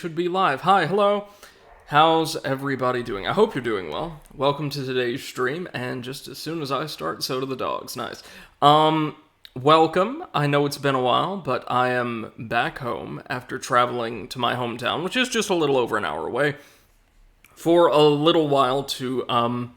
should be live. Hi, hello. How's everybody doing? I hope you're doing well. Welcome to today's stream, and just as soon as I start, so do the dogs. Nice. Welcome. I know it's been a while, but I am back home after traveling to my hometown, which is just a little over an hour away, for a little while to,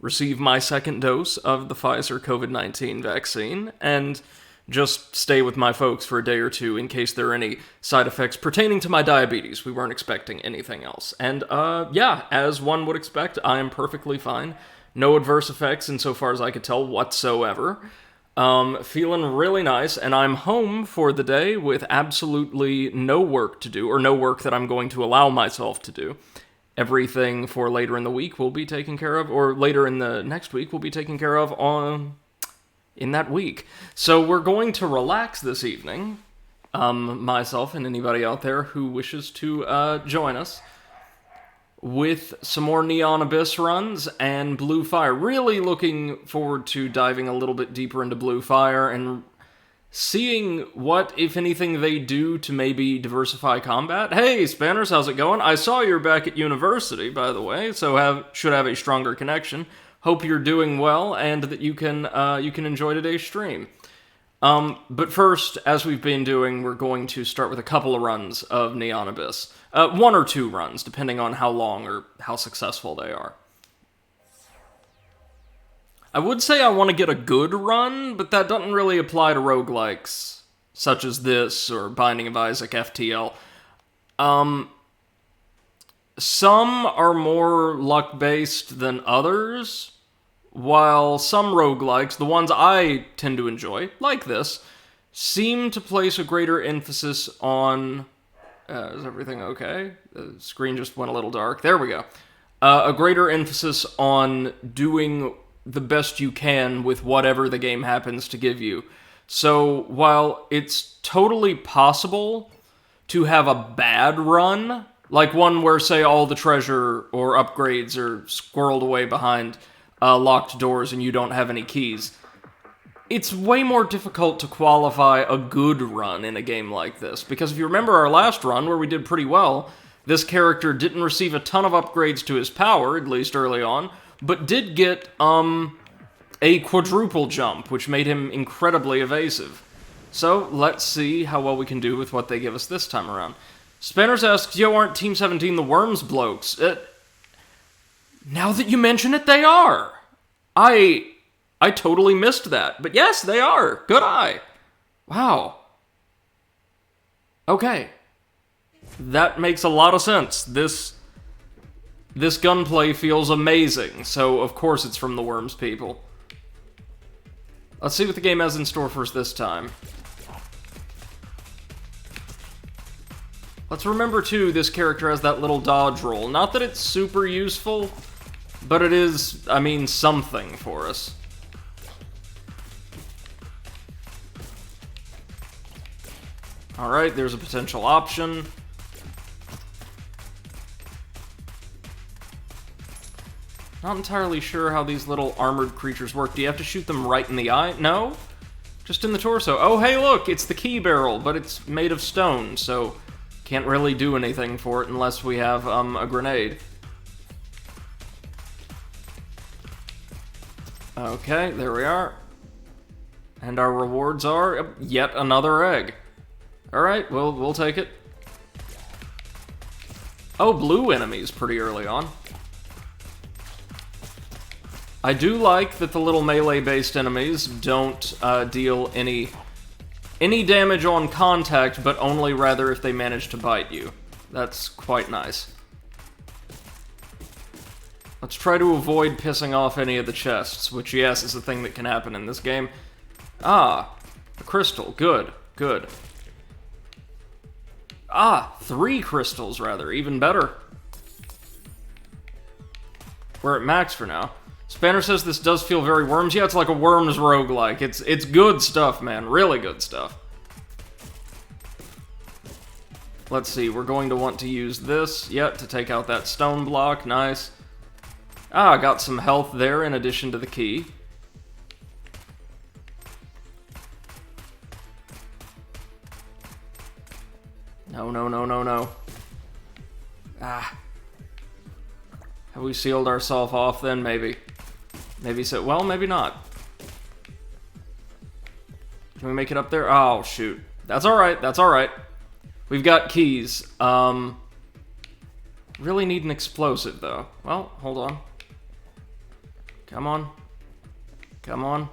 receive my second dose of the Pfizer COVID-19 vaccine, and just stay with my folks for a day or two in case there are any side effects pertaining to my diabetes. We weren't expecting anything else. And, yeah, as one would expect, I am perfectly fine. No adverse effects insofar as I could tell whatsoever. Feeling really nice, and I'm home for the day with absolutely no work to do, or no work that I'm going to allow myself to do. Everything for later in the week will be taken care of, or later in the next week will be taken care of in that week. So we're going to relax this evening, myself and anybody out there who wishes to join us, with some more Neon Abyss runs and Blue Fire. Really looking forward to diving a little bit deeper into Blue Fire and seeing what, if anything, they do to maybe diversify combat. Hey, Spanners, how's it going? I saw you're back at university, by the way, so should have a stronger connection. Hope you're doing well, and that you can enjoy today's stream. But first, as we've been doing, we're going to start with a couple of runs of Neon Abyss. One or two runs, depending on how long or how successful they are. I would say I want to get a good run, but that doesn't really apply to roguelikes, such as this, or Binding of Isaac FTL. Some are more luck-based than others, while some roguelikes, the ones I tend to enjoy, like this, seem to place a greater emphasis on... is everything okay? The screen just went a little dark. There we go. A greater emphasis on doing the best you can with whatever the game happens to give you. So, while it's totally possible to have a bad run, like one where, say, all the treasure or upgrades are squirreled away behind locked doors and you don't have any keys, it's way more difficult to qualify a good run in a game like this. Because if you remember our last run, where we did pretty well, this character didn't receive a ton of upgrades to his power, at least early on, but did get a quadruple jump, which made him incredibly evasive. So, let's see how well we can do with what they give us this time around. Spanners asks, yo, aren't Team 17 the Worms blokes? Now that you mention it, they are! I totally missed that. But yes, they are. Good eye. Wow. Okay. That makes a lot of sense. This gunplay feels amazing, so of course it's from the Worms people. Let's see what the game has in store for us this time. Let's remember, too, this character has that little dodge roll. Not that it's super useful, but it is, I mean, something for us. Alright, there's a potential option. Not entirely sure how these little armored creatures work. Do you have to shoot them right in the eye? No? Just in the torso. Oh, hey, look! It's the key barrel, but it's made of stone, so can't really do anything for it unless we have a grenade. Okay, there we are. And our rewards are yet another egg. Alright, well, we'll take it. Oh, blue enemies pretty early on. I do like that the little melee-based enemies don't deal any damage on contact, but only rather if they manage to bite you. That's quite nice. Let's try to avoid pissing off any of the chests, which, yes, is a thing that can happen in this game. Ah, a crystal. Good, good. Ah, 3 crystals, rather. Even better. We're at max for now. Spanner says this does feel very Worms. Yeah, it's like a Worms roguelike. It's good stuff, man. Really good stuff. Let's see. We're going to want to use this, to take out that stone block. Nice. Ah, got some health there in addition to the key. No, no, no, no, no. Ah. Have we sealed ourselves off then? Maybe. Maybe so. Well, maybe not. Can we make it up there? Oh, shoot. That's alright. That's alright. We've got keys. Really need an explosive, though. Well, hold on. Come on. Come on.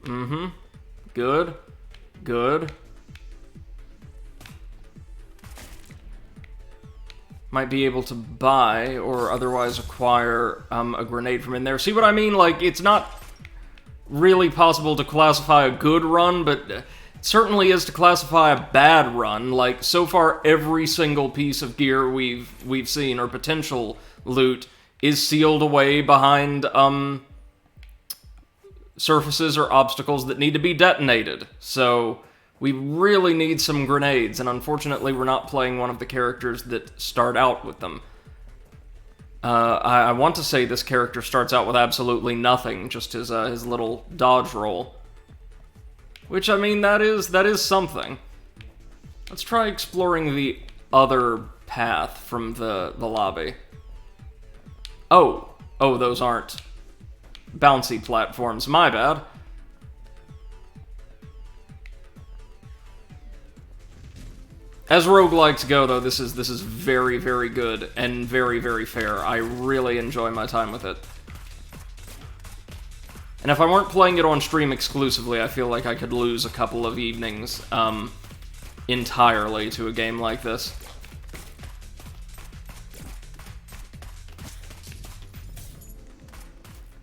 Mm-hmm. Good. Good. Might be able to buy or otherwise acquire a grenade from in there. See what I mean? Like, it's not really possible to classify a good run, but it certainly is to classify a bad run. Like, so far, every single piece of gear we've seen, or potential loot, is sealed away behind surfaces or obstacles that need to be detonated. So we really need some grenades, and unfortunately we're not playing one of the characters that start out with them. I want to say this character starts out with absolutely nothing, just his little dodge roll. Which, I mean, that is something. Let's try exploring the other path from the lobby. Oh, those aren't bouncy platforms, my bad. As roguelikes go, though, this is very, very good and very, very fair. I really enjoy my time with it. And if I weren't playing it on stream exclusively, I feel like I could lose a couple of evenings entirely to a game like this.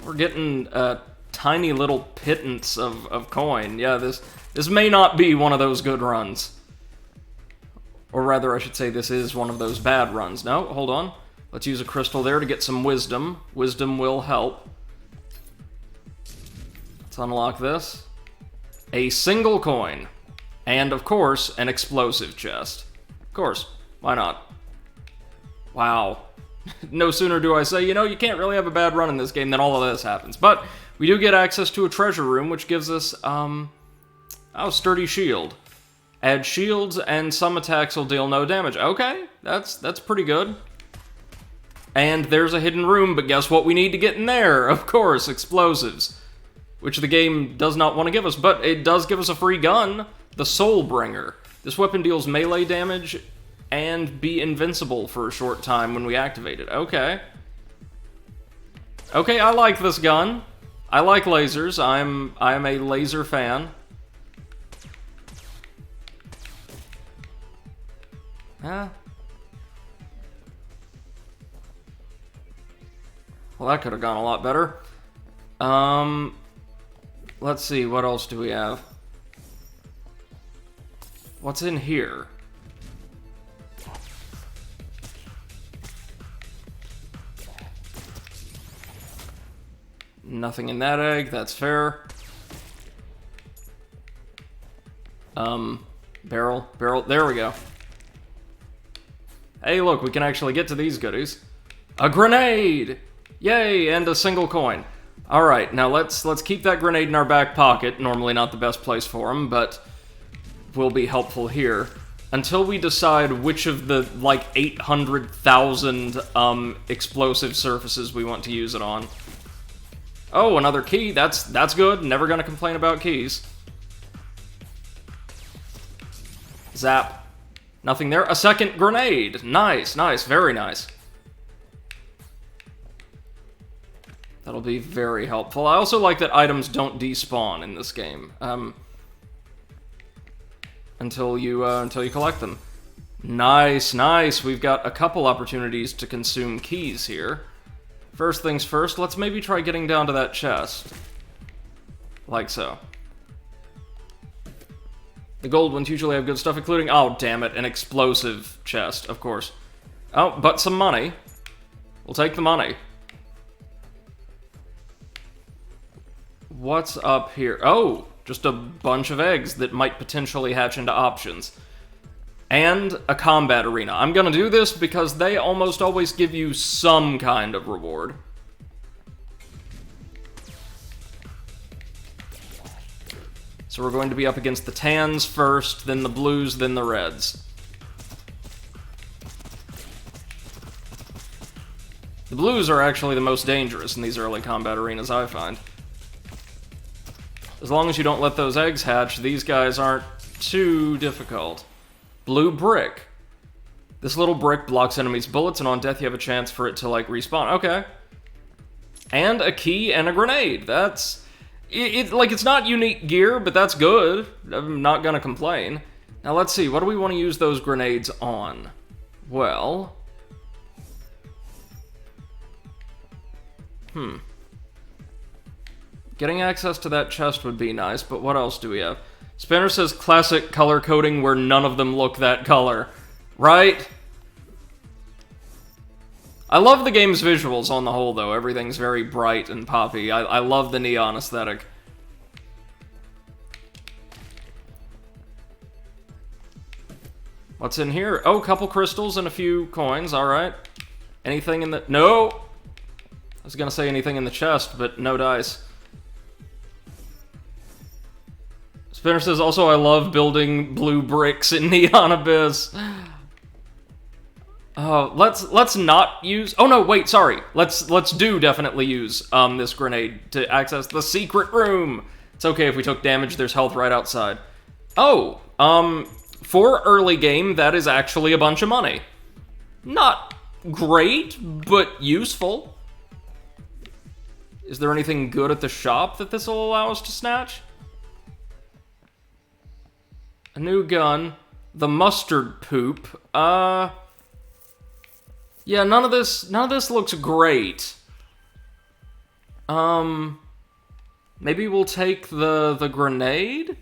We're getting a tiny little pittance of coin. Yeah, this may not be one of those good runs. Or rather, I should say this is one of those bad runs. No, hold on. Let's use a crystal there to get some wisdom. Wisdom will help. Let's unlock this. A single coin. And, of course, an explosive chest. Of course. Why not? Wow. No sooner do I say, you know, you can't really have a bad run in this game than all of this happens. But we do get access to a treasure room, which gives us, sturdy shield. Add shields, and some attacks will deal no damage. Okay, that's pretty good. And there's a hidden room, but guess what we need to get in there? Of course, explosives. Which the game does not want to give us, but it does give us a free gun, the Soulbringer. This weapon deals melee damage and be invincible for a short time when we activate it. Okay. Okay, I like this gun. I like lasers. I'm a laser fan. Huh? Well, that could have gone a lot better. Let's see, what else do we have? What's in here? Nothing in that egg, that's fair. Barrel, there we go. Hey, look, we can actually get to these goodies. A grenade! Yay, and a single coin. Alright, now let's keep that grenade in our back pocket. Normally not the best place for them, but will be helpful here. Until we decide which of the, like, 800,000 explosive surfaces we want to use it on. Oh, another key. That's good. Never gonna complain about keys. Zap. Nothing there. A second grenade. Nice, nice, very nice. That'll be very helpful. I also like that items don't despawn in this game until you collect them. Nice, nice. We've got a couple opportunities to consume keys here. First things first, let's maybe try getting down to that chest. Like so. The gold ones usually have good stuff, including, oh, damn it, an explosive chest, of course. Oh, but some money. We'll take the money. What's up here? Oh, just a bunch of eggs that might potentially hatch into options. And a combat arena. I'm gonna do this because they almost always give you some kind of reward. So we're going to be up against the tans first, then the blues, then the reds. The blues are actually the most dangerous in these early combat arenas, I find. As long as you don't let those eggs hatch, these guys aren't too difficult. Blue brick. This little brick blocks enemies' bullets, and on death you have a chance for it to, like, respawn. Okay. And a key and a grenade. That's... it's not unique gear, but that's good. I'm not gonna complain. Now, let's see. What do we want to use those grenades on? Well... Getting access to that chest would be nice, but what else do we have? Spinner says classic color coding where none of them look that color. Right? I love the game's visuals on the whole, though. Everything's very bright and poppy. I love the neon aesthetic. What's in here? Oh, a couple crystals and a few coins. Alright. Anything in the... No! I was gonna say anything in the chest, but no dice. Spinner says, also, I love building blue bricks in Neon Abyss. Oh, let's not use... Oh, no, wait, sorry. Let's definitely use this grenade to access the secret room. It's okay if we took damage. There's health right outside. Oh, for early game, that is actually a bunch of money. Not great, but useful. Is there anything good at the shop that this will allow us to snatch? A new gun. The mustard poop. Yeah, none of this looks great. Maybe we'll take the grenade?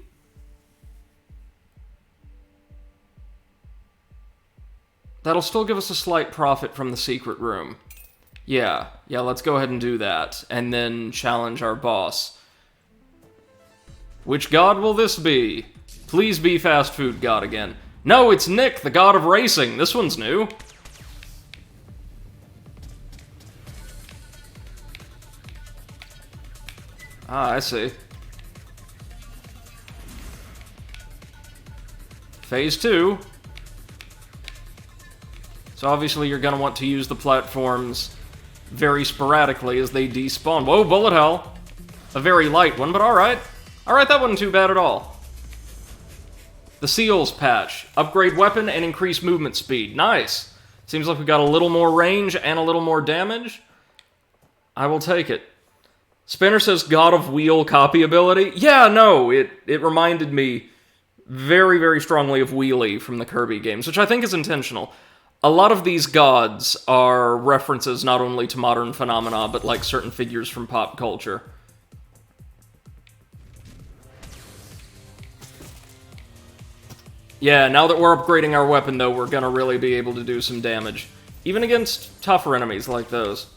That'll still give us a slight profit from the secret room. Yeah, let's go ahead and do that, and then challenge our boss. Which god will this be? Please be fast food god again. No, it's Nick, the god of racing. This one's new. Ah, I see. Phase 2. So obviously you're gonna want to use the platforms very sporadically as they despawn. Whoa, bullet hell. A very light one, but alright. Alright, that wasn't too bad at all. The Seals patch. Upgrade weapon and increase movement speed. Nice. Seems like we got a little more range and a little more damage. I will take it. Spinner says God of Wheel copy ability. Yeah, no, it reminded me very, very strongly of Wheelie from the Kirby games, which I think is intentional. A lot of these gods are references not only to modern phenomena, but like certain figures from pop culture. Yeah, now that we're upgrading our weapon, though, we're gonna really be able to do some damage. Even against tougher enemies like those.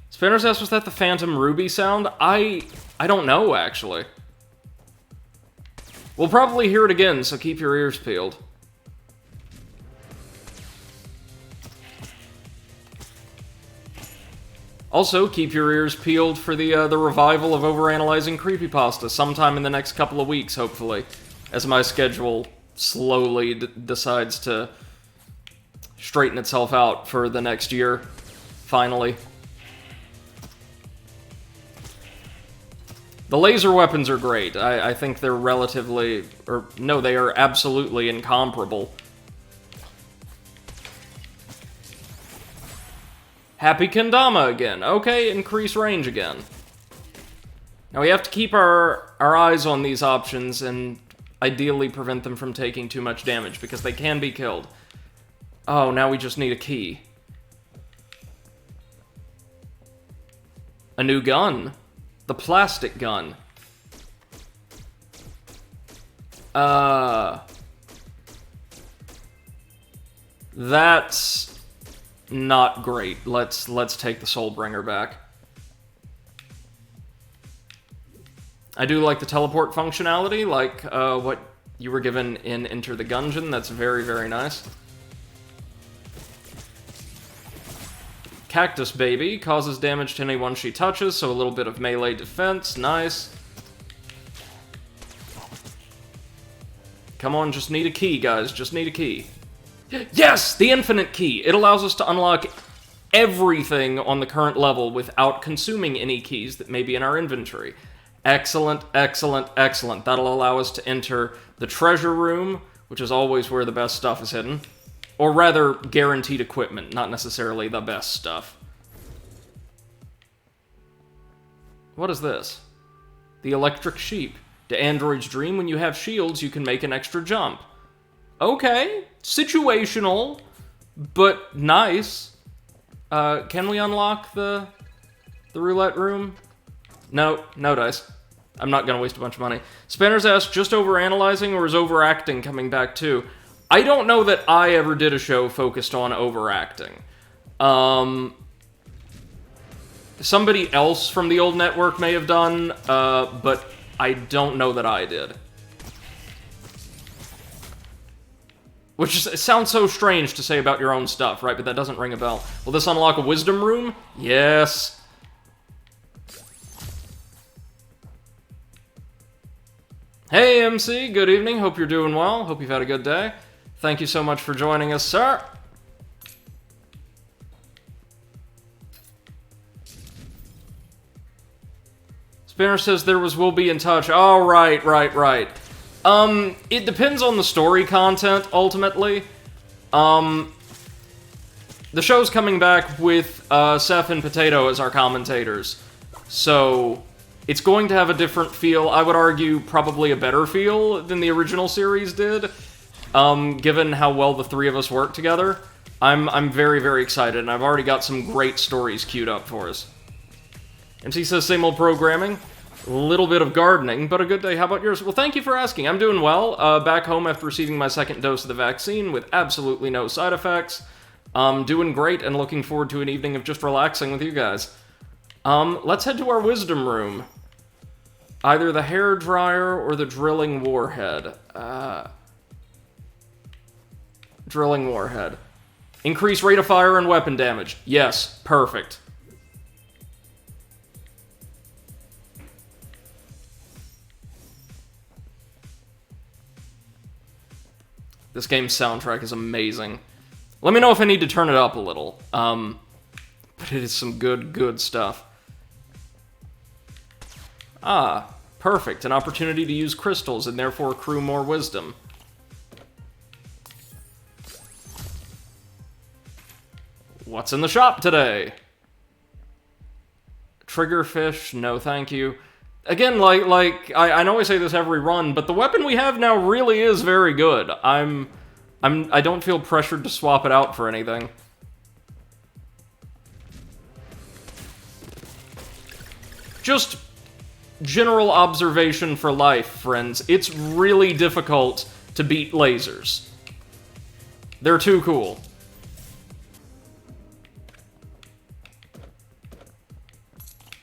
Spinner says, was that the Phantom Ruby sound? I don't know, actually. We'll probably hear it again, so keep your ears peeled. Also, keep your ears peeled for the revival of Overanalyzing Creepypasta sometime in the next couple of weeks, hopefully, as my schedule slowly decides to straighten itself out for the next year, finally. The laser weapons are great. I think they're relatively... no, they are absolutely incomparable. Happy Kendama again. Okay, increase range again. Now we have to keep our eyes on these options and ideally prevent them from taking too much damage, because they can be killed. Oh, now we just need a key. A new gun. The plastic gun. That's not great. Let's take the Soulbringer back. I do like the teleport functionality, like what you were given in Enter the Gungeon. That's very, very nice. Cactus Baby causes damage to anyone she touches, so a little bit of melee defense. Nice. Come on, just need a key, guys. Just need a key. Yes! The infinite key! It allows us to unlock everything on the current level without consuming any keys that may be in our inventory. Excellent, excellent, excellent. That'll allow us to enter the treasure room, which is always where the best stuff is hidden. Or rather, guaranteed equipment, not necessarily the best stuff. What is this? The electric sheep. Do androids dream when you have shields, you can make an extra jump? Okay, situational, but nice. Can we unlock the roulette room? No dice. I'm not gonna waste a bunch of money. Spanners asked, just overanalyzing or is overacting coming back too? I don't know that I ever did a show focused on overacting. Somebody else from the old network may have done, but I don't know that I did. Which sounds so strange to say about your own stuff, right? But that doesn't ring a bell. Will this unlock a wisdom room? Yes. Hey, MC, good evening. Hope you're doing well. Hope you've had a good day. Thank you so much for joining us, sir. Spinner says there will be in touch. Oh, right. It depends on the story content, ultimately. The show's coming back with Seth and Potato as our commentators. So, it's going to have a different feel. I would argue probably a better feel than the original series did. Given how well the three of us work together. I'm very, very excited, and I've already got some great stories queued up for us. MC says, same old programming. A little bit of gardening, but a good day. How about yours? Well, thank you for asking. I'm doing well. Back home after receiving my second dose of the vaccine with absolutely no side effects. Doing great and looking forward to an evening of just relaxing with you guys. Let's head to our wisdom room. Either the hairdryer or the drilling warhead. Drilling warhead. Increase rate of fire and weapon damage. Yes, perfect. This game's soundtrack is amazing. Let me know if I need to turn it up a little. But it is some good stuff. Ah, perfect. An opportunity to use crystals and therefore accrue more wisdom. What's in the shop today? Triggerfish, no thank you. Again, I know I say this every run, but the weapon we have now really is very good. I don't feel pressured to swap it out for anything. Just general observation for life, friends. It's really difficult to beat lasers. They're too cool.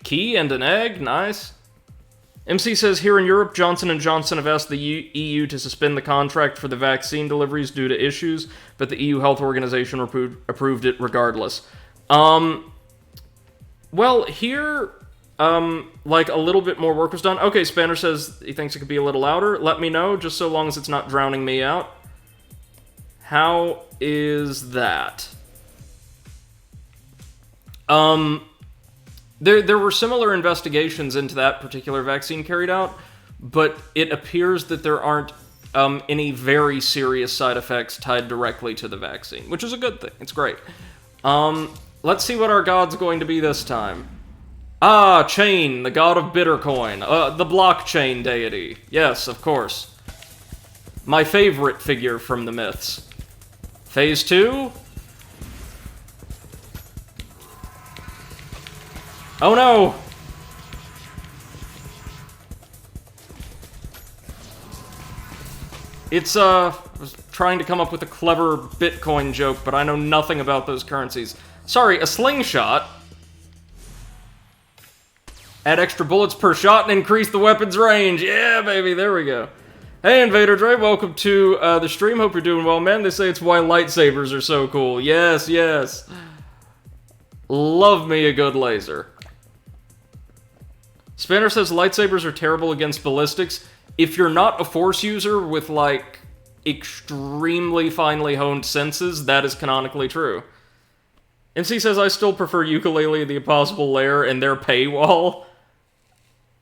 Key and an egg, nice. MC says, here in Europe, Johnson & Johnson have asked the EU to suspend the contract for the vaccine deliveries due to issues, but the EU Health Organization approved it regardless. Well, here, like, a little bit more work was done. Okay, Spanner says he thinks it could be a little louder. Let me know, just so long as it's not drowning me out. How is that? There were similar investigations into that particular vaccine carried out, but it appears that there aren't any very serious side effects tied directly to the vaccine, which is a good thing. It's great. Let's see what our god's going to be this time. Ah, Chain, the god of Bittercoin, the blockchain deity. Yes, of course. My favorite figure from the myths. Phase 2? Oh no! It's, I was trying to come up with a clever Bitcoin joke, but I know nothing about those currencies. Sorry, a slingshot? Add extra bullets per shot and increase the weapon's range. Yeah, baby, there we go. Hey, Invader Dre, welcome to the stream. Hope you're doing well, man. They say it's why lightsabers are so cool. Yes, yes. Love me a good laser. Spanner says lightsabers are terrible against ballistics. If you're not a Force user with, like, extremely finely honed senses, that is canonically true. MC says, I still prefer Ukulele the Impossible Lair and their paywall.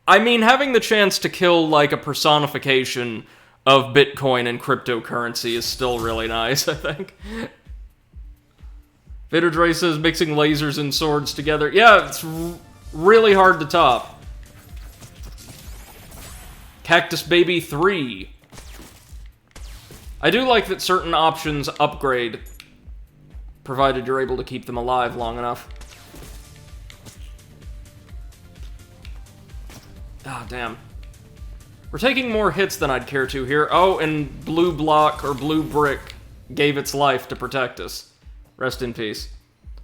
I mean, having the chance to kill, like, a personification of Bitcoin and cryptocurrency is still really nice, I think. Vader Dre says, mixing lasers and swords together. Yeah, it's really hard to top. Cactus Baby 3. I do like that certain options upgrade, provided you're able to keep them alive long enough. Ah, damn. We're taking more hits than I'd care to here. Oh, and Blue Block, or Blue Brick, gave its life to protect us. Rest in peace.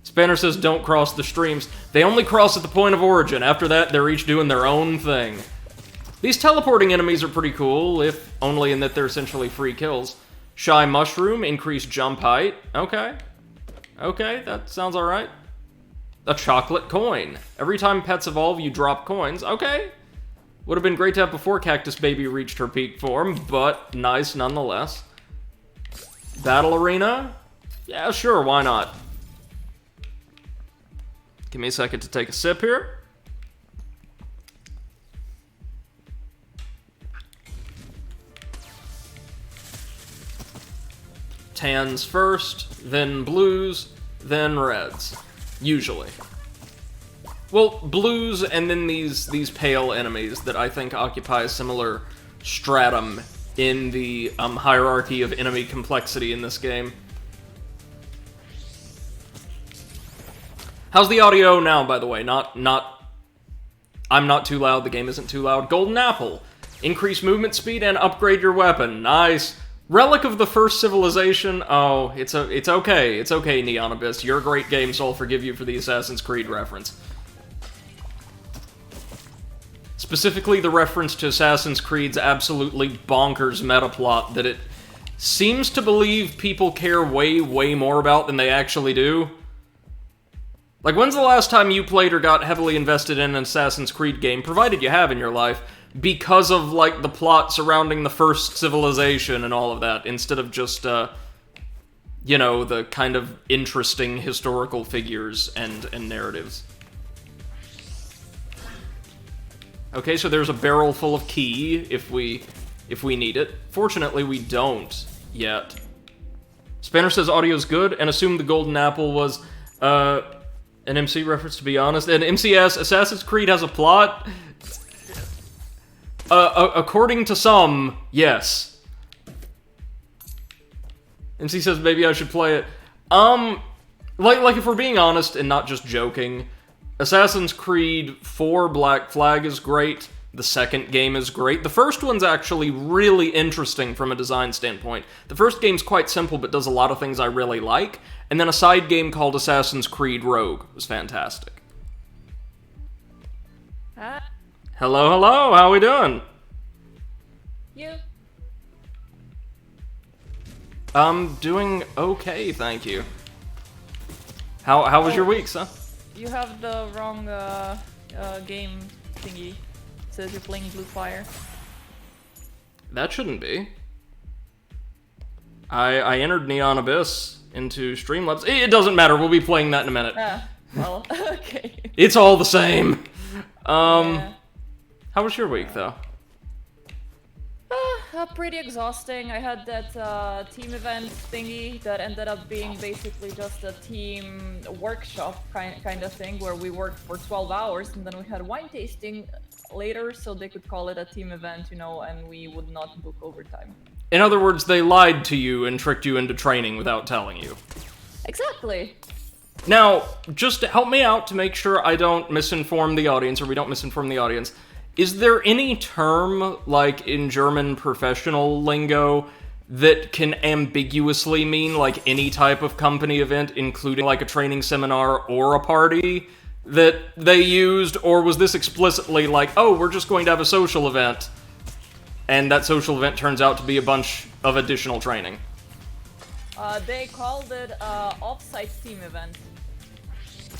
Spanner says, don't cross the streams. They only cross at the point of origin. After that, they're each doing their own thing. These teleporting enemies are pretty cool, if only in that they're essentially free kills. Shy Mushroom, increased jump height. Okay. Okay, that sounds alright. A chocolate coin. Every time pets evolve, you drop coins. Okay. Would have been great to have before Cactus Baby reached her peak form, but nice nonetheless. Battle Arena? Yeah, sure, why not? Give me a second to take a sip here. Tans first, then blues, then reds. Usually. Well, blues and then these pale enemies that I think occupy a similar stratum in the hierarchy of enemy complexity in this game. How's the audio now, by the way? I'm not too loud, the game isn't too loud. Golden Apple. Increase movement speed and upgrade your weapon. Nice. Relic of the First Civilization. Oh, it's okay. It's okay, Neon Abyss. You're a great game, so I'll forgive you for the Assassin's Creed reference. Specifically the reference to Assassin's Creed's absolutely bonkers metaplot that it seems to believe people care way, way more about than they actually do. Like, when's the last time you played or got heavily invested in an Assassin's Creed game, provided you have in your life, because of, like, the plot surrounding the first civilization and all of that, instead of just, you know, the kind of interesting historical figures and narratives. Okay, so there's a barrel full of key if we need it. Fortunately, we don't yet. Spanner says audio's good, and assumed the golden apple was, an MC reference, to be honest. And MCS, Assassin's Creed has a plot? According to some, yes. MC says maybe I should play it. Like if we're being honest and not just joking, Assassin's Creed 4 Black Flag is great. The second game is great. The first one's actually really interesting from a design standpoint. The first game's quite simple, but does a lot of things I really like. And then a side game called Assassin's Creed Rogue was fantastic. Hello, hello, how we doing? You? I'm doing okay, thank you. How was your week, son? You have the wrong game thingy. It says you're playing Blue Fire. That shouldn't be. I entered Neon Abyss into Streamlabs. It doesn't matter, we'll be playing that in a minute. Well, okay. It's all the same. Yeah. How was your week, though? Pretty exhausting. I had that team event thingy that ended up being basically just a team workshop kind of thing where we worked for 12 hours and then we had wine tasting later so they could call it a team event, you know, and we would not book overtime. In other words, they lied to you and tricked you into training without telling you. Exactly. Now, just to help me out to make sure I don't misinform the audience, or we don't misinform the audience, is there any term, like in German professional lingo, that can ambiguously mean like any type of company event, including like a training seminar or a party, that they used? Or was this explicitly like, oh, we're just going to have a social event, and that social event turns out to be a bunch of additional training? They called it off-site team event.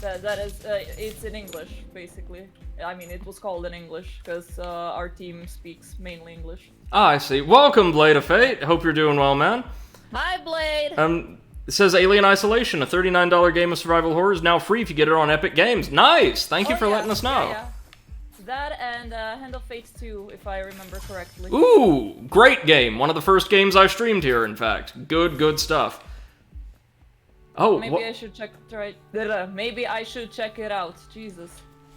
That is, it's in English, basically. I mean, it was called in English, because our team speaks mainly English. Ah, I see. Welcome, Blade of Fate. Hope you're doing well, man. Hi, Blade! It says Alien Isolation, a $39 game of survival horror, is now free if you get it on Epic Games. Nice! Thank you for letting us know. Yeah. That and Hand of Fate 2, if I remember correctly. Ooh, great game. One of the first games I streamed here, in fact. Good stuff. Oh, maybe I should check maybe I should check it out. Jesus.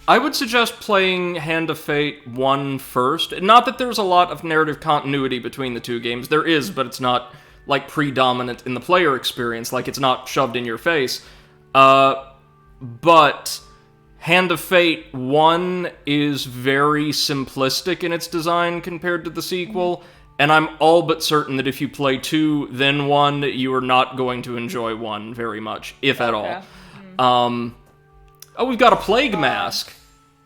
I would suggest playing Hand of Fate 1 first. Not that there's a lot of narrative continuity between the two games. There is, but it's not, like, predominant in the player experience. Like, it's not shoved in your face. But Hand of Fate 1 is very simplistic in its design compared to the sequel, and I'm all but certain that if you play 2, then 1, you are not going to enjoy 1 very much, if at all. Oh, we've got a Plague Mask!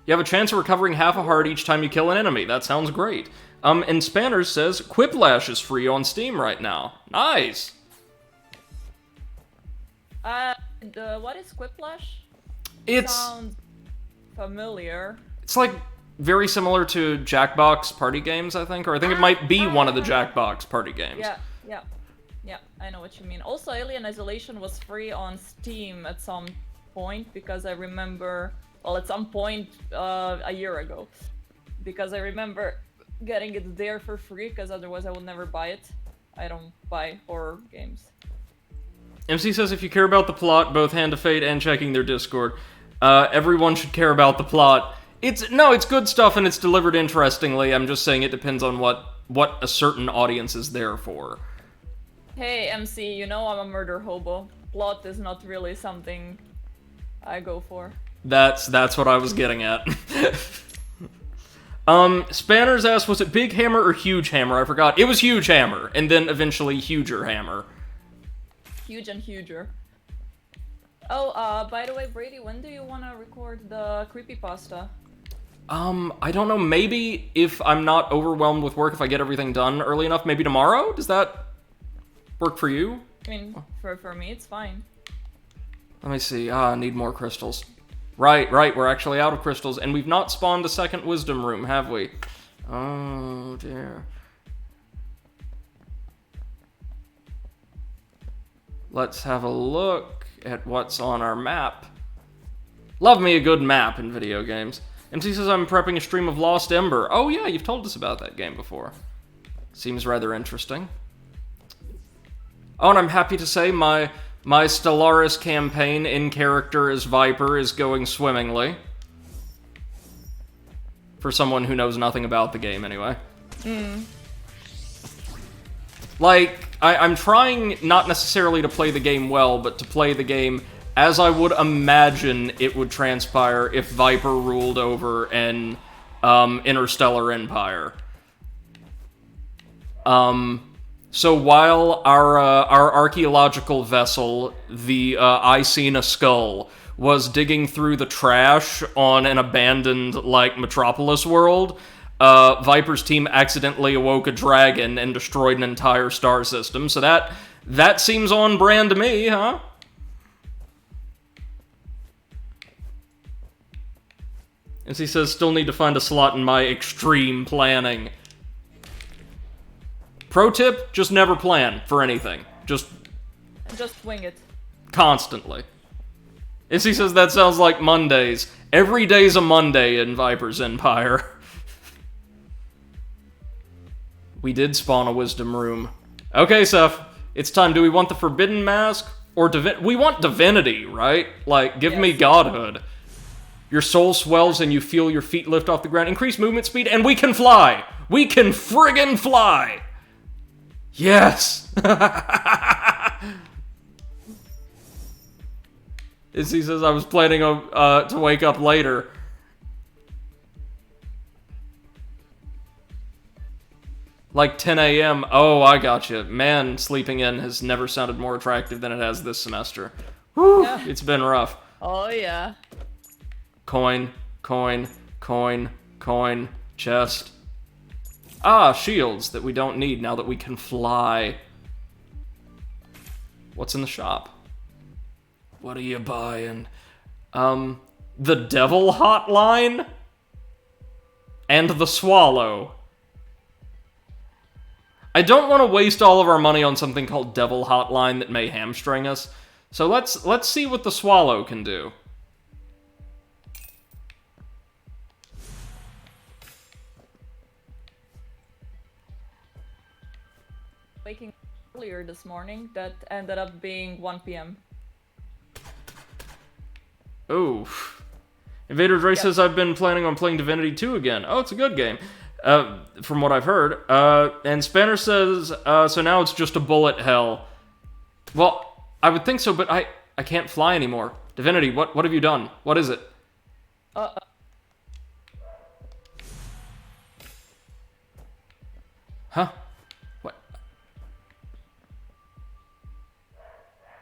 You have a chance of recovering half a heart each time you kill an enemy. That sounds great. And Spanners says, Quiplash is free on Steam right now. Nice! What is Quiplash? Sounds familiar. It's like very similar to Jackbox party games, I think, or I think it might be one of the Jackbox party games. Yeah, I know what you mean. Also, Alien Isolation was free on Steam at some point, because I remember, well, at some point a year ago, because I remember getting it there for free, because otherwise I would never buy it. I don't buy horror games. MC says if you care about the plot, both Hand of Fate and checking their Discord, everyone should care about the plot. It's good stuff and it's delivered interestingly. I'm just saying it depends on what a certain audience is there for. Hey, MC, you know I'm a murder hobo. Plot is not really something I go for. That's what I was getting at. Spanners asked, was it Big Hammer or Huge Hammer? I forgot. It was Huge Hammer, and then eventually Huger Hammer. Huge and huger. Oh, by the way, Brady, when do you want to record the creepypasta? I don't know, maybe if I'm not overwhelmed with work, if I get everything done early enough, maybe tomorrow? Does that work for you? I mean, for me, it's fine. Let me see. I need more crystals. Right, we're actually out of crystals, and we've not spawned a second wisdom room, have we? Oh, dear. Let's have a look at what's on our map. Love me a good map in video games. MC says I'm prepping a stream of Lost Ember. Oh yeah, you've told us about that game before. Seems rather interesting. Oh, and I'm happy to say my Stellaris campaign in character as Viper is going swimmingly. For someone who knows nothing about the game, anyway. Like, I'm trying not necessarily to play the game well, but to play the game as I would imagine it would transpire if Viper ruled over an interstellar empire. So while our archaeological vessel, the I Seen a Skull, was digging through the trash on an abandoned, like, Metropolis world, Viper's team accidentally awoke a dragon and destroyed an entire star system, so that seems on brand to me, huh? As he says, still need to find a slot in my extreme planning. Pro tip, just never plan for anything. Just wing it. Constantly. As he says, that sounds like Mondays. Every day's a Monday in Viper's Empire. We did spawn a wisdom room. Okay, Seth, it's time. Do we want the Forbidden Mask or we want divinity, right? Like, give me godhood. Your soul swells and you feel your feet lift off the ground. Increase movement speed and we can fly! We can friggin' fly! Yes! As he says, I was planning to wake up later. Like 10 a.m. Oh, I gotcha. Man, sleeping in has never sounded more attractive than it has this semester. Whew, yeah. It's been rough. Oh, yeah. Coin, coin, coin, coin, chest. Ah, shields that we don't need now that we can fly. What's in the shop? What are you buying? The Devil Hotline? And the Swallow. I don't want to waste all of our money on something called Devil Hotline that may hamstring us. So let's see what the Swallow can do. Waking earlier this morning, that ended up being 1 p.m. Ooh. Invader Dre says, I've been planning on playing Divinity 2 again. Oh, it's a good game. From what I've heard. And Spanner says, so now it's just a bullet hell. Well, I would think so, but I can't fly anymore. Divinity, what have you done? What is it? Huh? What?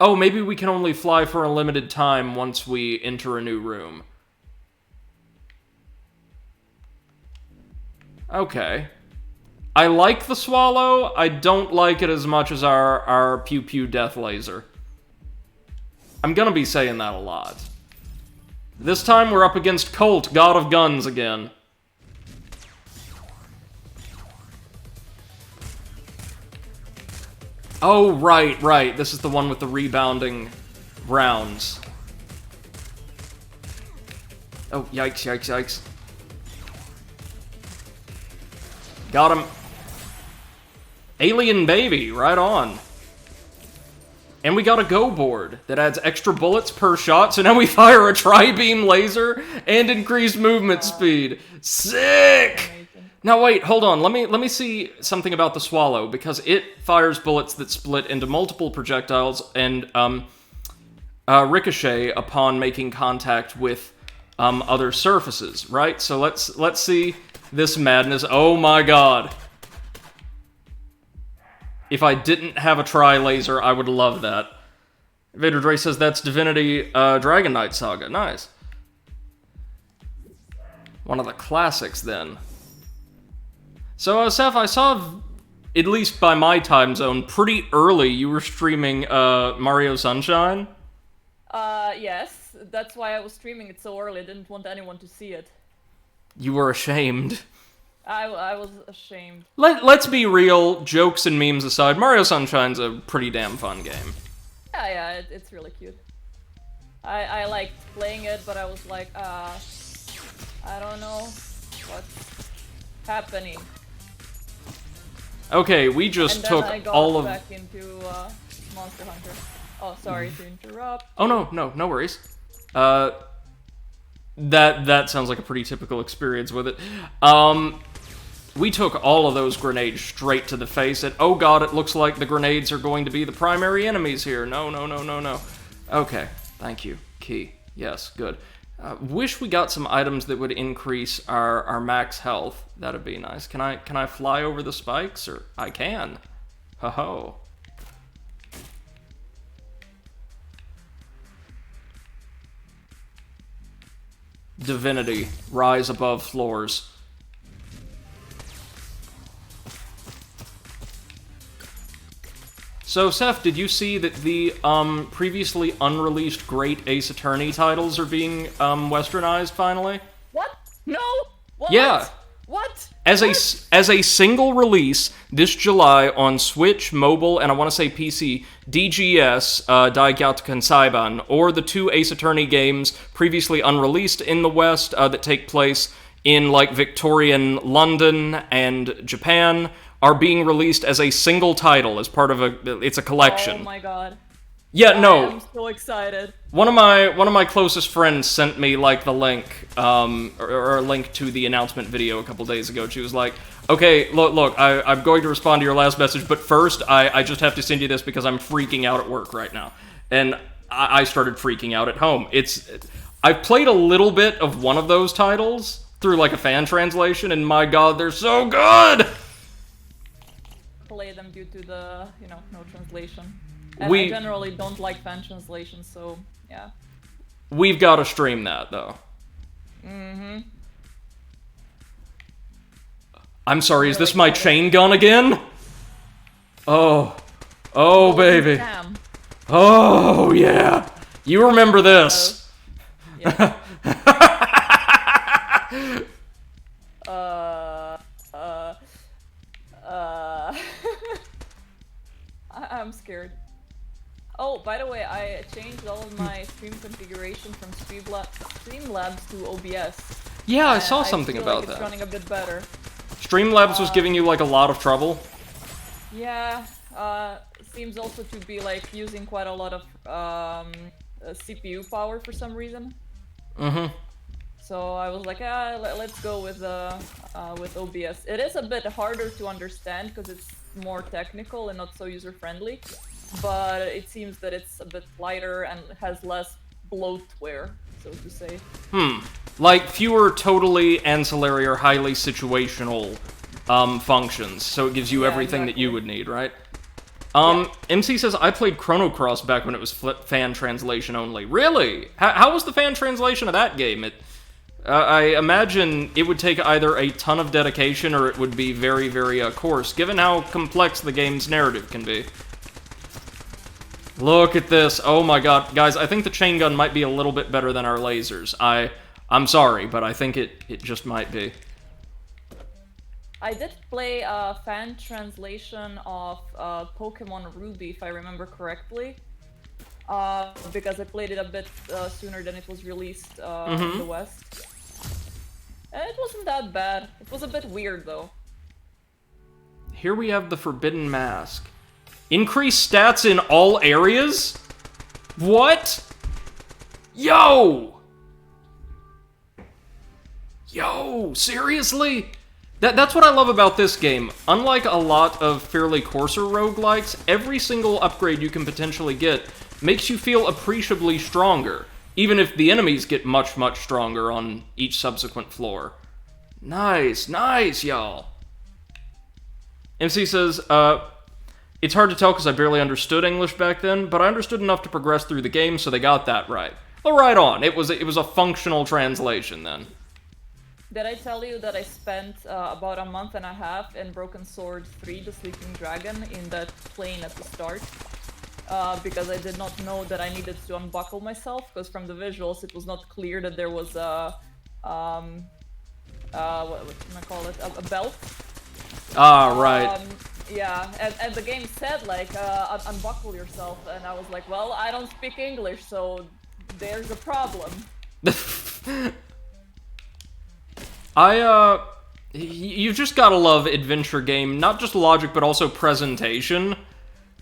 Oh, maybe we can only fly for a limited time once we enter a new room. Okay. I like the Swallow. I don't like it as much as our Pew Pew Death Laser. I'm gonna be saying that a lot. This time we're up against Colt, God of Guns, again. Oh, right. This is the one with the rebounding rounds. Oh, yikes. Got him. Alien Baby, right on. And we got a go board that adds extra bullets per shot, so now we fire a tri-beam laser and increased movement speed. Sick! Now wait, hold on. Let me see something about the Swallow, because it fires bullets that split into multiple projectiles and ricochet upon making contact with other surfaces, right? So let's see this madness. Oh my god. If I didn't have a tri-laser, I would love that. Vader Dre says that's Divinity Dragon Knight Saga. Nice. One of the classics, then. So, Seth, I saw, at least by my time zone, pretty early you were streaming Mario Sunshine. Yes. That's why I was streaming it so early. I didn't want anyone to see it. You were ashamed. I was ashamed. Let's be real, jokes and memes aside, Mario Sunshine's a pretty damn fun game. Yeah, it's really cute. I liked playing it, but I was like, I don't know what's happening. Okay, we just took all of... And then I got back into Monster Hunter. Oh, sorry to interrupt. Oh, no worries. That sounds like a pretty typical experience with it. We took all of those grenades straight to the face, and oh god, it looks like the grenades are going to be the primary enemies here. No. Okay, thank you. Key. Yes, good. Wish we got some items that would increase our max health. That'd be nice. Can I fly over the spikes? Or I can. Ho-ho. Divinity, rise above floors. So, Seth, did you see that the previously unreleased Great Ace Attorney titles are being westernized finally? What? No! What? Yeah. What? As a single release this July on Switch, mobile, and I want to say PC, DGS, Daigyakukan Saiban, or the two Ace Attorney games previously unreleased in the West that take place in, like, Victorian London and Japan, are being released as a single title, as part of it's a collection. Oh my god. Yeah, no. I'm so excited. One of my closest friends sent me, like, the link, or a link to the announcement video a couple days ago. She was like, okay, look, I'm going to respond to your last message, but first, I just have to send you this because I'm freaking out at work right now. And I started freaking out at home. I've played a little bit of one of those titles through, like, a fan translation, and my god, they're so good! Play them due to the, no translation. And I generally don't like fan translations, so, yeah. We've got to stream that, though. Mm-hmm. I'm sorry, is this my chain gun again? Oh, baby. Damn. Oh, yeah. You remember this. Yeah. I'm scared. Oh, by the way, I changed all of my stream configuration from Streamlabs to OBS. Yeah, I saw I something feel about like that. It's running a bit better. Streamlabs was giving you, like, a lot of trouble? Yeah, seems also to be, like, using quite a lot of CPU power for some reason. Mm-hmm. So I was like, let's go with OBS. It is a bit harder to understand because it's more technical and not so user-friendly, but it seems that it's a bit lighter and has less bloatware, so to say. Like, fewer totally ancillary or highly situational functions, so it gives you everything that you would need, right? MC says, I played Chrono Cross back when it was fan translation only. Really? How was the fan translation of that game? I imagine it would take either a ton of dedication or it would be very, very coarse, given how complex the game's narrative can be. Look at this. Oh my god. Guys, I think the chain gun might be a little bit better than our lasers. I'm sorry, but I think it just might be. I did play a fan translation of Pokemon Ruby, if I remember correctly. Because I played it a bit sooner than it was released in the West. And it wasn't that bad. It was a bit weird, though. Here we have the Forbidden Mask. Increase stats in all areas? What? Yo! Yo, seriously? That's what I love about this game. Unlike a lot of fairly coarser roguelikes, every single upgrade you can potentially get makes you feel appreciably stronger, even if the enemies get much, much stronger on each subsequent floor. Nice, nice, y'all. MC says, it's hard to tell because I barely understood English back then, but I understood enough to progress through the game, so they got that right. Well, right on. It was a functional translation then. Did I tell you that I spent about a month and a half in Broken Sword 3, The Sleeping Dragon, in that plane at the start? Because I did not know that I needed to unbuckle myself, because from the visuals it was not clear that there was a, what can I call it, a belt. Ah, right. Yeah, and the game said, like, unbuckle yourself, and I was like, well, I don't speak English, so there's a problem. You've just gotta love adventure game, not just logic, but also presentation,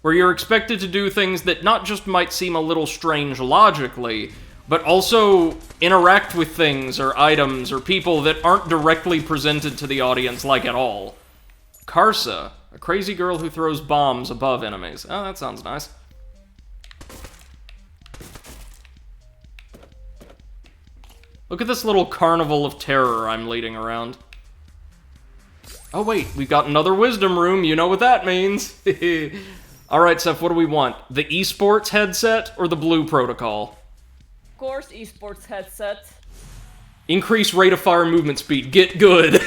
where you're expected to do things that not just might seem a little strange logically, but also interact with things or items or people that aren't directly presented to the audience, like, at all. Karsa, a crazy girl who throws bombs above enemies. Oh, that sounds nice. Look at this little carnival of terror I'm leading around. Oh wait, we've got another wisdom room, you know what that means. Alright, Seth, what do we want? The esports headset or the blue protocol? Of course, esports headset. Increase rate of fire movement speed, get good.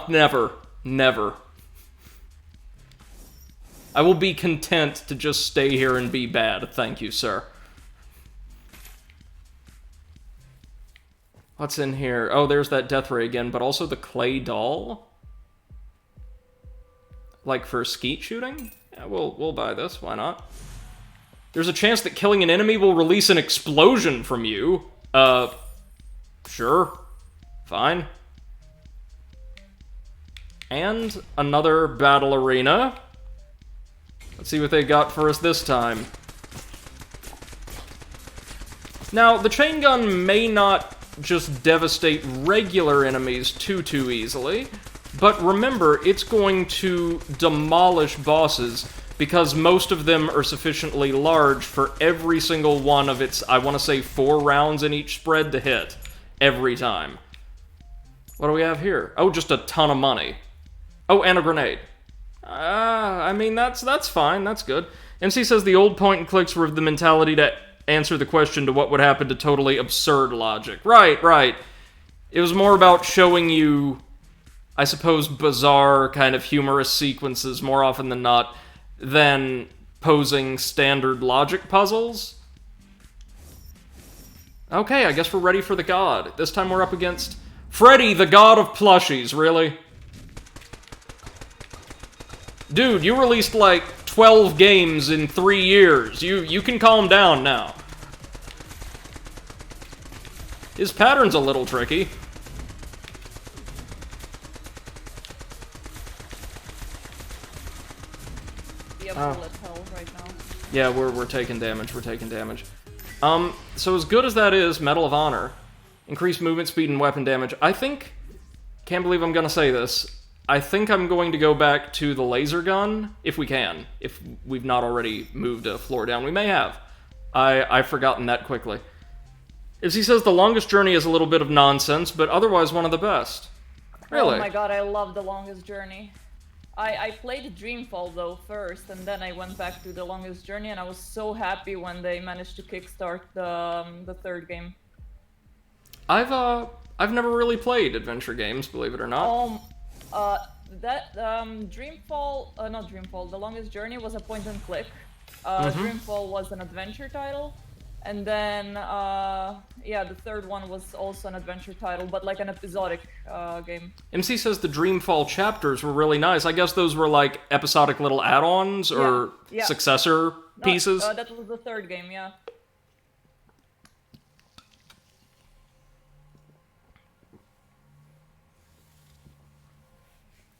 Never. Never. I will be content to just stay here and be bad, thank you, sir. What's in here? Oh, there's that death ray again, but also the clay doll? Like for skeet shooting? Yeah, we'll buy this, why not? There's a chance that killing an enemy will release an explosion from you. Sure. Fine. And another battle arena. Let's see what they got for us this time. Now, the chain gun may not just devastate regular enemies too easily, but remember, it's going to demolish bosses because most of them are sufficiently large for every single one of its, I want to say, 4 rounds in each spread to hit. Every time. What do we have here? Oh, just a ton of money. Oh, and a grenade. I mean, that's fine, that's good. MC says the old point and clicks were of the mentality to answer the question to what would happen to totally absurd logic. Right. It was more about showing you, I suppose, bizarre, kind of humorous sequences more often than not, than posing standard logic puzzles. Okay, I guess we're ready for the god. This time we're up against Freddy, the god of plushies, really? Dude, you released like 12 games in 3 years. You can calm down now. His pattern's a little tricky. We have bullet hell right now. Yeah, we're taking damage. We're taking damage. So as good as that is, Medal of Honor, increased movement speed and weapon damage. I think, can't believe I'm gonna say this. I think I'm going to go back to the laser gun if we can. If we've not already moved a floor down, we may have. I've forgotten that quickly. As he says, the longest journey is a little bit of nonsense, but otherwise one of the best. Really? Oh my god, I love the longest journey. I played Dreamfall though first, and then I went back to the longest journey, and I was so happy when they managed to kickstart the third game. I've never really played adventure games, believe it or not. Dreamfall, not Dreamfall, the longest journey was a point and click. Mm-hmm. Dreamfall was an adventure title. And then, yeah, the third one was also an adventure title, but like an episodic game. MC says the Dreamfall chapters were really nice. I guess those were like episodic little add-ons or successor pieces. That was the third game, yeah.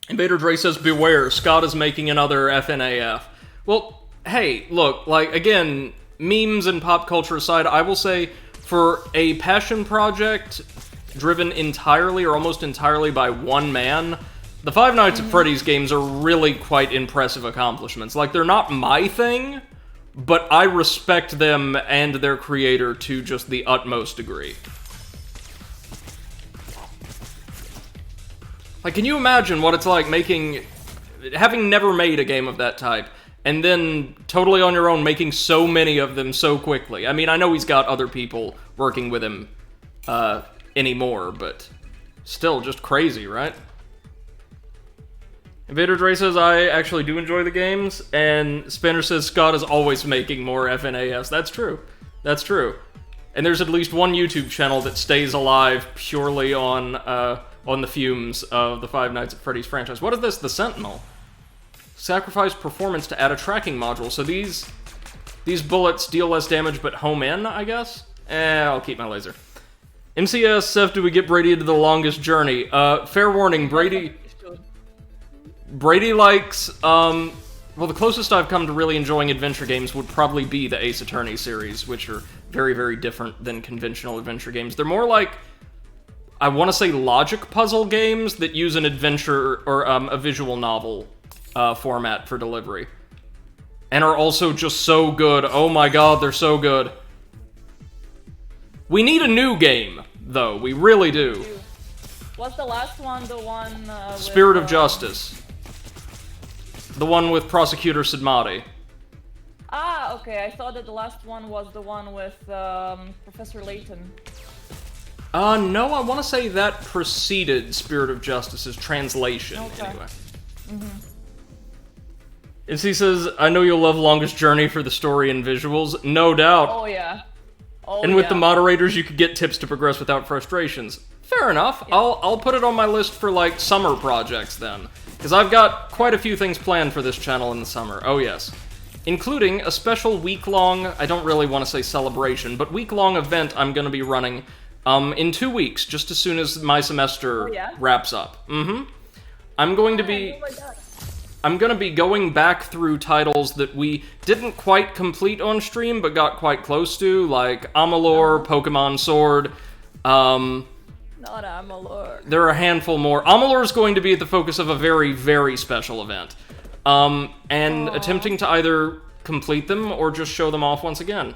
Invader Dre says, beware, Scott is making another FNAF. Well, hey, look, like, again, memes and pop culture aside, I will say, for a passion project driven entirely or almost entirely by one man, the Five Nights at Freddy's games are really quite impressive accomplishments. Like, they're not my thing, but I respect them and their creator to just the utmost degree. Like, can you imagine what it's like having never made a game of that type, and then totally on your own making so many of them so quickly? I mean, I know he's got other people working with him anymore, but still just crazy, right? Invader Dre says, I actually do enjoy the games, and Spinner says Scott is always making more FNAFs. That's true. That's true. And there's at least one YouTube channel that stays alive purely on the fumes of the Five Nights at Freddy's franchise. What is this? The Sentinel. Sacrifice performance to add a tracking module. So these bullets deal less damage but home in, I guess? I'll keep my laser. MCS, Seth, do we get Brady into the longest journey? Fair warning, Brady likes, well, the closest I've come to really enjoying adventure games would probably be the Ace Attorney series, which are very, very different than conventional adventure games. They're more like, I want to say, logic puzzle games that use an adventure or a visual novel format for delivery. And are also just so good. Oh my god, they're so good. We need a new game, though. We really do. Was the last one the one with, Spirit of Justice. The one with Prosecutor Sidmati. Ah, okay. I thought that the last one was the one with Professor Layton. No, I want to say that preceded Spirit of Justice's translation, anyway. Mm-hmm. As he says, I know you'll love Longest Journey for the story and visuals. No doubt. Oh, yeah. Oh, and with the moderators, you could get tips to progress without frustrations. Fair enough. Yeah. I'll put it on my list for, like, summer projects, then. Because I've got quite a few things planned for this channel in the summer. Oh, yes. Including a special week-long, I don't really want to say celebration, but week-long event I'm going to be running in 2 weeks, just as soon as my semester wraps up. I'm going to be going back through titles that we didn't quite complete on stream, but got quite close to, like Amalur, Pokemon Sword. Not Amalur. There are a handful more. Amalur is going to be at the focus of a very, very special event. And attempting to either complete them or just show them off once again.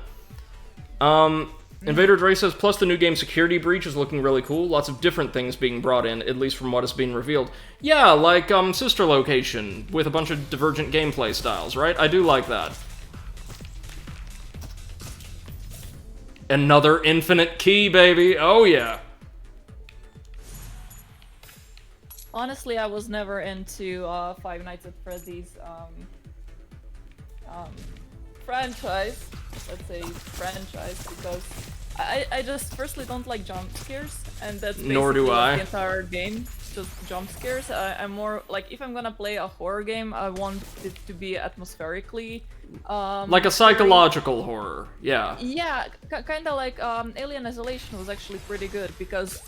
Invader Dre says, plus the new game Security Breach is looking really cool. Lots of different things being brought in, at least from what is being revealed. Yeah, like, Sister Location, with a bunch of divergent gameplay styles, right? I do like that. Another infinite key, baby! Oh, yeah! Honestly, I was never into Five Nights at Freddy's franchise. Let's say franchise, because I just firstly don't like jump scares, and that's basically Nor do I. the entire game. just jump scares. I'm more like, if I'm gonna play a horror game, I want it to be atmospherically like a psychological horror, yeah. Yeah, kind of like Alien Isolation was actually pretty good because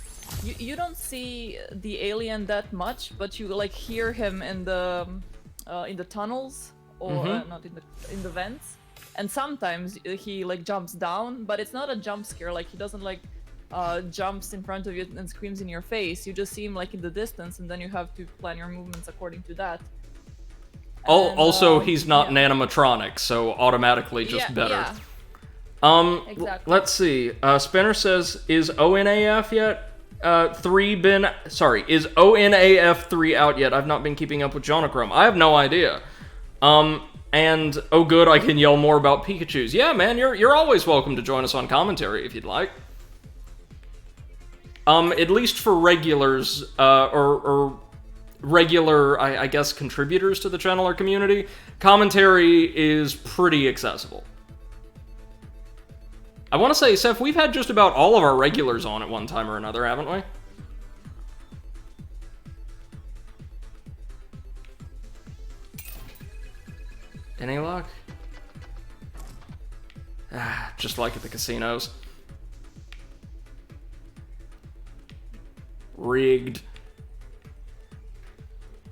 you don't see the alien that much, but you like hear him in the tunnels or not in the vents, and sometimes he like jumps down, but it's not a jump scare. Like he doesn't like jumps in front of you and screams in your face. You just see him like in the distance, and then you have to plan your movements according to that. And, also, he's not an animatronic, so automatically just better. Yeah. Exactly. Let's see. Spinner says, is ONAF yet? Is ONAF 3 out yet? I've not been keeping up with Jonachrome. I have no idea. And, oh good, I can yell more about Pikachus. Yeah, man, you're always welcome to join us on commentary if you'd like. At least for regulars, or regular, I guess, contributors to the channel or community, commentary is pretty accessible. I want to say, Seth, we've had just about all of our regulars on at one time or another, haven't we? Any luck? Just like at the casinos. Rigged.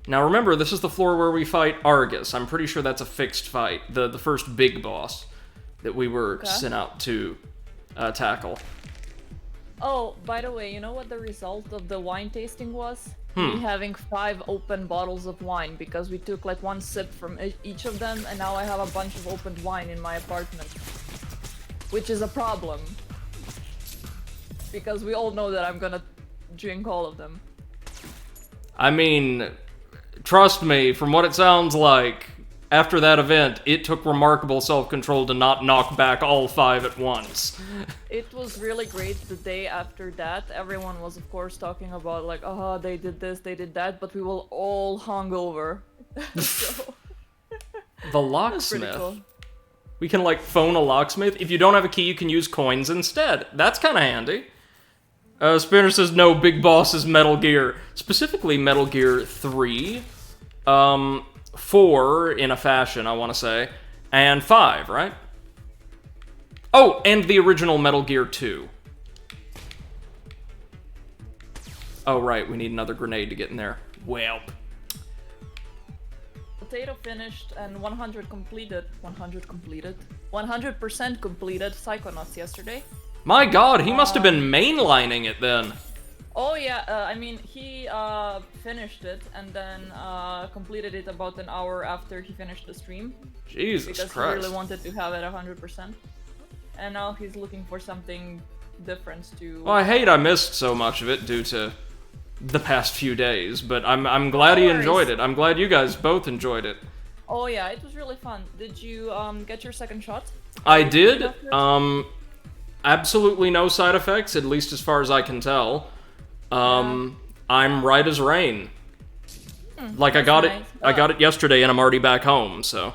Now remember, this is the floor where we fight Argus. I'm pretty sure that's a fixed fight. The first big boss that we were sent out to tackle. Oh, by the way, you know what the result of the wine tasting was? Me having 5 open bottles of wine, because we took like 1 sip from each of them, and now I have a bunch of opened wine in my apartment. Which is a problem. Because we all know that I'm gonna drink all of them. I mean, trust me, from what it sounds like, after that event, it took remarkable self-control to not knock back all 5 at once. It was really great the day after that. Everyone was, of course, talking about, like, oh, they did this, they did that, but we were all hungover. So... The locksmith? Cool. We can, like, phone a locksmith. If you don't have a key, you can use coins instead. That's kind of handy. Spinner says, no, Big Boss is Metal Gear. Specifically, Metal Gear 3. 4, in a fashion, I want to say. And 5, right? Oh, and the original Metal Gear 2. Oh, right, we need another grenade to get in there. Welp. Potato finished and 100% completed Psychonauts yesterday. My god, he must have been mainlining it then. Oh yeah, I mean, he finished it and then completed it about an hour after he finished the stream. Jesus because Christ. He really wanted to have it 100%. And now he's looking for something different to... Well, I missed so much of it due to the past few days, but I'm glad he enjoyed it. I'm glad you guys both enjoyed it. Oh yeah, it was really fun. Did you get your second shot? I did. Absolutely no side effects, at least as far as I can tell. I'm right as rain. Like I got it yesterday and I'm already back home, so.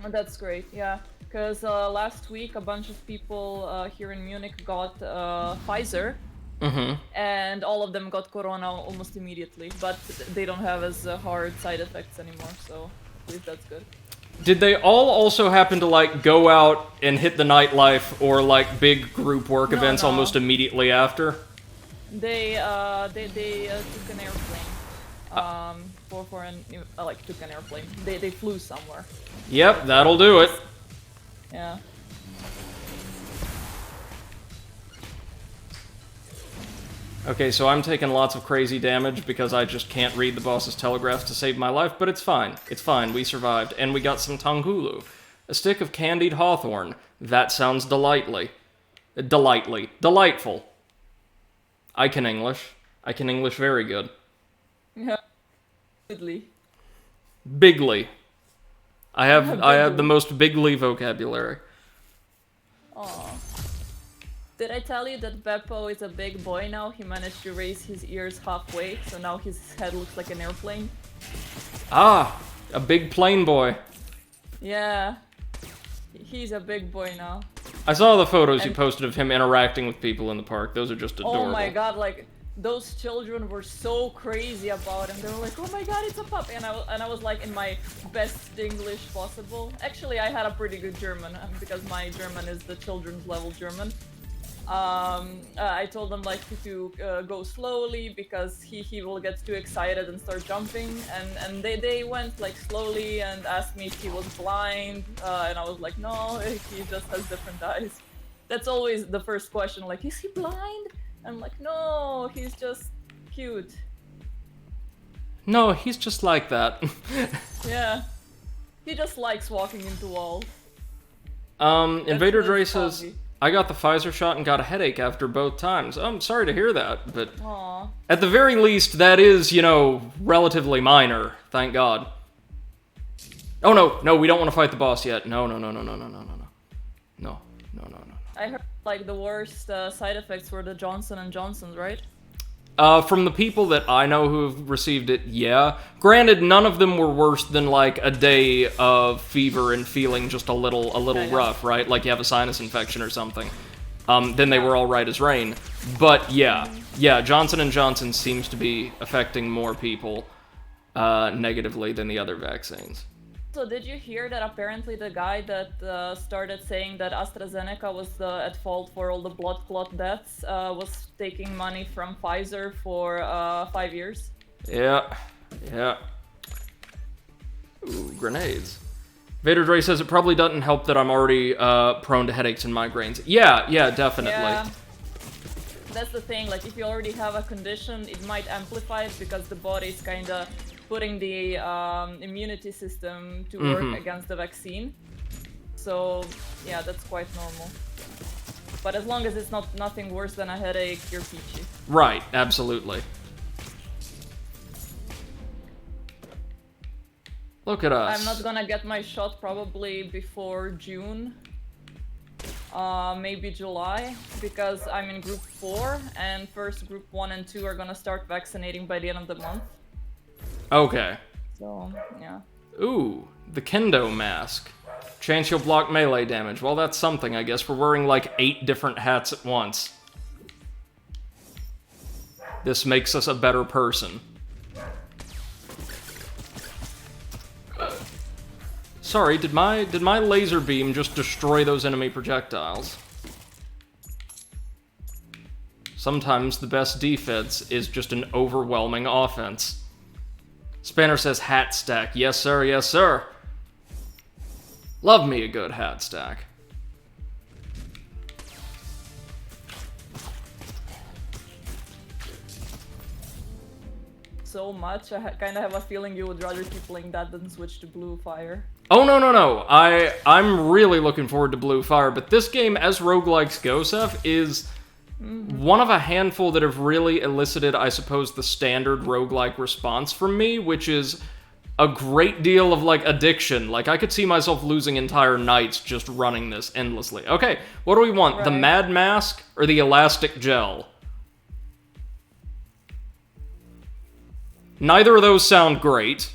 That's great, yeah. Because last week a bunch of people here in Munich got Pfizer. And all of them got corona almost immediately, but they don't have as hard side effects anymore, so at least that's good. Did they all also happen to, like, go out and hit the nightlife or, like, big group work events almost immediately after? They took an airplane. Took an airplane. They flew somewhere. Yep, that'll do it. Yeah. Okay, so I'm taking lots of crazy damage because I just can't read the boss's telegraphs to save my life, but it's fine. It's fine, we survived. And we got some Tanghulu. A stick of candied hawthorn. That sounds delightful. I can English. I can English very good. Yeah. Bigly. Bigly. I have the most bigly vocabulary. Aww. Did I tell you that Beppo is a big boy now? He managed to raise his ears halfway, so now his head looks like an airplane. Ah, a big plane boy. Yeah. He's a big boy now. I saw the photos you posted of him interacting with people in the park. Those are just adorable. Oh my god, like, those children were so crazy about him. They were like, "Oh my God, it's a pup!" And I was like in my best English possible. Actually, I had a pretty good German because my German is the children's level German. I told them like to go slowly because he will get too excited and start jumping, and they went like slowly and asked me if he was blind, and I was like, no, he just has different eyes. That's always the first question, like, is he blind? I'm like, no, he's just cute. No, he's just like that. Yeah, he just likes walking into walls. Invader Dre says, foggy. I got the Pfizer shot and got a headache after both times. I'm sorry to hear that, but Aww. at the very least, that is, you know, relatively minor. Thank God. Oh no, we don't want to fight the boss yet. No. I heard like the worst side effects were the Johnson & Johnsons, right? From the people that I know who have received it, yeah. Granted, none of them were worse than like a day of fever and feeling just a little rough, right? Like you have a sinus infection or something. Then they were all right as rain. But yeah, Johnson & Johnson seems to be affecting more people negatively than the other vaccines. So did you hear that apparently the guy that started saying that AstraZeneca was at fault for all the blood clot deaths was taking money from Pfizer for 5 years? Yeah. Ooh, grenades. Vader Dre says it probably doesn't help that I'm already prone to headaches and migraines. Yeah, definitely. Yeah. That's the thing, like if you already have a condition, it might amplify it because the body's kinda putting the immunity system to work against the vaccine. So yeah, that's quite normal. But as long as it's nothing worse than a headache, you're peachy. Right, absolutely. Look at us. I'm not gonna get my shot probably before June. Maybe July, because I'm in group 4 and first group 1 and 2 are gonna start vaccinating by the end of the month. Okay. So, yeah. Ooh, the Kendo mask. Chance you'll block melee damage. Well, that's something, I guess. We're wearing like 8 different hats at once. This makes us a better person. Sorry, did my laser beam just destroy those enemy projectiles? Sometimes the best defense is just an overwhelming offense. Spanner says hat stack. Yes, sir, yes, sir. Love me a good hat stack. So much, I kind of have a feeling you would rather keep playing that than switch to Blue Fire. Oh, no. I'm really looking forward to Blue Fire, but this game, as roguelikes go, Seth, is one of a handful that have really elicited, I suppose, the standard roguelike response from me, which is a great deal of, like, addiction. Like, I could see myself losing entire nights just running this endlessly. Okay, what do we want? Right. The Mad Mask or the Elastic Gel? Neither of those sound great.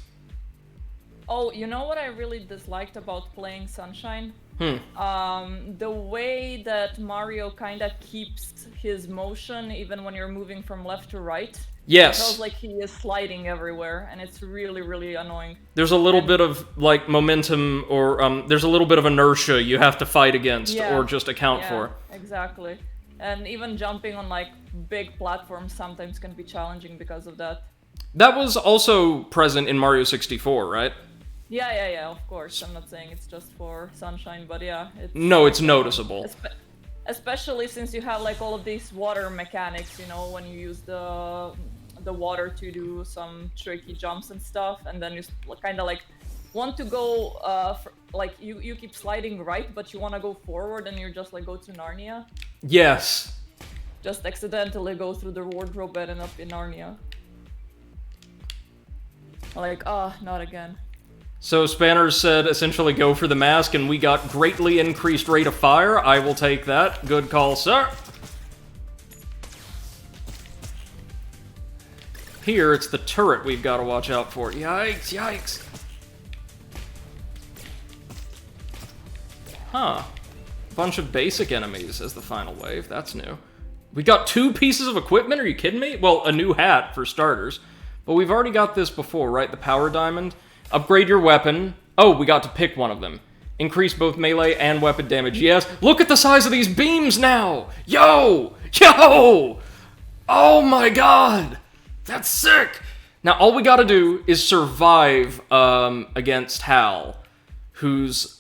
Oh, you know what I really disliked about playing Sunshine? The way that Mario kinda keeps his motion even when you're moving from left to right. Yes. It feels like he is sliding everywhere, and it's really, really annoying. There's a little bit of, like, momentum, or, there's a little bit of inertia you have to fight against, or just account for. Exactly. And even jumping on, like, big platforms sometimes can be challenging because of that. That was also present in Mario 64, right? Yeah, of course. I'm not saying it's just for Sunshine, but yeah. No, it's noticeable. Especially since you have, like, all of these water mechanics, you know, when you use the water to do some tricky jumps and stuff, and then you kind of, like, want to go, like, you keep sliding right, but you want to go forward, and you're just, like, go to Narnia. Yes. Just accidentally go through the wardrobe and end up in Narnia. Like, not again. So Spanner said essentially go for the mask, and we got greatly increased rate of fire. I will take that. Good call, sir. Here, it's the turret we've got to watch out for. Yikes. Huh. Bunch of basic enemies as the final wave. That's new. We got 2 pieces of equipment? Are you kidding me? Well, a new hat, for starters. But we've already got this before, right? The power diamond. Upgrade your weapon. Oh, we got to pick one of them. Increase both melee and weapon damage. Yes. Look at the size of these beams now! Yo! Yo! Oh my god! That's sick! Now, all we gotta do is survive, against Hal, whose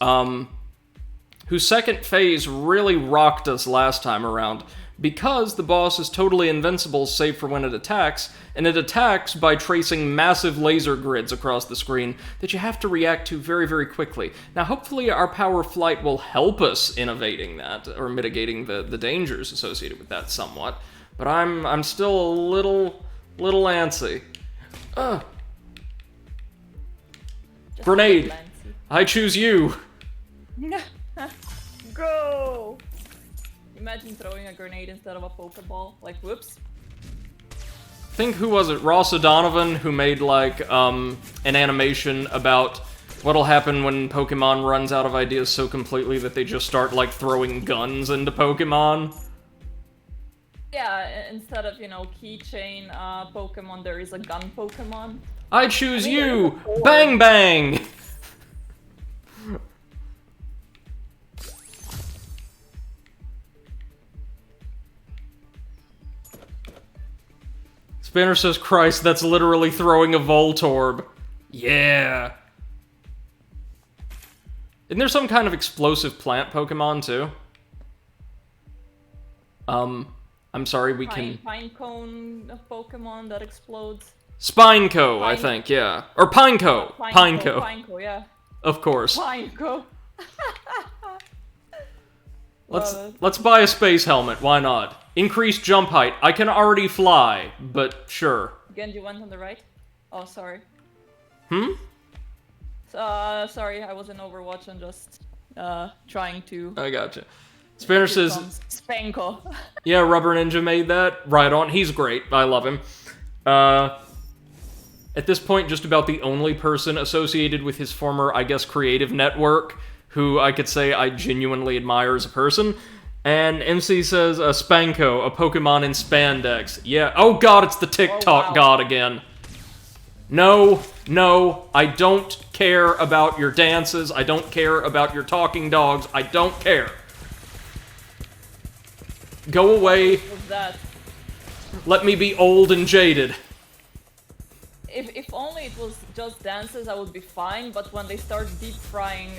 second phase really rocked us last time around, because the boss is totally invincible save for when it attacks, and it attacks by tracing massive laser grids across the screen that you have to react to very, very quickly. Now, hopefully our power flight will help us in evading that, or mitigating the dangers associated with that somewhat, but I'm still a little antsy. Grenade! I choose you! Go! Imagine throwing a grenade instead of a Pokeball. Like, whoops. I think, who was it? Ross O'Donovan, who made, like, an animation about what'll happen when Pokemon runs out of ideas so completely that they just start, like, throwing guns into Pokemon. Yeah, instead of, keychain Pokemon, there is a gun Pokemon. I choose you! Bang bang! Spinner says, Christ, that's literally throwing a Voltorb. Yeah. Isn't there some kind of explosive plant Pokemon, too? I'm sorry, we can... Pinecone Pokemon that explodes. Spineco, I think, yeah. Or Pineco. Pineco. Pineco, yeah. Of course. Pineco. Let's buy a space helmet, why not? Increase jump height. I can already fly, but sure. Genji went on the right? Oh, sorry. Sorry, I was in Overwatch and just trying to... I gotcha. Spinner says... Spanko. Yeah, Rubber Ninja made that. Right on. He's great. I love him. At this point, just about the only person associated with his former, I guess, creative network who I could say I genuinely admire as a person. And MC says, Spanko, a Pokemon in spandex. Yeah. Oh god, it's the TikTok god again. No, I don't care about your dances. I don't care about your talking dogs. I don't care. Go away. What was that? Let me be old and jaded. If only it was just dances, I would be fine, but when they start deep frying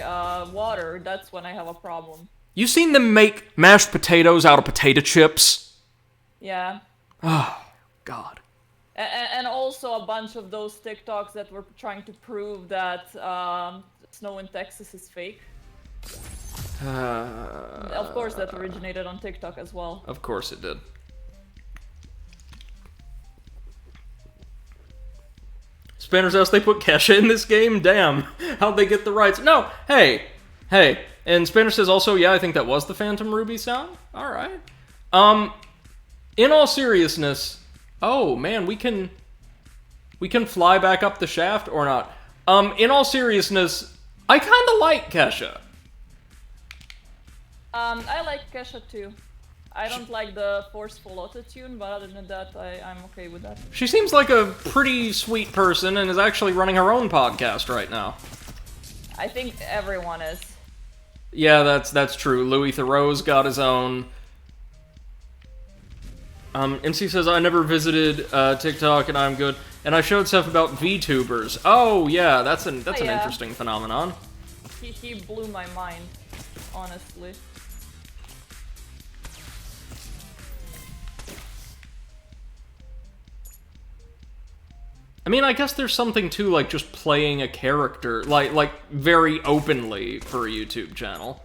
water, that's when I have a problem. You seen them make mashed potatoes out of potato chips? Yeah. Oh, God. And also a bunch of those TikToks that were trying to prove that snow in Texas is fake. Of course, that originated on TikTok as well. Of course it did. Spanner's House, they put Kesha in this game? Damn. How'd they get the rights? No, hey. And Spanner says also, yeah, I think that was the Phantom Ruby sound. Alright. In all seriousness... Oh, man, we can fly back up the shaft or not. In all seriousness, I kinda like Kesha. I like Kesha too. I don't like the forceful autotune, but other than that, I'm okay with that. She seems like a pretty sweet person and is actually running her own podcast right now. I think everyone is. Yeah, that's true. Louis Theroux's got his own. MC says, I never visited TikTok and I'm good. And I showed stuff about VTubers. Oh, yeah, that's an interesting phenomenon. He blew my mind, honestly. I mean, I guess there's something to, like, just playing a character, like very openly for a YouTube channel.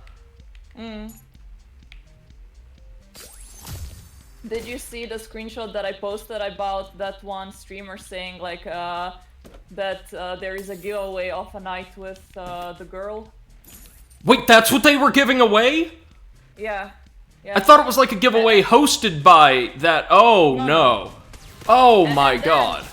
Did you see the screenshot that I posted about that one streamer saying, like, that there is a giveaway of a night with the girl? Wait, that's what they were giving away? Yeah. I thought it was like a giveaway hosted by that. Oh, no. Oh, my God.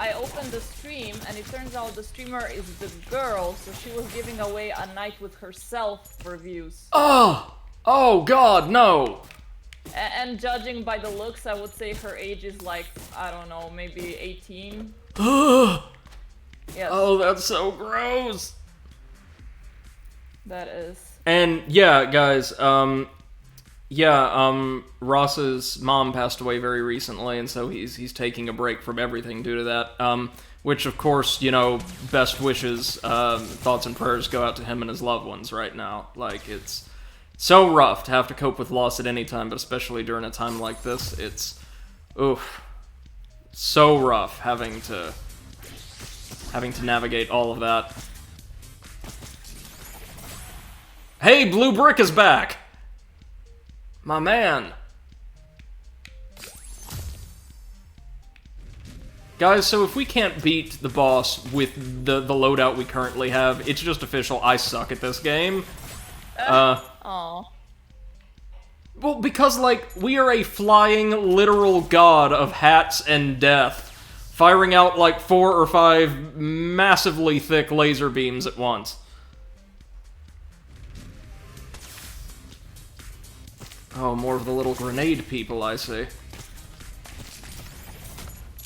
I opened the stream, and it turns out the streamer is the girl, so she was giving away a night with herself for views. Oh, God, no. And judging by the looks, I would say her age is like, I don't know, maybe 18. Yes. Oh, that's so gross. That is. And yeah, guys, Ross's mom passed away very recently, and so he's taking a break from everything due to that. Which, of course, you know, best wishes, thoughts and prayers go out to him and his loved ones right now. Like, it's so rough to have to cope with loss at any time, but especially during a time like this, it's, oof, so rough having to navigate all of that. Hey, Blue Brick is back! My man. Guys, so if we can't beat the boss with the loadout we currently have, it's just official, I suck at this game. Aw. Well, because, like, we are a flying, literal god of hats and death, firing out, like, 4 or 5 massively thick laser beams at once. Oh, more of the little grenade people, I see.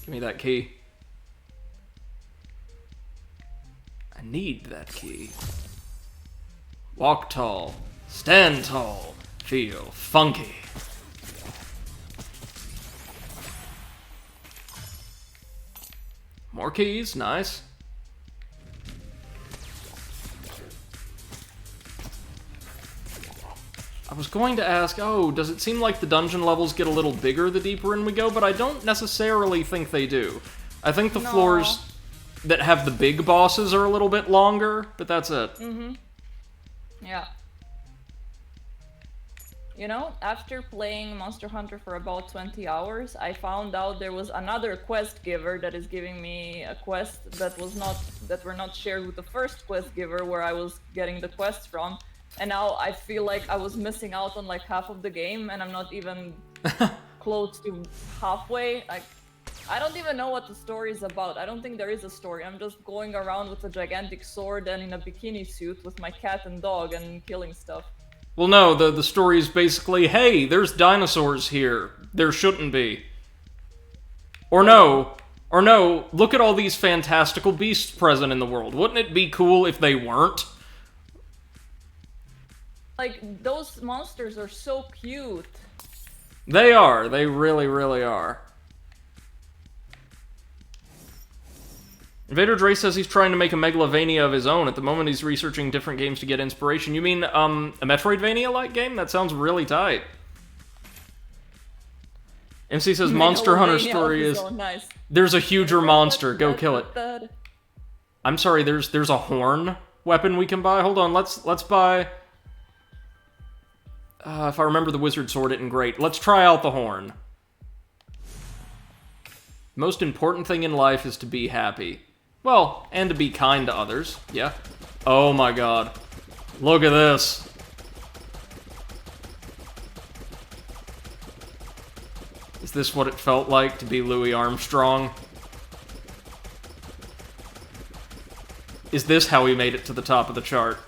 Give me that key. I need that key. Walk tall. Stand tall. Feel funky. More keys, nice. I was going to ask, oh, does it seem like the dungeon levels get a little bigger the deeper in we go? But I don't necessarily think they do. I think the floors that have the big bosses are a little bit longer, but that's it. Mm-hmm. Yeah. You know, after playing Monster Hunter for about 20 hours, I found out there was another quest giver that is giving me a quest that were not shared with the first quest giver where I was getting the quest from. And now I feel like I was missing out on like half of the game, and I'm not even close to halfway. Like, I don't even know what the story is about. I don't think there is a story. I'm just going around with a gigantic sword and in a bikini suit with my cat and dog and killing stuff. Well, no, the story is basically, hey, there's dinosaurs here. There shouldn't be. Or no, look at all these fantastical beasts present in the world. Wouldn't it be cool if they weren't? Like, those monsters are so cute. They are. They really, really are. Invader Dre says he's trying to make a Megalovania of his own. At the moment, he's researching different games to get inspiration. You mean, a Metroidvania-like game? That sounds really tight. MC says Monster Hunter story is... Nice. There's a huger monster. Go kill it. I'm sorry, there's a horn weapon we can buy? Hold on, let's buy... if I remember the wizard sword isn't great. Let's try out the horn. Most important thing in life is to be happy. Well, and to be kind to others, yeah. Oh my god. Look at this. Is this what it felt like to be Louis Armstrong? Is this how he made it to the top of the chart?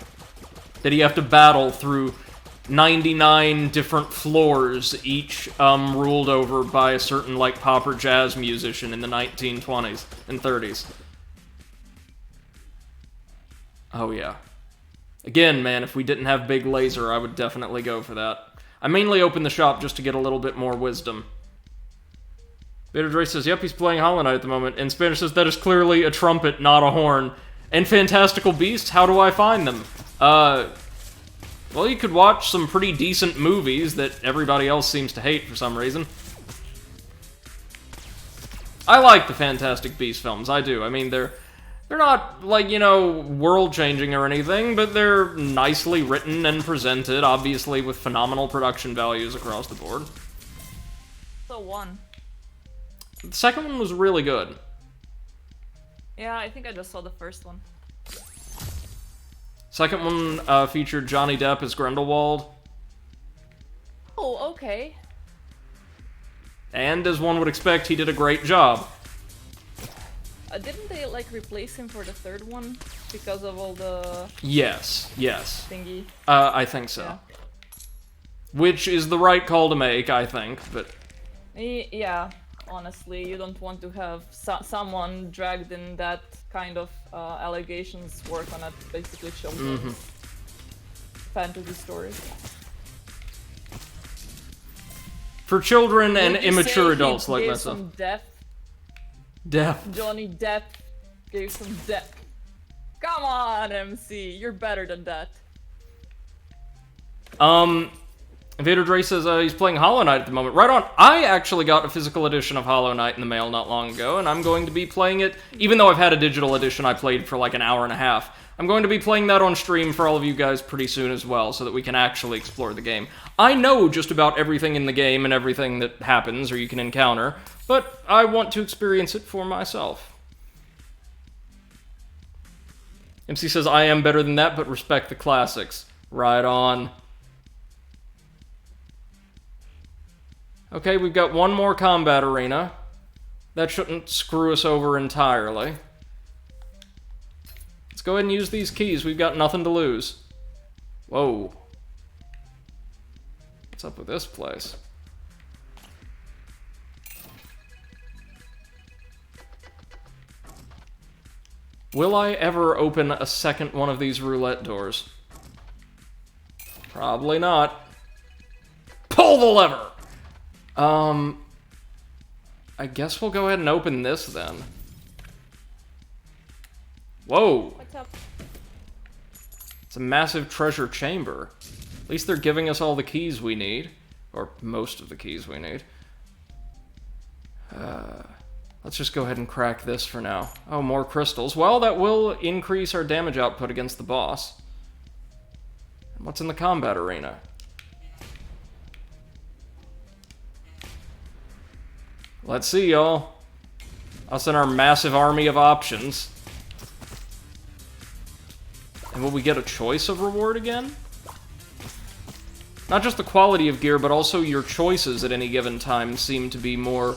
Did he have to battle through 99 different floors, each ruled over by a certain, like, pop or jazz musician in the 1920s and 30s? Oh, yeah. Again, man, if we didn't have Big Laser, I would definitely go for that. I mainly opened the shop just to get a little bit more wisdom. Vader Dre says, yep, he's playing Hollow Knight at the moment. And Spanish says, that is clearly a trumpet, not a horn. And Fantastical Beasts, how do I find them? Well, you could watch some pretty decent movies that everybody else seems to hate for some reason. I like the Fantastic Beasts films, I do. I mean, they're not, like, you know, world-changing or anything, but they're nicely written and presented, obviously with phenomenal production values across the board. So one. The second one was really good. Yeah, I think I just saw the first one. Second one featured Johnny Depp as Grindelwald. Oh, okay. And as one would expect, he did a great job. Didn't they, like, replace him for the third one? Because of all the... Yes. Thingy? I think so. Yeah. Which is the right call to make, I think, but... Yeah, honestly, you don't want to have someone dragged in that kind of allegations work on a basically children's fantasy story. For children and Would you immature say adults he like gave myself. some depth? Death. Johnny Depp gave some depth. Come on, MC, you're better than that. Vader Dre says he's playing Hollow Knight at the moment. Right on. I actually got a physical edition of Hollow Knight in the mail not long ago, and I'm going to be playing it, even though I've had a digital edition I played for like an hour and a half. I'm going to be playing that on stream for all of you guys pretty soon as well, so that we can actually explore the game. I know just about everything in the game and everything that happens or you can encounter, but I want to experience it for myself. MC says, I am better than that, but respect the classics. Right on. Okay, we've got one more combat arena. That shouldn't screw us over entirely. Let's go ahead and use these keys. We've got nothing to lose. Whoa. What's up with this place? Will I ever open a second one of these roulette doors? Probably not. Pull the lever! I guess we'll go ahead and open this then. Whoa! What's up? It's a massive treasure chamber. At least they're giving us all the keys we need. Or most of the keys we need. Let's just go ahead and crack this for now. Oh, more crystals. Well, that will increase our damage output against the boss. What's in the combat arena? Let's see, y'all. Us and our massive army of options. And will we get a choice of reward again? Not just the quality of gear, but also your choices at any given time seem to be more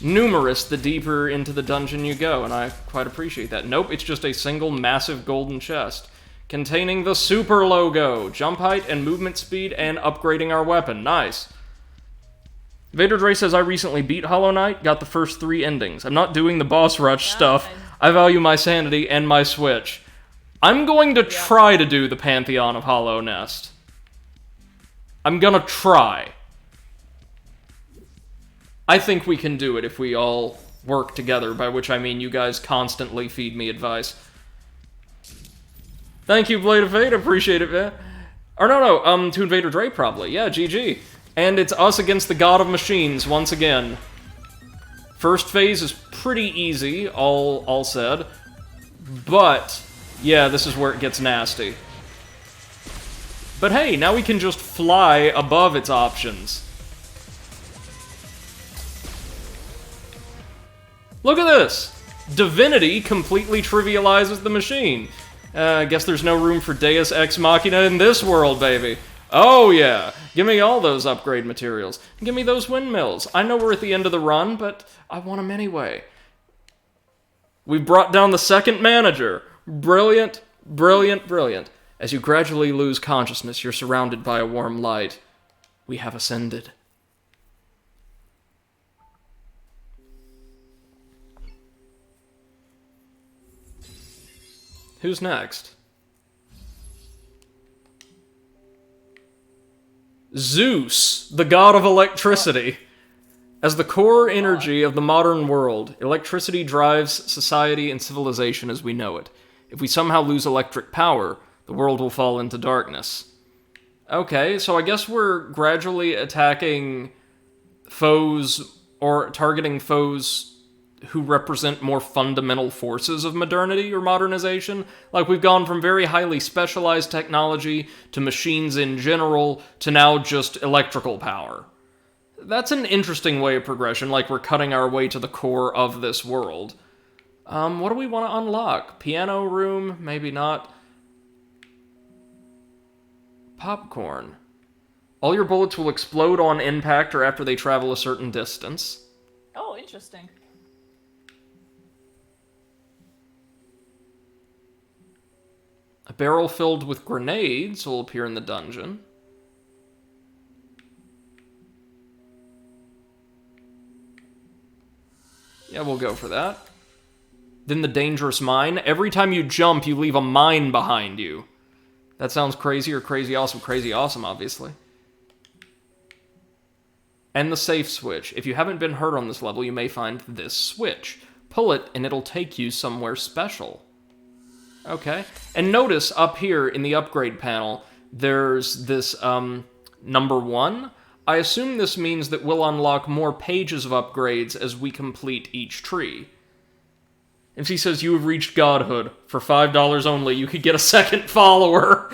numerous the deeper into the dungeon you go, and I quite appreciate that. Nope, it's just a single massive golden chest containing the super logo, jump height and movement speed, and upgrading our weapon. Nice. Vader Dre says, I recently beat Hollow Knight, got the first 3 endings. I'm not doing the boss rush stuff. I value my sanity and my Switch. I'm going to try to do the Pantheon of Hollow Nest. I'm gonna try. I think we can do it if we all work together, by which I mean you guys constantly feed me advice. Thank you, Blade of Fate, appreciate it, man. Or no, to Invader Dre probably. Yeah, GG. And it's us against the God of Machines once again. First phase is pretty easy, all said. But, yeah, this is where it gets nasty. But hey, now we can just fly above its options. Look at this! Divinity completely trivializes the machine. I guess there's no room for Deus Ex Machina in this world, baby. Oh yeah, give me all those upgrade materials. Give me those windmills. I know we're at the end of the run, but I want them anyway. We brought down the second manager. Brilliant, brilliant, brilliant. As you gradually lose consciousness, you're surrounded by a warm light. We have ascended. Who's next? Zeus, the god of electricity. As the core energy of the modern world, electricity drives society and civilization as we know it. If we somehow lose electric power, the world will fall into darkness. Okay, so I guess we're gradually attacking foes, or targeting foes who represent more fundamental forces of modernity or modernization. Like, we've gone from very highly specialized technology to machines in general to now just electrical power. That's an interesting way of progression, like we're cutting our way to the core of this world. What do we want to unlock? Piano room? Maybe not. Popcorn. All your bullets will explode on impact or after they travel a certain distance. Oh, interesting. A barrel filled with grenades will appear in the dungeon. Yeah, we'll go for that. Then the dangerous mine. Every time you jump, you leave a mine behind you. That sounds crazy or crazy awesome. Crazy awesome, obviously. And the safe switch. If you haven't been hurt on this level, you may find this switch. Pull it, and it'll take you somewhere special. Okay. And notice up here in the upgrade panel, there's this, number 1. I assume this means that we'll unlock more pages of upgrades as we complete each tree. If he says you have reached godhood, for $5 only, you could get a second follower.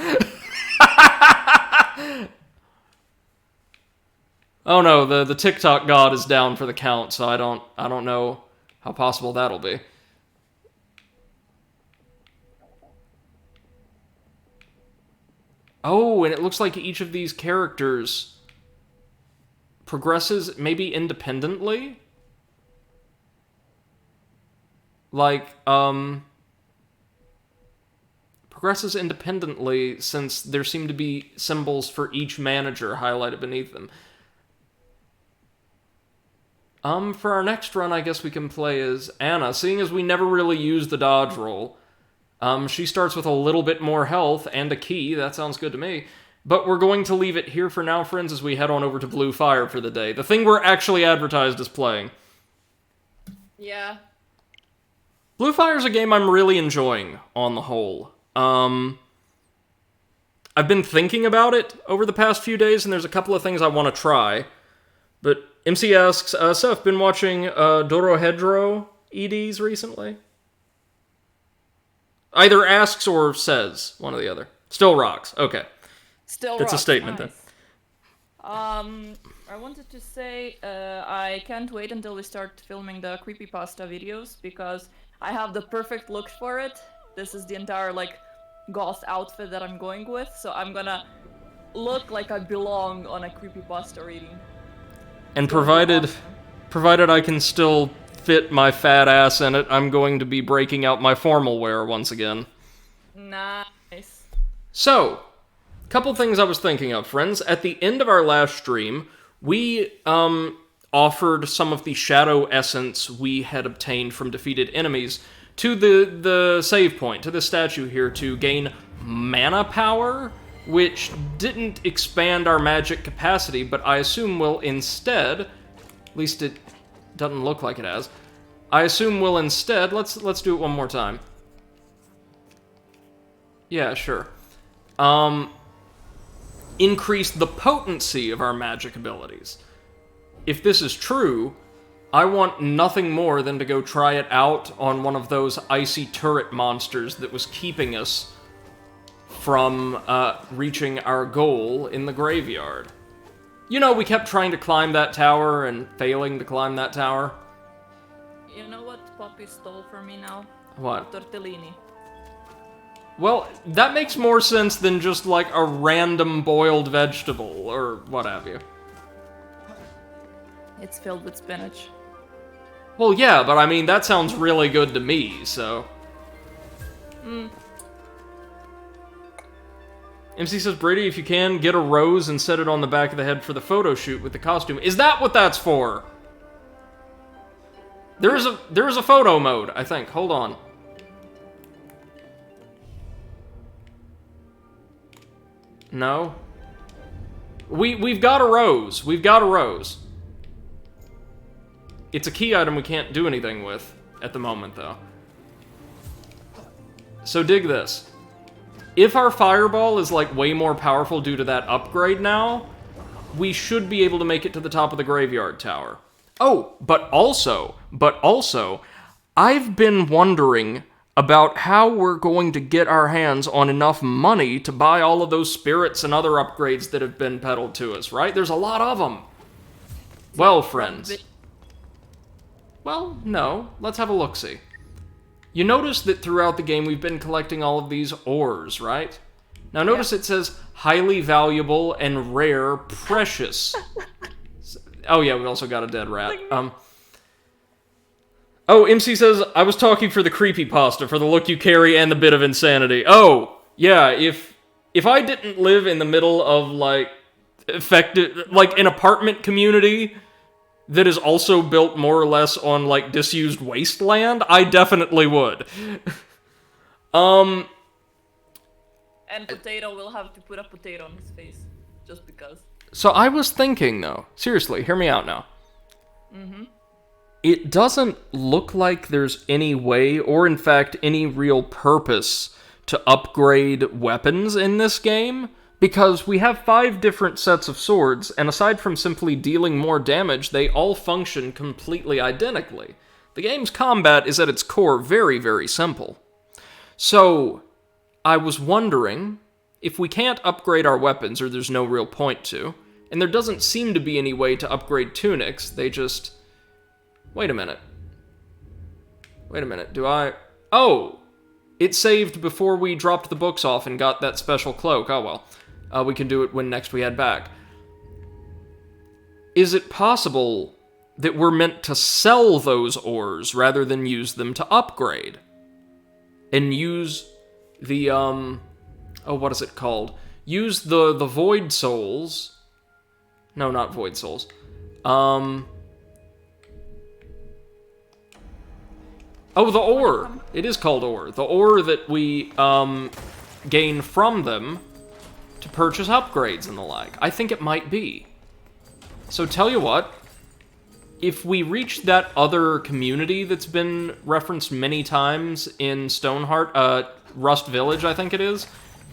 Oh no, the TikTok god is down for the count, so I don't know how possible that'll be. Oh, and it looks like each of these characters progresses maybe independently? Like, progresses independently since there seem to be symbols for each manager highlighted beneath them. For our next run, I guess we can play as Anna, seeing as we never really use the dodge roll. She starts with a little bit more health and a key. That sounds good to me. But we're going to leave it here for now, friends, as we head on over to Blue Fire for the day. The thing we're actually advertised as playing. Yeah. Blue Fire's a game I'm really enjoying, on the whole. I've been thinking about it over the past few days, and there's a couple of things I want to try. But MC asks, Seth, been watching Dorohedro EDs recently? Either asks or says, one or the other. Still rocks. Okay. Still That's rocks. a statement, nice. then. I wanted to say I can't wait until we start filming the creepypasta videos because I have the perfect look for it. This is the entire, like, goth outfit that I'm going with, so I'm gonna look like I belong on a creepypasta reading. And provided I can still fit my fat ass in it, I'm going to be breaking out my formal wear once again. Nice. So, couple things I was thinking of, friends. At the end of our last stream, we offered some of the shadow essence we had obtained from defeated enemies to the save point, to the statue here, to gain mana power, which didn't expand our magic capacity, but I assume will instead, at least it doesn't look like it has, I assume will instead, let's do it one more time. Yeah, sure. Increase the potency of our magic abilities. If this is true, I want nothing more than to go try it out on one of those icy turret monsters that was keeping us from reaching our goal in the graveyard. You know, we kept trying to climb that tower and failing to climb that tower. You know what Poppy stole from me now? What? Tortellini. Well, that makes more sense than just like a random boiled vegetable or what have you. It's filled with spinach. Well, yeah, but I mean, that sounds really good to me, so... MC says, Brady, if you can, get a rose and set it on the back of the head for the photo shoot with the costume. Is that what that's for? There is a photo mode, I think. Hold on. No? We've got a rose. We've got a rose. It's a key item we can't do anything with at the moment, though. So dig this. If our fireball is, like, way more powerful due to that upgrade now, we should be able to make it to the top of the graveyard tower. Oh, but also, I've been wondering about how we're going to get our hands on enough money to buy all of those spirits and other upgrades that have been peddled to us, right? There's a lot of them. Well, friends. Well, no. Let's have a look-see. You notice that throughout the game we've been collecting all of these ores, right? Now notice it says highly valuable and rare, precious. Oh yeah, we also got a dead rat. Oh, MC says, I was talking for the creepypasta, for the look you carry and the bit of insanity. Oh, yeah, if I didn't live in the middle of, like, an apartment community that is also built more or less on, like, disused wasteland, I definitely would. And Potato will have to put a potato on his face, just because. So I was thinking, though, seriously, hear me out now. It doesn't look like there's any way, or in fact, any real purpose to upgrade weapons in this game, because we have 5 different sets of swords, and aside from simply dealing more damage, they all function completely identically. The game's combat is at its core very, very simple. So, I was wondering, if we can't upgrade our weapons, or there's no real point to, and there doesn't seem to be any way to upgrade tunics, they just... Wait a minute, do I... Oh! It saved before we dropped the books off and got that special cloak. Oh well. We can do it when next we head back. Is it possible that we're meant to sell those ores rather than use them to upgrade? And use the, oh, what is it called? Use the Void Souls... No, not Void Souls. Oh, the ore! It is called ore. The ore that we, gain from them to purchase upgrades and the like. I think it might be. So tell you what, if we reach that other community that's been referenced many times in Stoneheart, Rust Village, I think it is,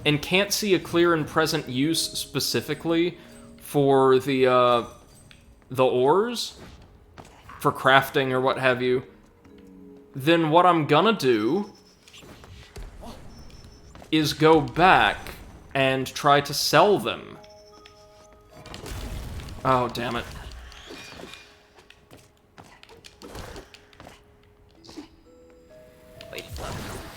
and can't see a clear and present use specifically for the ores, for crafting or what have you, then what I'm gonna do is go back and try to sell them. Oh, damn it. Wait,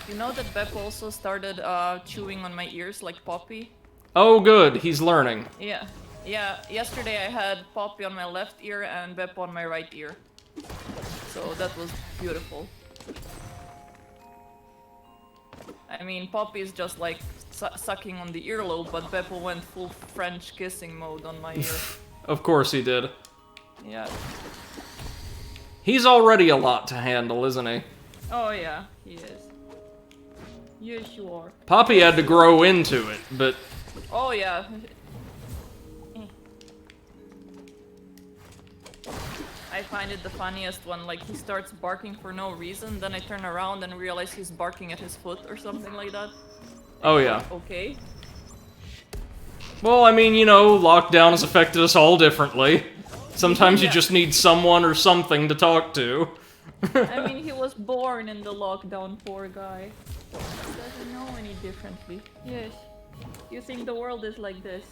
you know that Bep also started chewing on my ears like Poppy? Oh, good. He's learning. Yeah. Yeah, yesterday I had Poppy on my left ear and Bep on my right ear. So that was beautiful. I mean, Poppy is just like sucking on the earlobe, but Beppo went full French kissing mode on my ear. Of course he did. Yeah. He's already a lot to handle, isn't he? Oh yeah, he is. Yes, you are. Poppy had to grow into it, but... Oh yeah. I find it the funniest one, like he starts barking for no reason, then I turn around and realize he's barking at his foot or something like that. Oh yeah. Okay. Well, I mean, you know, lockdown has affected us all differently. Sometimes Yeah. you just need someone or something to talk to. I mean, he was born in the lockdown, poor guy. He doesn't know any differently. Yes. You think the world is like this.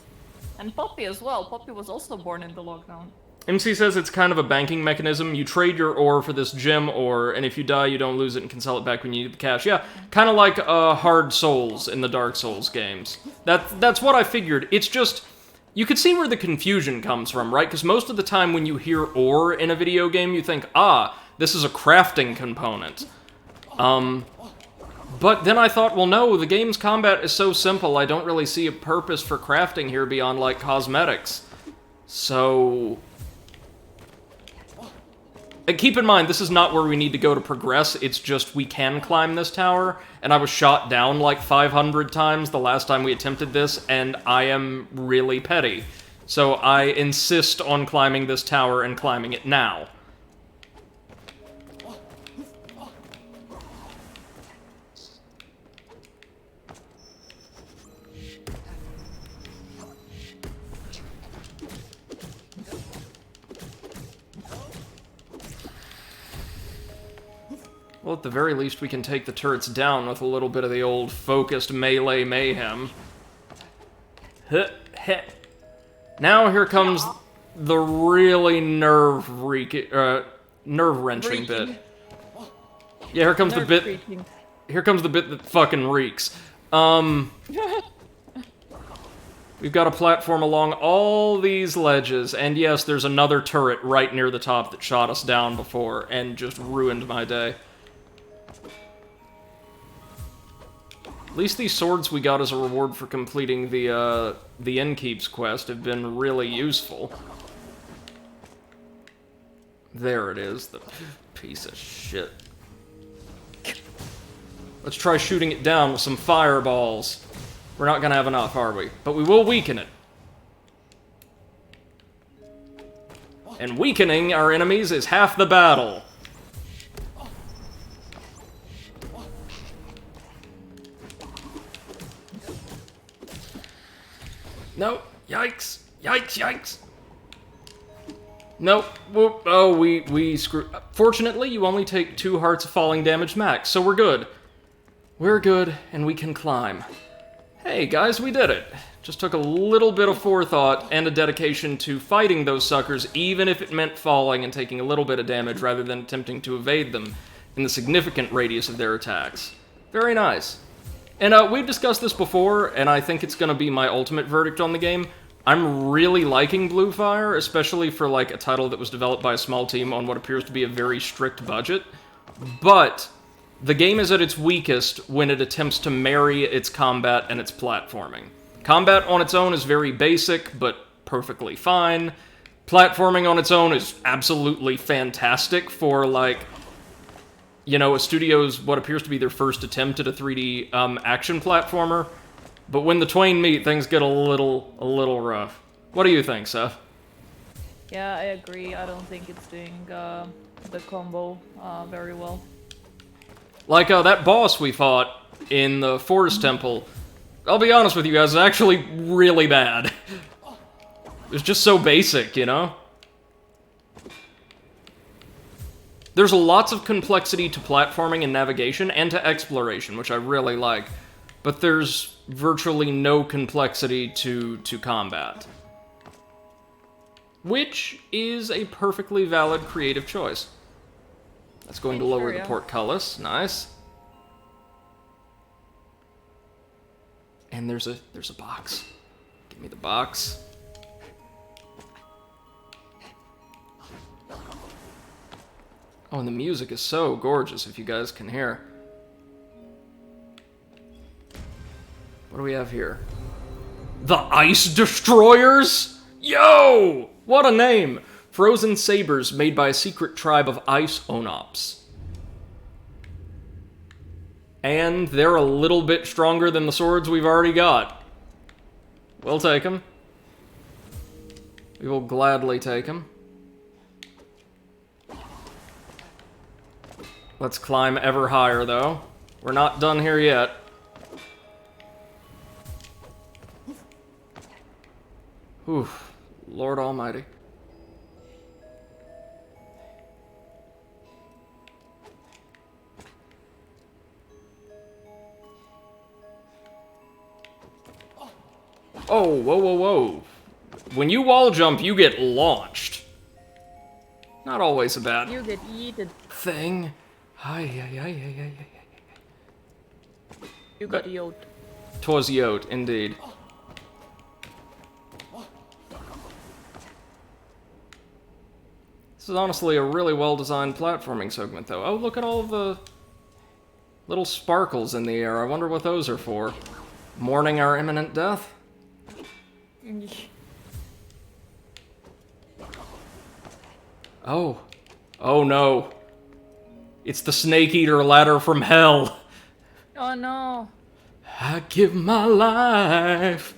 And Poppy as well. Poppy was also born in the lockdown. MC says it's kind of a banking mechanism. You trade your ore for this gem ore, and if you die, you don't lose it and can sell it back when you need the cash. Yeah, kind of like Hard Souls in the Dark Souls games. That's what I figured. It's just... You could see where the confusion comes from, right? Because most of the time when you hear ore in a video game, you think, ah, this is a crafting component. But then I thought, well, no, the game's combat is so simple, I don't really see a purpose for crafting here beyond, like, cosmetics. So... And keep in mind, this is not where we need to go to progress, it's just we can climb this tower, and I was shot down like 500 times the last time we attempted this, and I am really petty. So I insist on climbing this tower and climbing it now. Well, at the very least, we can take the turrets down with a little bit of the old focused melee mayhem. Now here comes the really nerve-wrenching bit. Yeah, here comes the bit... Here comes the bit that fucking reeks. We've got a platform along all these ledges, and yes, there's another turret right near the top that shot us down before and just ruined my day. At least these swords we got as a reward for completing the Innkeep's quest have been really useful. There it is, the piece of shit. Let's try shooting it down with some fireballs. We're not gonna have enough, are we? But we will weaken it. And weakening our enemies is half the battle. No, yikes, yikes, yikes. Nope, whoop, oh, we screwed. Fortunately, you only take 2 hearts of falling damage max, so we're good. We're good, and we can climb. Hey, guys, we did it. Just took a little bit of forethought and a dedication to fighting those suckers, even if it meant falling and taking a little bit of damage rather than attempting to evade them in the significant radius of their attacks. Very nice. And we've discussed this before, and I think it's going to be my ultimate verdict on the game. I'm really liking Blue Fire, especially for like a title that was developed by a small team on what appears to be a very strict budget. But the game is at its weakest when it attempts to marry its combat and its platforming. Combat on its own is very basic, but perfectly fine. Platforming on its own is absolutely fantastic for, like, you know, a studio's what appears to be their first attempt at a 3D action platformer. But when the twain meet, things get a little rough. What do you think, Seth? Yeah, I agree. I don't think it's doing the combo very well. Like, that boss we fought in the Forest Temple, I'll be honest with you guys, it's actually really bad. It's just so basic, you know? There's lots of complexity to platforming and navigation, and to exploration, which I really like. But there's virtually no complexity to combat. Which is a perfectly valid creative choice. That's going to lower the portcullis. Nice. And there's a box. Give me the box. Oh, and the music is so gorgeous, if you guys can hear. What do we have here? The Ice Destroyers? Yo! What a name! Frozen sabers made by a secret tribe of ice onops. And they're a little bit stronger than the swords we've already got. We'll take them. We will gladly take them. Let's climb ever higher, though. We're not done here yet. Oof, Lord Almighty. Oh, whoa, whoa, whoa. When you wall jump, you get launched. Not always a bad You get yeeted. thing. Hi. You got yoked. 'Twas yote, indeed. This is honestly a really well-designed platforming segment, though. Oh, look at all of the little sparkles in the air. I wonder what those are for. Mourning our imminent death? Oh. Oh no. It's the Snake Eater ladder from hell. Oh no. I give my life,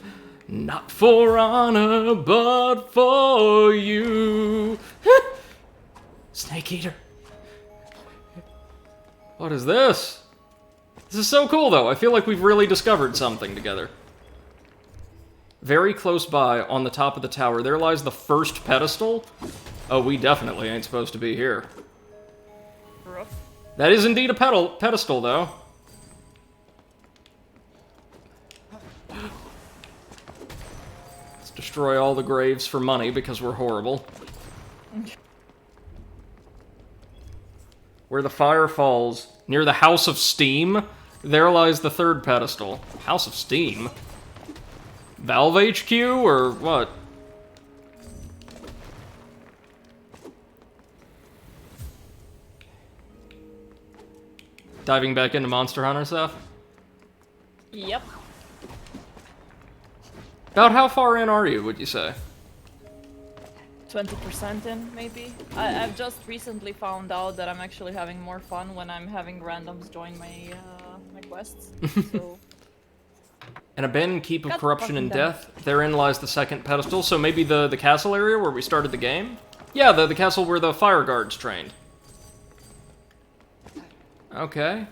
not for honor, but for you. Snake Eater. What is this? This is so cool, though. I feel like we've really discovered something together. Very close by, on the top of the tower, there lies the first pedestal. Oh, we definitely ain't supposed to be here. Rough. That is indeed a pedestal, though. Let's destroy all the graves for money, because we're horrible. Where the fire falls, near the House of Steam, there lies the third pedestal. House of Steam? Valve HQ, or what? Diving back into Monster Hunter stuff? Yep. About how far in are you, would you say? 20% in, maybe. I've just recently found out that I'm actually having more fun when I'm having randoms join my my quests. So And a bend, keep of God corruption fucking and damn. death. Therein lies the second pedestal. So maybe the castle area where we started the game? Yeah, the castle where the fire guards trained. Okay.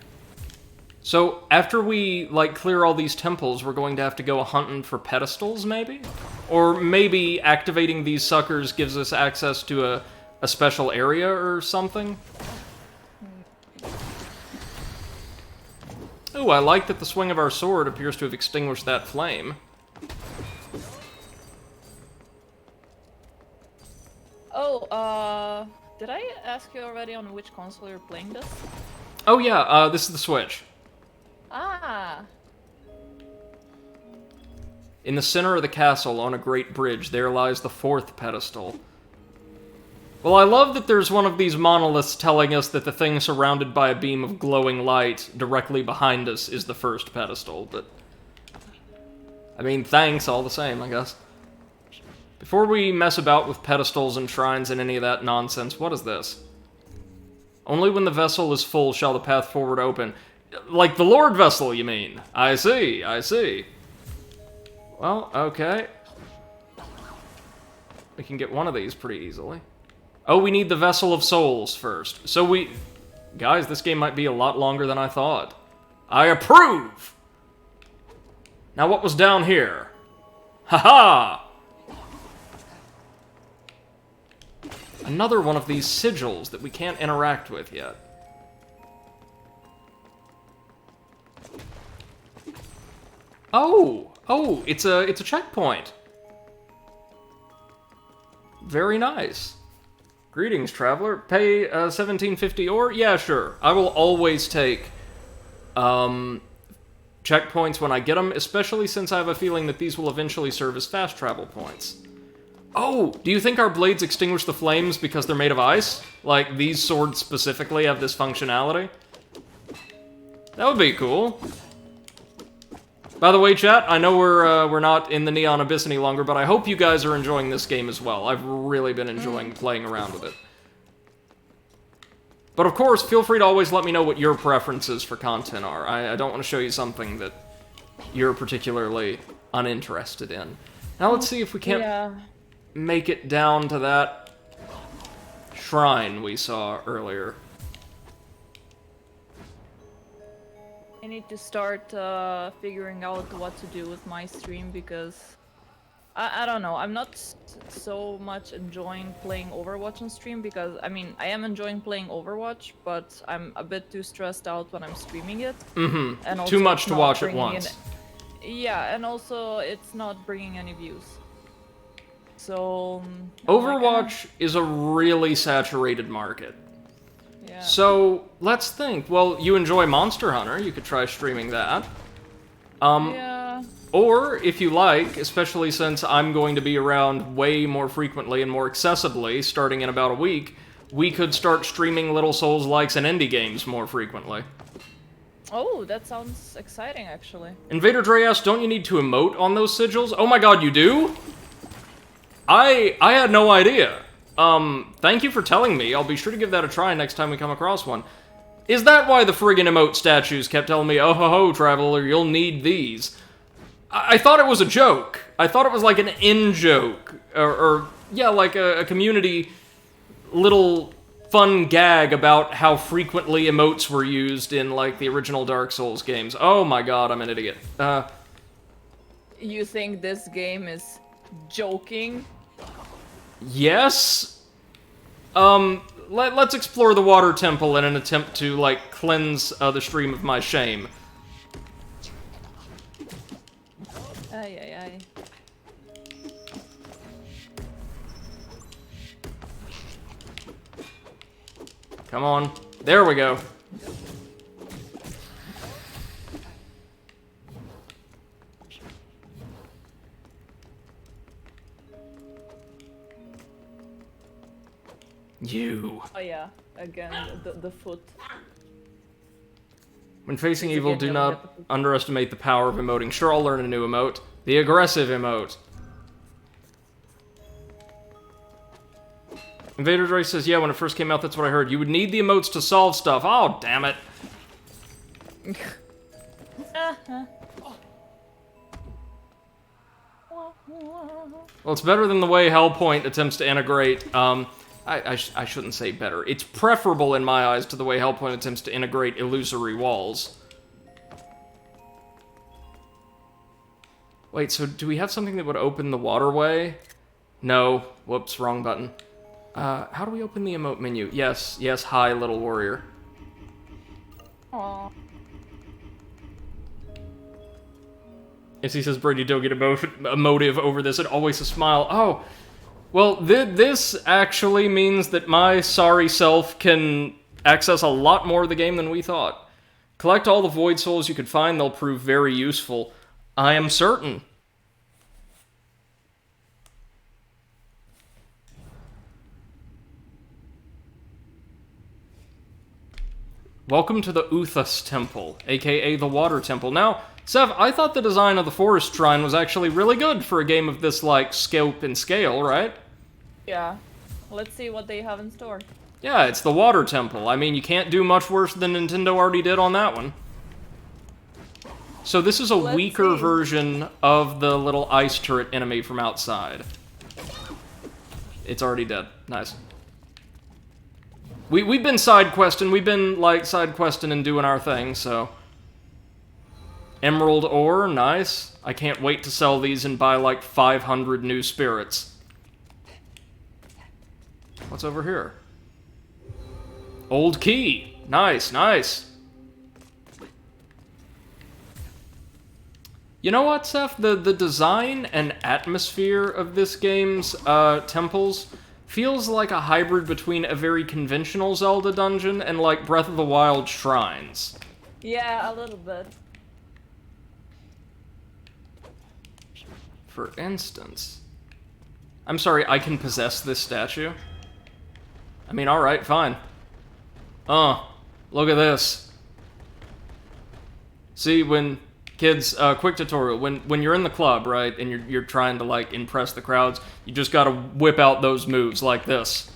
So after we, like, clear all these temples, we're going to have to go hunting for pedestals, maybe? Or maybe activating these suckers gives us access to a special area or something? Ooh, I like that the swing of our sword appears to have extinguished that flame. Oh, did I ask you already on which console you're playing this? Oh yeah, this is the Switch. Ah, In the center of the castle, on a great bridge, there lies the fourth pedestal. Well, I love that there's one of these monoliths telling us that the thing surrounded by a beam of glowing light directly behind us is the first pedestal, but... I mean, thanks all the same, I guess. Before we mess about with pedestals and shrines and any of that nonsense, what is this? Only when the vessel is full shall the path forward open. Like the Lord vessel, you mean? I see, I see. Well, okay. We can get one of these pretty easily. Oh, we need the Vessel of Souls first. So we... Guys, this game might be a lot longer than I thought. I approve! Now what was down here? Haha! Another one of these sigils that we can't interact with yet. Oh! Oh, it's a checkpoint. Very nice. Greetings, traveler. Pay 1750 ore? Yeah, sure. I will always take checkpoints when I get them, especially since I have a feeling that these will eventually serve as fast travel points. Oh, do you think our blades extinguish the flames because they're made of ice? Like, these swords specifically have this functionality? That would be cool. By the way, chat, I know we're not in the Neon Abyss any longer, but I hope you guys are enjoying this game as well. I've really been enjoying playing around with it. But of course, feel free to always let me know what your preferences for content are. I don't want to show you something that you're particularly uninterested in. Now let's see if we can't make it down to that shrine we saw earlier. I need to start figuring out what to do with my stream because I don't know. I'm not so much enjoying playing Overwatch on stream because I mean I am enjoying playing Overwatch, but I'm a bit too stressed out when I'm streaming it. Mm-hmm. And also Too much it's to not watch at bringing once. Yeah, and also it's not bringing any views. So Overwatch is a really saturated market. Yeah. So, let's think. Well, you enjoy Monster Hunter, you could try streaming that. Yeah. Or, if you like, especially since I'm going to be around way more frequently and more accessibly, starting in about a week, we could start streaming Little Souls-likes and indie games more frequently. Oh, that sounds exciting, actually. Invader Dre asks, don't you need to emote on those sigils? Oh my god, you do? I had no idea. Thank you for telling me. I'll be sure to give that a try next time we come across one. Is that why the friggin' emote statues kept telling me, oh ho ho, traveler, you'll need these? I thought it was a joke. I thought it was like an in-joke. Or yeah, like a community little fun gag about how frequently emotes were used in, like, the original Dark Souls games. Oh my god, I'm an idiot. You think this game is joking? Yes? Let's explore the water temple in an attempt to, like, cleanse the stream of my shame. Ay, ay, ay. Come on. There we go. You. Oh yeah, again, the foot. When facing It's evil, again do yelling at not the foot. underestimate the power of emoting. Sure, I'll learn a new emote. The aggressive emote. Invader Dre says, yeah, when it first came out, that's what I heard. You would need the emotes to solve stuff. Oh, damn it. Well, it's better than the way Hellpoint attempts to integrate, I shouldn't say better. It's preferable in my eyes to the way Hellpoint attempts to integrate illusory walls. Wait, so do we have something that would open the waterway? No. Whoops, wrong button. How do we open the emote menu? Yes, hi, little warrior. Aww. If he says, Brady, don't get a motive over this, and always a smile. Oh, well, this actually means that my sorry self can access a lot more of the game than we thought. Collect all the Void Souls you could find, they'll prove very useful. I am certain. Welcome to the Uthas Temple, aka the Water Temple. Now, Sev, I thought the design of the Forest Shrine was actually really good for a game of this, like, scope and scale, right? Yeah. Let's see what they have in store. Yeah, it's the Water Temple. I mean, you can't do much worse than Nintendo already did on that one. So this is a weaker version of the little ice turret enemy from outside. It's already dead. Nice. We've been side questing. We've been, like, side questing and doing our thing, so... Emerald ore, nice. I can't wait to sell these and buy, like, 500 new spirits. What's over here? Old key. Nice, nice. You know what, Seth? The design and atmosphere of this game's temples feels like a hybrid between a very conventional Zelda dungeon and, like, Breath of the Wild shrines. Yeah, a little bit. For instance... I'm sorry, I can possess this statue? I mean, alright, fine. Look at this. See, when... Kids, quick tutorial. When you're in the club, right, and you're trying to, like, impress the crowds, you just gotta whip out those moves like this.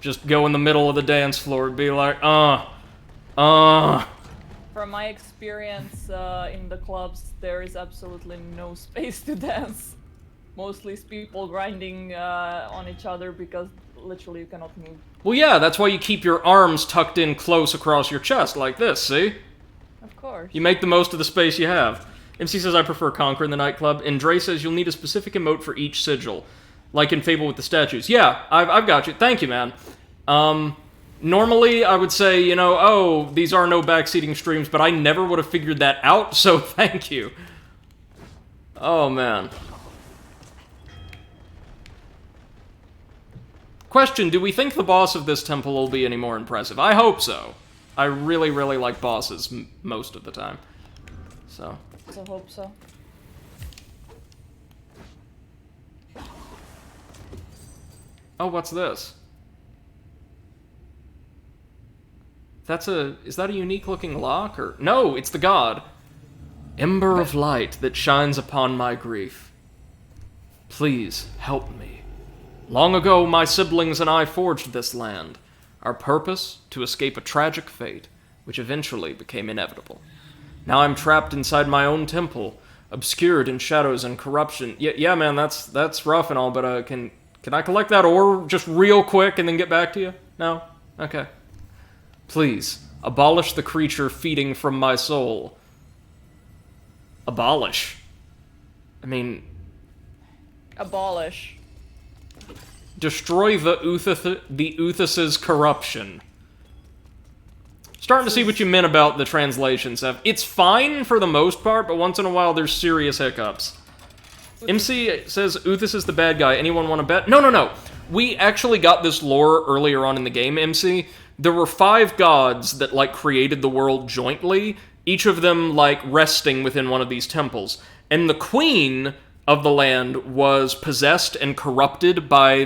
Just go in the middle of the dance floor and be like, From my experience in the clubs, there is absolutely no space to dance. Mostly it's people grinding on each other because literally you cannot move. Well, yeah, that's why you keep your arms tucked in close across your chest, like this, see? Of course. You make the most of the space you have. MC says, I prefer Conquer in the nightclub, and Dre says you'll need a specific emote for each sigil. Like in Fable with the statues. Yeah, I've got you. Thank you, man. Normally, I would say, you know, oh, these are no backseating streams, but I never would have figured that out, so thank you. Oh, man. Question, do we think the boss of this temple will be any more impressive? I hope so. I really, really like bosses most of the time. So. I hope so. Oh, what's this? Is that a unique looking lock, or? No, it's the god. Ember of light that shines upon my grief. Please, help me. Long ago, my siblings and I forged this land. Our purpose, to escape a tragic fate, which eventually became inevitable. Now I'm trapped inside my own temple, obscured in shadows and corruption. Yeah, man, that's rough and all, but can I collect that ore just real quick and then get back to you? No? Okay. Please, abolish the creature feeding from my soul. Abolish? I mean... Abolish. Destroy the Uthas's corruption. Starting to see what you meant about the translation stuff. It's fine for the most part, but once in a while there's serious hiccups. MC says Uthas is the bad guy. Anyone want to bet? No. We actually got this lore earlier on in the game, MC. There were 5 gods that, like, created the world jointly, each of them, like, resting within one of these temples. And the queen of the land was possessed and corrupted by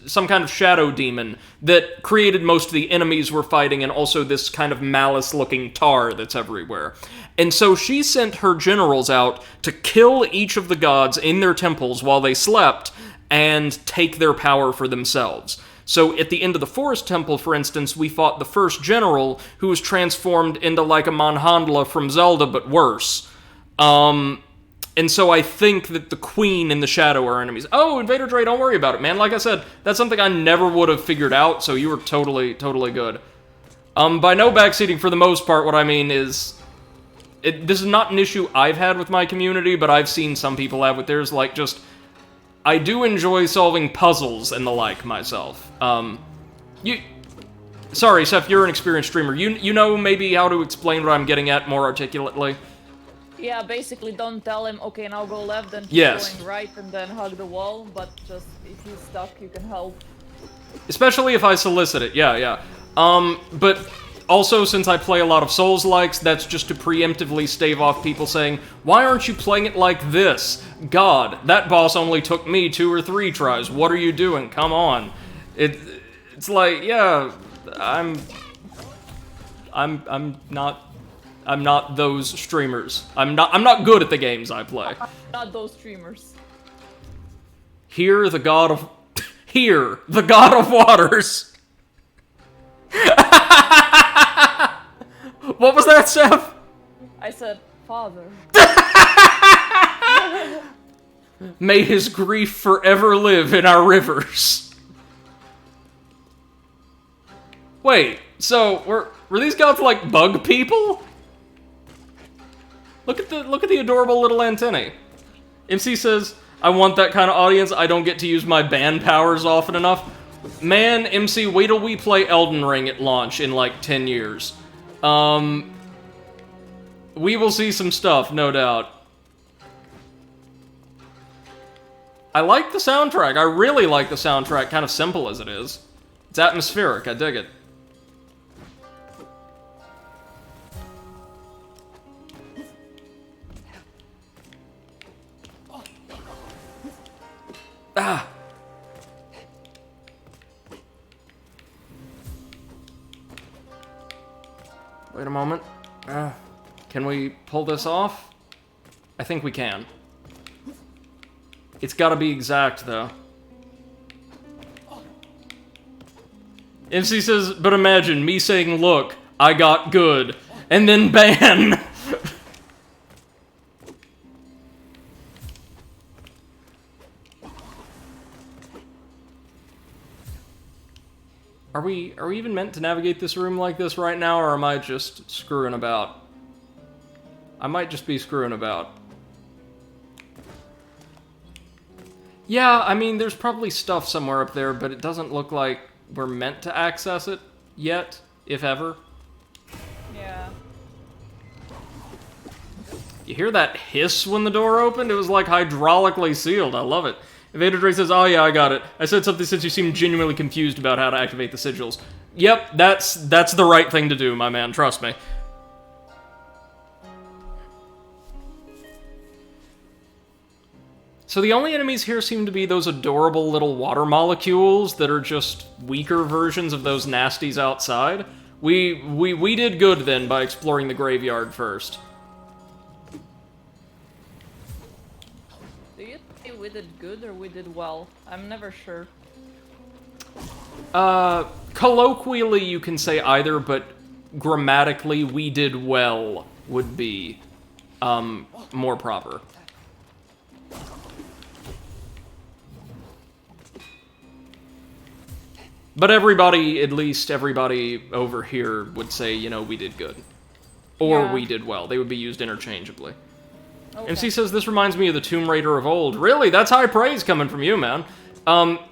some kind of shadow demon that created most of the enemies we're fighting, and also this kind of malice-looking tar that's everywhere. And so she sent her generals out to kill each of the gods in their temples while they slept, and take their power for themselves. So at the end of the Forest Temple, for instance, we fought the first general who was transformed into like a Manhandla from Zelda, but worse. And so I think that the Queen and the Shadow are enemies. Oh, Invader Dre, don't worry about it, man. Like I said, that's something I never would have figured out, so you were totally good. By no backseating for the most part, what I mean is... this is not an issue I've had with my community, but I've seen some people have with theirs, like, just... I do enjoy solving puzzles and the like myself. Sorry, Seth, you're an experienced streamer. You know maybe how to explain what I'm getting at more articulately? Yeah, basically don't tell him, okay, now go left, then keep going right, and then hug the wall, but just, if he's stuck, you can help. Especially if I solicit it, yeah. But also, since I play a lot of Souls-likes, that's just to preemptively stave off people saying, why aren't you playing it like this? God, that boss only took me 2 or 3 tries. What are you doing? Come on. It's like, yeah, I'm not those streamers. I'm not good at the games I play. Not those streamers. Hear the God of Waters. What was that, Seth? I said, Father. May his grief forever live in our rivers. Wait, so were these gods like bug people? Look at the adorable little antennae. MC says, I want that kind of audience. I don't get to use my band powers often enough. Man, MC, wait till we play Elden Ring at launch in like 10 years. We will see some stuff, no doubt. I like the soundtrack. I really like the soundtrack, kind of simple as it is. It's atmospheric, I dig it. Ah! Wait a moment. Can we pull this off? I think we can. It's gotta be exact, though. MC says, but imagine me saying, look, I got good, and then ban! Are we even meant to navigate this room like this right now, or am I just screwing about? I might just be screwing about. Yeah, I mean, there's probably stuff somewhere up there, but it doesn't look like we're meant to access it yet, if ever. Yeah. You hear that hiss when the door opened? It was like hydraulically sealed. I love it. Invader Dre says, oh yeah, I got it. I said something since you seemed genuinely confused about how to activate the sigils. Yep, that's the right thing to do, my man, trust me. So the only enemies here seem to be those adorable little water molecules that are just weaker versions of those nasties outside. We did good then by exploring the graveyard first. Do you think we did good or we did well? I'm never sure. Colloquially you can say either, but grammatically we did well would be, more proper. But everybody, at least everybody over here would say, you know, we did good. Or Yeah. we did well. They would be used interchangeably. Okay. MC says, this reminds me of the Tomb Raider of old. Really? That's high praise coming from you, man.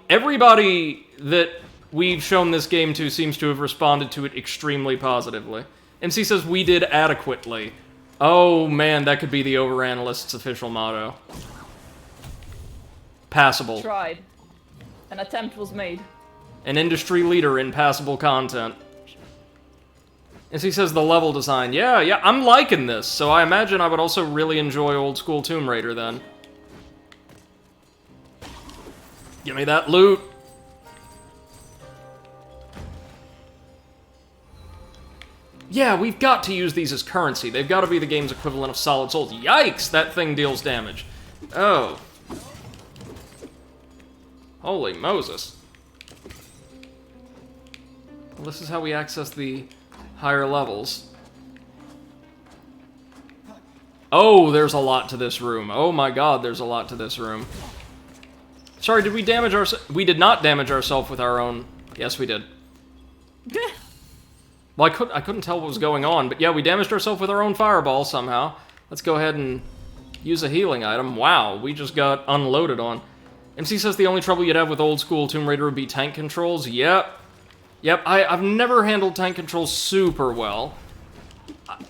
Everybody that we've shown this game to seems to have responded to it extremely positively. MC says, we did adequately. Oh, man, that could be the Overanalyst's official motto. Passable. Tried. An attempt was made. An industry leader in passable content. And he says the level design. Yeah, I'm liking this, so I imagine I would also really enjoy old school Tomb Raider then. Give me that loot. Yeah, we've got to use these as currency. They've got to be the game's equivalent of solid souls. Yikes, that thing deals damage. Oh. Holy Moses. Well, this is how we access the higher levels. Oh, there's a lot to this room. Oh my god, there's a lot to this room. Sorry, did we damage ourselves? We did not damage ourselves with our own... Yes, we did. Well, I couldn't tell what was going on, but yeah, we damaged ourselves with our own fireball somehow. Let's go ahead and use a healing item. Wow, we just got unloaded on. MC says the only trouble you'd have with old school Tomb Raider would be tank controls. Yep. Yep, I've never handled tank controls super well.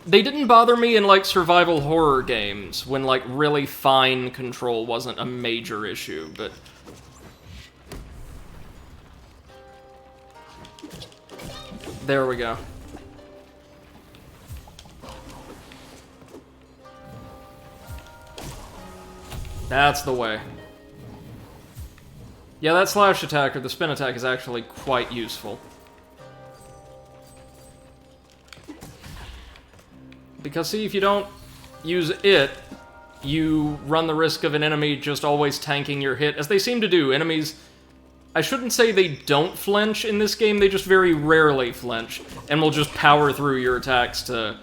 They didn't bother me in, like, survival horror games, when, like, really fine control wasn't a major issue, but... There we go. That's the way. Yeah, that slash attack, or the spin attack, is actually quite useful. Because, see, if you don't use it, you run the risk of an enemy just always tanking your hit, as they seem to do. Enemies... I shouldn't say they don't flinch in this game, they just very rarely flinch, and will just power through your attacks to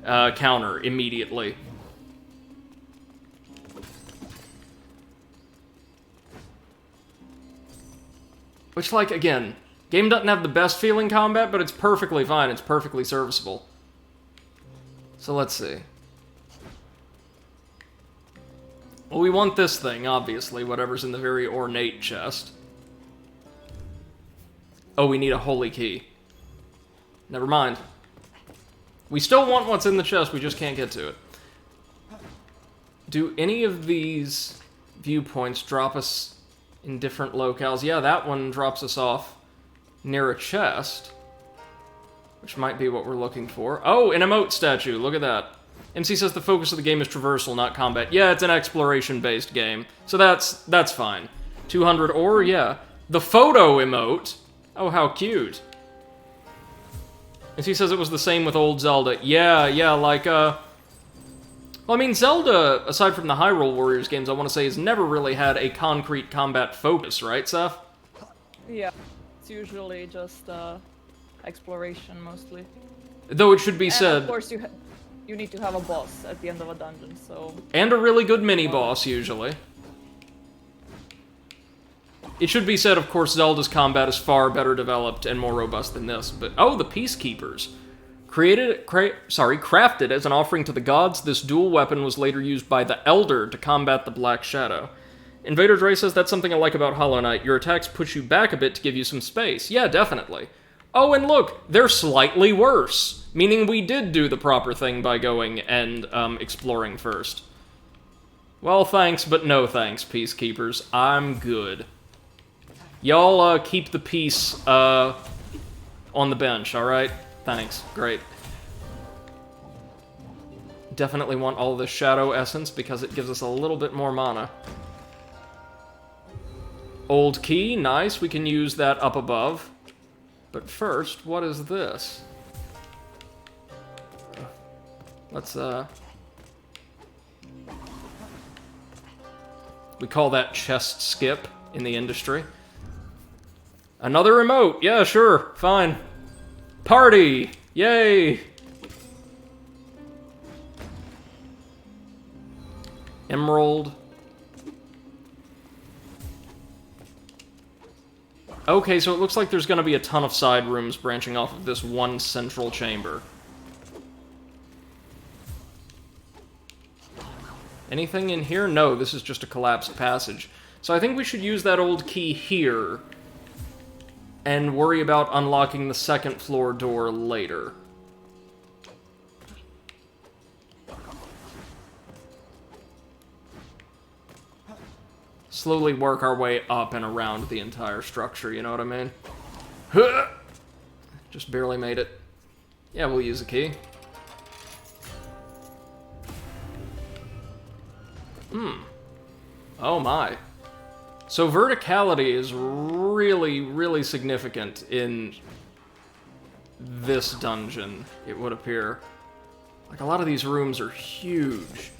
counter immediately. Which, like, again, game doesn't have the best feeling combat, but it's perfectly fine, it's perfectly serviceable. So let's see. Well, we want this thing, obviously, whatever's in the very ornate chest. Oh, we need a holy key. Never mind. We still want what's in the chest, we just can't get to it. Do any of these viewpoints drop us in different locales? Yeah, that one drops us off near a chest, which might be what we're looking for. Oh, an emote statue, look at that. MC says the focus of the game is traversal, not combat. Yeah, it's an exploration-based game, so that's fine. 200 ore, yeah. The photo emote... Oh, how cute. And he says it was the same with old Zelda. Yeah, like, well, I mean, Zelda, aside from the Hyrule Warriors games, I want to say, has never really had a concrete combat focus, right, Seth? Yeah, it's usually just, exploration, mostly. Though it should be and said... of course, you need to have a boss at the end of a dungeon, so... And a really good mini-boss, usually. It should be said, of course, Zelda's combat is far better developed and more robust than this, but... Oh, the Peacekeepers. Crafted as an offering to the gods, this dual weapon was later used by the Elder to combat the Black Shadow. Invader Dre says, that's something I like about Hollow Knight. Your attacks push you back a bit to give you some space. Yeah, definitely. Oh, and look, they're slightly worse. Meaning we did do the proper thing by going and, exploring first. Well, thanks, but no thanks, Peacekeepers. I'm good. Y'all, keep the peace, on the bench, alright? Thanks. Great. Definitely want all of this Shadow Essence, because it gives us a little bit more mana. Old key, nice, we can use that up above. But first, what is this? Let's, we call that chest skip in the industry. Another remote! Yeah, sure, fine. Party! Yay! Emerald. Okay, so it looks like there's gonna be a ton of side rooms branching off of this one central chamber. Anything in here? No, this is just a collapsed passage. So I think we should use that old key here and worry about unlocking the second floor door later. Slowly work our way up and around the entire structure, you know what I mean? Just barely made it. Yeah, we'll use a key. Oh my. So verticality is really, really significant in this dungeon, it would appear. Like, a lot of these rooms are huge.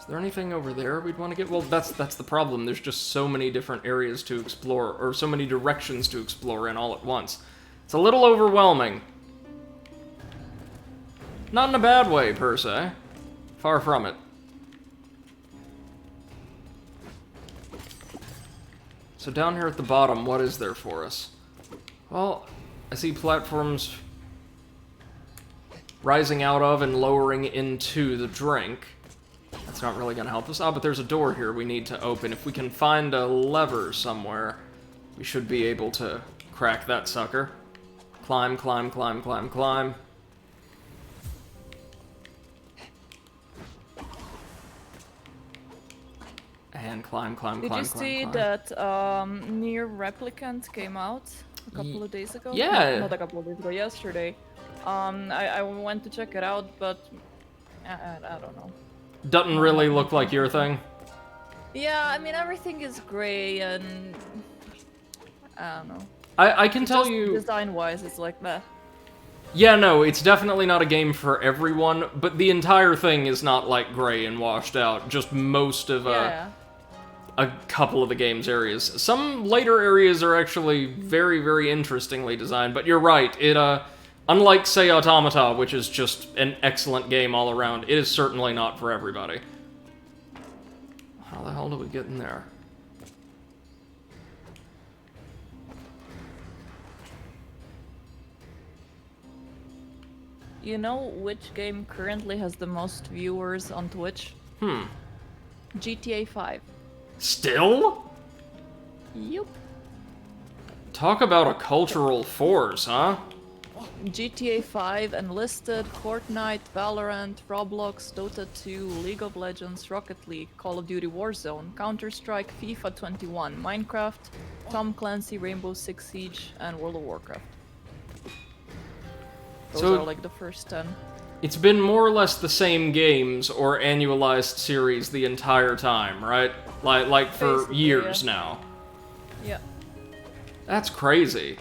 there anything over there we'd want to get? Well, that's the problem. There's just so many different areas to explore, or so many directions to explore in all at once. It's a little overwhelming. Not in a bad way, per se. Far from it. So down here at the bottom, what is there for us? Well, I see platforms rising out of and lowering into the drink. That's not really gonna help us. Oh, but there's a door here we need to open. If we can find a lever somewhere, we should be able to crack that sucker. Climb, climb, climb, climb, climb. And climb, climb, climb, climb, Did you see climb. that Near Replicant came out a couple of days ago? Yeah. No, not a couple of days ago, yesterday. I went to check it out, but I don't know. Doesn't really look like your thing. Yeah, I mean, everything is gray and... I don't know. I can tell Just you... design-wise, it's like that. Yeah, no, it's definitely not a game for everyone, but the entire thing is not, like, gray and washed out. Just most of, Yeah. a couple of the game's areas. Some later areas are actually very, very interestingly designed, but you're right, it, unlike, say, Automata, which is just an excellent game all around, it is certainly not for everybody. How the hell do we get in there? You know which game currently has the most viewers on Twitch? GTA 5. Still? Yup. Talk about a cultural force, huh? GTA 5 enlisted, Fortnite, Valorant, Roblox, Dota 2, League of Legends, Rocket League, Call of Duty Warzone, Counter-Strike, FIFA 21, Minecraft, Tom Clancy, Rainbow Six Siege, and World of Warcraft. Those So- are like the first 10. It's been more or less the same games or annualized series the entire time, right? Like for Basically, years yeah. now. Yeah. That's crazy.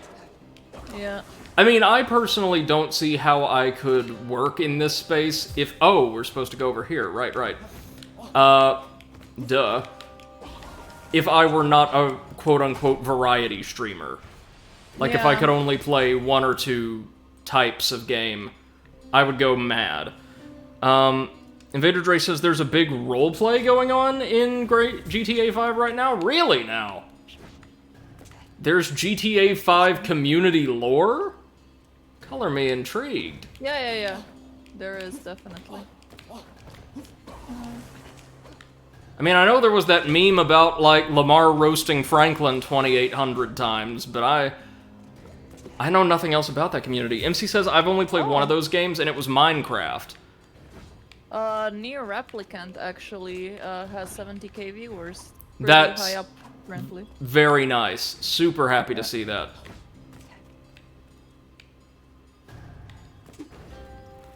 Yeah. I mean, I personally don't see how I could work in this space if... Oh, we're supposed to go over here. Right. Duh. If I were not a quote-unquote variety streamer. Like, if I Yeah. could only play one or two types of game, I would go mad. Invader Dre says there's a big roleplay going on in GTA 5 right now? Really now? There's GTA 5 community lore? Color me intrigued. Yeah. There is definitely. I mean, I know there was that meme about, like, Lamar roasting Franklin 2,800 times, but I know nothing else about that community. MC says I've only played one of those games, and it was Minecraft. Near Replicant actually has 70k viewers. Pretty That's high up currently. very nice. Super happy to see that.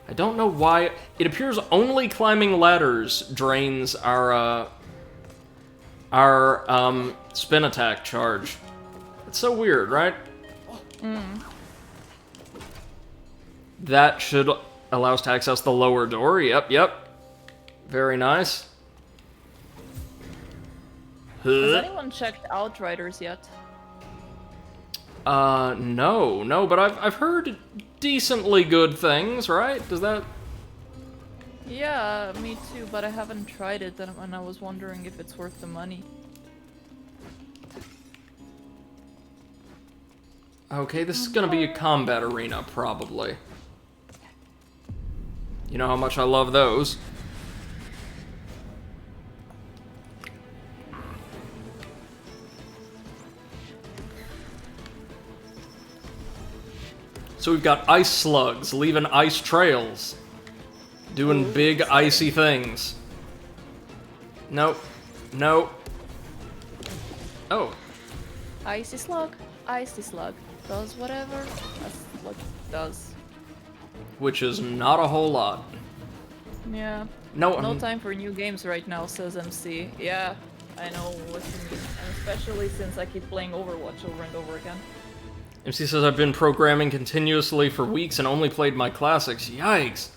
I don't know why. It appears only climbing ladders drains our spin attack charge. It's so weird, right? That should allow us to access the lower door. Yep. Very nice. Has anyone checked Outriders yet? No, but I've heard decently good things, right? Does that... Yeah, me too, but I haven't tried it, and I was wondering if it's worth the money. Okay, this is gonna be a combat arena, probably. You know how much I love those. So we've got ice slugs leaving ice trails, doing big icy things. Nope. Oh, Icy slug, does whatever a slug does. which is not a whole lot. Yeah. No, No time for new games right now, says MC. Yeah, I know what you mean, and especially since I keep playing Overwatch over and over again. MC says I've been programming continuously for weeks and only played my classics. Yikes.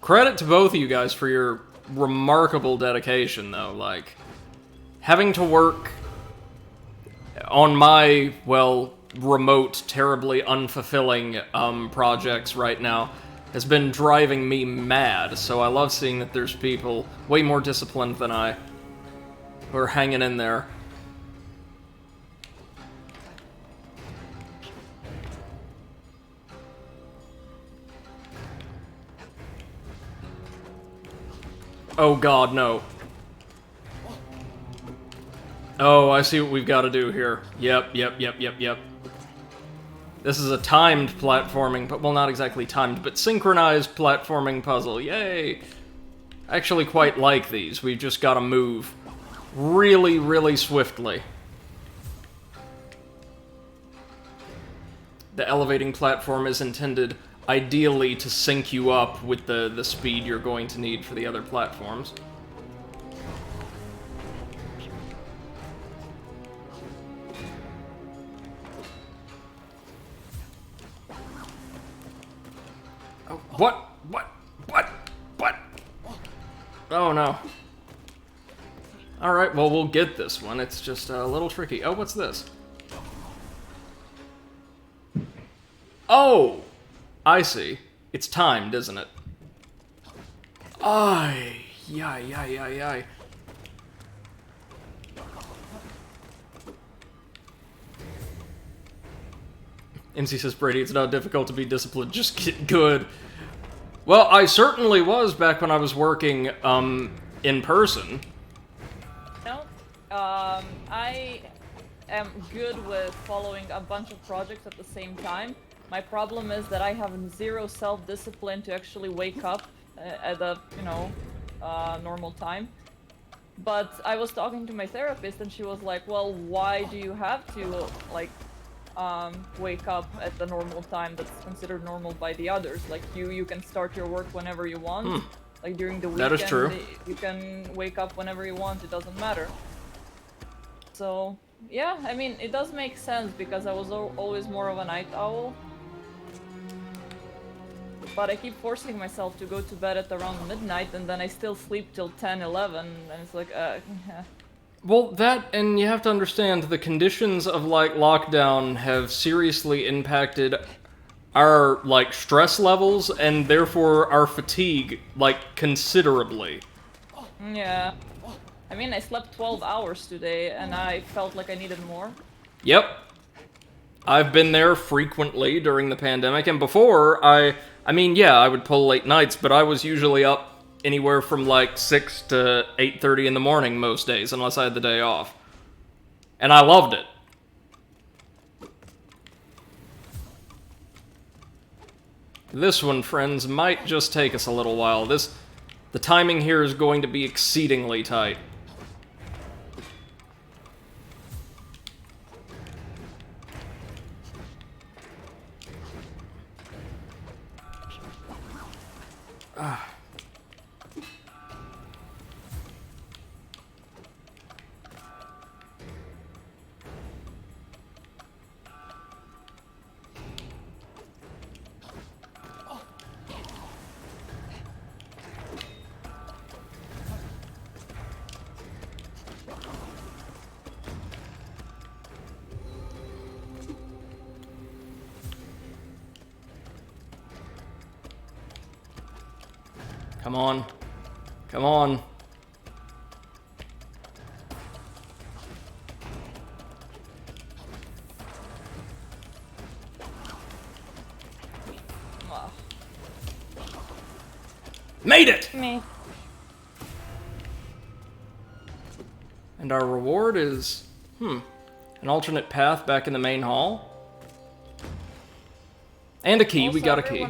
Credit to both of you guys for your remarkable dedication, though. Like, having to work on my, well, remote, terribly unfulfilling projects right now has been driving me mad, so I love seeing that there's people way more disciplined than I who are hanging in there. Oh god, no. Oh, I see what we've got to do here. Yep. This is a timed platforming, but well, not exactly timed, but synchronized platforming puzzle. Yay! I actually quite like these. We've just got to move really, really swiftly. The elevating platform is intended, ideally, to sync you up with the speed you're going to need for the other platforms. Oh, what? Oh no. Alright, well, we'll get this one. It's just a little tricky. Oh, what's this? Oh! I see. It's timed, isn't it? Ay, yay. MC says, Brady, it's not difficult to be disciplined, just get good. Well, I certainly was back when I was working, in person. No, I am good with following a bunch of projects at the same time. My problem is that I have zero self-discipline to actually wake up at a, normal time. But I was talking to my therapist and she was like, well, why do you have to, like, wake up at the normal time that's considered normal by the others? Like, you can start your work whenever you want. Like, during the weekend, that is true. You can wake up whenever you want, it doesn't matter. So, yeah, I mean, it does make sense because I was always more of a night owl. But I keep forcing myself to go to bed at around midnight and then I still sleep till 10, 11, and it's like, yeah. Well, that, and you have to understand, the conditions of, like, lockdown have seriously impacted our, like, stress levels, and therefore our fatigue, like, considerably. Yeah. I mean, I slept 12 hours today, and I felt like I needed more. Yep. I've been there frequently during the pandemic, and before, I mean, yeah, I would pull late nights, but I was usually up anywhere from like 6 to 8:30 in the morning most days, unless I had the day off. And I loved it. This one, friends, might just take us a little while. The timing here is going to be exceedingly tight. Come on. Come on. Made it! Me. And our reward is, an alternate path back in the main hall. And a key, Also, we got a key.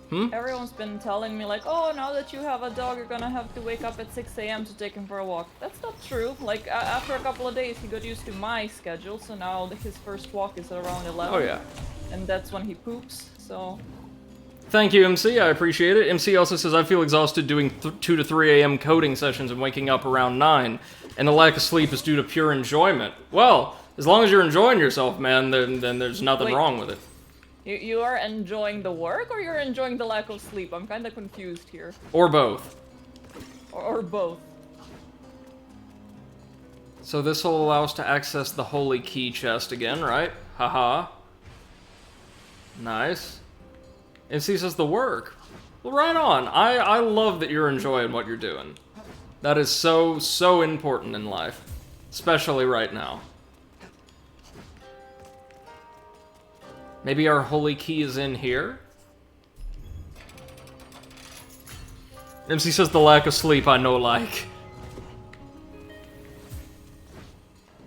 Everyone's been telling me like, oh, now that you have a dog, you're gonna have to wake up at 6 a.m. to take him for a walk. That's not true. Like, after a couple of days, he got used to my schedule, so now his first walk is around 11. Oh yeah. And that's when he poops, so... Thank you, MC, I appreciate it. MC also says, I feel exhausted doing 2 to 3 a.m. coding sessions and waking up around 9, and the lack of sleep is due to pure enjoyment. Well, as long as you're enjoying yourself, man, then there's nothing wrong with it. You are enjoying the work, or you're enjoying the lack of sleep? I'm kind of confused here. Or both. Or both. So this will allow us to access the holy key chest again, right? Haha. Nice. And he says the work. Well, right on. I love that you're enjoying what you're doing. That is so, so important in life. Especially right now. Maybe our holy key is in here? MC says the lack of sleep I know like.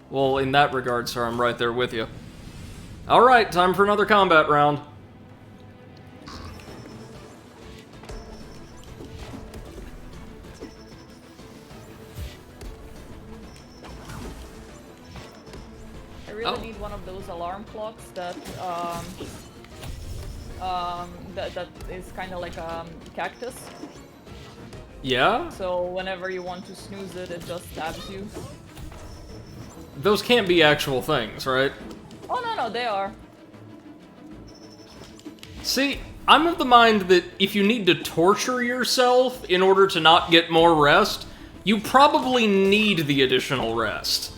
Well, in that regard, sir, I'm right there with you. Alright, time for another combat round. I really need one of those alarm clocks that that is kind of like a cactus. Yeah? So whenever you want to snooze it, it just stabs you. Those can't be actual things, right? Oh no, they are. See, I'm of the mind that if you need to torture yourself in order to not get more rest, you probably need the additional rest.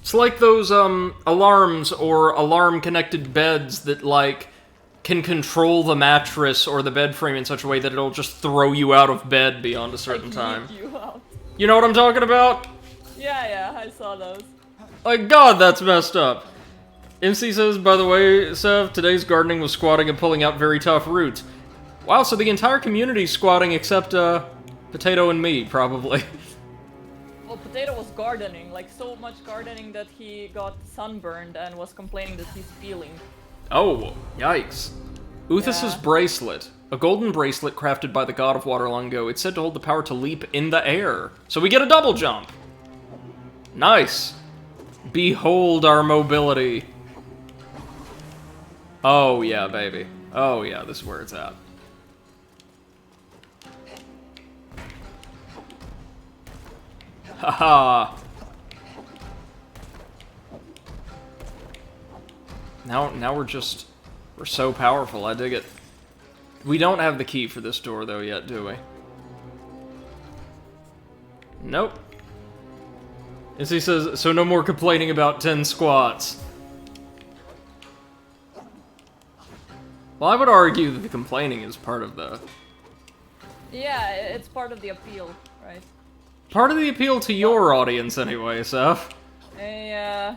It's like those, alarms or alarm-connected beds that, like, can control the mattress or the bed frame in such a way that it'll just throw you out of bed beyond a certain time. You out. You know what I'm talking about? Yeah, I saw those. Like, God, that's messed up. MC says, by the way, Sev, today's gardening was squatting and pulling out very tough roots. Wow, so the entire community's squatting except, Potato and me, probably. Well, Potato was gardening, like so much gardening that he got sunburned and was complaining that he's peeling. Oh, yikes. Uthas's bracelet. A golden bracelet crafted by the god of water long ago. It's said to hold the power to leap in the air. So we get a double jump. Nice. Behold our mobility. Oh yeah, baby. Oh yeah, this is where it's at. Haha. Now we're so powerful. I dig it. We don't have the key for this door though yet, do we? Nope. As he says, so no more complaining about 10 squats. Well, I would argue that the complaining is part of the... Yeah, it's part of the appeal, right? Part of the appeal to your audience, anyway, Seth. Yeah.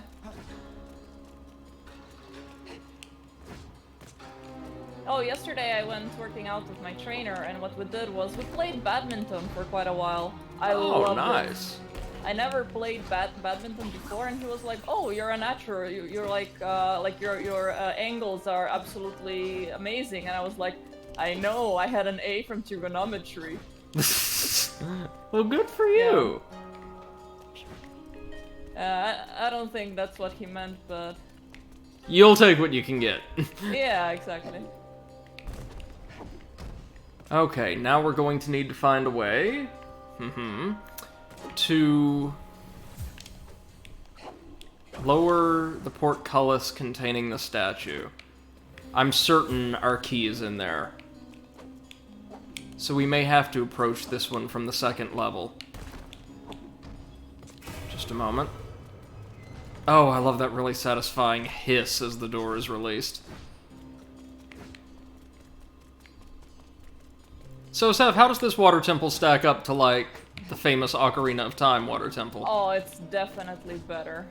Oh, yesterday I went working out with my trainer, and what we did was we played badminton for quite a while. I loved nice. it. I never played badminton before, and he was like, "Oh, you're a natural. You're like your angles are absolutely amazing." And I was like, "I know. I had an A from trigonometry." Well, good for you. I don't think that's what he meant, but You'll take what you can get. yeah, exactly. Okay, now we're going to need to find a way to lower the portcullis containing the statue. I'm certain our key is in there. So we may have to approach this one from the second level. Just a moment. Oh, I love that really satisfying hiss as the door is released. So, Seth, how does this water temple stack up to, like, the famous Ocarina of Time water temple? Oh, it's definitely better.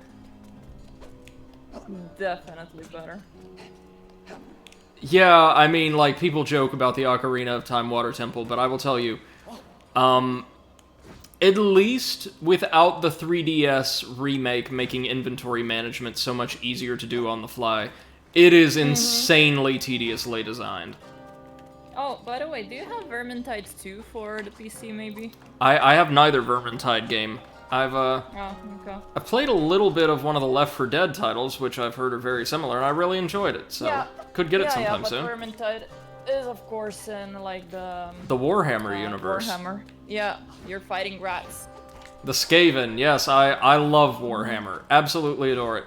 Definitely better. Yeah, I mean, like, people joke about the Ocarina of Time water temple, but I will tell you, at least without the 3DS remake making inventory management so much easier to do on the fly, it is insanely tediously designed. Oh, by the way, do you have Vermintide 2 for the PC, maybe? I have neither Vermintide game. I've played a little bit of one of the Left 4 Dead titles, which I've heard are very similar, and I really enjoyed it, so could get it sometime soon. Yeah, but Vermintide is, of course, in, like, the Warhammer universe. Warhammer. Yeah, you're fighting rats. The Skaven, yes, I love Warhammer. Absolutely adore it.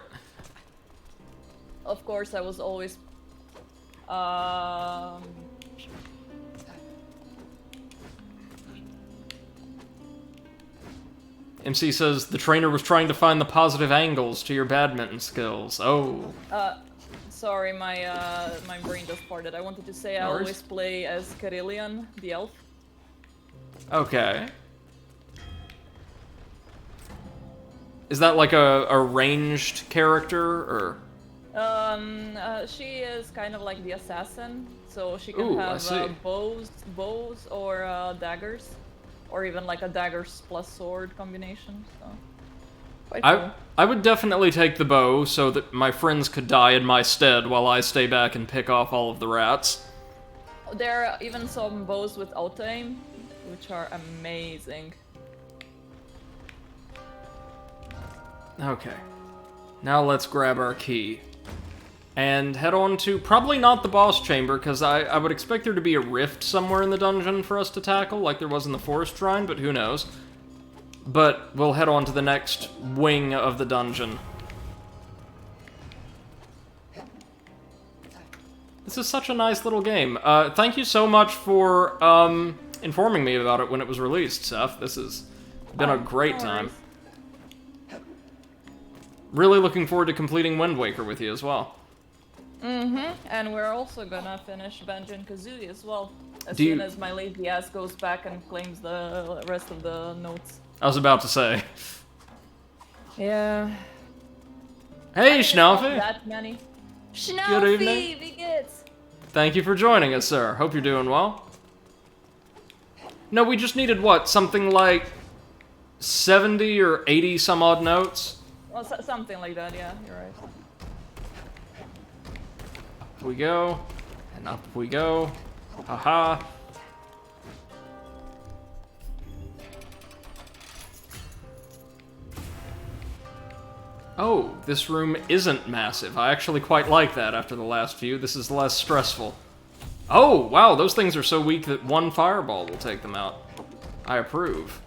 of course, I was always. Um, MC says the trainer was trying to find the positive angles to your badminton skills. Oh. Sorry, my brain just farted. I wanted to say I No worries. always play as Carillion, the elf. Okay. Is that like a ranged character, or? She is kind of like the assassin, so she can Ooh, I have see. bows or daggers, or even like a daggers plus sword combination. So quite cool. I would definitely take the bow so that my friends could die in my stead while I stay back and pick off all of the rats. There are even some bows with auto aim, which are amazing. Okay. Now let's grab our key. And head on to, probably not the boss chamber, because I would expect there to be a rift somewhere in the dungeon for us to tackle, like there was in the Forest Shrine, but who knows. But we'll head on to the next wing of the dungeon. This is such a nice little game. Thank you so much for informing me about it when it was released, Seth. This has been a great time. Really looking forward to completing Wind Waker with you as well. And we're also gonna finish Banjo and Kazooie as well, as soon as my lazy ass goes back and claims the rest of the notes. I was about to say. Yeah. Hey, Schnaufy! That many. Good Schnaufy, evening. wie geht's? Thank you for joining us, sir. Hope you're doing well. No, we just needed, what, something like 70 or 80 some odd notes? Well, something like that, yeah, you're right. Up we go, and up we go. Haha. Oh, this room isn't massive. I actually quite like that after the last few. This is less stressful. Oh, wow, those things are so weak that one fireball will take them out. I approve.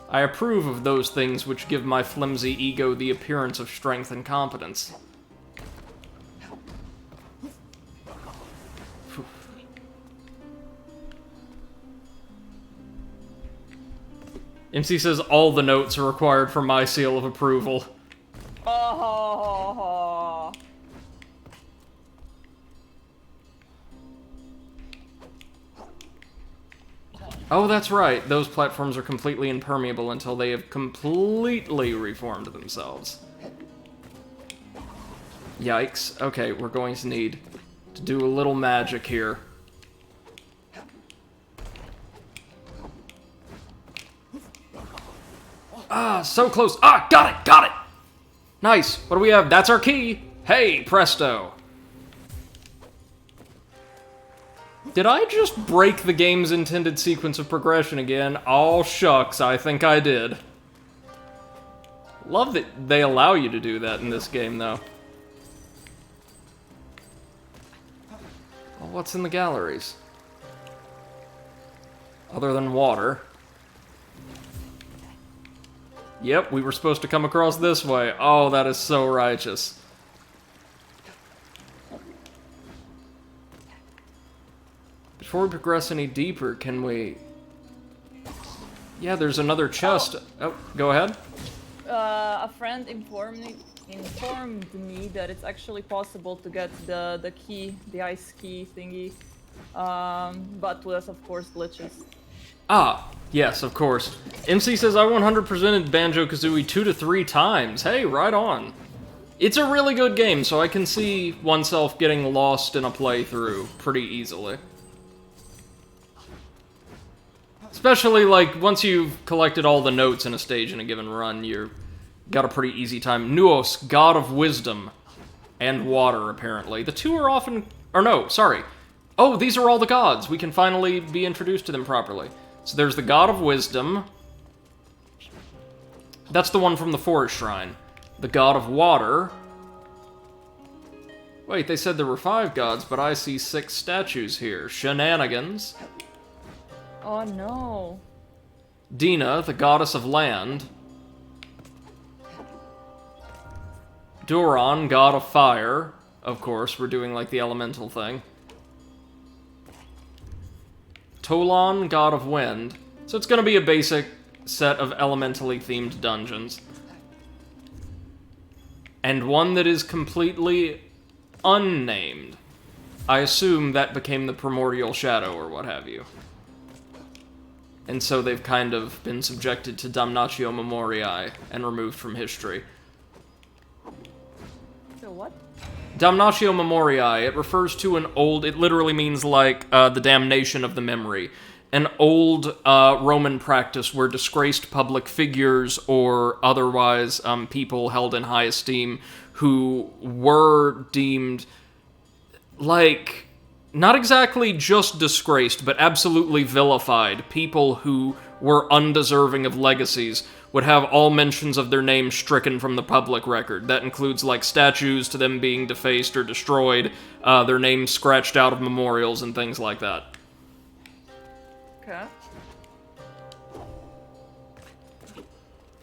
I approve of those things which give my flimsy ego the appearance of strength and competence. MC says all the notes are required for my seal of approval. Oh. Oh, that's right. Those platforms are completely impermeable until they have completely reformed themselves. Yikes. Okay, we're going to need to do a little magic here. Ah, so close. Ah, got it, got it! Nice. What do we have? That's our key. Hey, presto. Did I just break the game's intended sequence of progression again? Oh, shucks, I think I did. Love that they allow you to do that in this game, though. Well, what's in the galleries? Other than water. Yep, we were supposed to come across this way. Oh, that is so righteous. Before we progress any deeper, can we... Yeah, there's another chest. Oh, go ahead. A friend informed me that it's actually possible to get the key, the ice key thingy, but with, of course, glitches. Ah, yes, of course. MC says I 100%ed Banjo-Kazooie 2 to 3 times. Hey, right on. It's a really good game, so I can see oneself getting lost in a playthrough pretty easily. Especially, like, once you've collected all the notes in a stage in a given run, you've got a pretty easy time. Nuos, God of Wisdom, and Water, apparently. The two are often... Or no, sorry. Oh, these are all the gods. We can finally be introduced to them properly. So there's the God of Wisdom. That's the one from the Forest Shrine. The God of Water. Wait, they said there were 5 gods, but I see 6 statues here. Shenanigans. Oh no. Dina, the goddess of land. Duran, god of fire. Of course, we're doing like the elemental thing. Tolan, god of wind. So it's gonna be a basic set of elementally themed dungeons. And one that is completely unnamed. I assume that became the Primordial Shadow or what have you. And so they've kind of been subjected to Damnatio Memoriae and removed from history. So what? Damnatio Memoriae, it refers to an old, it literally means like the damnation of the memory. An old Roman practice where disgraced public figures or otherwise people held in high esteem who were deemed like, not exactly just disgraced, but absolutely vilified. People who were undeserving of legacies would have all mentions of their names stricken from the public record. That includes, like, statues to them being defaced or destroyed, their names scratched out of memorials and things like that. Okay.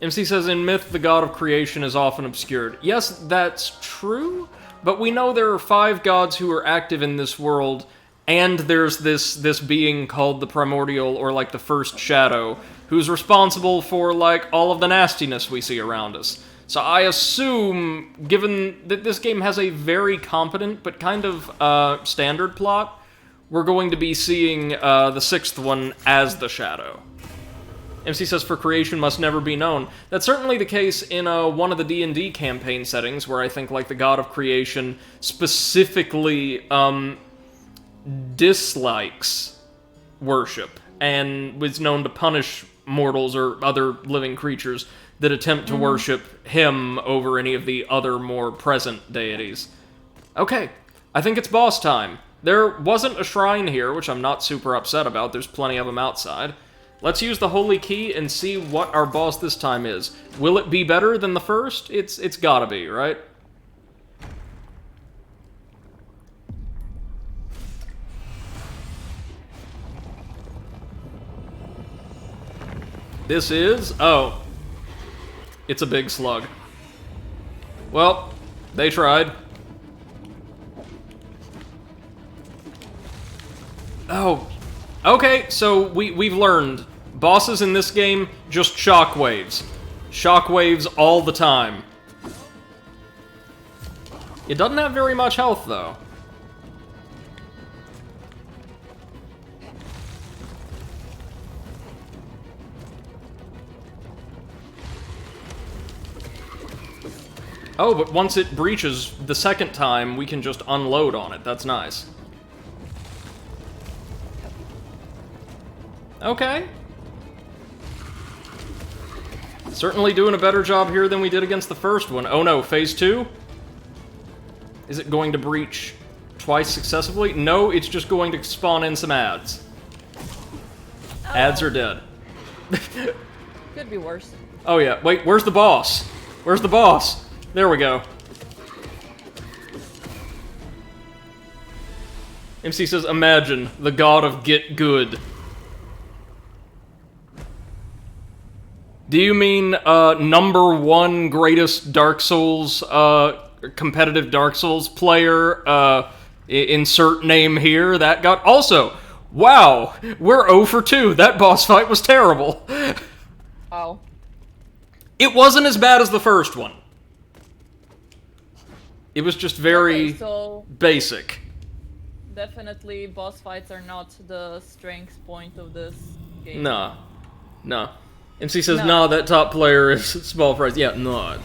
MC says, in myth, the god of creation is often obscured. Yes, that's true, but we know there are 5 gods who are active in this world, and there's this being called the Primordial, or like the First Shadow, who's responsible for, like, all of the nastiness we see around us. So I assume, given that this game has a very competent but kind of standard plot, we're going to be seeing the 6th one as the Shadow. MC says, for creation must never be known. That's certainly the case in one of the D&D campaign settings, where I think, like, the god of creation specifically dislikes worship, and was known to punish mortals or other living creatures that attempt to worship him over any of the other more present deities. Okay, I think it's boss time. There wasn't a shrine here, which I'm not super upset about. There's plenty of them outside. Let's use the Holy Key and see what our boss this time is. Will it be better than the first? It's gotta be, right? This is... oh. It's a big slug. Well, they tried. Oh. Okay, so we've learned. Bosses in this game, just shockwaves. Shockwaves all the time. It doesn't have very much health, though. Oh, but once it breaches the second time, we can just unload on it. That's nice. Okay. Certainly doing a better job here than we did against the first one. Oh no, phase 2? Is it going to breach twice successively? No, it's just going to spawn in some ads. Oh. Ads are dead. Could be worse. Oh yeah, wait, where's the boss? Where's the boss? There we go. MC says, imagine, the god of get good. Do you mean, #1 greatest Dark Souls, competitive Dark Souls player, insert name here, that got... Also, wow, we're 0 for 2. That boss fight was terrible. Oh. It wasn't as bad as the first one. It was just very basic. Definitely, boss fights are not the strength point of this game. Nah. Nah. MC says, nah, that top player is small price. Yeah, not.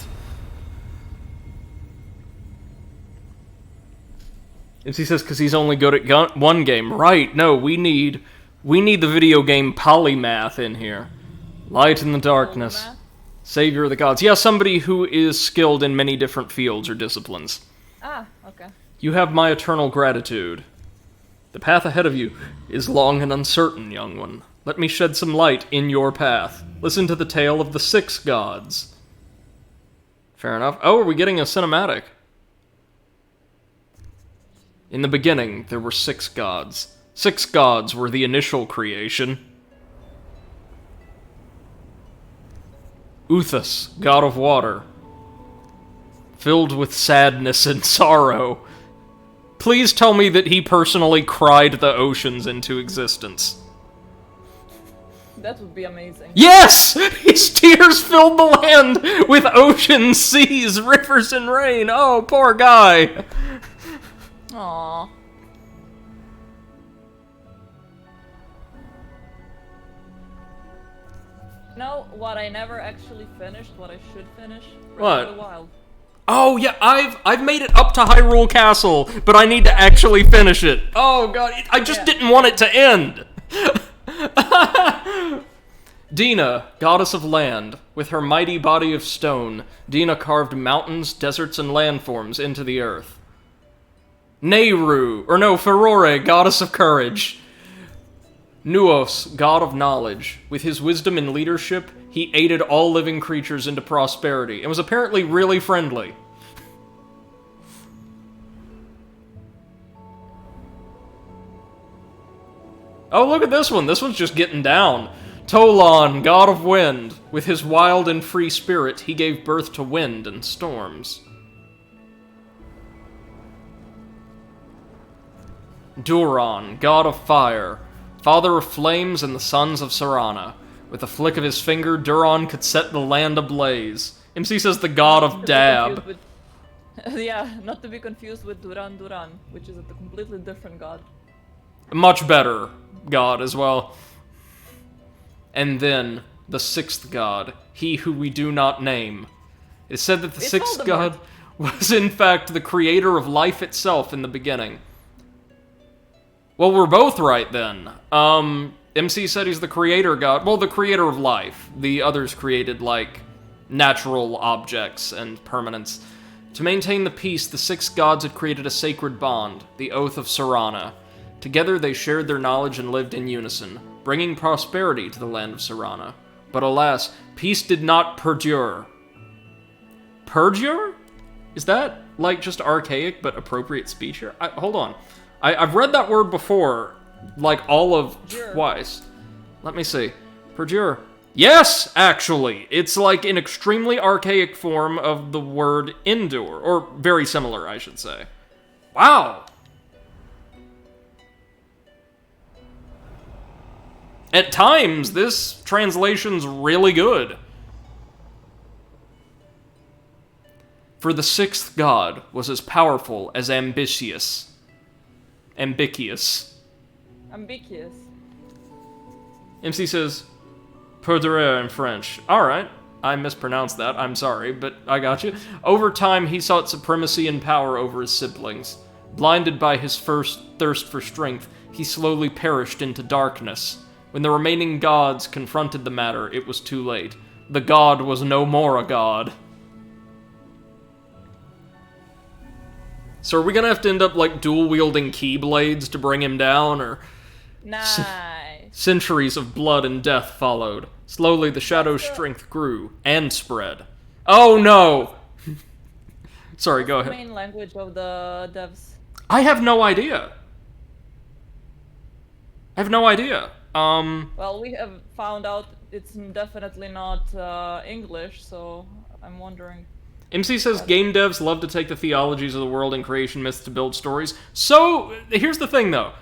MC says, because he's only good at one game. Right, no, we need the video game polymath in here. Light in the darkness. Polymath? Savior of the gods. Yeah, somebody who is skilled in many different fields or disciplines. Ah, okay. You have my eternal gratitude. The path ahead of you is long and uncertain, young one. Let me shed some light in your path. Listen to the tale of the 6 gods. Fair enough. Oh, are we getting a cinematic? In the beginning, there were 6 gods. 6 gods were the initial creation. Uthas, god of water. filled with sadness and sorrow. Please tell me that he personally cried the oceans into existence. That would be amazing. Yes! His tears filled the land with oceans, seas, rivers, and rain. Oh, poor guy. Aww. No, what I never actually finished, what I should finish? Breath of the Wild. Oh yeah, I've made it up to Hyrule Castle, but I need to actually finish it. Oh god, I just didn't want it to end. Dina, goddess of land, with her mighty body of stone, Dina carved mountains, deserts, and landforms into the earth. Furore, goddess of courage. Nuos, god of knowledge. With his wisdom and leadership, he aided all living creatures into prosperity, and was apparently really friendly. Oh, look at this one. This one's just getting down. Tolan, god of wind. With his wild and free spirit, he gave birth to wind and storms. Duran, god of fire. Father of flames and the sons of Sarana. With a flick of his finger, Duran could set the land ablaze. MC says the god of dab. Yeah, not to be confused with Duran, which is a completely different god. Much better god as well. And then, the sixth god, he who we do not name. It is said that the sixth god was in fact the creator of life itself in the beginning. Well, we're both right then. MC said he's the creator god. Well, the creator of life. The others created, like, natural objects and permanence. To maintain the peace, the six gods had created a sacred bond, the Oath of Sarana. Together they shared their knowledge and lived in unison, bringing prosperity to the land of Sarana. But alas, peace did not perdure. Perdure? Is that, like, just archaic but appropriate speech here? Hold on. I've read that word before, like, all of twice. Let me see. Perdure. Yes, actually! It's like an extremely archaic form of the word endure, or very similar, I should say. Wow! At times, this translation's really good. For the sixth god was as powerful as ambitious. Ambiguous. MC says, perdure in French. Alright, I mispronounced that, I'm sorry, but I got you. Over time, he sought supremacy and power over his siblings. Blinded by his first thirst for strength, he slowly perished into darkness. When the remaining gods confronted the matter, it was too late. The god was no more a god. So are we gonna have to end up, like, dual-wielding keyblades to bring him down, or... Nice. Centuries of blood and death followed. Slowly, the shadow's strength grew and spread. Oh, no! Sorry, go ahead. What's the main language of the devs? I have no idea. Well, we have found out it's definitely not English, so I'm wondering. MC says game devs love to take the theologies of the world and creation myths to build stories. So, here's the thing, though.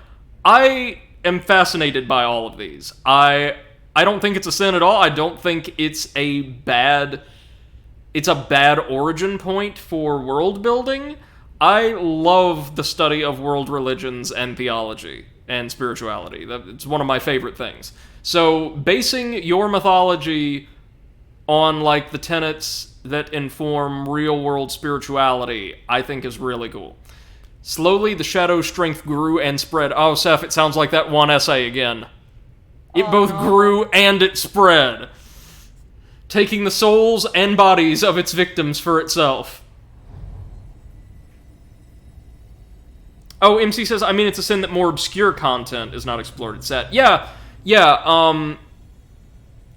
I am fascinated by all of these. I don't think it's a sin at all. I don't think it's a bad origin point for world building. I love the study of world religions and theology and spirituality. It's one of my favorite things. So, basing your mythology on, like, the tenets that inform real-world spirituality, I think is really cool. Slowly, the shadow's strength grew and spread. Oh, Seth, it sounds like that one essay again. It both grew and it spread, taking the souls and bodies of its victims for itself. Oh, MC says, I mean, it's a sin that more obscure content is not explored. It's that. Yeah,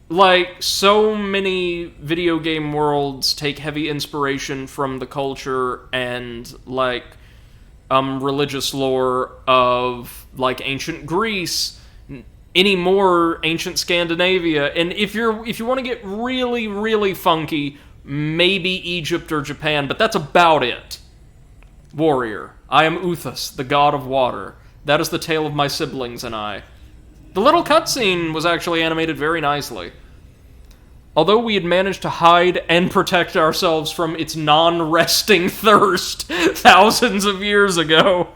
like, so many video game worlds take heavy inspiration from the culture and, like, religious lore of, like, ancient Greece, any more ancient Scandinavia, and if you want to get really, really funky, maybe Egypt or Japan, but that's about it. Warrior. I am Uthas, the god of water. That is the tale of my siblings and I. The little cutscene was actually animated very nicely. Although we had managed to hide and protect ourselves from its non-resting thirst thousands of years ago,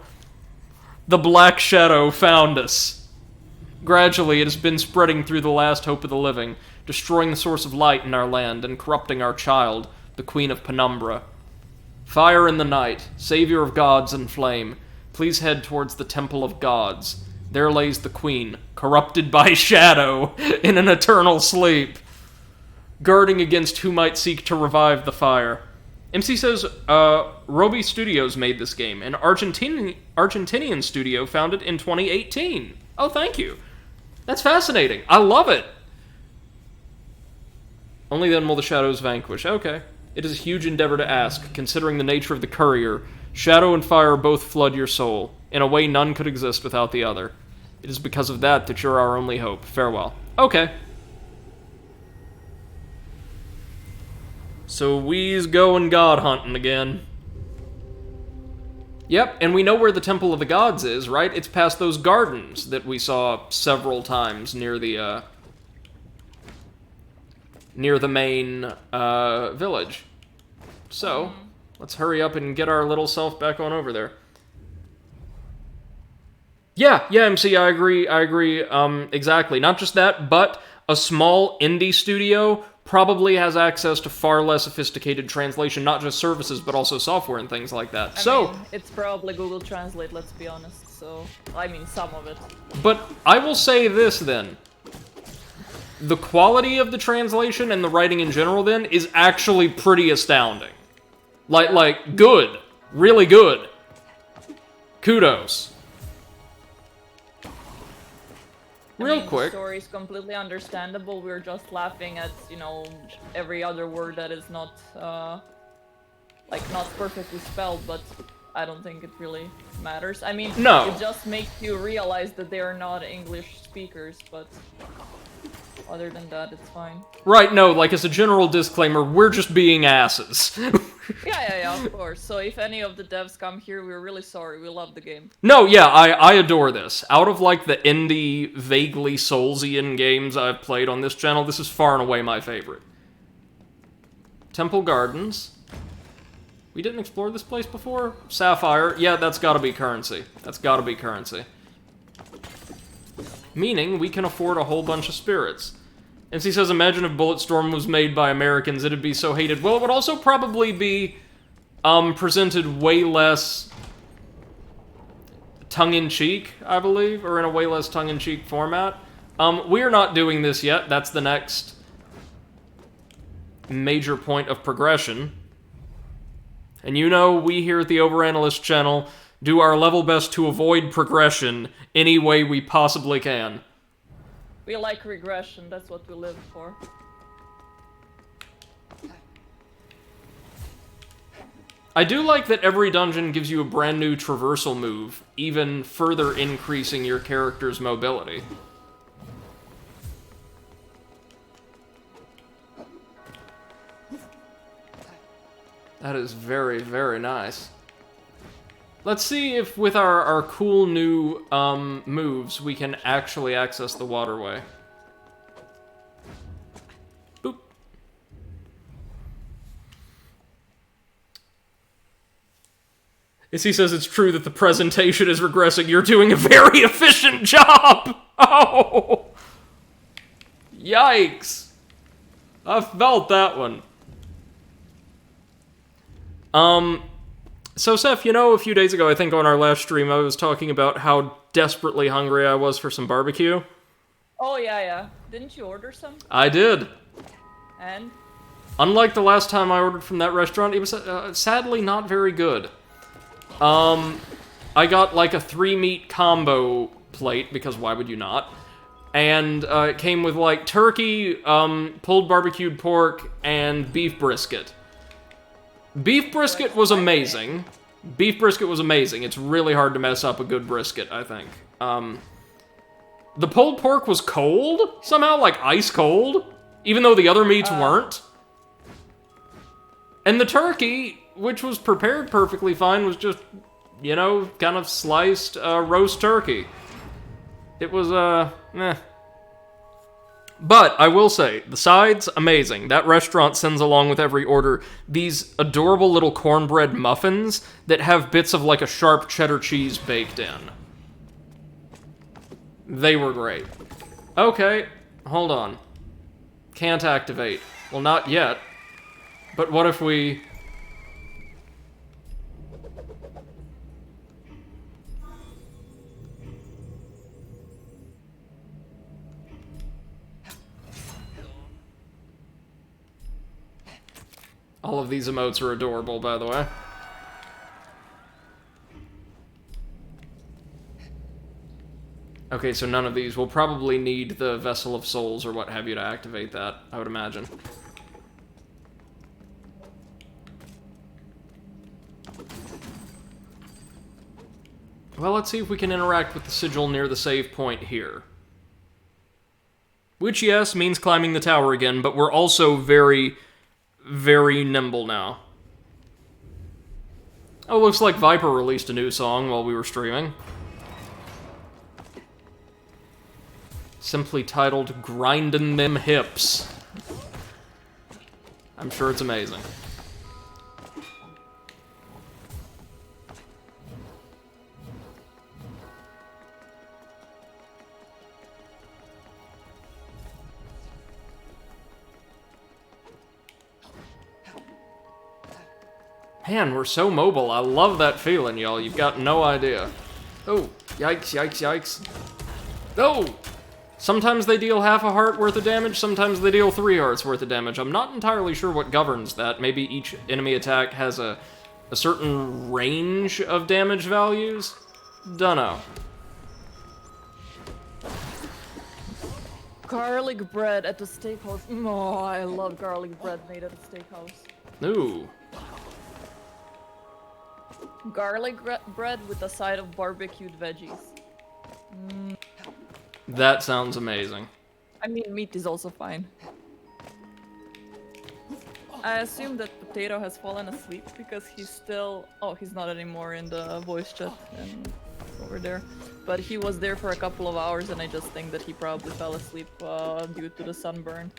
the Black Shadow found us. Gradually, it has been spreading through the last hope of the living, destroying the source of light in our land and corrupting our child, the Queen of Penumbra. Fire in the night, savior of gods and flame, please head towards the Temple of Gods. There lays the Queen, corrupted by shadow, in an eternal sleep, guarding against who might seek to revive the fire. MC says, Roby Studios made this game. An Argentinian studio founded in 2018. Oh, thank you. That's fascinating. I love it. Only then will the shadows vanquish. Okay. It is a huge endeavor to ask, considering the nature of the courier. Shadow and fire both flood your soul. In a way none could exist without the other. It is because of that that you're our only hope. Farewell. Okay. So we's going god hunting again. Yep, and we know where the Temple of the Gods is, right? It's past those gardens that we saw several times near the main village. So, let's hurry up and get our little self back on over there. Yeah, MC, I agree, exactly. Not just that, but a small indie studio probably has access to far less sophisticated translation, not just services, but also software and things like that. I mean, it's probably Google Translate, let's be honest, so, I mean, some of it. But I will say this, then. The quality of the translation and the writing in general, then, is actually pretty astounding. Like, good. Really good. Kudos. I mean, quick. The story is completely understandable. We're just laughing at, you know, every other word that is not, like, not perfectly spelled, but I don't think it really matters. I mean, no. It just makes you realize that they are not English speakers, but other than that, it's fine. Right, no, like, as a general disclaimer, we're just being asses. Yeah, of course. So if any of the devs come here, we're really sorry. We love the game. No, yeah, I adore this. Out of, like, the indie, vaguely Soulsian games I've played on this channel, this is far and away my favorite. Temple Gardens. We didn't explore this place before? Sapphire. Yeah, that's gotta be currency. That's gotta be currency. Meaning, we can afford a whole bunch of spirits. And he says, imagine if Bulletstorm was made by Americans, it'd be so hated. Well, it would also probably be presented way less tongue-in-cheek, I believe, or in a way less tongue-in-cheek format. We're not doing this yet. That's the next major point of progression. And you know, we here at the Overanalyst channel do our level best to avoid progression any way we possibly can. We like regression, that's what we live for. I do like that every dungeon gives you a brand new traversal move, even further increasing your character's mobility. That is very, very nice. Let's see if with our cool new moves we can actually access the waterway. Boop. As he says, it's true that the presentation is regressing. You're doing a very efficient job! Oh! Yikes. I felt that one. So, Seth, you know, a few days ago, I think on our last stream, I was talking about how desperately hungry I was for some barbecue. Oh, yeah. Didn't you order some? I did. And? Unlike the last time I ordered from that restaurant, it was sadly not very good. I got like a 3-meat combo plate, because why would you not? And it came with like turkey, pulled barbecued pork, and beef brisket. Beef brisket was amazing. Beef brisket was amazing. It's really hard to mess up a good brisket, I think. The pulled pork was cold, somehow, like ice cold, even though the other meats weren't. And the turkey, which was prepared perfectly fine, was just, you know, kind of sliced roast turkey. It was, meh. But, I will say, the sides, amazing. That restaurant sends along with every order these adorable little cornbread muffins that have bits of, like, a sharp cheddar cheese baked in. They were great. Okay, hold on. Can't activate. Well, not yet. But what if we... All of these emotes are adorable, by the way. Okay, so none of these. We'll probably need the Vessel of Souls or what have you to activate that, I would imagine. Well, let's see if we can interact with the sigil near the save point here. Which, yes, means climbing the tower again, but we're also very, very nimble now. Oh, looks like Viper released a new song while we were streaming. Simply titled Grindin' Them Hips. I'm sure it's amazing. Man, we're so mobile. I love that feeling, y'all. You've got no idea. Oh, yikes, yikes, yikes. Oh! Sometimes they deal half a heart worth of damage, sometimes they deal 3 hearts worth of damage. I'm not entirely sure what governs that. Maybe each enemy attack has a certain range of damage values? Dunno. Garlic bread at the steakhouse. Oh, I love garlic bread made at the steakhouse. Ooh. Garlic bread with a side of barbecued veggies. That sounds amazing. I mean, meat is also fine. I assume that Potato has fallen asleep because he's still... Oh, he's not anymore in the voice chat and over there. But he was there for a couple of hours and I just think that he probably fell asleep due to the sunburn.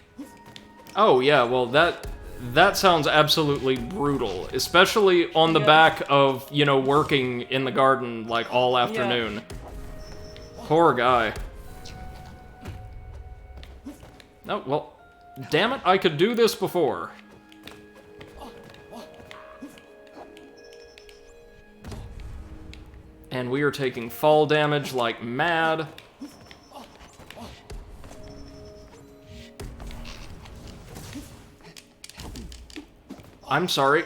Oh, yeah, well, that sounds absolutely brutal. Especially on the back of, you know, working in the garden, like, all afternoon. Yeah. Poor guy. Oh, well, damn it, I could do this before. And we are taking fall damage like mad. I'm sorry.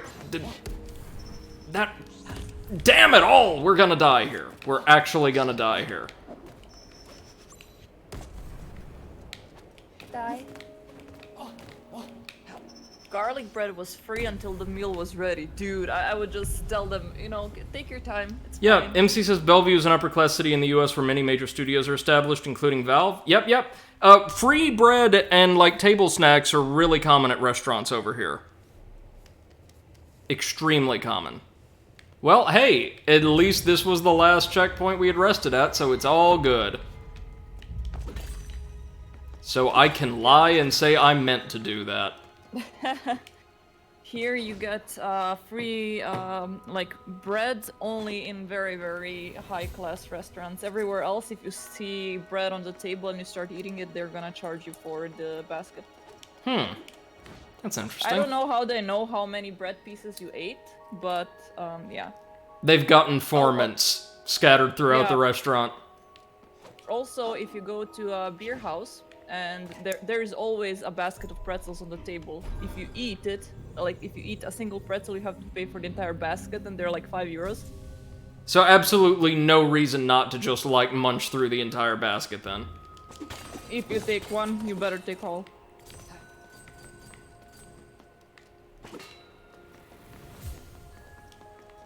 Damn it all! We're gonna die here. We're actually gonna die here. Die. Garlic bread was free until the meal was ready. Dude, I would just tell them, you know, take your time. It's fine. MC says Bellevue is an upper-class city in the US where many major studios are established, including Valve. Yep. Free bread and, like, table snacks are really common at restaurants over here. Extremely common. Well, hey, at least this was the last checkpoint we had rested at, so it's all good. So I can lie and say I meant to do that. Here you get free, like, bread only in very, very high-class restaurants. Everywhere else, if you see bread on the table and you start eating it, they're gonna charge you for the basket. That's interesting. I don't know how they know how many bread pieces you ate, but, yeah. They've got informants scattered throughout the restaurant. Also, if you go to a beer house, and there is always a basket of pretzels on the table. If you eat it, like if you eat a single pretzel, you have to pay for the entire basket, and they're like €5. So absolutely no reason not to just, like, munch through the entire basket, then. If you take one, you better take all.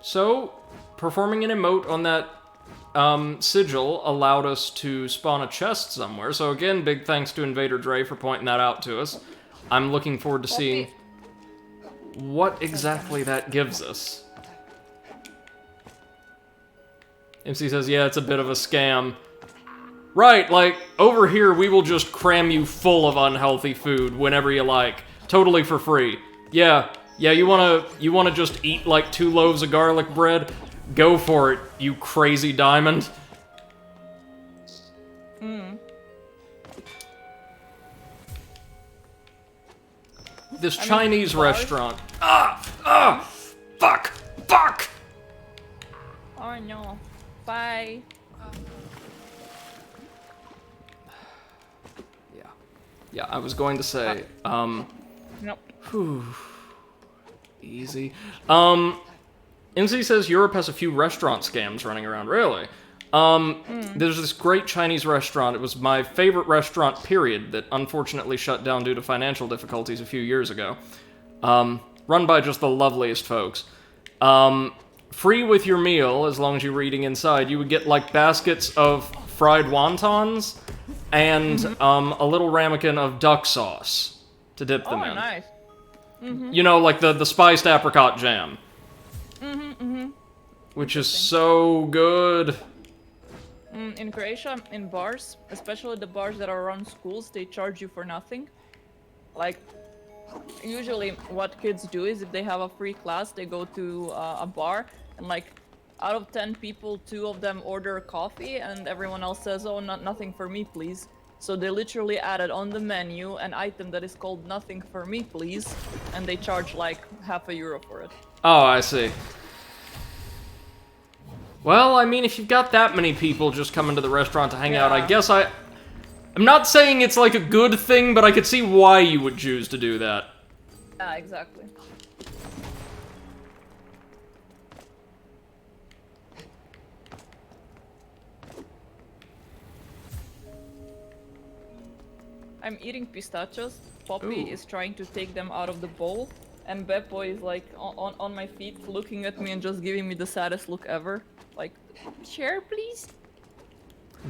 So, performing an emote on that sigil allowed us to spawn a chest somewhere. So again, big thanks to Invader Dre for pointing that out to us. I'm looking forward to seeing... what exactly that gives us. MC says, yeah, it's a bit of a scam. Right, like, over here we will just cram you full of unhealthy food whenever you like. Totally for free. Yeah, you wanna just eat like 2 loaves of garlic bread? Go for it, you crazy diamond. This Chinese restaurant. Fuck! Oh no. Bye. Yeah, I was going to say, Nope. whew, easy. MC says Europe has a few restaurant scams running around, really. There's this great Chinese restaurant. It was my favorite restaurant, period, that unfortunately shut down due to financial difficulties a few years ago. Run by just the loveliest folks. Free with your meal, as long as you're eating inside, you would get, like, baskets of fried wontons and, a little ramekin of duck sauce to dip them in. Oh, nice. You know, like the spiced apricot jam. Which is so good. In Croatia, in bars, especially the bars that are around schools, they charge you for nothing. Like, usually what kids do is if they have a free class, they go to a bar and like out of 10 people, 2 of them order coffee and everyone else says, oh, nothing for me, please. So they literally added on the menu an item that is called nothing for me, please, and they charge like €0.50 for it. Oh, I see. Well, I mean, if you've got that many people just coming to the restaurant to hang out, I guess I'm not saying it's like a good thing, but I could see why you would choose to do that. Yeah, exactly. I'm eating pistachios. Poppy is trying to take them out of the bowl, and Beppo is like on my feet, looking at me and just giving me the saddest look ever. Like, share, please.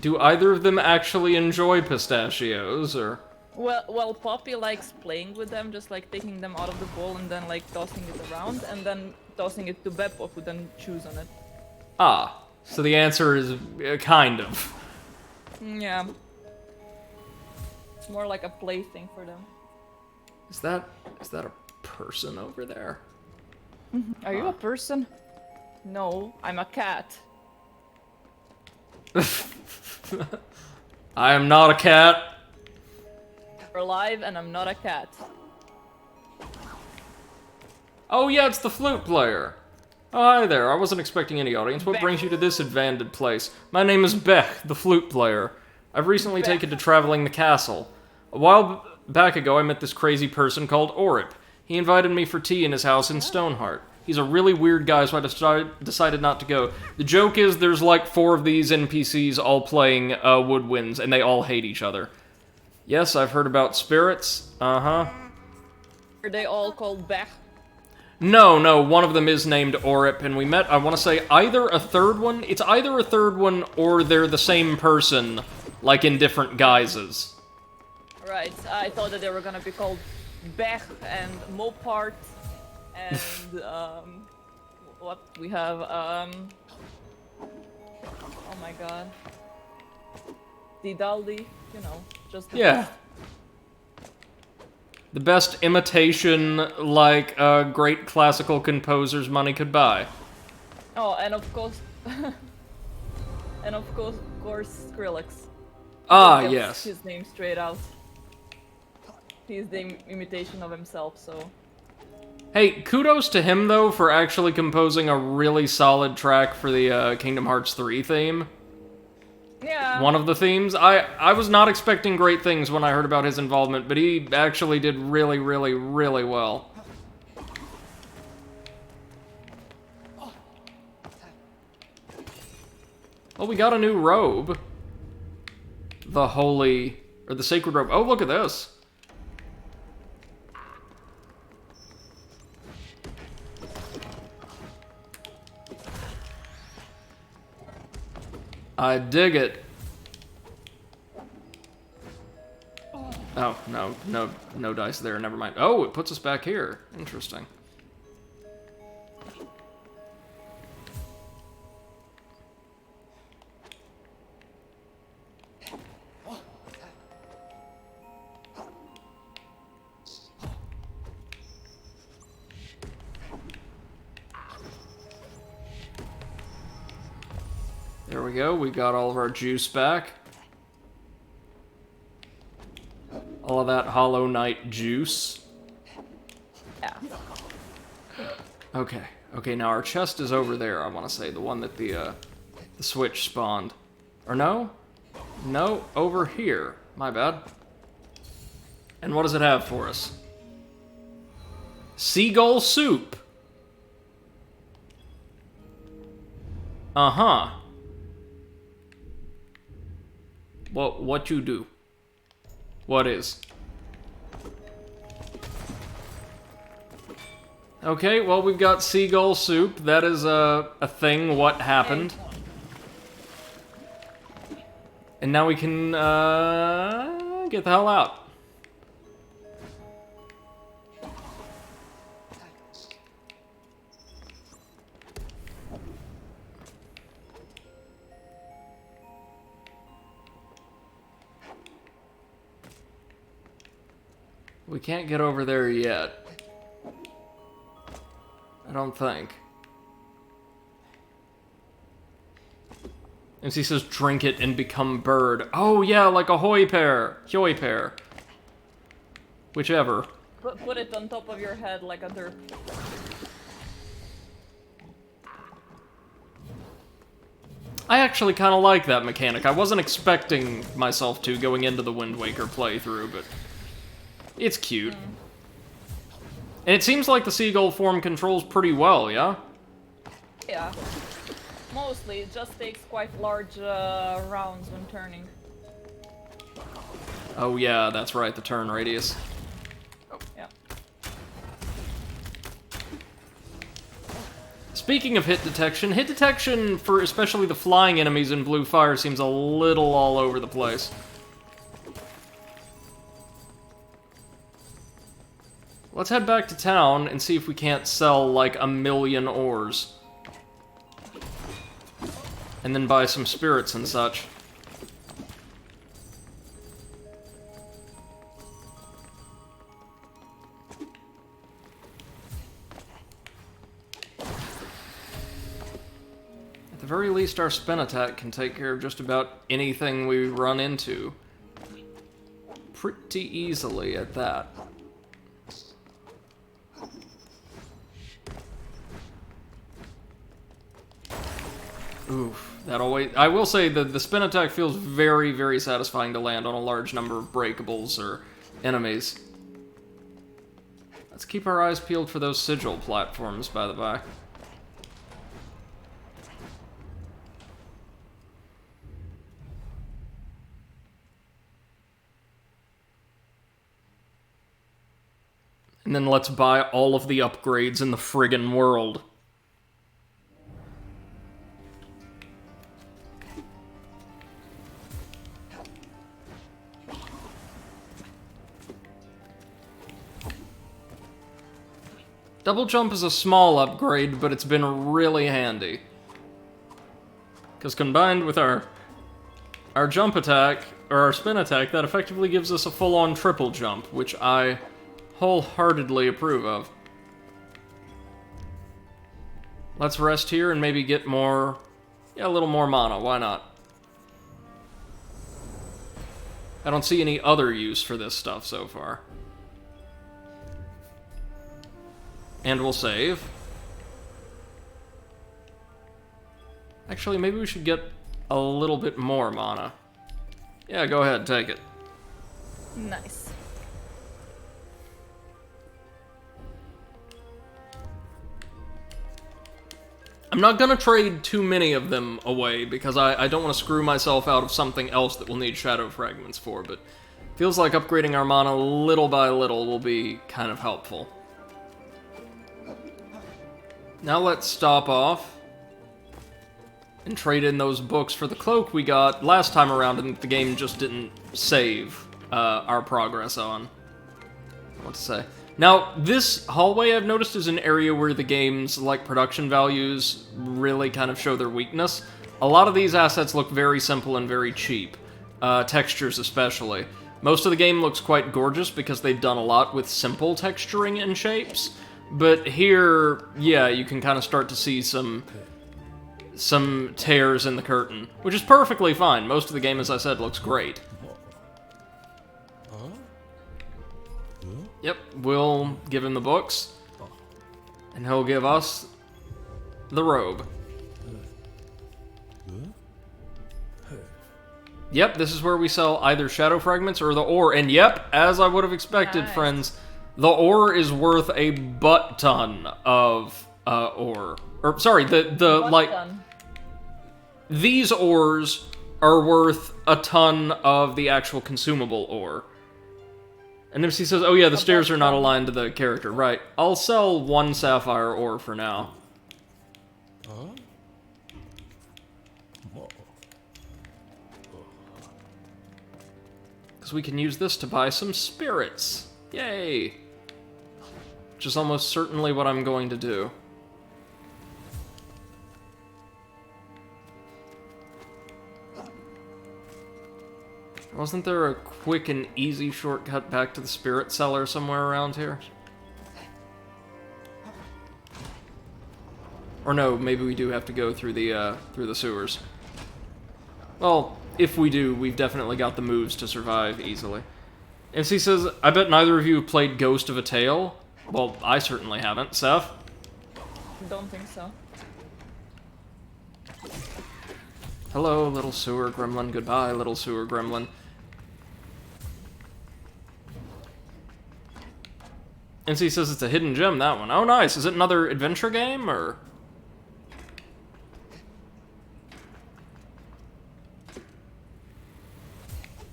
Do either of them actually enjoy pistachios, or? Well, Poppy likes playing with them, just like taking them out of the bowl and then like tossing it around, and then tossing it to Beppo, who then chews on it. Ah, so the answer is kind of. Yeah. It's more like a plaything for them. Is that a person over there? Are you a person? No, I'm a cat. I am not a cat. You're alive and I'm not a cat. Oh yeah, it's the flute player. Oh, hi there. I wasn't expecting any audience. What brings you to this abandoned place? My name is Beck, the flute player. I've recently taken to traveling the castle. A while back ago, I met this crazy person called Orip. He invited me for tea in his house in Stoneheart. He's a really weird guy, so I decided not to go. The joke is there's like 4 of these NPCs all playing woodwinds, and they all hate each other. Yes, I've heard about spirits. Uh-huh. Are they all called Beck? No, one of them is named Orip, and we met, I want to say, either a third one? It's either a third one, or they're the same person, like in different guises. Right, I thought that they were gonna be called Beck and Mopart and, what we have, oh my god. Didaldi, you know, just the best. The best imitation, like, great classical composer's money could buy. Oh, and of course, Skrillex. Ah, He gets yes. his name straight out. He's the imitation of himself, so... Hey, kudos to him, though, for actually composing a really solid track for the Kingdom Hearts 3 theme. Yeah. One of the themes. I was not expecting great things when I heard about his involvement, but he actually did really, really, really well. Oh, we got a new robe. The holy... or the sacred robe. Oh, look at this. I dig it. Oh, no dice there, never mind. Oh, it puts us back here. Interesting. There we go, we got all of our juice back. All of that Hollow Knight juice. Yeah. Okay, okay, now our chest is over there, I want to say. The one that the switch spawned. Or no? No, over here. My bad. And what does it have for us? Seagull soup! Uh-huh. What you do? What is? Okay, well, we've got seagull soup. That is a thing. What happened? And now we can, get the hell out. We can't get over there yet. I don't think. And he says, drink it and become bird. Oh yeah, like a hoy pear. Hoy pear. Whichever. Put it on top of your head like a derp. I actually kind of like that mechanic. I wasn't expecting myself to going into the Wind Waker playthrough, but it's cute. And it seems like the seagull form controls pretty well, yeah? Yeah. Mostly, it just takes quite large rounds when turning. Oh yeah, that's right, the turn radius. Oh, yeah. Speaking of hit detection for especially the flying enemies in Blue Fire seems a little all over the place. Let's head back to town and see if we can't sell like 1,000,000 ores. And then buy some spirits and such. At the very least, our spin attack can take care of just about anything we run into. Pretty easily at that. Oof, that always... I will say that the spin attack feels very, very satisfying to land on a large number of breakables or enemies. Let's keep our eyes peeled for those sigil platforms, by the by. And then let's buy all of the upgrades in the friggin' world. Double jump is a small upgrade, but it's been really handy. Because combined with our jump attack, or our spin attack, that effectively gives us a full-on triple jump, which I wholeheartedly approve of. Let's rest here and maybe get more... yeah, a little more mana, why not? I don't see any other use for this stuff so far. And we'll save. Actually, maybe we should get a little bit more mana. Yeah, go ahead, take it. Nice. I'm not gonna trade too many of them away, because I don't want to screw myself out of something else that we'll need Shadow Fragments for, but feels like upgrading our mana little by little will be kind of helpful. Now let's stop off and trade in those books for the cloak we got last time around and the game just didn't save our progress on. What to say? Now, this hallway I've noticed is an area where the game's like production values really kind of show their weakness. A lot of these assets look very simple and very cheap, textures especially. Most of the game looks quite gorgeous because they've done a lot with simple texturing and shapes. But here, yeah, you can kind of start to see some some tears in the curtain, which is perfectly fine. Most of the game, as I said, looks great. Yep, we'll give him the books, and he'll give us the robe. Yep, this is where we sell either shadow fragments or the ore, and yep, as I would have expected, Nice. friends, the ore is worth a butt-ton of ore. Or, sorry, like, Done. these ores are worth a ton of the actual consumable ore. And MC says, oh yeah, the stairs are not aligned to the character. Right. I'll sell 1 sapphire ore for now. Because we can use this to buy some spirits. Yay! Which is almost certainly what I'm going to do. Wasn't there a quick and easy shortcut back to the spirit cellar somewhere around here? Or no, maybe we do have to go through the sewers. Well, if we do, we've definitely got the moves to survive easily. MC says, I bet neither of you have played Ghost of a Tale. Well, I certainly haven't. Seth? Don't think so. Hello, little sewer gremlin. Goodbye, little sewer gremlin. NC says it's a hidden gem, that one. Oh, nice. Is it another adventure game, or...?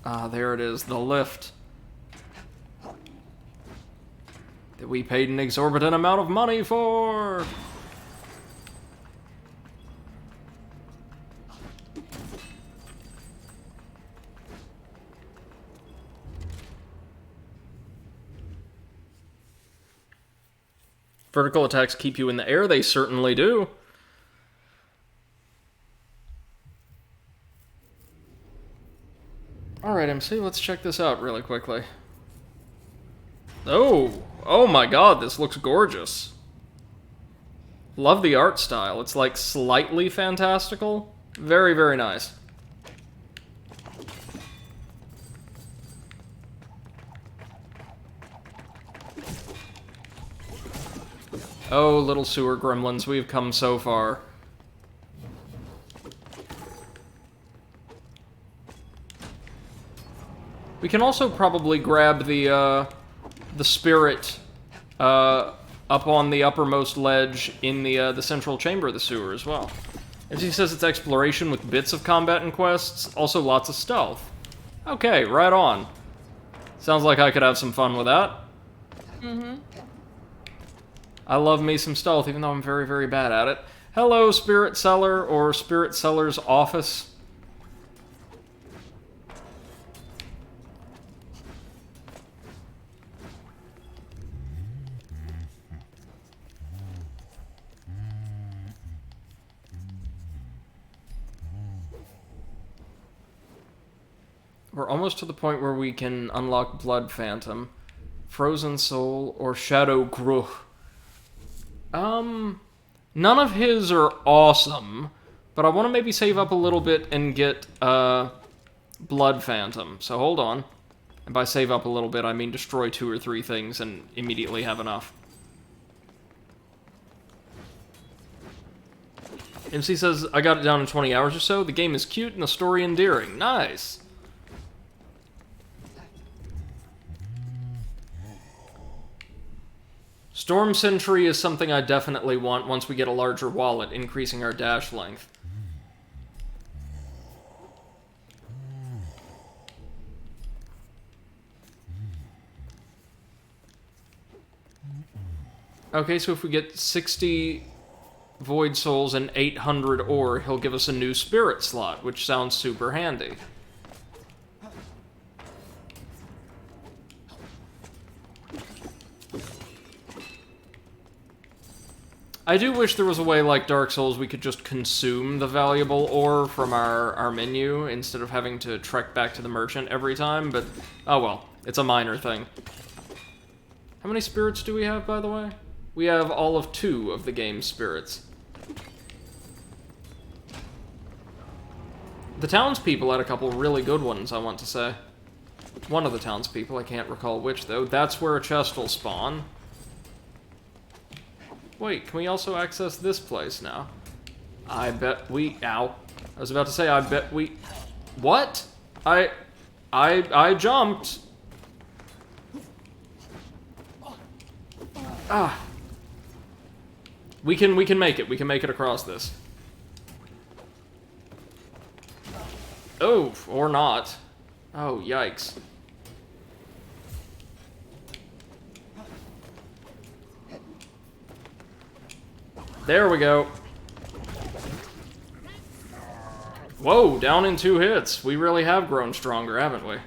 Ah, there it is. The lift. That we paid an exorbitant amount of money for! Vertical attacks keep you in the air, they certainly do. Alright, MC, let's check this out really quickly. Oh my god, this looks gorgeous. Love the art style. It's like slightly fantastical. Very, very nice. Oh, little sewer gremlins, we've come so far. We can also probably grab the spirit up on the uppermost ledge in the central chamber of the sewer as well. As he says, it's exploration with bits of combat and quests, also lots of stealth. Okay, right on. Sounds like I could have some fun with that. Mm-hmm. I love me some stealth, even though I'm very, very bad at it. Hello, Spirit Cellar, or Spirit Cellar's office. We're almost to the point where we can unlock Blood Phantom, Frozen Soul, or Shadow Gruch. None of his are awesome, but I want to maybe save up a little bit and get, Blood Phantom. So hold on. And by save up a little bit, I mean destroy 2 or 3 things and immediately have enough. MC says, I got it down in 20 hours or so. The game is cute and the story endearing. Nice. Storm Sentry is something I definitely want once we get a larger wallet, increasing our dash length. Okay, so if we get 60 Void Souls and 800 ore, he'll give us a new Spirit slot, which sounds super handy. I do wish there was a way, like Dark Souls, we could just consume the valuable ore from our menu instead of having to trek back to the merchant every time, but oh well, it's a minor thing. How many spirits do we have, by the way? We have all of 2 of the game's spirits. The townspeople had a couple really good ones, I want to say. One of the townspeople, I can't recall which, though. That's where a chest will spawn. Wait, can we also access this place now? I bet we... Ow. I was about to say, I bet we... What? I jumped. Ah. We can make it. We can make it across this. Oh, or not. Oh, yikes. There we go. Whoa, down in 2 hits. We really have grown stronger, haven't we?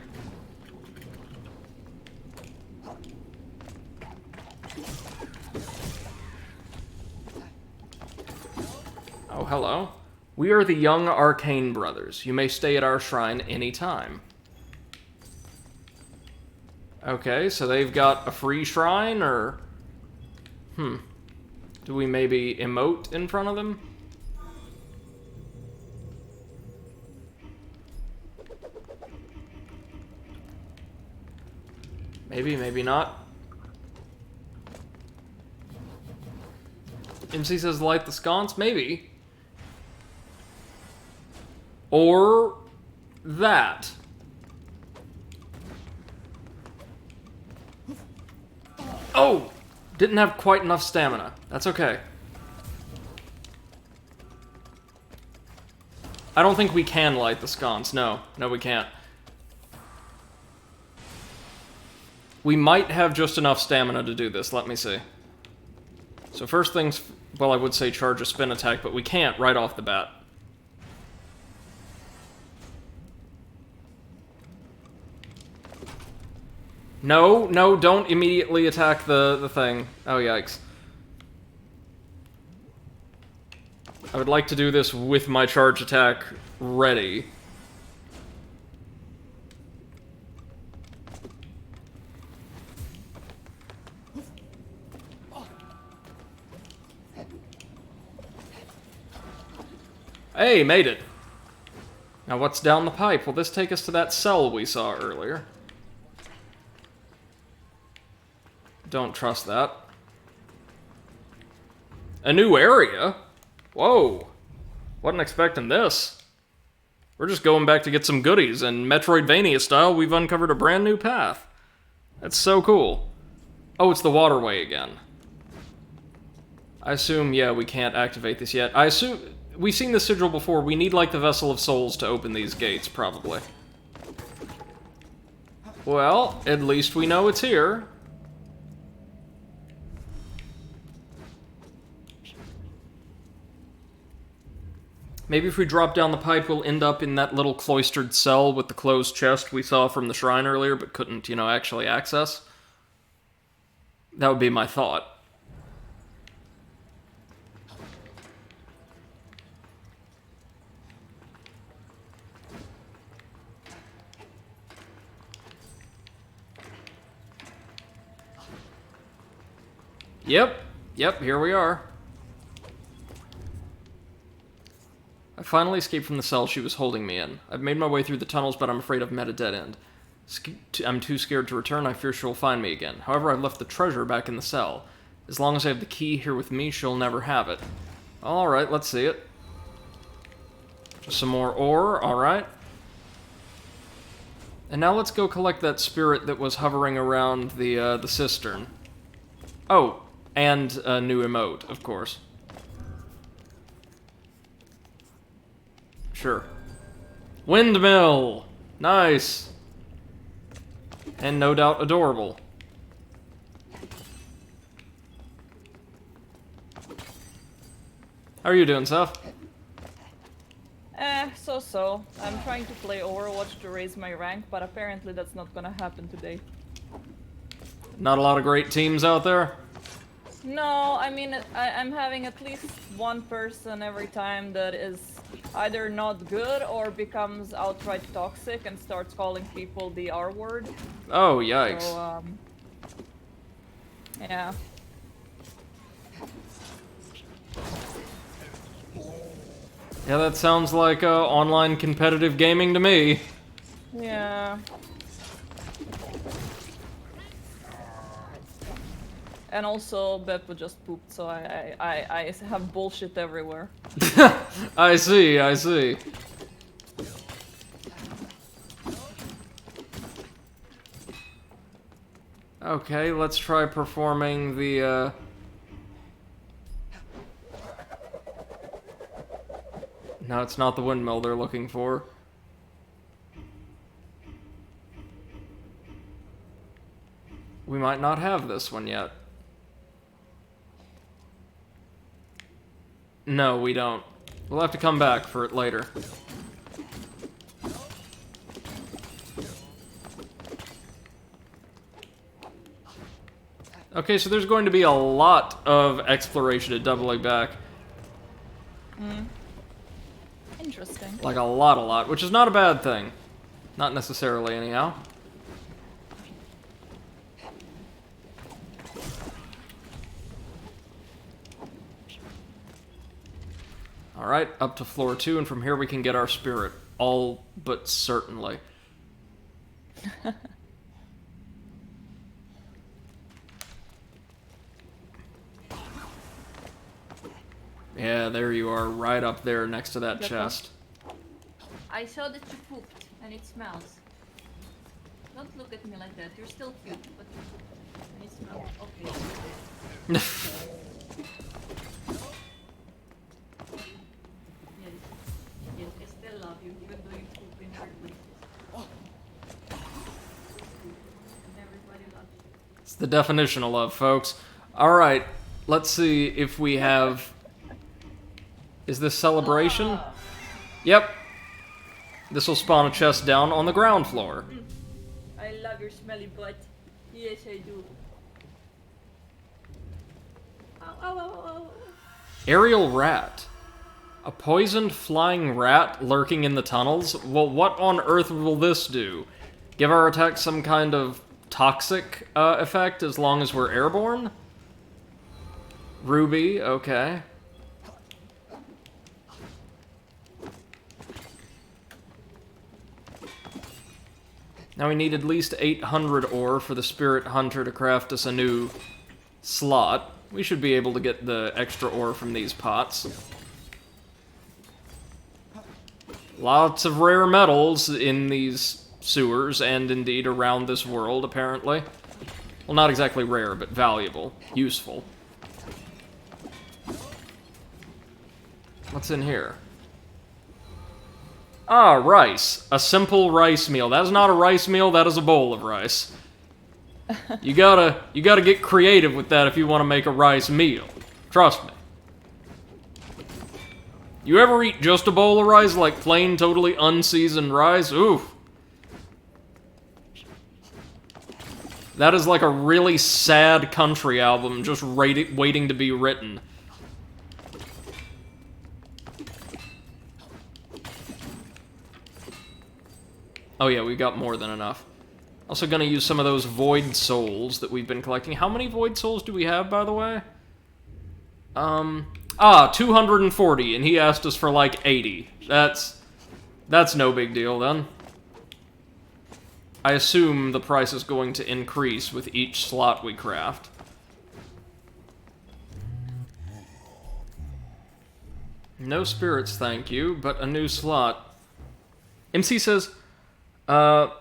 Oh, hello. We are the young Arcane Brothers. You may stay at our shrine anytime. Okay, so they've got a free shrine, or... Do we maybe emote in front of them? Maybe, maybe not. MC says light the sconce? Maybe. Or that. Oh! Didn't have quite enough stamina. That's okay. I don't think we can light the sconce. No. No, we can't. We might have just enough stamina to do this. Let me see. So first things... Well, I would say charge a spin attack, but we can't right off the bat. No, no, don't immediately attack the thing. Oh, yikes. I would like to do this with my charge attack ready. Hey, made it. Now what's down the pipe? Will this take us to that cell we saw earlier? Don't trust that. A new area? Whoa. Wasn't expecting this. We're just going back to get some goodies, and Metroidvania style, we've uncovered a brand new path. That's so cool. Oh, it's the waterway again. I assume, yeah, we can't activate this yet. I assume... We've seen the sigil before. We need, like, the Vessel of Souls to open these gates, probably. Well, at least we know it's here. Maybe if we drop down the pipe, we'll end up in that little cloistered cell with the closed chest we saw from the shrine earlier, but couldn't, you know, actually access. That would be my thought. Yep, here we are. I finally escaped from the cell she was holding me in. I've made my way through the tunnels, but I'm afraid I've met a dead end. I'm too scared to return. I fear she'll find me again. However, I've left the treasure back in the cell. As long as I have the key here with me, she'll never have it. Alright, let's see it. Just some more ore, alright. And now let's go collect that spirit that was hovering around the cistern. Oh, and a new emote, of course. Sure. Windmill! Nice! And no doubt adorable. How are you doing, Seth? So. I'm trying to play Overwatch to raise my rank, but apparently that's not gonna happen today. Not a lot of great teams out there? No, I mean, I'm having at least one person every time that is either not good or becomes outright toxic and starts calling people the R word. Oh, yikes. So, yeah. Yeah, that sounds like online competitive gaming to me. Yeah. And also, Beppo just pooped, so I have bullshit everywhere. I see, I see. Okay, let's try performing the, No, it's not the windmill they're looking for. We might not have this one yet. No, we don't. We'll have to come back for it later. Okay, so there's going to be a lot of exploration at Doubly Back. Interesting. Like a lot, which is not a bad thing. Not necessarily, anyhow. Alright, up to floor 2, and from here we can get our spirit. All but certainly. Yeah, there you are, right up there next to that chest. I saw that you pooped, and it smells. Don't look at me like that. You're still cute, but you pooped, and it smells. Okay. Yes. Yes, I still love you, even though you poop in hard places. And everybody loves you. It's the definition of love, folks. Alright, let's see if we have... Is this celebration? Yep. This will spawn a chest down on the ground floor. I love your smelly butt. Yes, I do. Ow, ow, ow, ow. Aerial rat. A poisoned flying rat lurking in the tunnels? Well, what on earth will this do? Give our attack some kind of toxic effect as long as we're airborne? Ruby, okay. Now we need at least 800 ore for the Spirit Hunter to craft us a new slot. We should be able to get the extra ore from these pots. Lots of rare metals in these sewers, and indeed around this world, apparently. Well, not exactly rare, but valuable. Useful. What's in here? Ah, rice. A simple rice meal. That is not a rice meal, that is a bowl of rice. You gotta get creative with that if you want to make a rice meal. Trust me. You ever eat just a bowl of rice, like plain, totally unseasoned rice? Oof. That is like a really sad country album just waiting to be written. Oh yeah, we got more than enough. Also gonna use some of those void souls that we've been collecting. How many void souls do we have, by the way? 240, and he asked us for like 80. That's no big deal then. I assume the price is going to increase with each slot we craft. No spirits, thank you, but a new slot. MC says, Marimashita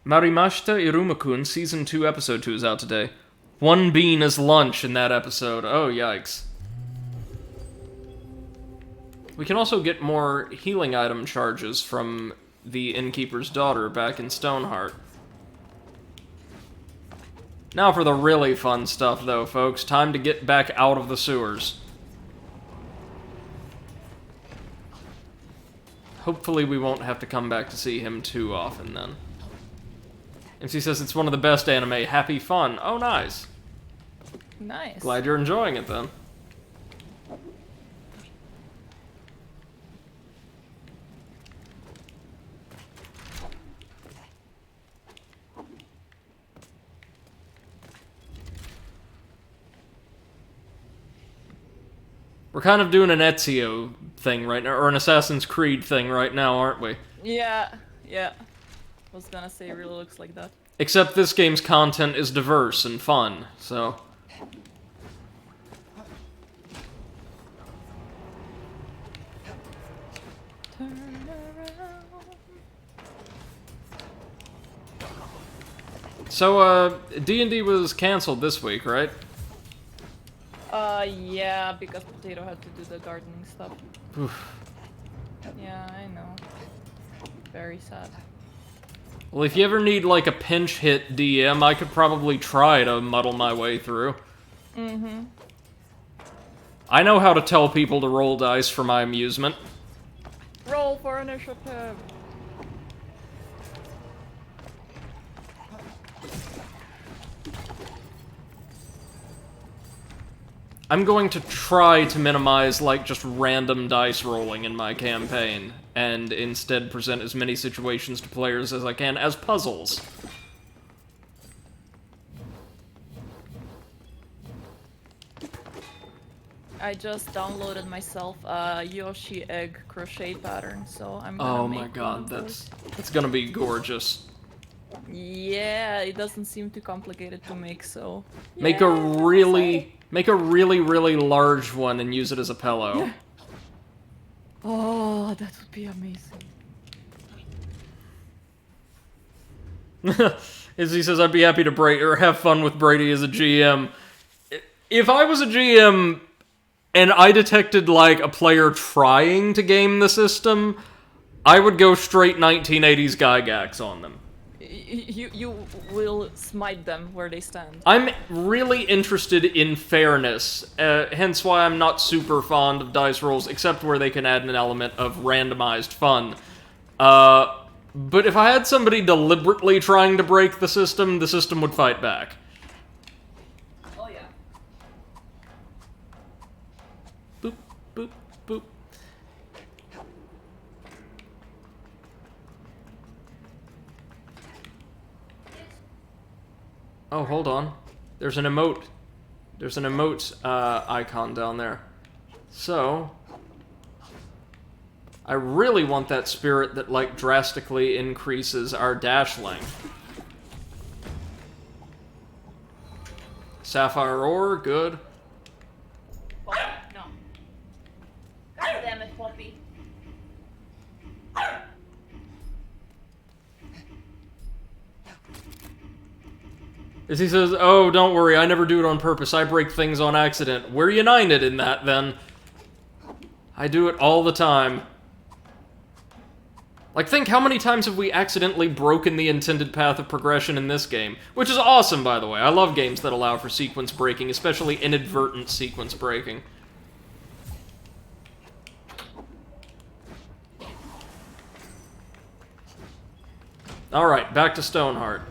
Irumakun, Season 2, Episode 2 is out today. One bean is lunch in that episode. Oh, yikes. We can also get more healing item charges from the Innkeeper's daughter back in Stoneheart. Now for the really fun stuff, though, folks. Time to get back out of the sewers. Hopefully we won't have to come back to see him too often, then. MC says it's one of the best anime. Happy fun. Oh, nice. Nice. Glad you're enjoying it, then. We're kind of doing an Ezio thing right now, or an Assassin's Creed thing right now, aren't we? Yeah, yeah. Was gonna say, it really looks like that. Except this game's content is diverse and fun, so... Turn around. So, D&D was cancelled this week, right? Yeah, because Potato had to do the gardening stuff. Oof. Yeah, I know. Very sad. Well, if you ever need, like, a pinch hit DM, I could probably try to muddle my way through. Mm-hmm. I know how to tell people to roll dice for my amusement. Roll for initiative. I'm going to try to minimize, like, just random dice rolling in my campaign, and instead present as many situations to players as I can as puzzles. I just downloaded myself a Yoshi egg crochet pattern, so I'm gonna Oh make my one god, of those. that's gonna be gorgeous. Yeah, it doesn't seem too complicated to make, so... Make yeah, a really, really large one and use it as a pillow. Oh, that would be amazing. As he says, I'd be happy to break or have fun with Brady as a GM. If I was a GM and I detected, like, a player trying to game the system, I would go straight 1980s Gygax on them. You will smite them where they stand. I'm really interested in fairness, hence why I'm not super fond of dice rolls, except where they can add an element of randomized fun. But if I had somebody deliberately trying to break the system would fight back. Oh yeah. Boop, boop, boop. Oh, hold on. There's an emote. There's an emote icon down there. So, I really want that spirit that, like, drastically increases our dash length. Sapphire ore, good. Poppy, no. God damn it, Poppy. As he says, oh, don't worry, I never do it on purpose, I break things on accident. We're united in that, then. I do it all the time. Like, think how many times have we accidentally broken the intended path of progression in this game? Which is awesome, by the way. I love games that allow for sequence breaking, especially inadvertent sequence breaking. Alright, back to Stoneheart.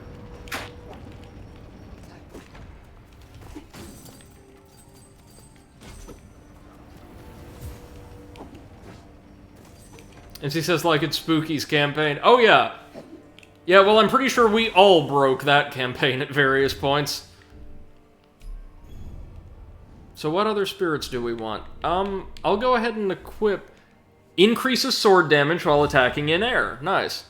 And she says, like, it's Spooky's campaign. Oh, yeah. Yeah, well, I'm pretty sure we all broke that campaign at various points. So what other spirits do we want? I'll go ahead and equip... Increases sword damage while attacking in air. Nice.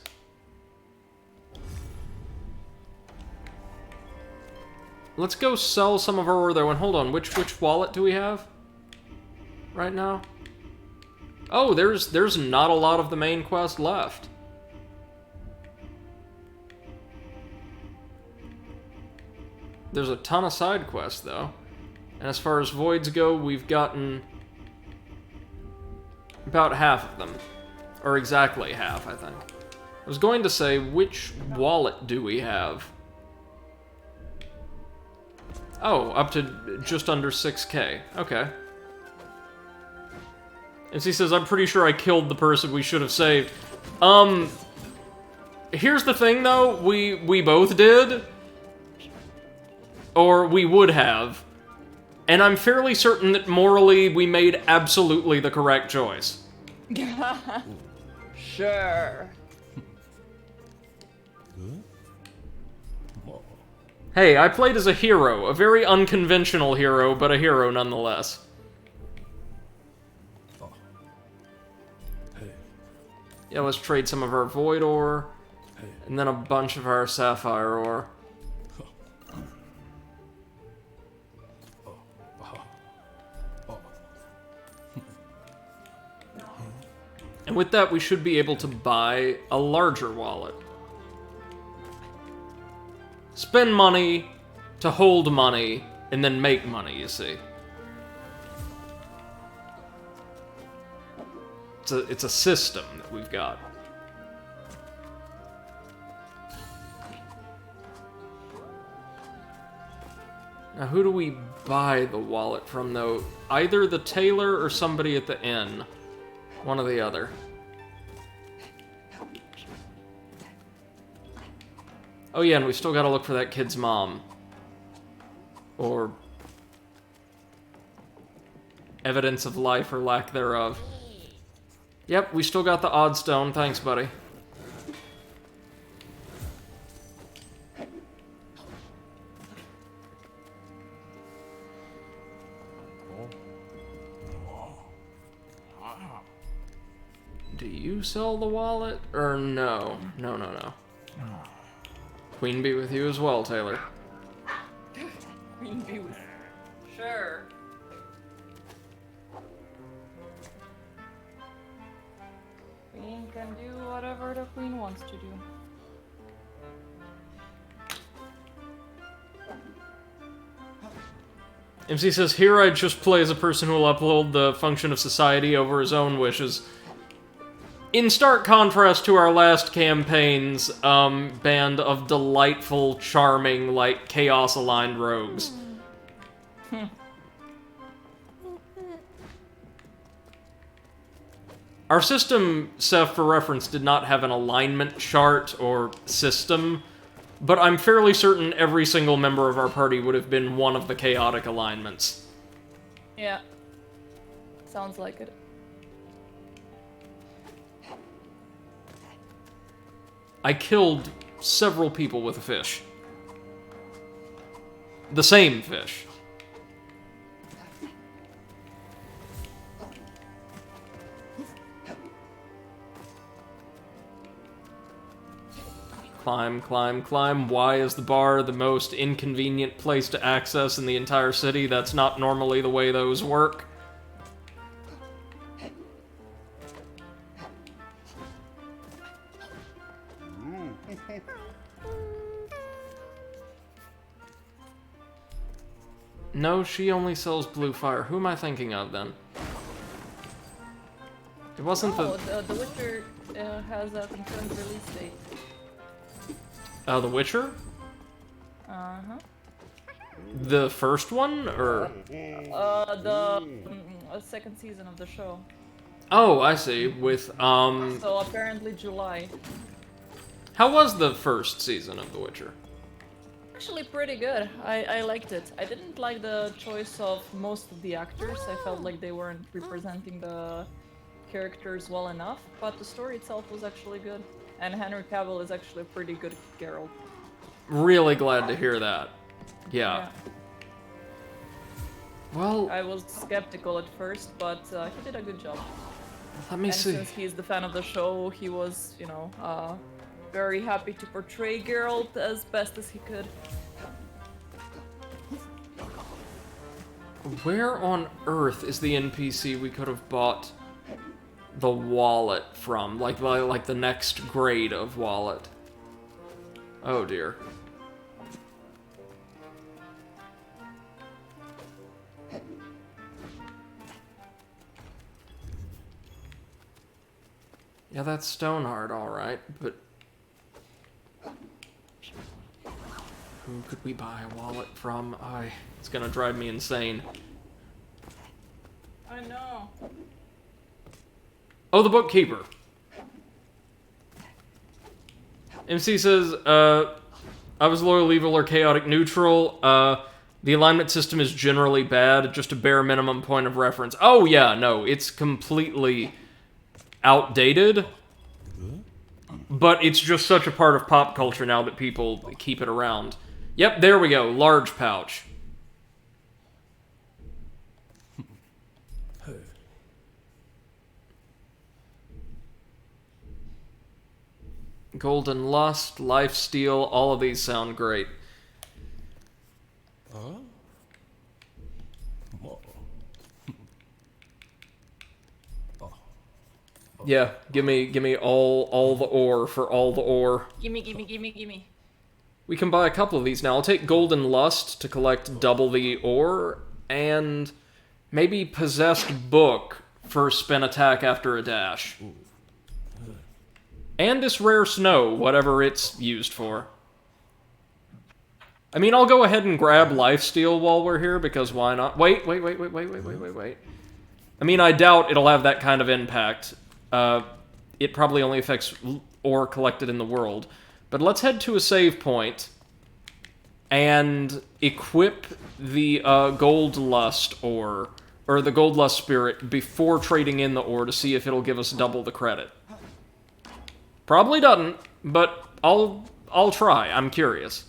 Let's go sell some of our other one. Hold on, which wallet do we have right now? Oh, there's not a lot of the main quest left. There's a ton of side quests, though. And as far as voids go, we've gotten about half of them. Or exactly half, I think. I was going to say, which wallet do we have? Oh, up to just under 6k. Okay. And he says, I'm pretty sure I killed the person we should have saved. Here's the thing, though. We both did. Or we would have. And I'm fairly certain that morally we made absolutely the correct choice. Sure. Hey, I played as a hero. A very unconventional hero, but a hero nonetheless. Yeah, let's trade some of our void ore, and then a bunch of our sapphire ore. And with that, we should be able to buy a larger wallet. Spend money to hold money, and then make money, you see. It's a system that we've got. Now, who do we buy the wallet from, though? Either the tailor or somebody at the inn. One or the other. Oh yeah, and we still gotta look for that kid's mom. Or evidence of life or lack thereof. Yep, we still got the odd stone. Thanks, buddy. Do you sell the wallet? Or no? No, no, no. Queen be with you as well, Taylor. Queen bee with. Sure. Queen can do whatever the queen wants to do. MC says, here I just play as a person who will uphold the function of society over his own wishes. In stark contrast to our last campaign's band of delightful, charming, like, chaos-aligned rogues. Our system, Seth, for reference, did not have an alignment chart or system, but I'm fairly certain every single member of our party would have been one of the chaotic alignments. Yeah. Sounds like it. I killed several people with a fish. The same fish. Climb, climb, climb. Why is the bar the most inconvenient place to access in the entire city? That's not normally the way those work. No, she only sells blue fire. Who am I thinking of, then? It wasn't The Witcher has a confirmed release date. The Witcher? Uh-huh. The first one, or? The second season of the show. Oh, I see. With, So apparently July. How was the first season of The Witcher? Actually pretty good. I liked it. I didn't like the choice of most of the actors. I felt like they weren't representing the characters well enough, but the story itself was actually good. And Henry Cavill is actually a pretty good Geralt. Really glad to hear that. Yeah. Well, I was skeptical at first, but he did a good job. let me And see. since he's the fan of the show, he was, you know, very happy to portray Geralt as best as he could. Where on earth is the NPC we could have bought the wallet from? Like the next grade of wallet. Oh dear. Yeah, that's Stoneheart, alright, but who could we buy a wallet from? It's gonna drive me insane. I know. Oh, the bookkeeper. MC says, I was loyal, evil, or chaotic neutral. The alignment system is generally bad, just a bare minimum point of reference. Oh yeah, no, it's completely outdated. But it's just such a part of pop culture now that people keep it around. Yep, there we go, large pouch. Golden Lust, Lifesteal, all of these sound great. Yeah, give me all the ore for all the ore. Gimme. We can buy a couple of these now. I'll take Golden Lust to collect double the ore, and maybe Possessed Book for spin attack after a dash. And this Rare Snow, whatever it's used for. I mean, I'll go ahead and grab Lifesteal while we're here, because why not? Wait. I mean, I doubt it'll have that kind of impact. It probably only affects ore collected in the world. But let's head to a save point and equip the Gold Lust ore, or the Gold Lust Spirit, before trading in the ore to see if it'll give us double the credit. Probably doesn't, but I'll try. I'm curious.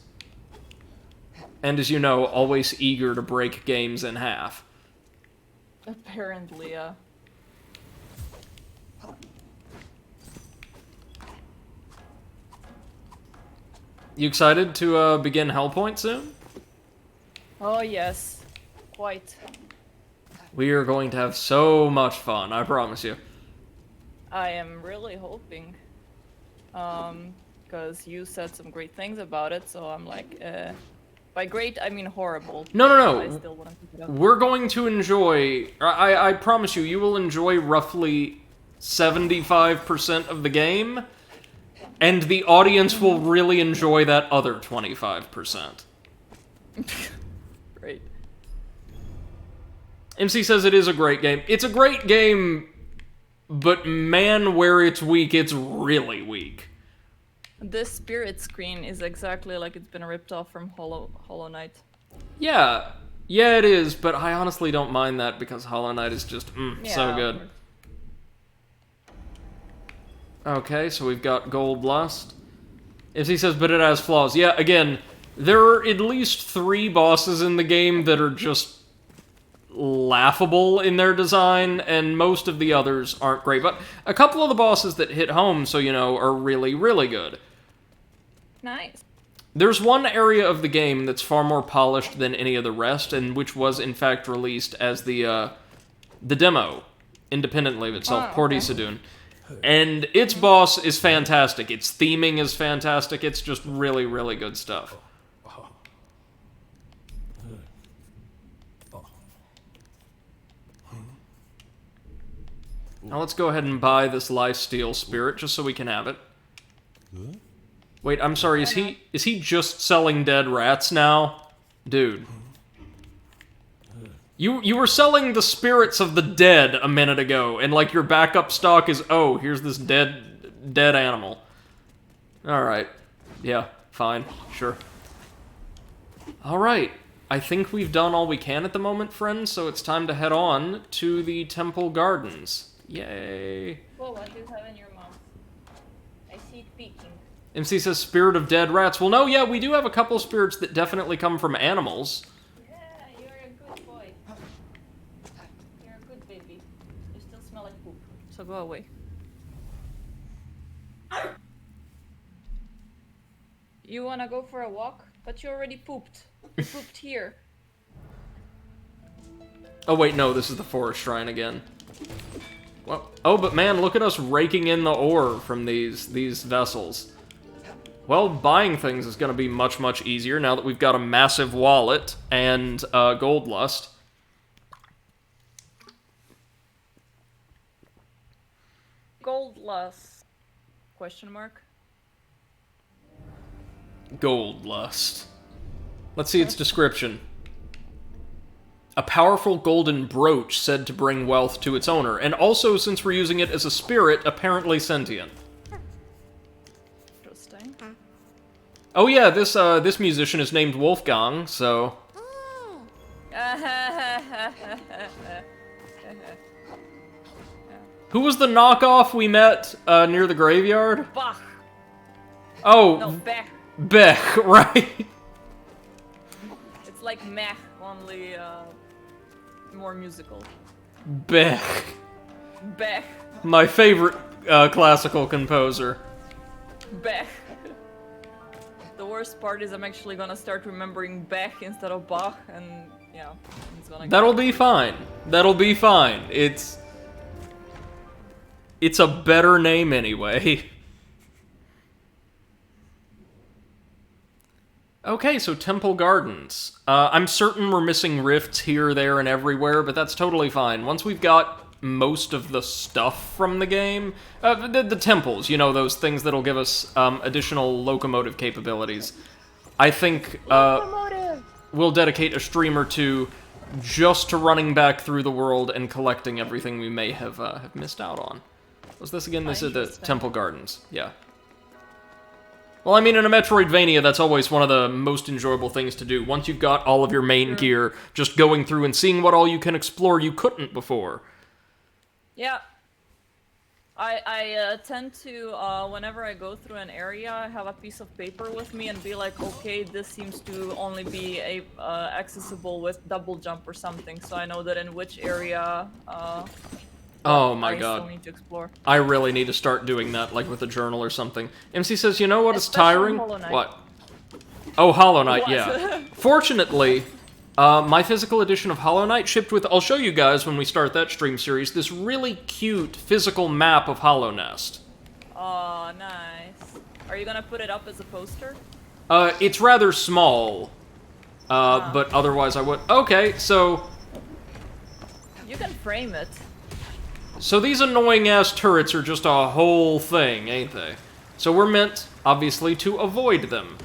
And as you know, always eager to break games in half. Apparently, yeah. You excited to begin Hellpoint soon? Oh yes, quite. We are going to have so much fun, I promise you. I am really hoping. Because you said some great things about it, so I'm like, by great, I mean horrible. No. I still want to pick it up. We're going to enjoy... I promise you, you will enjoy roughly 75% of the game, and the audience will really enjoy that other 25%. Great. MC says it is a great game. It's a great game, but man, where it's weak, it's really weak. This spirit screen is exactly like it's been ripped off from Hollow Knight. Yeah, it is, but I honestly don't mind that because Hollow Knight is just, so good. Okay, so we've got Gold Lust. MC says, but it has flaws. Yeah, again, there are at least 3 bosses in the game that are just laughable in their design, and most of the others aren't great. But a couple of the bosses that hit home, so you know, are really, really good. Nice. There's one area of the game that's far more polished than any of the rest, and which was in fact released as the demo, independently of itself, Porty Sadoon. And its boss is fantastic. Its theming is fantastic. It's just really, really good stuff. Now let's go ahead and buy this Lifesteal Spirit just so we can have it. Wait, I'm sorry, is he just selling dead rats now? Dude. You were selling the spirits of the dead a minute ago, and like your backup stock is, oh, here's this dead animal. Alright. Yeah, fine, sure. Alright, I think we've done all we can at the moment, friends, so it's time to head on to the Temple Gardens. Yay. Whoa, what do you have in your mouth? I see it peeking. MC says Spirit of Dead Rats. Well, no, yeah, we do have a couple spirits that definitely come from animals. Yeah, you're a good boy. You're a good baby. You still smell like poop. So go away. You wanna go for a walk? But you already pooped. You pooped here. Oh, wait, no, this is the Forest Shrine again. Well, oh, but man, look at us raking in the ore from these vessels. Well, buying things is going to be much, much easier now that we've got a massive wallet and Gold Lust. Gold Lust? Question mark? Gold Lust. Let's see its description. A powerful golden brooch said to bring wealth to its owner, and also, since we're using it as a spirit, apparently sentient. Interesting. Oh yeah, this musician is named Wolfgang, so... Who was the knockoff we met near the graveyard? Bach! Oh, No, Bech. Bech, right? It's like meh, only more musical. Bech. Bech. My favorite classical composer. Bech. The worst part is I'm actually gonna start remembering Bech instead of Bach, and yeah, it's gonna. That'll be fine. That'll be fine. It's a better name anyway. Okay, so Temple Gardens. I'm certain we're missing rifts here, there, and everywhere, but that's totally fine. Once we've got most of the stuff from the game, the temples, you know, those things that'll give us additional locomotive capabilities, I think we'll dedicate a stream or two just to running back through the world and collecting everything we may have missed out on. What's this again? This is the Temple Gardens. Yeah. Well, I mean, in a Metroidvania, that's always one of the most enjoyable things to do. Once you've got all of your main gear, just going through and seeing what all you can explore you couldn't before. Yeah. I tend to, whenever I go through an area, have a piece of paper with me and be like, okay, this seems to only be accessible with double jump or something, so I know that in which area Oh my I god. still need to explore. I really need to start doing that, like with a journal or something. MC says, you know what is Especially tiring? Hollow Knight. What? Oh, Hollow Knight, What? yeah. Fortunately, my physical edition of Hollow Knight shipped with, I'll show you guys when we start that stream series, this really cute physical map of Hollow Nest. Oh, nice. Are you gonna put it up as a poster? It's rather small, but otherwise I would. Okay, so You can frame it. these annoying-ass turrets are just a whole thing, ain't they? So we're meant, obviously, to avoid them.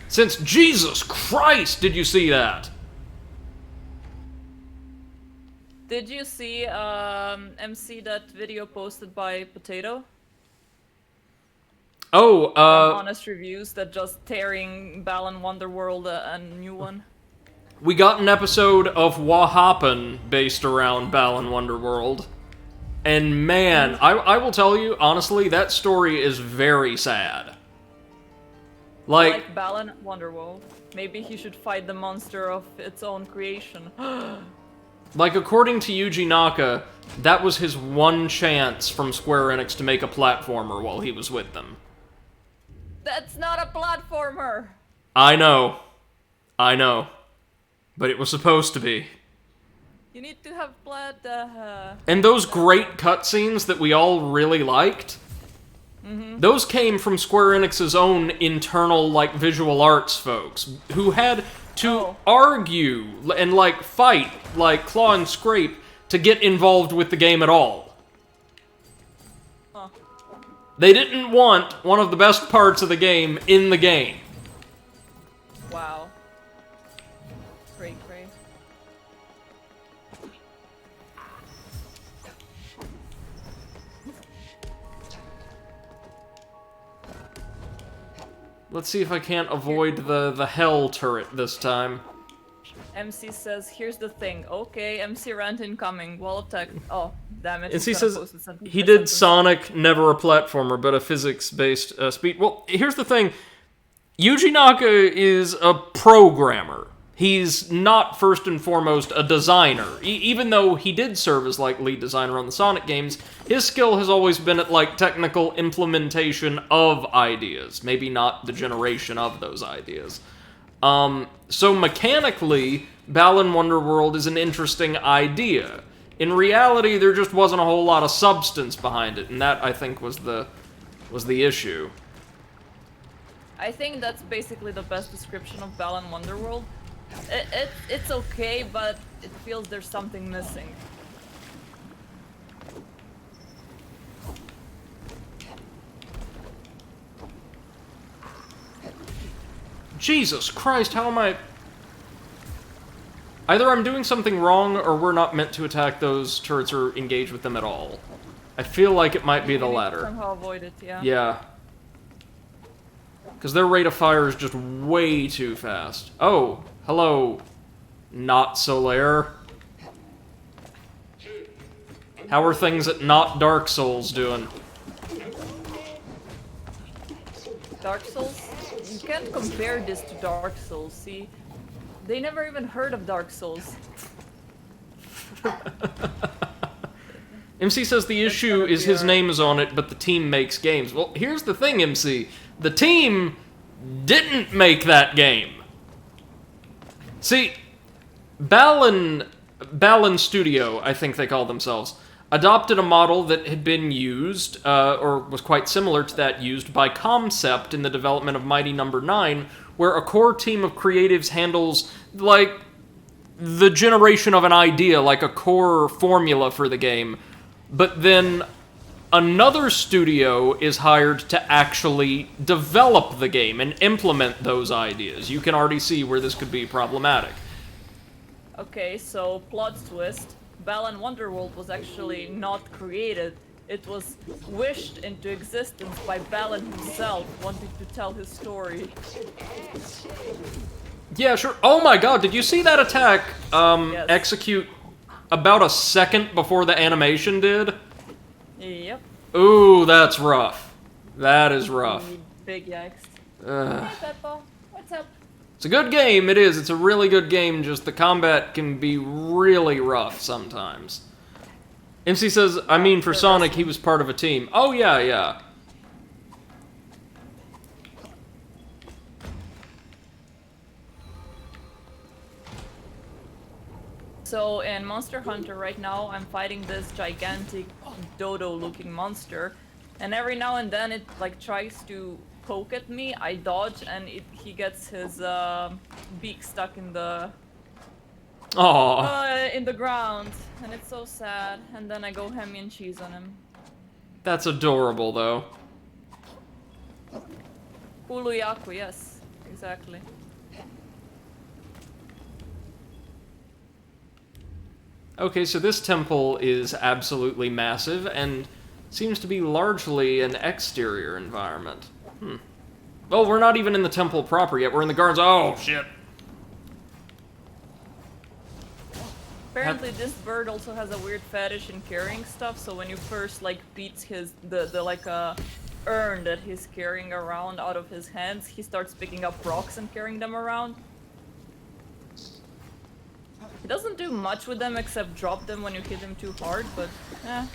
Since, Jesus Christ, did you see that? Did you see, MC, that video posted by Potato? Oh, Honest reviews that just tearing Balan Wonderworld a new one. we got an episode of What Happened based around Balan Wonderworld. And man, I will tell you, honestly, that story is very sad. Like Balan Wonderworld. Maybe he should fight the monster of its own creation. Like, according to Yuji Naka, that was his one chance from Square Enix to make a platformer while he was with them. That's not a platformer! I know. But it was supposed to be. You need to have And those great cutscenes that we all really liked, those came from Square Enix's own internal, like, visual arts folks, who had to argue and, like, fight, like, claw and scrape, to get involved with the game at all. Huh. They didn't want one of the best parts of the game in the game. Wow. Cray cray. Let's see if I can't avoid the hell turret this time. MC says, here's the thing. Okay, MC rant incoming. Wall of tech. Oh, damn it. And he he's gonna says post a sentence he by did sentence. Sonic, never a platformer, but a physics-based speed. Well, here's the thing. Yuji Naka is a programmer. He's not first and foremost a designer. Even though he did serve as like lead designer on the Sonic games, his skill has always been at like technical implementation of ideas, maybe not the generation of those ideas. So mechanically, Balan Wonderworld is an interesting idea. In reality, there just wasn't a whole lot of substance behind it, and that I think was the issue. I think that's basically the best description of Balan Wonderworld. It's okay, but it feels there's something missing. Jesus Christ, how am I... Either I'm doing something wrong, or we're not meant to attack those turrets or engage with them at all. I feel like it might be the We need to latter. somehow avoid it, yeah. Yeah. Because their rate of fire is just way too fast. Oh, hello, Not Solaire. How are things at Not Dark Souls doing? Dark Souls? You can't compare this to Dark Souls, see? They never even heard of Dark Souls. MC says the issue is his name is on it, but the team makes games. Well, here's the thing, MC. The team didn't make that game. See, Balan Studio, I think they call themselves, adopted a model that had been used, or was quite similar to that used by Concept in the development of Mighty Number 9, where a core team of creatives handles, like, the generation of an idea, like a core formula for the game, but then another studio is hired to actually develop the game and implement those ideas. You can already see where this could be problematic. Okay, so plot twist. Balan Wonderworld was actually not created. It was wished into existence by Balan himself, wanting to tell his story. Yeah, sure. Oh my god, did you see that attack Yes. execute about a second before the animation did? Yep. Ooh, that's rough. That is rough. Big yikes. Ugh. Hi, Peppa. What's up? It's a good game, it is. It's a really good game, just the combat can be really rough sometimes. MC says, I mean, for Sonic, he was part of a team. Oh, yeah, yeah. So in Monster Hunter right now, I'm fighting this gigantic dodo-looking monster, and every now and then it like tries to poke at me. I dodge, and he gets his beak stuck in the ground, and it's so sad. And then I go ham and cheese on him. That's adorable, though. Uluyaku, yes, exactly. Okay, so this temple is absolutely massive, and seems to be largely an exterior environment. Well, we're not even in the temple proper yet, we're in the gardens. Oh, shit. Apparently this bird also has a weird fetish in carrying stuff, so when you first like beats the like urn that he's carrying around out of his hands, he starts picking up rocks and carrying them around. He doesn't do much with them except drop them when you hit him too hard, but eh.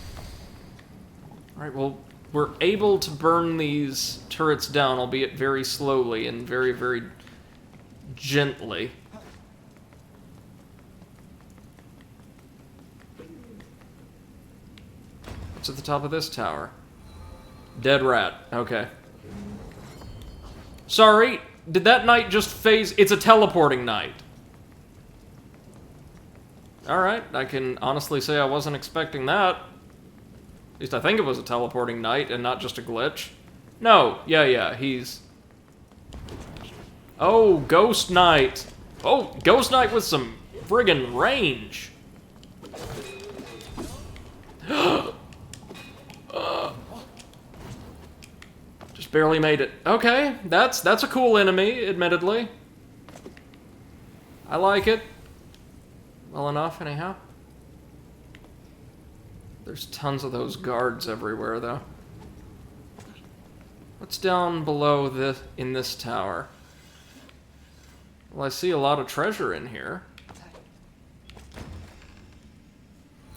Alright, well, we're able to burn these turrets down, albeit very slowly and very, very gently. What's at the top of this tower? Dead rat. Okay. Sorry, did that knight just phase? It's a teleporting knight. Alright, I can honestly say I wasn't expecting that. At least I think it was a teleporting knight and not just a glitch. No, yeah, he's... Oh, Ghost Knight. Oh, Ghost Knight with some friggin' range. Just barely made it. Okay, that's a cool enemy, admittedly. I like it. Well enough, anyhow. There's tons of those guards everywhere, though. What's down below this in this tower? Well, I see a lot of treasure in here.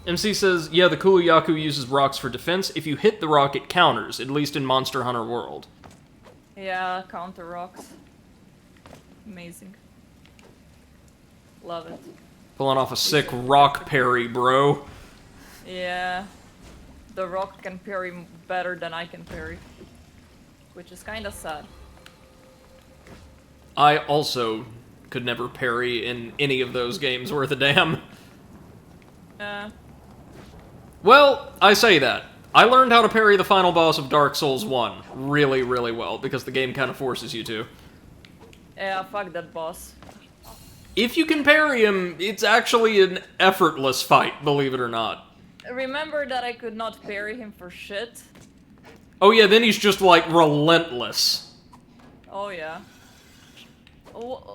MC says, yeah, the Kuluyaku uses rocks for defense. If you hit the rock, it counters, at least in Monster Hunter World. Yeah, counter rocks. Amazing. Love it. Pulling off a sick rock parry, bro. Yeah. The rock can parry better than I can parry. Which is kinda sad. I also could never parry in any of those games worth a damn. Well, I say that. I learned how to parry the final boss of Dark Souls 1 really, really well, because the game kind of forces you to. Yeah, fuck that boss. If you can parry him, it's actually an effortless fight, believe it or not. Remember that I could not parry him for shit? Oh yeah, then he's just, like, relentless. Oh yeah.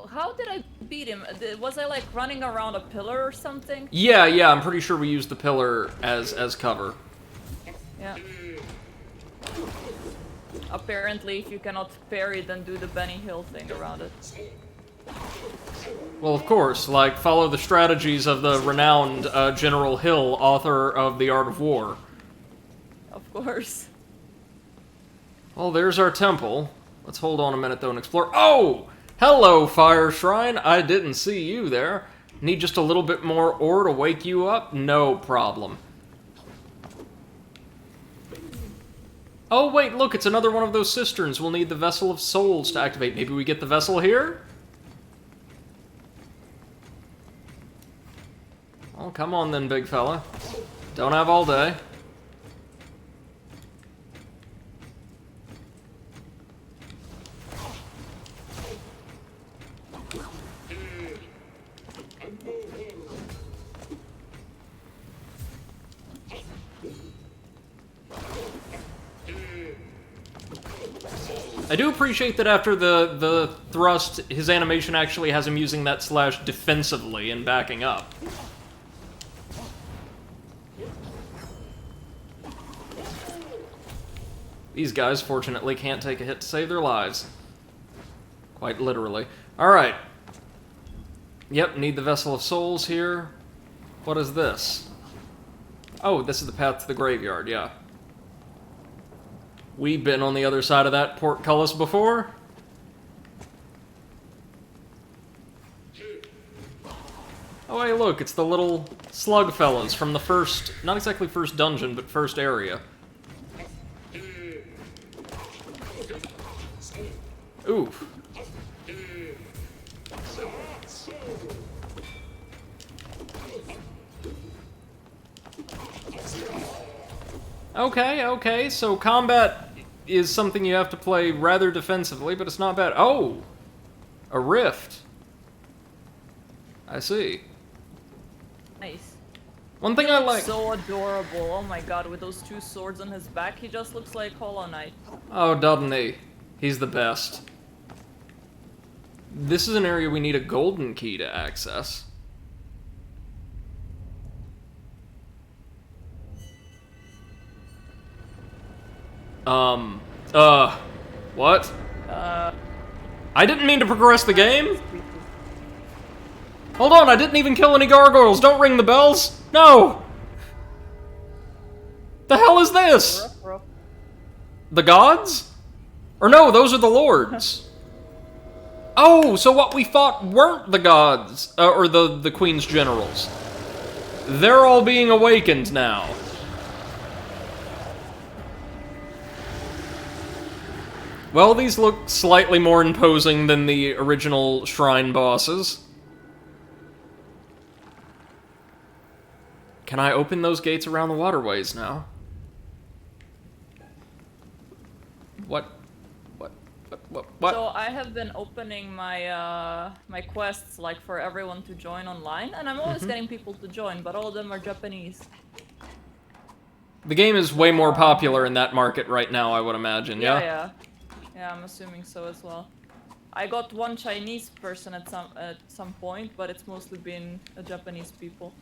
How did I beat him? Was I, like, running around a pillar or something? Yeah, I'm pretty sure we used the pillar as cover. Yeah. Apparently, if you cannot parry, then do the Benny Hill thing around it. Well, of course, like, follow the strategies of the renowned General Hill, author of The Art of War. Of course. Well, there's our temple. Let's hold on a minute, though, and explore. Oh! Hello, Fire Shrine! I didn't see you there. Need just a little bit more ore to wake you up? No problem. Oh, wait, look, it's another one of those cisterns. We'll need the Vessel of Souls to activate. Maybe we get the vessel here? Oh, come on then, big fella. Don't have all day. I do appreciate that after the thrust, his animation actually has him using that slash defensively and backing up. These guys, fortunately, can't take a hit to save their lives. Quite literally. Alright. Yep, need the Vessel of Souls here. What is this? Oh, this is the path to the graveyard, yeah. We've been on the other side of that portcullis before. Oh, hey, look, it's the little slug fellas from the first, not exactly first dungeon, but first area. Oof. Okay, so combat is something you have to play rather defensively, but it's not bad. Oh! A rift. I see. Nice. One thing I like... So adorable. Oh my god, with those two swords on his back, he just looks like Hollow Knight. Oh, doesn't he? He's the best. This is an area we need a golden key to access. What? I didn't mean to progress the game! Hold on, I didn't even kill any gargoyles! Don't ring the bells! No! The hell is this? The gods? Or no, those are the lords. Oh, so what we fought weren't the gods, or the Queen's generals. They're all being awakened now. Well, these look slightly more imposing than the original shrine bosses. Can I open those gates around the waterways now? What? So I have been opening my my quests like for everyone to join online, and I'm always getting people to join, but all of them are Japanese. The game is way more popular in that market right now, I would imagine, yeah? Yeah, I'm assuming so as well. I got one Chinese person at some point, but it's mostly been Japanese people.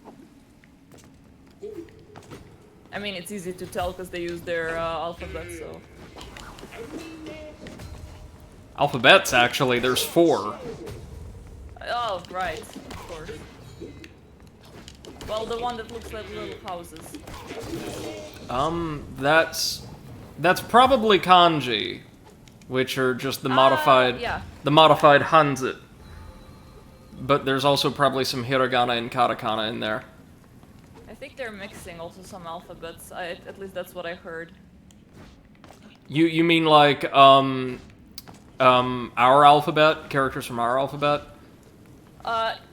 I mean, it's easy to tell because they use their alphabet, so... Alphabets, actually, there's 4. Oh, right, of course. Well, the one that looks like little houses. That's probably kanji, which are just the modified, yeah. the modified Hanzi. But there's also probably some hiragana and katakana in there. I think they're mixing also some alphabets. At least that's what I heard. You mean like our alphabet, characters from our alphabet?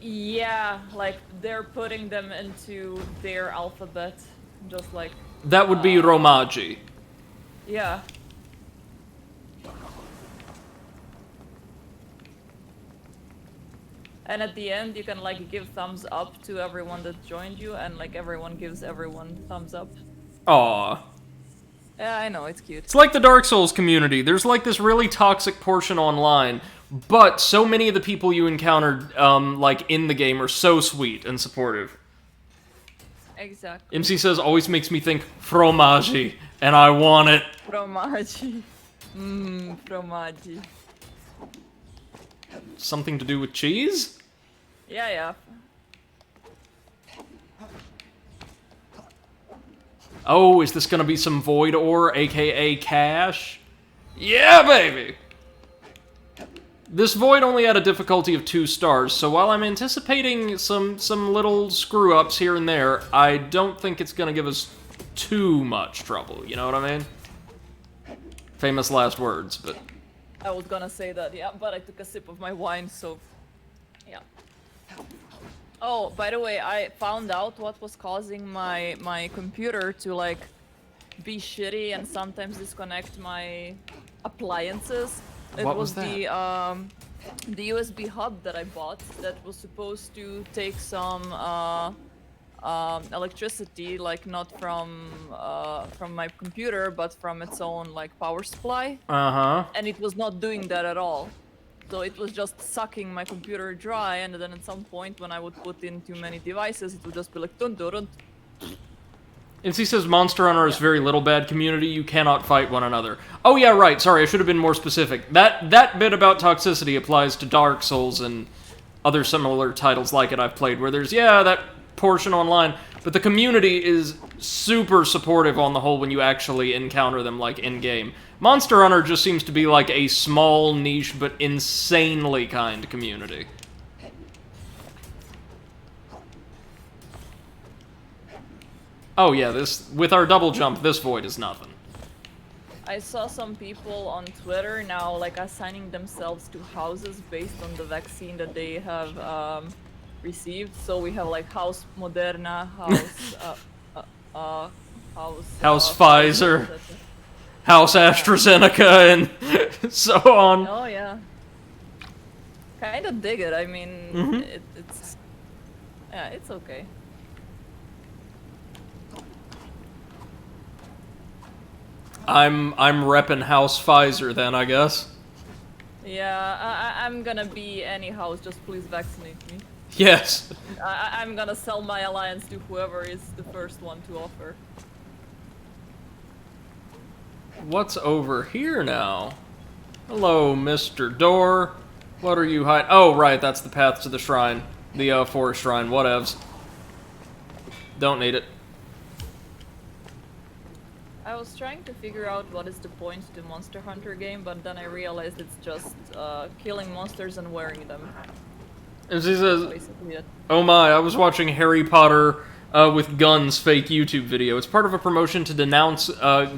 Yeah, like they're putting them into their alphabet, just like... That would be Romaji. Yeah. And at the end, you can like give thumbs up to everyone that joined you, and like everyone gives everyone thumbs up. Aww. Yeah, I know, it's cute. It's like the Dark Souls community. There's like this really toxic portion online, but so many of the people you encountered, like in the game, are so sweet and supportive. Exactly. MC says, always makes me think fromaggi, and I want it. Fromaggi. Fromaggi. Something to do with cheese? Yeah, yeah. Oh, is this gonna be some void ore, aka cash? Yeah, baby! This void only had a difficulty of 2 stars, so while I'm anticipating some little screw-ups here and there, I don't think it's gonna give us too much trouble, you know what I mean? Famous last words, but... I was gonna say that, yeah, but I took a sip of my wine, so... Yeah. Oh, by the way, I found out what was causing my computer to, like, be shitty and sometimes disconnect my appliances. It What was was the USB hub that I bought that was supposed to take some electricity, like not from my computer, but from its own like power supply. Uh-huh. And it was not doing that at all. So it was just sucking my computer dry, and then at some point when I would put in too many devices, it would just be like dun dun dun. And he says Monster Hunter is very little bad community, you cannot fight one another. Oh yeah, right, sorry, I should have been more specific. That bit about toxicity applies to Dark Souls and other similar titles like it I've played, where there's, yeah, that portion online, but the community is super supportive on the whole when you actually encounter them, like, in-game. Monster Hunter just seems to be like a small, niche, but insanely kind community. Oh yeah, this with our double jump, this void is nothing. I saw some people on Twitter now like assigning themselves to houses based on the vaccine that they have received. So we have like House Moderna, House Pfizer, House AstraZeneca, and so on. Oh yeah. Kind of dig it. I mean, it's yeah, it's okay. I'm reppin' House Pfizer then, I guess. Yeah, I'm gonna be any house. Just please vaccinate me. Yes. I'm gonna sell my alliance to whoever is the first one to offer. What's over here now? Hello, Mr. Door. What are you hiding? Oh, right, that's the path to the shrine. The, forest shrine, whatevs. Don't need it. I was trying to figure out what is the point to the Monster Hunter game, but then I realized it's just killing monsters and wearing them. And she says, Basically it. oh my, I was watching Harry Potter with Guns fake YouTube video. It's part of a promotion to denounce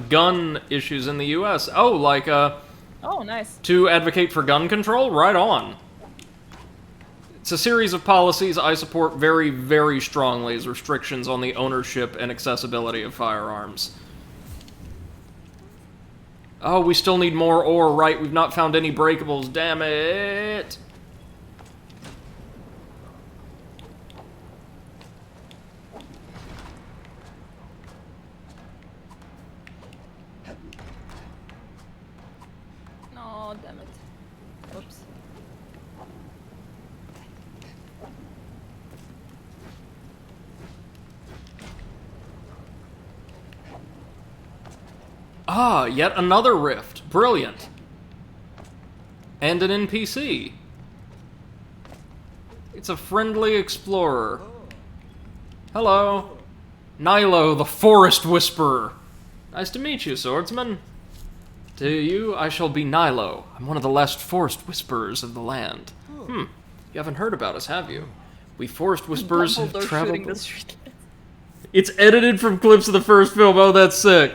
gun issues in the US. Oh, like, Oh, nice. to advocate for gun control? Right on. It's a series of policies I support very, very strongly as restrictions on the ownership and accessibility of firearms. Oh, we still need more ore, right? We've not found any breakables, damn it! No, damn it. Oops. Ah, yet another rift. Brilliant. And an NPC. It's a friendly explorer. Hello. Nilo, the Forest Whisperer. Nice to meet you, swordsman. To you, I shall be Nilo. I'm one of the last Forest Whisperers of the land. You haven't heard about us, have you? We Forest Whisperers have Dumbledore traveled... shooting the street. It's edited from clips of the first film. Oh, that's sick.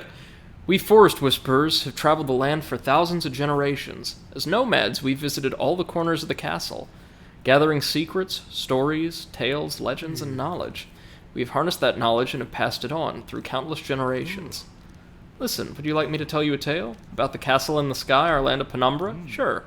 We Forest Whisperers have traveled the land for thousands of generations. As nomads, we've visited all the corners of the castle, gathering secrets, stories, tales, legends, and knowledge. We've harnessed that knowledge and have passed it on through countless generations. Listen, would you like me to tell you a tale? About the castle in the sky, our land of Penumbra? Sure.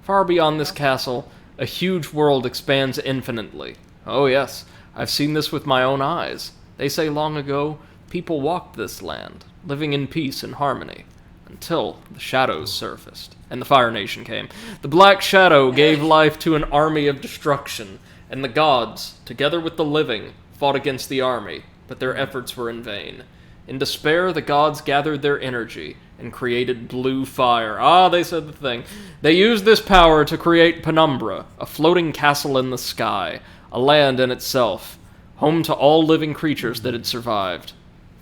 Far beyond this castle, a huge world expands infinitely. Oh yes, I've seen this with my own eyes. They say long ago, people walked this land, living in peace and harmony, until the shadows surfaced, and the Fire Nation came. The Black Shadow gave life to an army of destruction, and the gods, together with the living, fought against the army, but their efforts were in vain. In despair, the gods gathered their energy and created blue fire. Ah, they said the thing. They used this power to create Penumbra, a floating castle in the sky, a land in itself, home to all living creatures that had survived.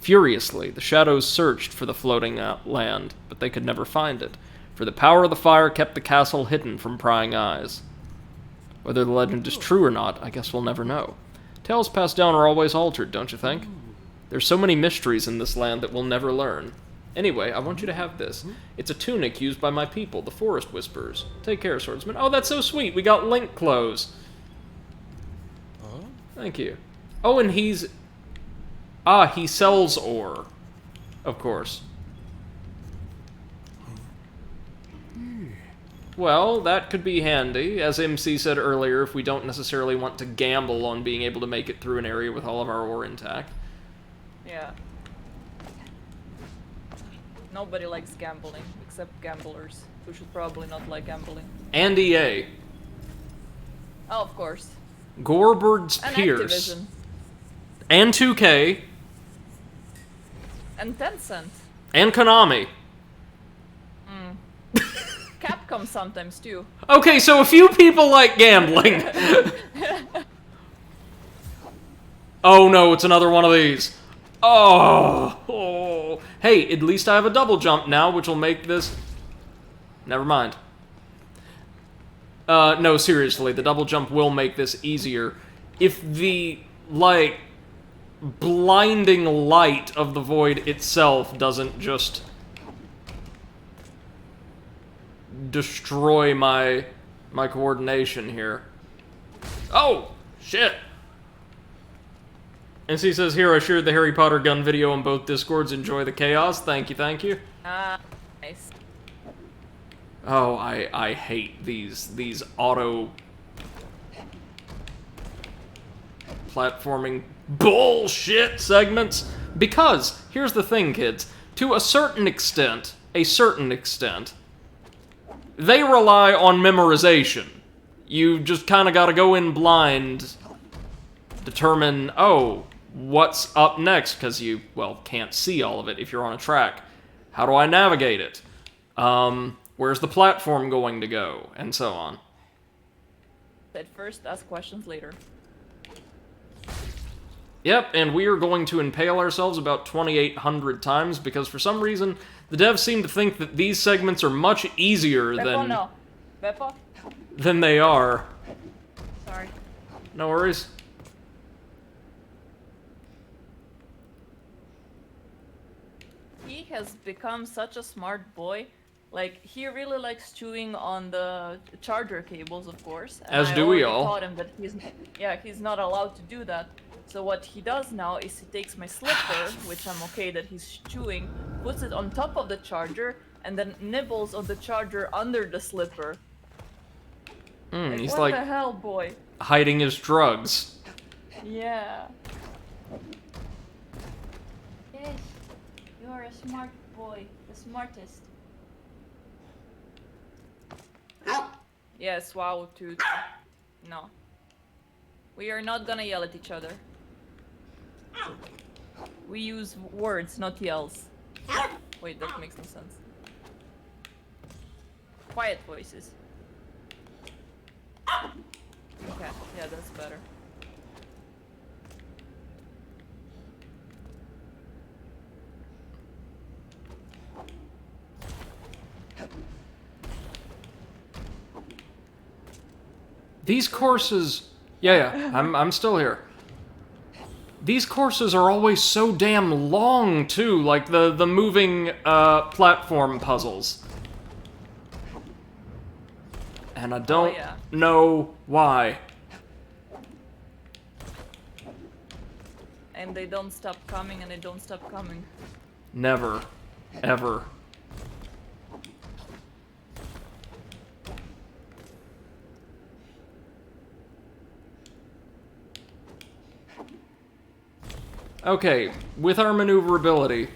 Furiously, the shadows searched for the floating land, but they could never find it, for the power of the fire kept the castle hidden from prying eyes. Whether the legend is true or not, I guess we'll never know. Tales passed down are always altered, don't you think? There's so many mysteries in this land that we'll never learn. Anyway, I want you to have this. It's a tunic used by my people, the Forest Whisperers. Take care, swordsman. Oh, that's so sweet. We got Link clothes. Thank you. Oh, and he's... Ah, he sells ore. Of course. Well, that could be handy. As MC said earlier, if we don't necessarily want to gamble on being able to make it through an area with all of our ore intact. Yeah. Nobody likes gambling, except gamblers, who should probably not like gambling. And EA. Oh, of course. Gorebird's And Pierce. Activision. And 2K. And Tencent. And Konami. Capcom sometimes, too. Okay, so a few people like gambling. Oh no, it's another one of these. Oh. Hey, at least I have a double jump now, which will make this... Never mind. No, seriously, the double jump will make this easier. If the, like, blinding light of the void itself doesn't just destroy my coordination here. Oh, shit. And she says, here, I shared the Harry Potter gun video on both Discords. Enjoy the chaos. Thank you, thank you. Nice. Oh, I hate these auto platforming bullshit segments. Because, here's the thing, kids. To a certain extent, they rely on memorization. You just kind of gotta go in blind, determine, oh, what's up next, because you, well, can't see all of it if you're on a track. How do I navigate it? Where's the platform going to go? And so on. At first, ask questions later. Yep, and we are going to impale ourselves about 2,800 times, because for some reason, the devs seem to think that these segments are much easier Beppo, no. Beppo? than they are. Sorry. No worries. He has become such a smart boy. Like, he really likes chewing on the charger cables, of course. And As do we all. I taught him that he's not allowed to do that. So what he does now is he takes my slipper, which I'm okay that he's chewing, puts it on top of the charger, and then nibbles on the charger under the slipper. He's what like the hell, boy? hiding his drugs. Yeah. Yes, you're a smart boy, the smartest. Yes, wow, dude. No. We are not gonna yell at each other. We use words, not yells. Wait, that makes no sense. Quiet voices. Okay, yeah, that's better. These courses... Yeah, I'm still here. These courses are always so damn long, too, like the moving platform puzzles. And I don't know why. And they don't stop coming, and they don't stop coming. Never. Ever. Okay, with our maneuverability,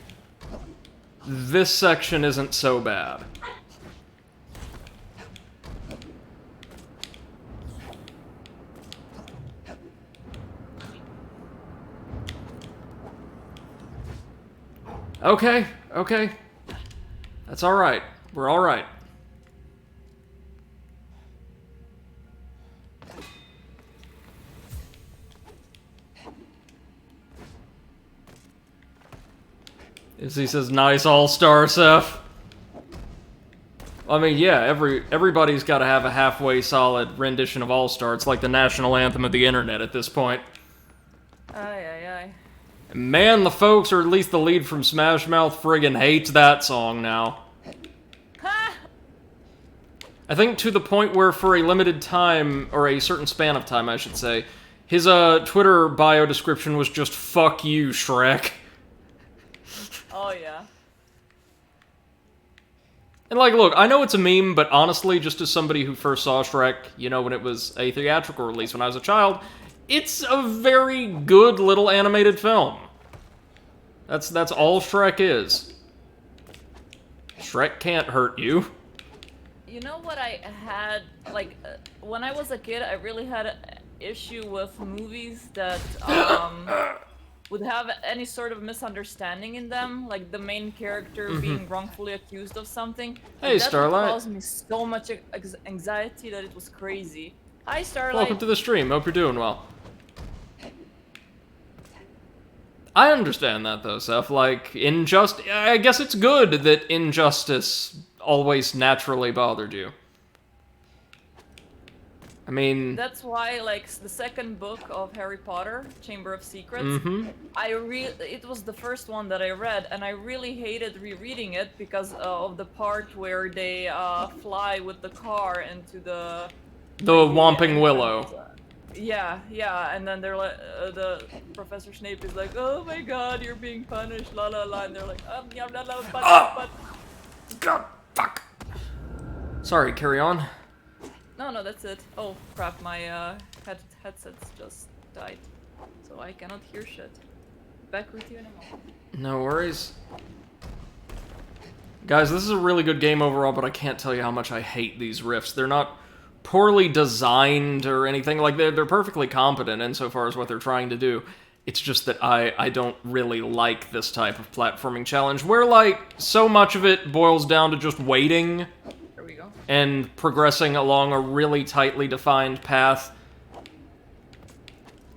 this section isn't so bad. Okay, okay. That's alright. We're alright. As he says, nice all-star, Seth. I mean, yeah, everybody's got to have a halfway solid rendition of All-Star. It's like the national anthem of the internet at this point. Aye. Man, the folks, or at least the lead from Smash Mouth, friggin' hates that song now. Ha! I think to the point where for a limited time, or a certain span of time, I should say, his Twitter bio description was just, fuck you, Shrek. Oh, yeah. And, like, look, I know it's a meme, but honestly, just as somebody who first saw Shrek, you know, when it was a theatrical release when I was a child, it's a very good little animated film. That's all Shrek is. Shrek can't hurt you. You know what I had, like, when I was a kid, I really had an issue with movies that, would have any sort of misunderstanding in them, like the main character being wrongfully accused of something. Hey, And that Starlight. caused me so much anxiety that it was crazy. Hi, Starlight. Welcome to the stream. Hope you're doing well. I understand that, though, Seth. Like, I guess it's good that injustice always naturally bothered you. I mean... That's why, like, the second book of Harry Potter, Chamber of Secrets, it was the first one that I read, and I really hated rereading it because of the part where they fly with the car into the Whomping Willow. Yeah, and then they're like, the Professor Snape is like, oh my god, you're being punished, la la la, and they're like, yeah, blah, blah, but... God, fuck. Sorry, carry on. No, that's it. Oh crap, my headsets just died, so I cannot hear shit. Back with you in a moment. No worries. Guys, this is a really good game overall, but I can't tell you how much I hate these rifts. They're not poorly designed or anything. Like, they're perfectly competent insofar as what they're trying to do. It's just that I don't really like this type of platforming challenge, where, like, so much of it boils down to just waiting and progressing along a really tightly defined path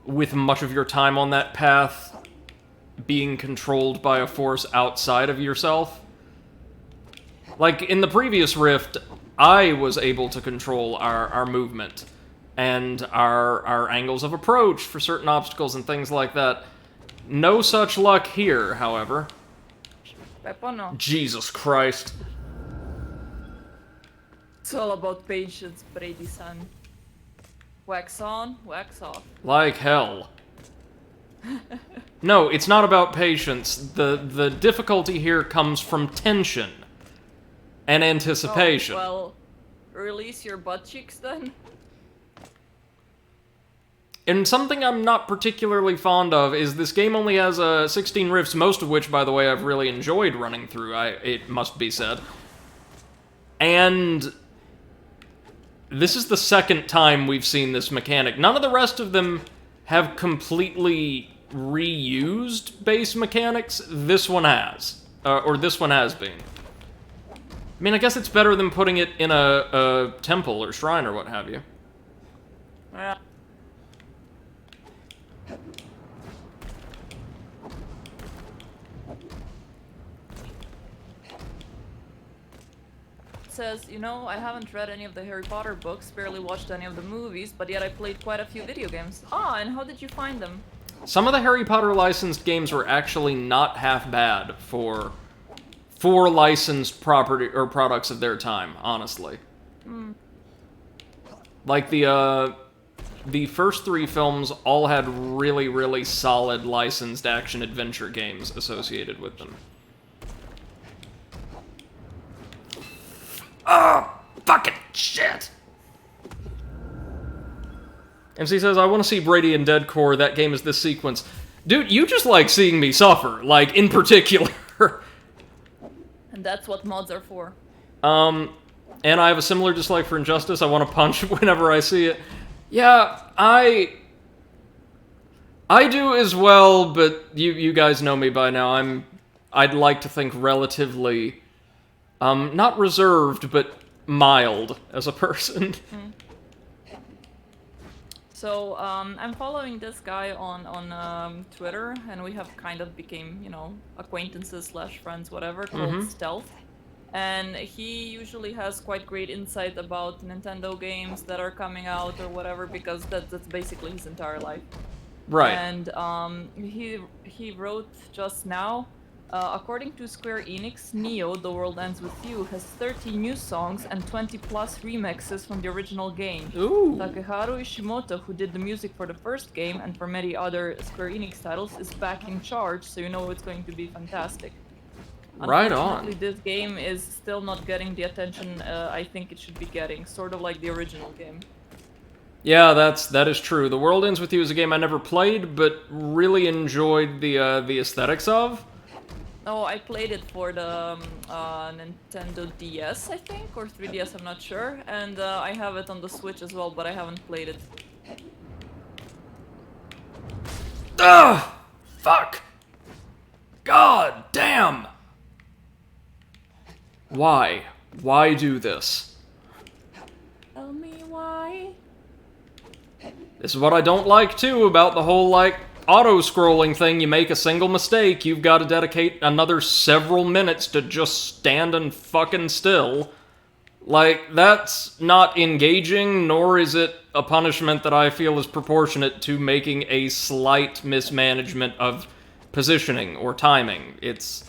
with much of your time on that path being controlled by a force outside of yourself. Like, in the previous Rift, I was able to control our movement and our angles of approach for certain obstacles and things like that. No such luck here, however. Jesus Christ. It's all about patience, Brady-san. Wax on, wax off. Like hell. No, it's not about patience. The difficulty here comes from tension and anticipation. Oh, well, release your butt cheeks then? And something I'm not particularly fond of is this game only has 16 rifts, most of which, by the way, I've really enjoyed running through, it must be said. And this is the second time we've seen this mechanic. None of the rest of them have completely reused base mechanics. This one has. Or this one has been. I mean, I guess it's better than putting it in a temple or shrine or what have you. Yeah. Says, you know, I haven't read any of the Harry Potter books, barely watched any of the movies, but yet I played quite a few video games. Ah, and how did you find them? Some of the Harry Potter licensed games were actually not half bad for licensed property or products of their time, honestly. Like the first three films all had really, really solid licensed action-adventure games associated with them. Oh, fucking shit! MC says, I want to see Brady in Dead Core. That game is this sequence. Dude, you just like seeing me suffer, like, in particular. And that's what mods are for. And I have a similar dislike for Injustice. I want to punch whenever I see it. Yeah, I do as well, but you guys know me by now. I'd like to think relatively, not reserved, but mild as a person. So I'm following this guy on Twitter, and we have kind of became, acquaintances slash friends, whatever, called Stealth. And he usually has quite great insight about Nintendo games that are coming out or whatever, because that's basically his entire life. Right. And he wrote just now, according to Square Enix, Neo: The World Ends With You has 30 new songs and 20 plus remixes from the original game. Ooh. Takeharu Ishimoto, who did the music for the first game and for many other Square Enix titles, is back in charge, so you know it's going to be fantastic. Right on. Unfortunately, this game is still not getting the attention I think it should be getting, sort of like the original game. Yeah, that is true. The World Ends With You is a game I never played, but really enjoyed the aesthetics of. Oh, I played it for the Nintendo DS, I think, or 3DS, I'm not sure, and I have it on the Switch as well, but I haven't played it. Ugh! Fuck! God damn! Why? Why do this? Tell me why. This is what I don't like, too, about the whole, auto-scrolling thing. You make a single mistake, you've got to dedicate another several minutes to just standing fucking still. That's not engaging, nor is it a punishment that I feel is proportionate to making a slight mismanagement of positioning or timing. It's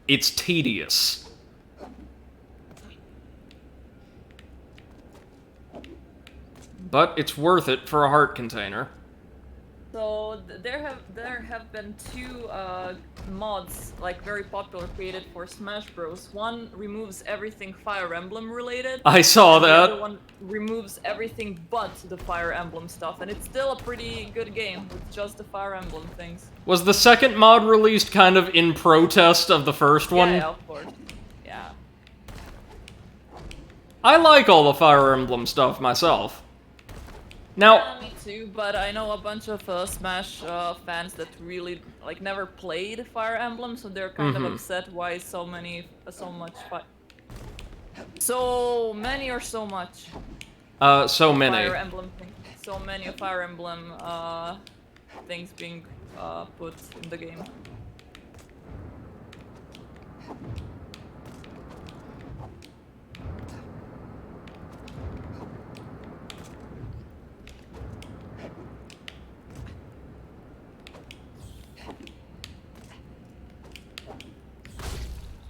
tedious. But it's worth it for a heart container. So there have been two mods, very popular, created for Smash Bros. One removes everything Fire Emblem related. I saw The that. other one removes everything but the Fire Emblem stuff, and it's still a pretty good game with just the Fire Emblem things. Was the second mod released kind of in protest of the first one? Yeah, of course. Yeah. I like all the Fire Emblem stuff myself. Now, Yeah, me too, but I know a bunch of Smash fans that really never played Fire Emblem, so they're kind of upset why so many or so much so many. Fire Emblem so many Fire Emblem things being put in the game.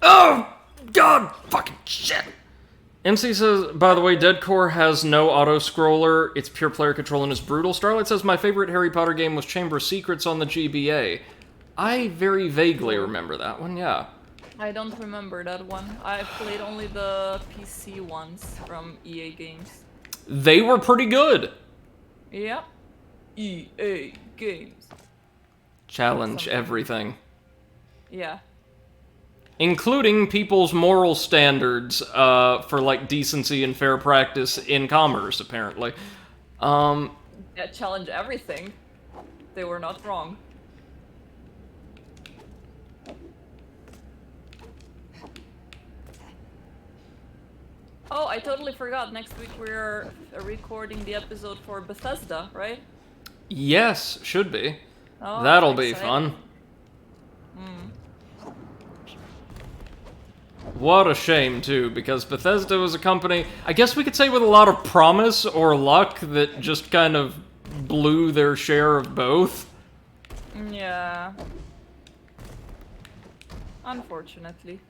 Oh! God! Fucking shit! MC says, by the way, Deadcore has no auto-scroller. It's pure player control and is brutal. Starlight says, my favorite Harry Potter game was Chamber of Secrets on the GBA. I very vaguely remember that one, yeah. I don't remember that one. I played only the PC ones from EA Games. They were pretty good. Yep. EA Games. Challenge everything. Yeah. Including people's moral standards for, decency and fair practice in commerce, apparently. Yeah, challenge everything. They were not wrong. Oh, I totally forgot. Next week we're recording the episode for Bethesda, right? Yes, should be. Oh, That'll be exciting. fun. What a shame, too, because Bethesda was a company, I guess we could say with a lot of promise or luck, that just kind of blew their share of both. Yeah. Unfortunately.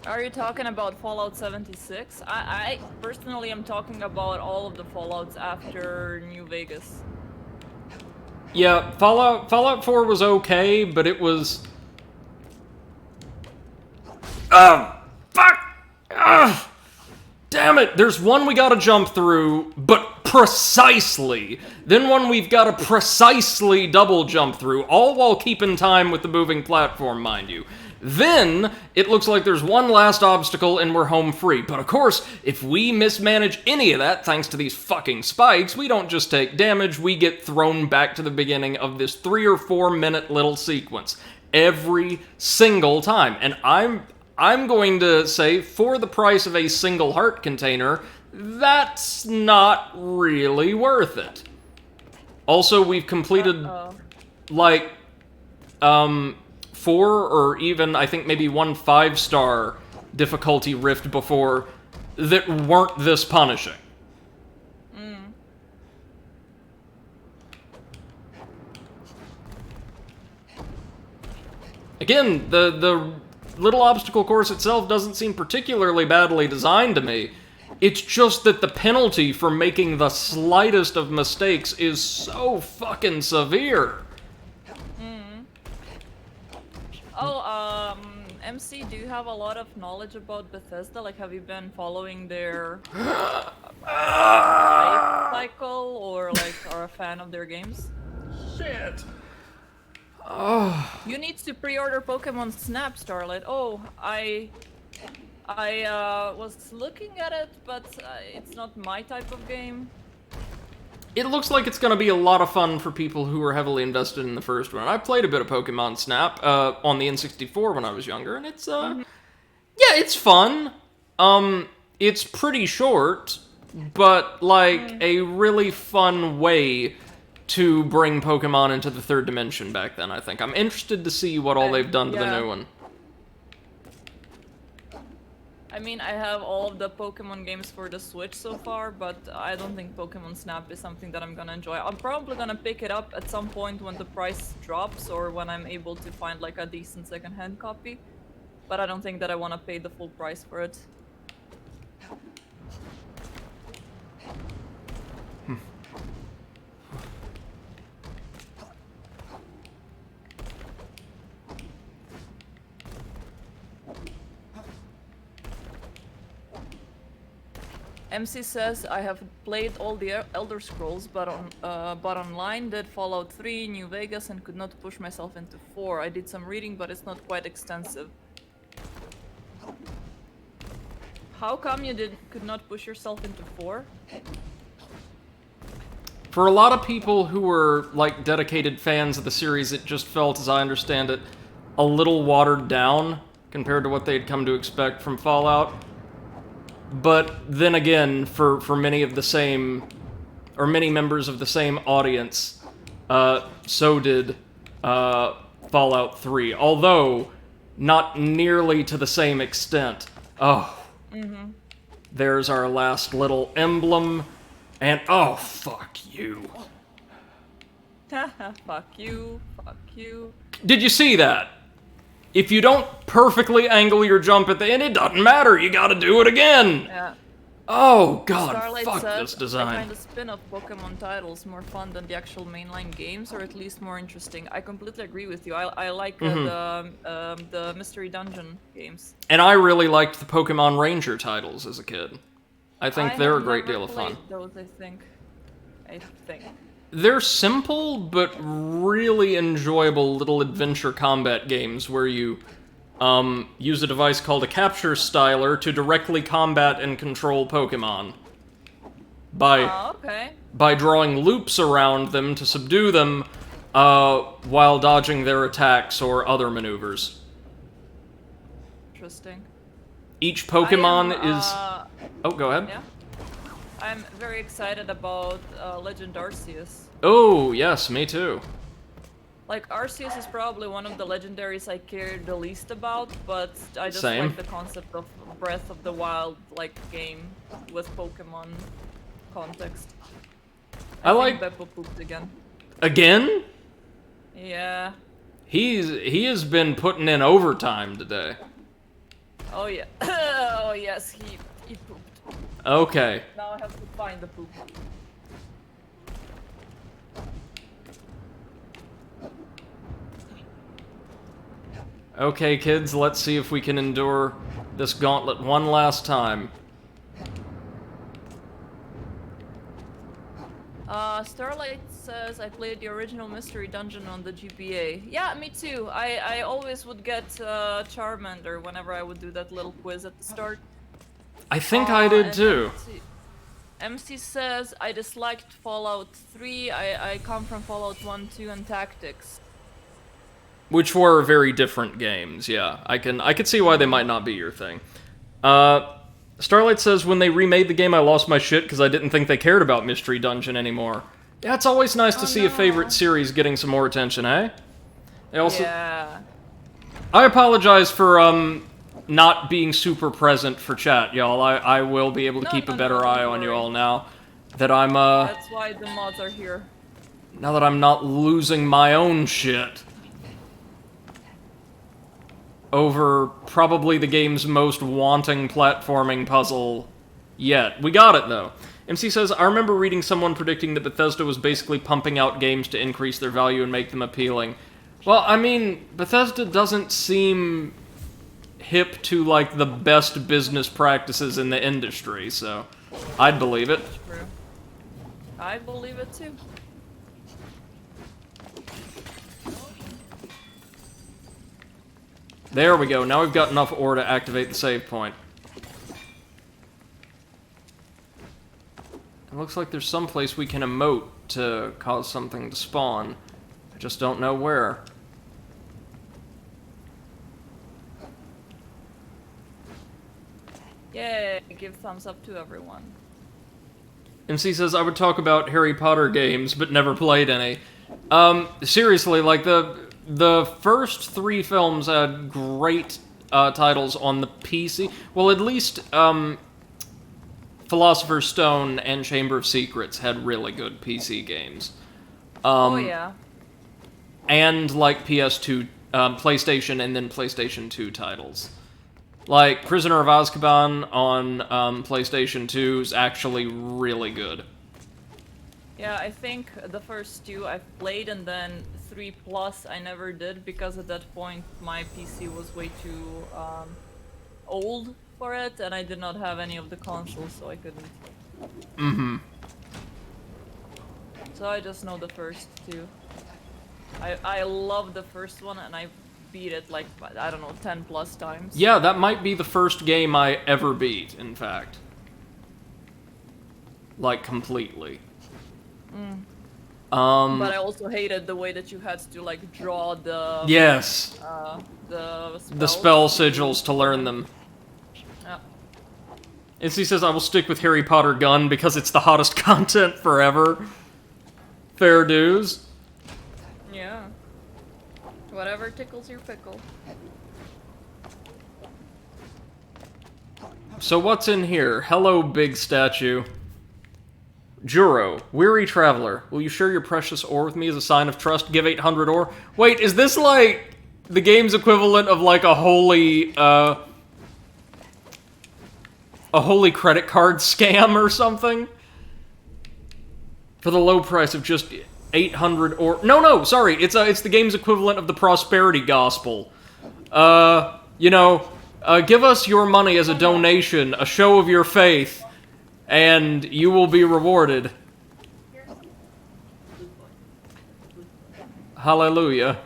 Are you talking about Fallout 76? I personally am talking about all of the Fallouts after New Vegas. Yeah, Fallout 4 was okay, but it was... Fuck! Damn it! There's one we gotta jump through, but precisely. Then one we've gotta precisely double jump through, all while keeping time with the moving platform, mind you. Then, it looks like there's one last obstacle and we're home free. But of course, if we mismanage any of that, thanks to these fucking spikes, we don't just take damage, we get thrown back to the beginning of this 3 or 4 minute little sequence. Every single time. And I'm going to say, for the price of a single heart container, that's not really worth it. Also, we've completed, like, 4 or even, I think, maybe 1 5-star difficulty rift before that weren't this punishing. Again, the little obstacle course itself doesn't seem particularly badly designed to me. It's just that the penalty for making the slightest of mistakes is so fucking severe. Oh, MC, do you have a lot of knowledge about Bethesda? Like, have you been following their life cycle, or like, are a fan of their games? Shit. You need to pre-order Pokemon Snap, Starlight. Oh, I was looking at it, but it's not my type of game. It looks like it's going to be a lot of fun for people who are heavily invested in the first one. I played a bit of Pokemon Snap on the N64 when I was younger, and it's, yeah, it's fun. It's pretty short, but, like, a really fun way to bring Pokemon into the third dimension back then, I think. I'm interested to see what all they've done to the new one. I mean, I have all of the Pokemon games for the Switch so far, but I don't think Pokemon Snap is something that I'm gonna enjoy. I'm probably gonna pick it up at some point when the price drops, or when I'm able to find like a decent second-hand copy. But I don't think that I want to pay the full price for it. MC says, I have played all the Elder Scrolls, but online did Fallout 3, New Vegas, and could not push myself into 4. I did some reading, but it's not quite extensive. How come you could not push yourself into 4? For a lot of people who were, like, dedicated fans of the series, it just felt, as I understand it, a little watered down compared to what they'd come to expect from Fallout. But then again, for many of the same, or many members of the same audience, so did Fallout 3, although not nearly to the same extent. Oh, there's our last little emblem, and oh, fuck you. Fuck you, fuck you. Did you see that? If you don't perfectly angle your jump at the end, it doesn't matter. You gotta do it again. Yeah. Oh god, Starlight fuck said, this design. I find the spin-off Pokemon titles more fun than the actual mainline games, or at least more interesting. I completely agree with you. I like the Mystery Dungeon games. And I really liked the Pokemon Ranger titles as a kid. I think they're a great deal of fun. Those, I think. They're simple, but really enjoyable little adventure combat games where you use a device called a capture styler to directly combat and control Pokemon. By drawing loops around them to subdue them while dodging their attacks or other maneuvers. Interesting. Each Pokemon is... Oh, go ahead. Yeah. I'm very excited about Legend Arceus. Oh, yes, me too. Like, Arceus is probably one of the legendaries I care the least about, but I just Same. like the concept of Breath of the Wild, like, game with Pokemon context. I like... think Beppo pooped again. Again? Yeah. He has been putting in overtime today. Oh yeah. Oh yes, he pooped. Okay. Now I have to find the poop. Okay, kids, let's see if we can endure this gauntlet one last time. Starlight says, I played the original Mystery Dungeon on the GBA. Yeah, me too. I always would get Charmander whenever I would do that little quiz at the start. I think I did and too. MC says, I disliked Fallout 3. I come from Fallout 1, 2, and Tactics. Which were very different games, yeah. I could see why they might not be your thing. Starlight says, when they remade the game, I lost my shit because I didn't think they cared about Mystery Dungeon anymore. Yeah, it's always nice to see a favorite series getting some more attention, eh? They also... Yeah. I apologize for, not being super present for chat, y'all. I will be able to keep a better eye on you all now that I'm, That's why the mods are here. Now that I'm not losing my own shit over probably the game's most wanting platforming puzzle yet. We got it, though. MC says, I remember reading someone predicting that Bethesda was basically pumping out games to increase their value and make them appealing. Well, I mean, Bethesda doesn't seem hip to, like, the best business practices in the industry, so I'd believe it. True. I believe it, too. There we go. Now we've got enough ore to activate the save point. It looks like there's some place we can emote to cause something to spawn. I just don't know where. Yay, give thumbs up to everyone. MC says, I would talk about Harry Potter games, but never played any. Seriously, like, the first 3 films had great titles on the PC. Well, at least Philosopher's Stone and Chamber of Secrets had really good PC games. Oh, yeah. And, like, PS2, PlayStation, and then PlayStation 2 titles. Like, Prisoner of Azkaban on PlayStation 2 is actually really good. Yeah, I think the first 2 I've played, and then 3 plus I never did, because at that point my PC was way too old for it, and I did not have any of the consoles, so I couldn't. Mm-hmm. So I just know the first 2. I love the first one, and I beat it like, I don't know, 10 plus times. Yeah, that might be the first game I ever beat, in fact. Like, completely. But I also hated the way that you had to, like, draw the... Yes. The spell sigils to learn them. Yeah. And he says, I will stick with Harry Potter gun because it's the hottest content forever. Fair dues. Yeah. Whatever tickles your pickle. So what's in here? Hello, big statue. Juro, weary traveler, will you share your precious ore with me as a sign of trust? Give 800 ore. Wait, is this like the game's equivalent of like a holy credit card scam or something? For the low price of just 800 ore. No, sorry, it's the game's equivalent of the prosperity gospel. You know, give us your money as a donation, a show of your faith, and you will be rewarded. Hallelujah.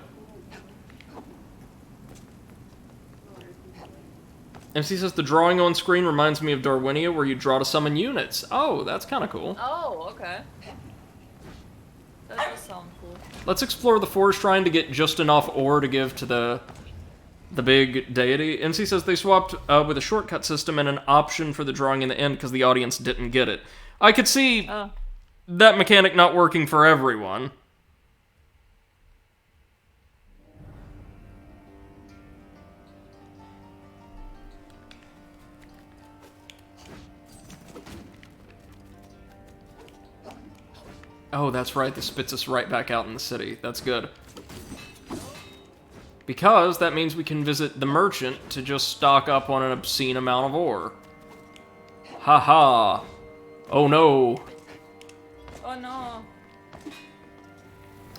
MC says, the drawing on screen reminds me of Darwinia, where you draw to summon units. Oh, that's kind of cool. Oh, okay. That does sound cool. Let's explore the forest shrine to get just enough ore to give to the big deity. NC says they swapped with a shortcut system and an option for the drawing in the end because the audience didn't get it. I could see that mechanic not working for everyone. Oh, that's right, this spits us right back out in the city. That's good. Because that means we can visit the merchant to just stock up on an obscene amount of ore. Haha. Oh no. Oh no.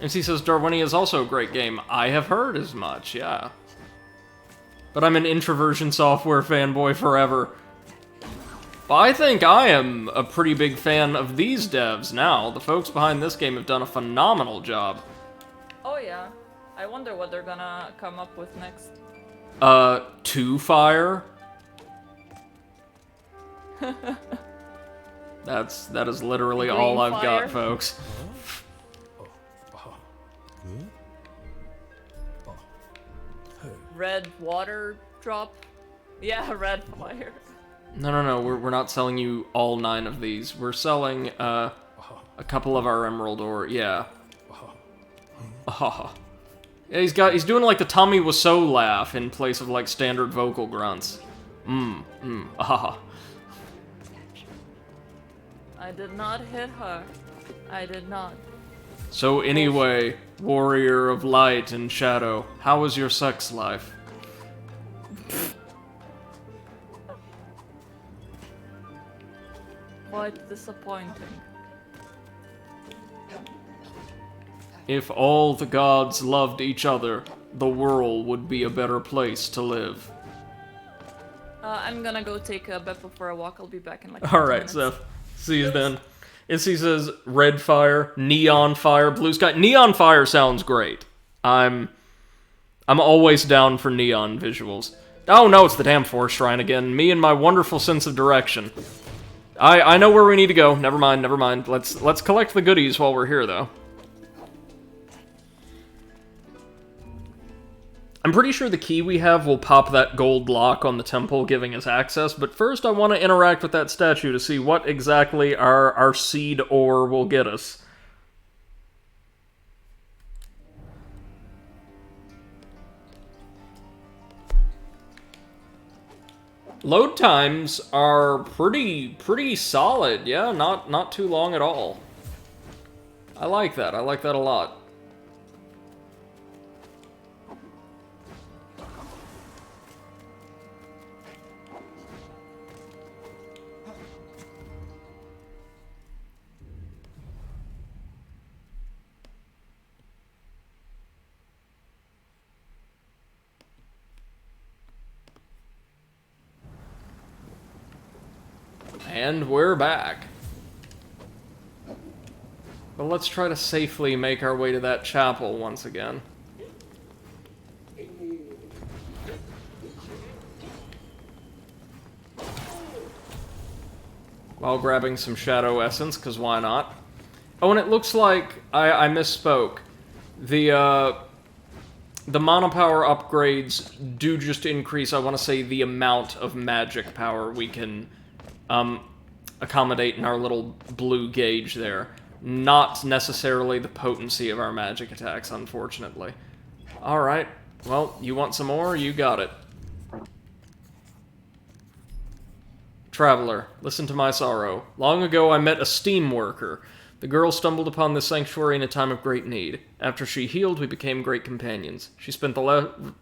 MC says Darwinia is also a great game. I have heard as much, yeah. But I'm an introversion software fanboy forever. But I think I am a pretty big fan of these devs now. The folks behind this game have done a phenomenal job. Oh yeah. I wonder what they're gonna come up with next. 2 Fire. That is literally Green all I've Fire. got, folks. Red water drop? Yeah, red fire. No, we're not selling you all 9 of these. We're selling, a couple of our emerald ore, yeah. Yeah, he's doing like the Tommy Wiseau laugh in place of like standard vocal grunts. I did not hit her. I did not. So anyway, warrior of light and shadow, how was your sex life? Quite disappointing. If all the gods loved each other, the world would be a better place to live. I'm gonna go take Beppo for a walk. I'll be back in like 20 Alright, minutes. Zeph. See you then. Issy says red fire, neon fire, blue sky. Neon fire sounds great. I'm always down for neon visuals. Oh no, it's the damn forest shrine again. Me and my wonderful sense of direction. I know where we need to go. Never mind. Let's collect the goodies while we're here though. I'm pretty sure the key we have will pop that gold lock on the temple, giving us access, but first I want to interact with that statue to see what exactly our seed ore will get us. Load times are pretty solid, yeah, not too long at all. I like that a lot. And we're back. But let's try to safely make our way to that chapel once again. While grabbing some shadow essence, because why not? Oh, and it looks like I misspoke. The monopower upgrades do just increase, I want to say, the amount of magic power we can accommodate in our little blue gauge there. Not necessarily the potency of our magic attacks, unfortunately. Alright, well, you want some more? You got it. Traveler, listen to my sorrow. Long ago I met a steam worker. The girl stumbled upon this sanctuary in a time of great need. After she healed, we became great companions. She spent the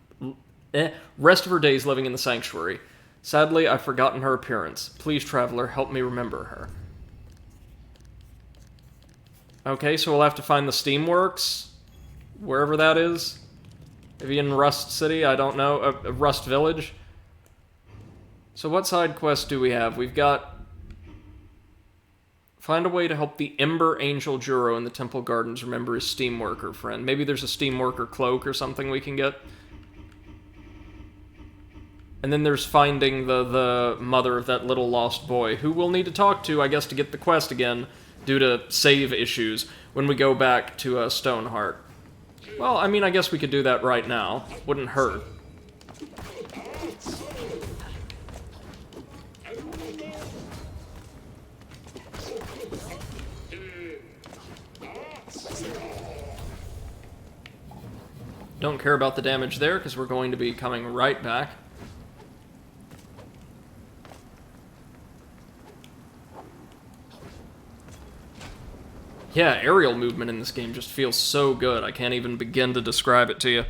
rest of her days living in the sanctuary. Sadly, I've forgotten her appearance. Please, traveler, help me remember her. Okay, so we'll have to find the Steamworks, wherever that is. Maybe in Rust City, I don't know. Rust Village. So what side quests do we have? We've got... Find a way to help the Ember Angel Juro in the Temple Gardens remember his Steamworker friend. Maybe there's a Steamworker cloak or something we can get. And then there's finding the mother of that little lost boy, who we'll need to talk to, I guess, to get the quest again, due to save issues, when we go back to Stoneheart. Well, I mean, I guess we could do that right now. Wouldn't hurt. Don't care about the damage there, because we're going to be coming right back. Yeah, aerial movement in this game just feels so good. I can't even begin to describe it to you.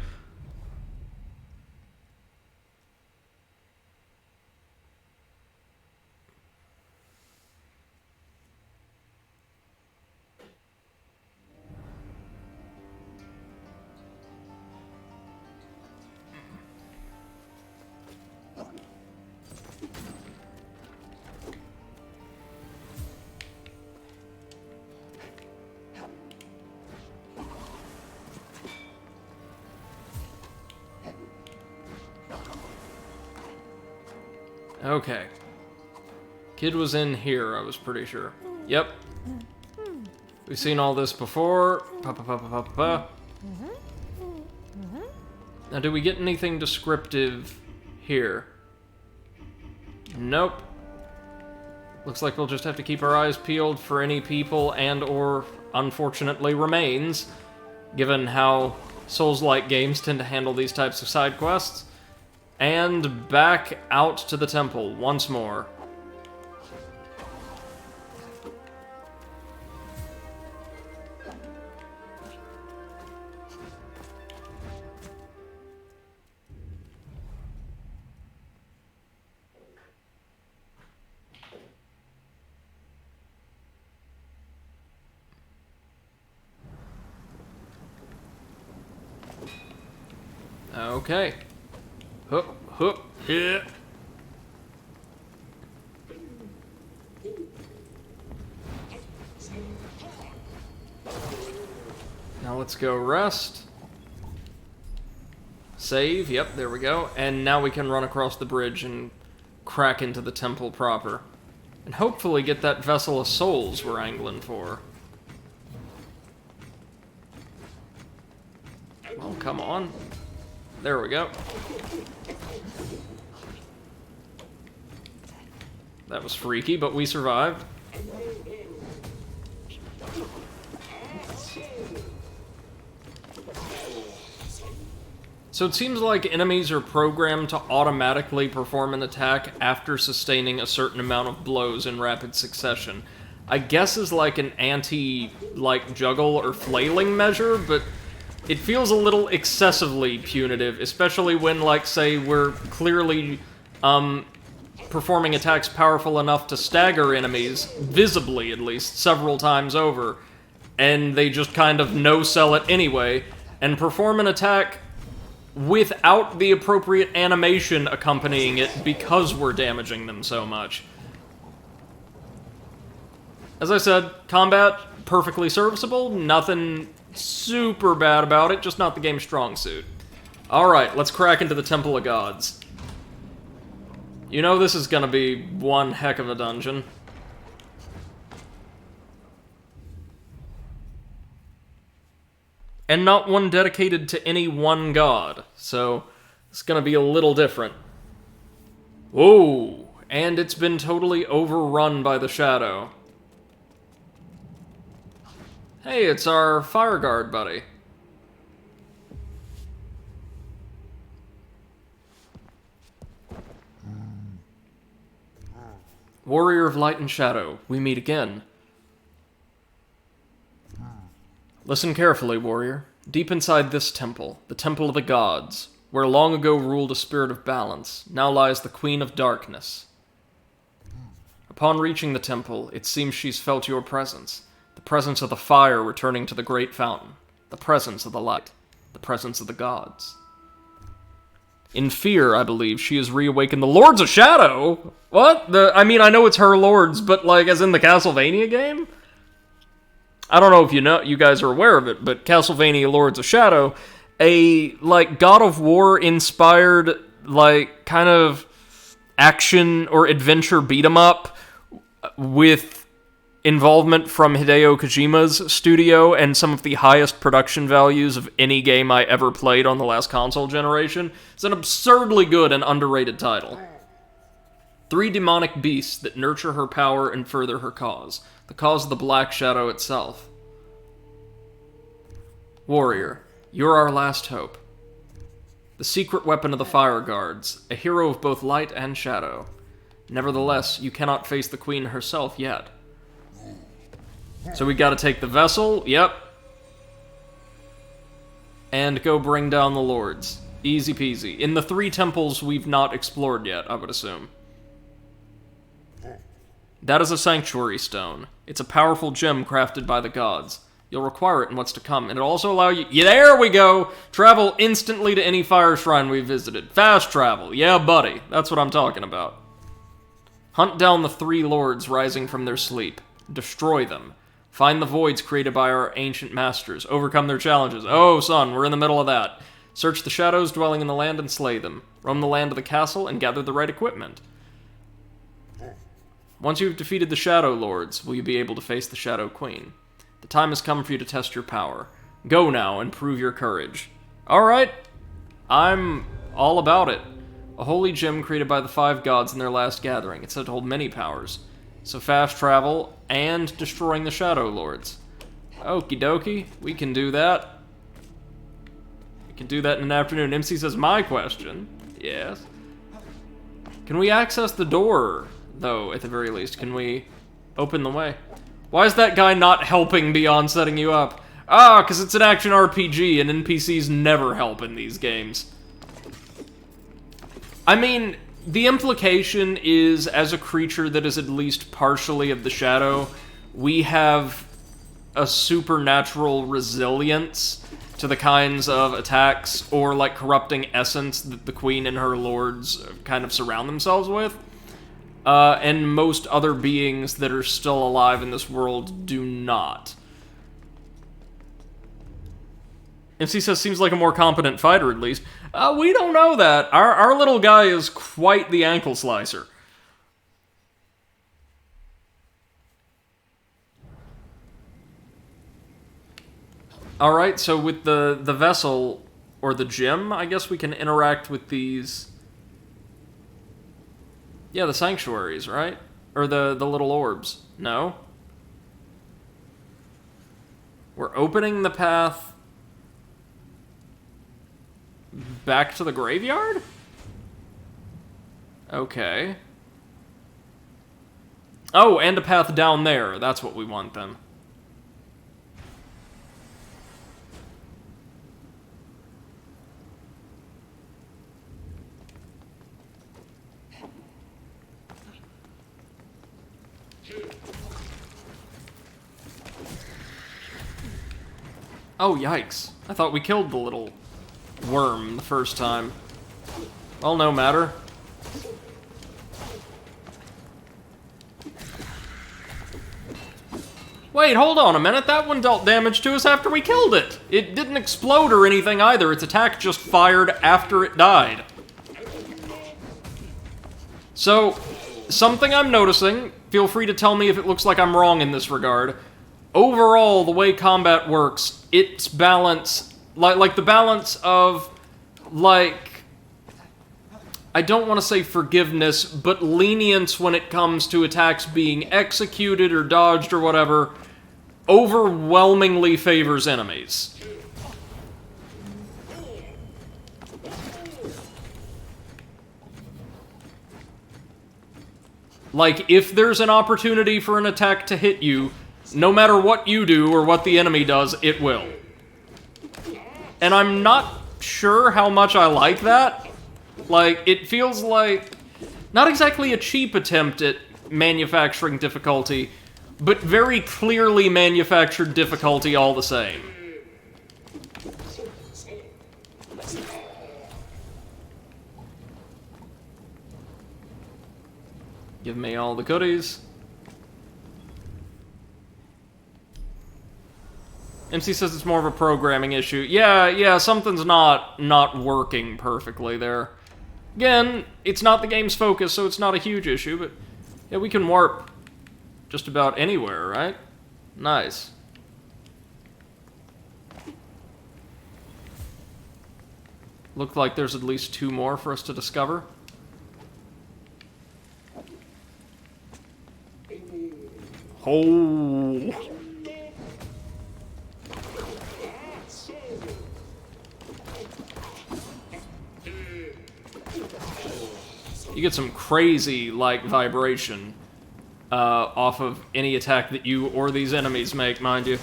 Okay. Kid was in here, I was pretty sure. Yep. We've seen all this before. Now, do we get anything descriptive here? Nope. Looks like we'll just have to keep our eyes peeled for any people and or, unfortunately, remains, given how Souls-like games tend to handle these types of side quests. And back out to the temple once more. Okay. Hup, hup, yeah. Now let's go rest. Save, yep, there we go. And now we can run across the bridge and crack into the temple proper. And hopefully get that vessel of souls we're angling for. Well, come on. There we go. That was freaky, but we survived. So it seems like enemies are programmed to automatically perform an attack after sustaining a certain amount of blows in rapid succession. I guess is like an juggle or flailing measure, but it feels a little excessively punitive, especially when, say, we're clearly, performing attacks powerful enough to stagger enemies, visibly at least, several times over, and they just kind of no-sell it anyway, and perform an attack without the appropriate animation accompanying it because we're damaging them so much. As I said, combat, perfectly serviceable, nothing super bad about it, just not the game's strong suit. Alright, let's crack into the Temple of Gods. You know this is gonna be one heck of a dungeon. And not one dedicated to any one god, so it's gonna be a little different. Whoa! And it's been totally overrun by the shadow. Hey, it's our fire guard buddy. Warrior of Light and Shadow, we meet again. Listen carefully, warrior. Deep inside this temple, the Temple of the Gods, where long ago ruled a spirit of balance, now lies the Queen of Darkness. Upon reaching the temple, it seems she's felt your presence. The presence of the fire returning to the great fountain. The presence of the light. The presence of the gods. In fear, I believe, she has reawakened the Lords of Shadow! What? I mean, I know it's her lords, but as in the Castlevania game? I don't know if you guys are aware of it, but Castlevania Lords of Shadow, a, God of War inspired, kind of action or adventure beat-em-up with involvement from Hideo Kojima's studio and some of the highest production values of any game I ever played on the last console generation. It's an absurdly good and underrated title. 3 demonic beasts that nurture her power and further her cause. The cause of the Black Shadow itself. Warrior, you're our last hope. The secret weapon of the Fire Guards, a hero of both light and shadow. Nevertheless, you cannot face the Queen herself yet. So we gotta take the vessel, yep. And go bring down the lords. Easy peasy. In the 3 temples we've not explored yet, I would assume. That is a sanctuary stone. It's a powerful gem crafted by the gods. You'll require it in what's to come, and it'll also allow you... Yeah, there we go! Travel instantly to any fire shrine we've visited. Fast travel. Yeah, buddy. That's what I'm talking about. Hunt down the 3 lords rising from their sleep. Destroy them. Find the voids created by our ancient masters. Overcome their challenges. Oh, son, we're in the middle of that. Search the shadows dwelling in the land and slay them. Roam the land of the castle and gather the right equipment. Once you've defeated the Shadow Lords, will you be able to face the Shadow Queen? The time has come for you to test your power. Go now and prove your courage. Alright, I'm all about it. A holy gem created by the 5 gods in their last gathering. It's said to hold many powers. So fast travel and destroying the Shadow Lords. Okie dokie, we can do that. We can do that in an afternoon. MC says, my question. Yes. Can we access the door, though, at the very least? Can we open the way? Why is that guy not helping beyond setting you up? Ah, because it's an action RPG and NPCs never help in these games. I mean, the implication is, as a creature that is at least partially of the shadow, we have a supernatural resilience to the kinds of attacks or, like, corrupting essence that the queen and her lords kind of surround themselves with. And most other beings that are still alive in this world do not. MC says, seems like a more competent fighter, at least. We don't know that. Our little guy is quite the ankle slicer. Alright, so with the vessel, or the gem, I guess we can interact with these... Yeah, the sanctuaries, right? Or the little orbs. No? We're opening the path back to the graveyard? Okay. Oh, and a path down there. That's what we want then. Oh, yikes. I thought we killed the little worm the first time. Well, no matter. Wait, hold on a minute. That one dealt damage to us after we killed it. It didn't explode or anything either. Its attack just fired after it died. So, something I'm noticing, feel free to tell me if it looks like I'm wrong in this regard. Overall, the way combat works, its balance, like the balance of, like, I don't want to say forgiveness, but lenience when it comes to attacks being executed or dodged or whatever, overwhelmingly favors enemies. Like, if there's an opportunity for an attack to hit you, no matter what you do or what the enemy does, it will. And I'm not sure how much I like that. Like, it feels like not exactly a cheap attempt at manufacturing difficulty, but very clearly manufactured difficulty all the same. Give me all the goodies. MC says it's more of a programming issue. Yeah, something's not working perfectly there. Again, it's not the game's focus, so it's not a huge issue, but yeah, we can warp just about anywhere, right? Nice. Looked like there's at least 2 more for us to discover. Oh. You get some crazy, like, vibration off of any attack that you or these enemies make, mind you.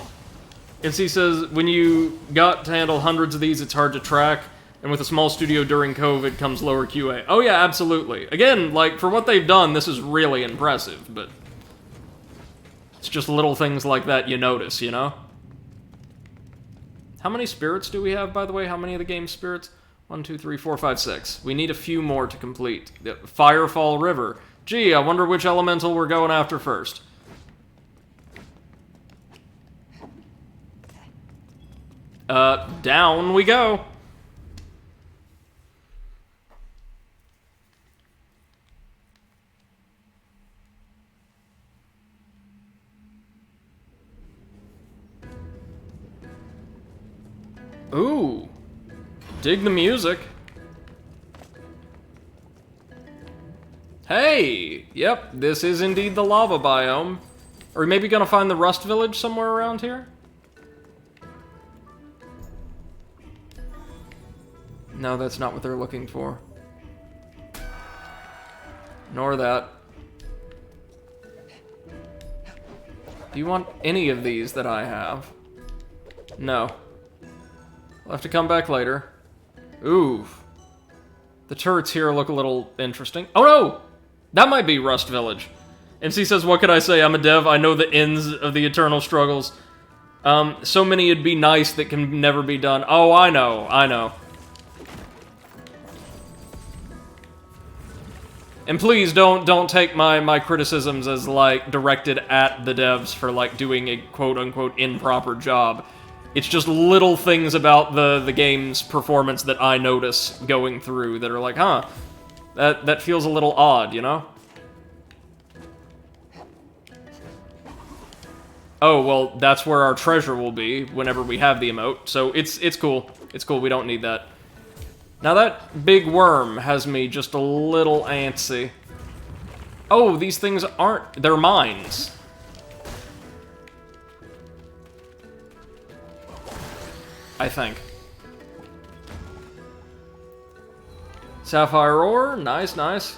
NC says, when you got to handle hundreds of these, it's hard to track, and with a small studio during COVID comes lower QA. Oh yeah, absolutely. Again, like, for what they've done, this is really impressive, but it's just little things like that you notice, you know? How many spirits do we have, by the way? How many of the game's spirits? 1, 2, 3, 4, 5, 6. We need a few more to complete. The Firefall River. Gee, I wonder which elemental we're going after first. Down we go. Ooh. Dig the music. Hey! Yep, this is indeed the lava biome. Are we maybe gonna find the Rust Village somewhere around here? No, that's not what they're looking for. Nor that. Do you want any of these that I have? No. I'll have to come back later. Ooh. The turrets here look a little interesting. Oh no! That might be Rust Village. MC says, what could I say? I'm a dev. I know the ends of the eternal struggles. So many it'd be nice that can never be done. Oh, I know. I know. And please don't take my criticisms as, like, directed at the devs for, like, doing a quote-unquote improper job. It's just little things about the game's performance that I notice going through that are like, huh, that feels a little odd, you know? Oh, well, that's where our treasure will be whenever we have the emote, so it's cool. It's cool, we don't need that. Now that big worm has me just a little antsy. Oh, these things aren't... they're mines. I think. Sapphire ore, nice, nice.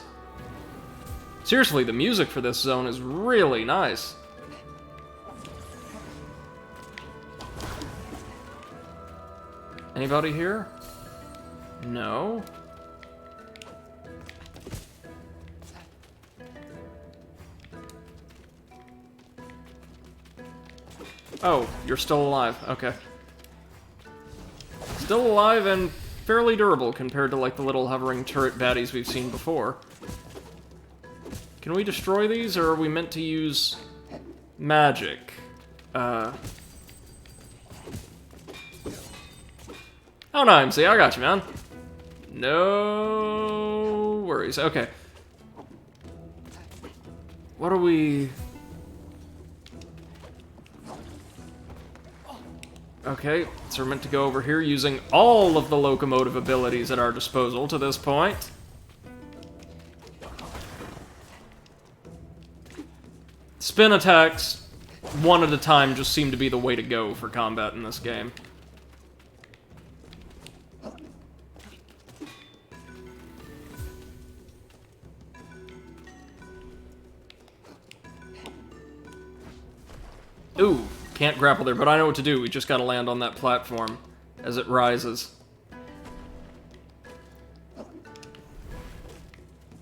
Seriously, the music for this zone is really nice. Anybody here? No. Oh, you're still alive. Okay. Still alive and fairly durable compared to, like, the little hovering turret baddies we've seen before. Can we destroy these, or are we meant to use magic? Oh no, MC, I got you, man. No worries. Okay. What are we... Okay, so we're meant to go over here using all of the locomotive abilities at our disposal to this point. Spin attacks, one at a time, just seem to be the way to go for combat in this game. Ooh, can't grapple there, but I know what to do. We just gotta land on that platform as it rises.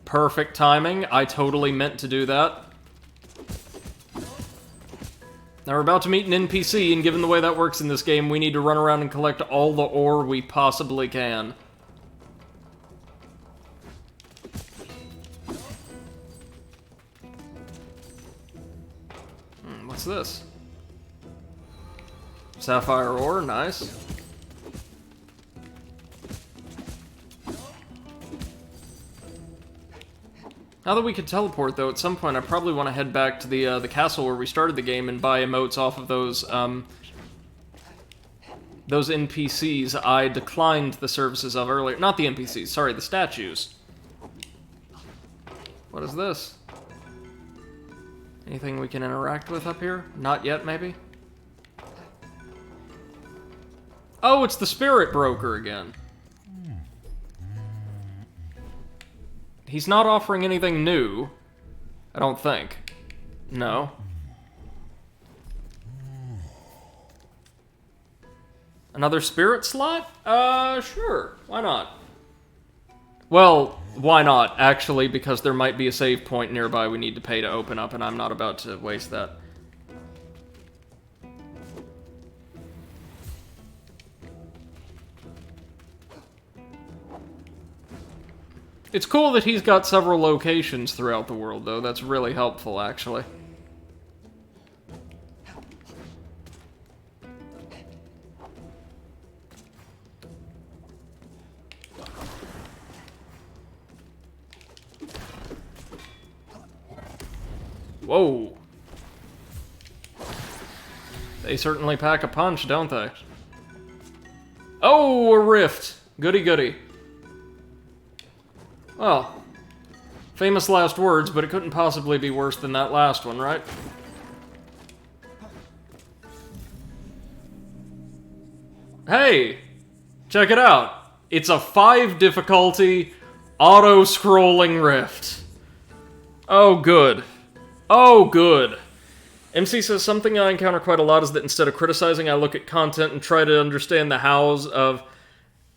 Perfect timing. I totally meant to do that. Now we're about to meet an NPC, and given the way that works in this game, we need to run around and collect all the ore we possibly can. What's this? Sapphire ore, nice. Now that we can teleport, though, at some point I probably want to head back to the castle where we started the game and buy emotes off of those NPCs I declined the services of earlier. Not the NPCs, sorry, the statues. What is this? Anything we can interact with up here? Not yet, maybe? Oh, it's the spirit broker again. He's not offering anything new. I don't think. No. Another spirit slot? Sure. Why not? Well, why not, actually, because there might be a save point nearby we need to pay to open up, and I'm not about to waste that. It's cool that he's got several locations throughout the world, though. That's really helpful, actually. Whoa. They certainly pack a punch, don't they? Oh, a rift. Goody goody. Well, famous last words, but it couldn't possibly be worse than that last one, right? Hey! Check it out. It's a 5 difficulty, auto-scrolling rift. Oh, good. Oh, good. MC says, something I encounter quite a lot is that instead of criticizing, I look at content and try to understand the hows of,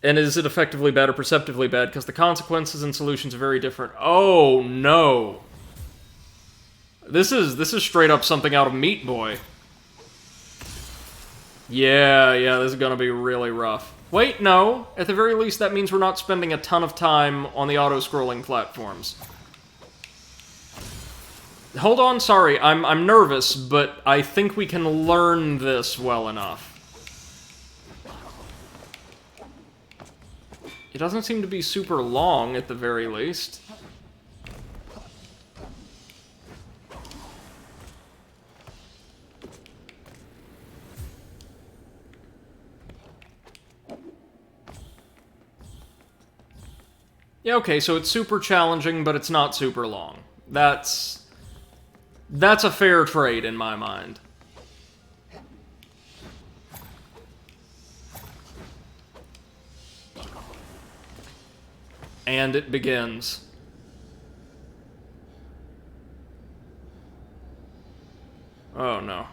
and is it effectively bad or perceptively bad, because the consequences and solutions are very different. Oh, no. This is straight up something out of Meat Boy. Yeah, this is gonna be really rough. Wait, no. At the very least, that means we're not spending a ton of time on the auto-scrolling platforms. Hold on, sorry, I'm nervous, but I think we can learn this well enough. It doesn't seem to be super long, at the very least. Yeah, okay, so it's super challenging, but it's not super long. That's a fair trade in my mind. And it begins. Oh no.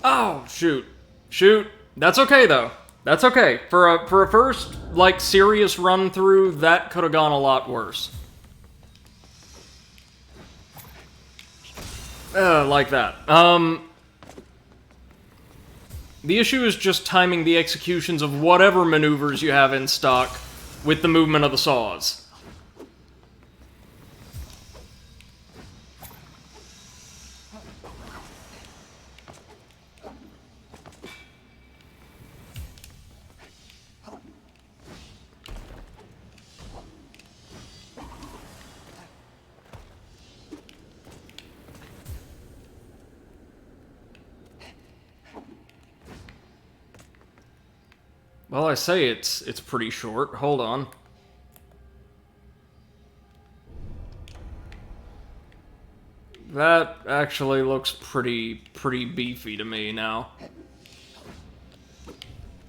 Oh, shoot. Shoot. That's okay, though. That's okay. For a first, like, serious run-through, that could have gone a lot worse. Like that. The issue is just timing the executions of whatever maneuvers you have in stock with the movement of the saws. Well, I say it's pretty short. Hold on. That actually looks pretty beefy to me now.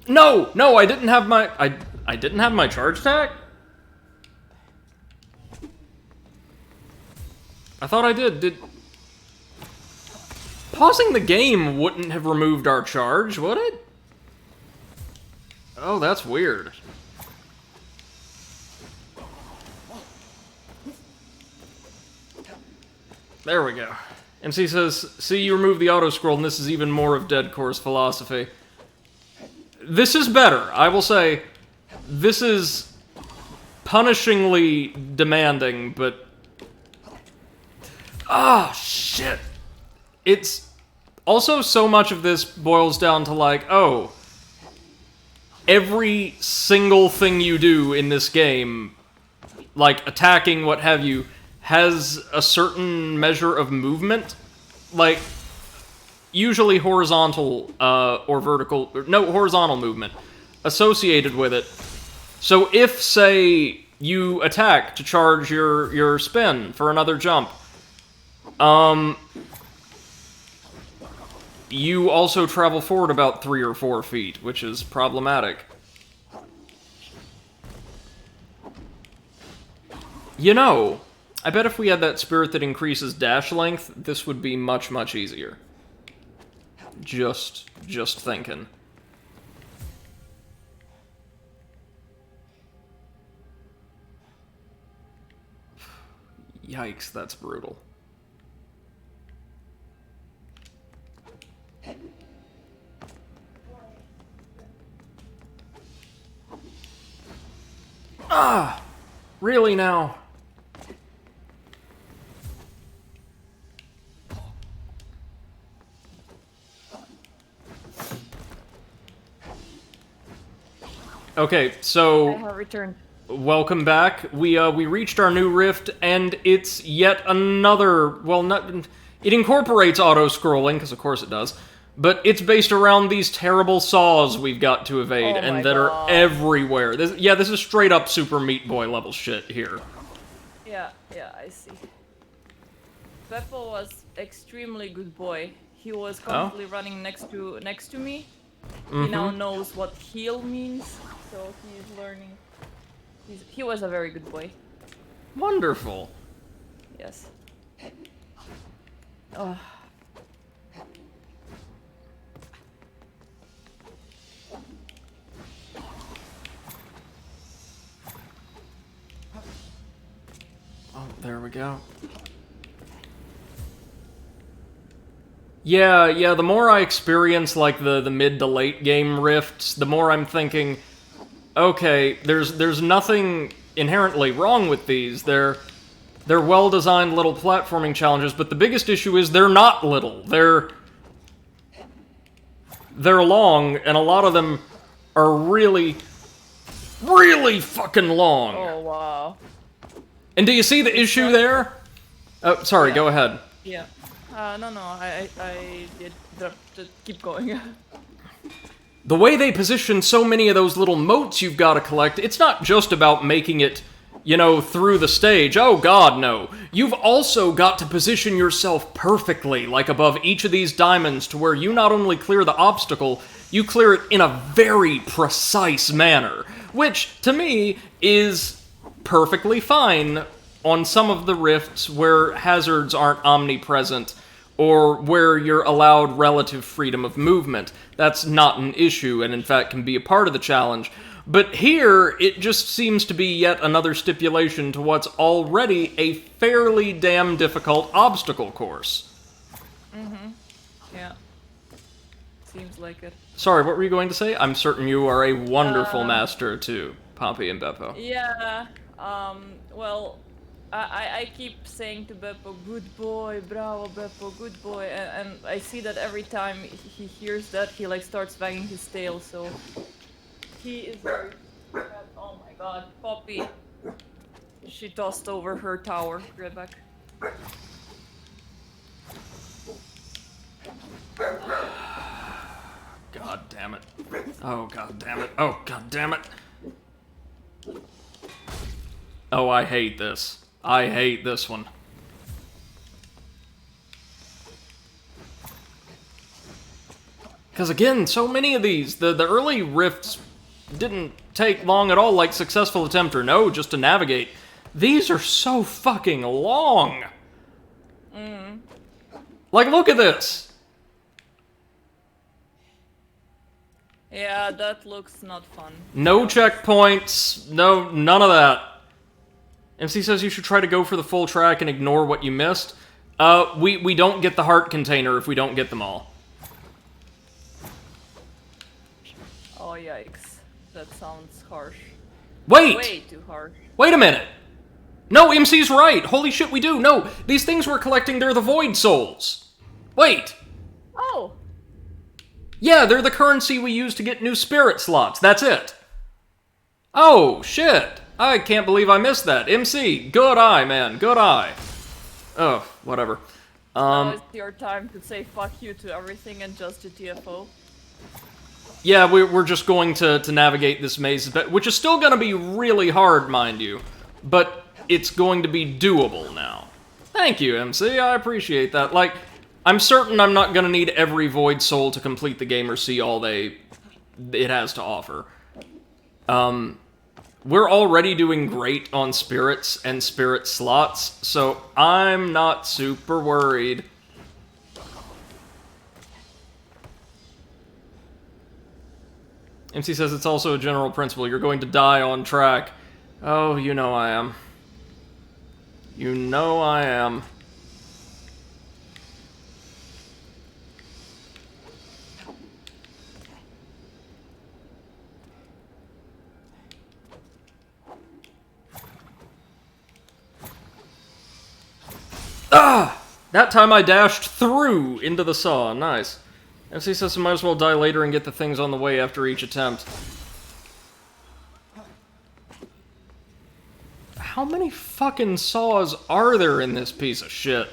No, I didn't have my I didn't have my charge attack? I thought I did. Pausing the game wouldn't have removed our charge, would it? Oh, that's weird. There we go. MC says, see, you remove the auto-scroll, and this is even more of Dead Core's philosophy. This is better, I will say. This is punishingly demanding, but... Ah, shit. It's... Also, so much of this boils down to, like, oh... Every single thing you do in this game, like attacking, what have you, has a certain measure of movement. Like, usually horizontal or vertical, no, horizontal movement associated with it. So if, say, you attack to charge your spin for another jump, you also travel forward about 3 or 4 feet, which is problematic. You know, I bet if we had that spirit that increases dash length, this would be much, much easier. Just thinking. Yikes, that's brutal. Ah! Really now? Okay, I so have returned. welcome back. We reached our new rift, and it's yet another. Well, not it incorporates auto scrolling because of course it does, but it's based around these terrible saws we've got to evade, Oh my and that are God. everywhere. This is straight up Super Meat Boy level shit here. Yeah, I see. Beppo was extremely good boy. He was constantly running next to me. He now knows what heal means, so he's learning. He was a very good boy. Wonderful. Yes. Oh. Oh, there we go. Yeah, the more I experience, like, the mid to late game rifts, the more I'm thinking, okay, there's nothing inherently wrong with these. They're well-designed little platforming challenges, but the biggest issue is they're not little. They're long, and a lot of them are really, really fucking long. Oh wow. And do you see the issue there? Oh, sorry, Yeah. go ahead. Yeah. No, I did just keep going. The way they position so many of those little motes you've got to collect, it's not just about making it, you know, through the stage. Oh god, no. You've also got to position yourself perfectly, like above each of these diamonds, to where you not only clear the obstacle, you clear it in a very precise manner. Which, to me, is perfectly fine on some of the rifts where hazards aren't omnipresent, or where you're allowed relative freedom of movement. That's not an issue, and in fact can be a part of the challenge. But here, it just seems to be yet another stipulation to what's already a fairly damn difficult obstacle course. Yeah. Seems like it. Sorry, what were you going to say? I'm certain you are a wonderful master too, Poppy and Beppo. Yeah. Well, I keep saying to Beppo, good boy, bravo Beppo, good boy, and I see that every time he hears that, he like starts wagging his tail, so he is very oh my god, Poppy. She tossed over her tower. Right back. God damn it. Oh, god damn it. Oh, god damn it. Oh, I hate this. I hate this one. Because again, so many of these, the early rifts didn't take long at all, like Successful Attempt or No, just to navigate. These are so fucking long. Like, look at this. Yeah, that looks not fun. No checkpoints, no, none of that. MC says you should try to go for the full track and ignore what you missed. We don't get the heart container if we don't get them all. Oh yikes. That sounds harsh. Wait! Way too harsh. Wait a minute! No, MC's right! Holy shit, we do! No, these things we're collecting, they're the Void Souls! Wait! Oh! Yeah, they're the currency we use to get new spirit slots, that's it! Oh, shit! I can't believe I missed that. MC, good eye, man, good eye. Oh, whatever. Now it's your time to say fuck you to everything and just to TFO. Yeah, we're just going to navigate this maze, which is still going to be really hard, mind you. But it's going to be doable now. Thank you, MC, I appreciate that. Like, I'm certain I'm not going to need every Void Soul to complete the game or see all it has to offer. We're already doing great on spirits and spirit slots, so I'm not super worried. MC says it's also a general principle. You're going to die on track. Oh, you know I am. You know I am. Ah! That time I dashed through into the saw. Nice. MC says I might as well die later and get the things on the way after each attempt. How many fucking saws are there in this piece of shit?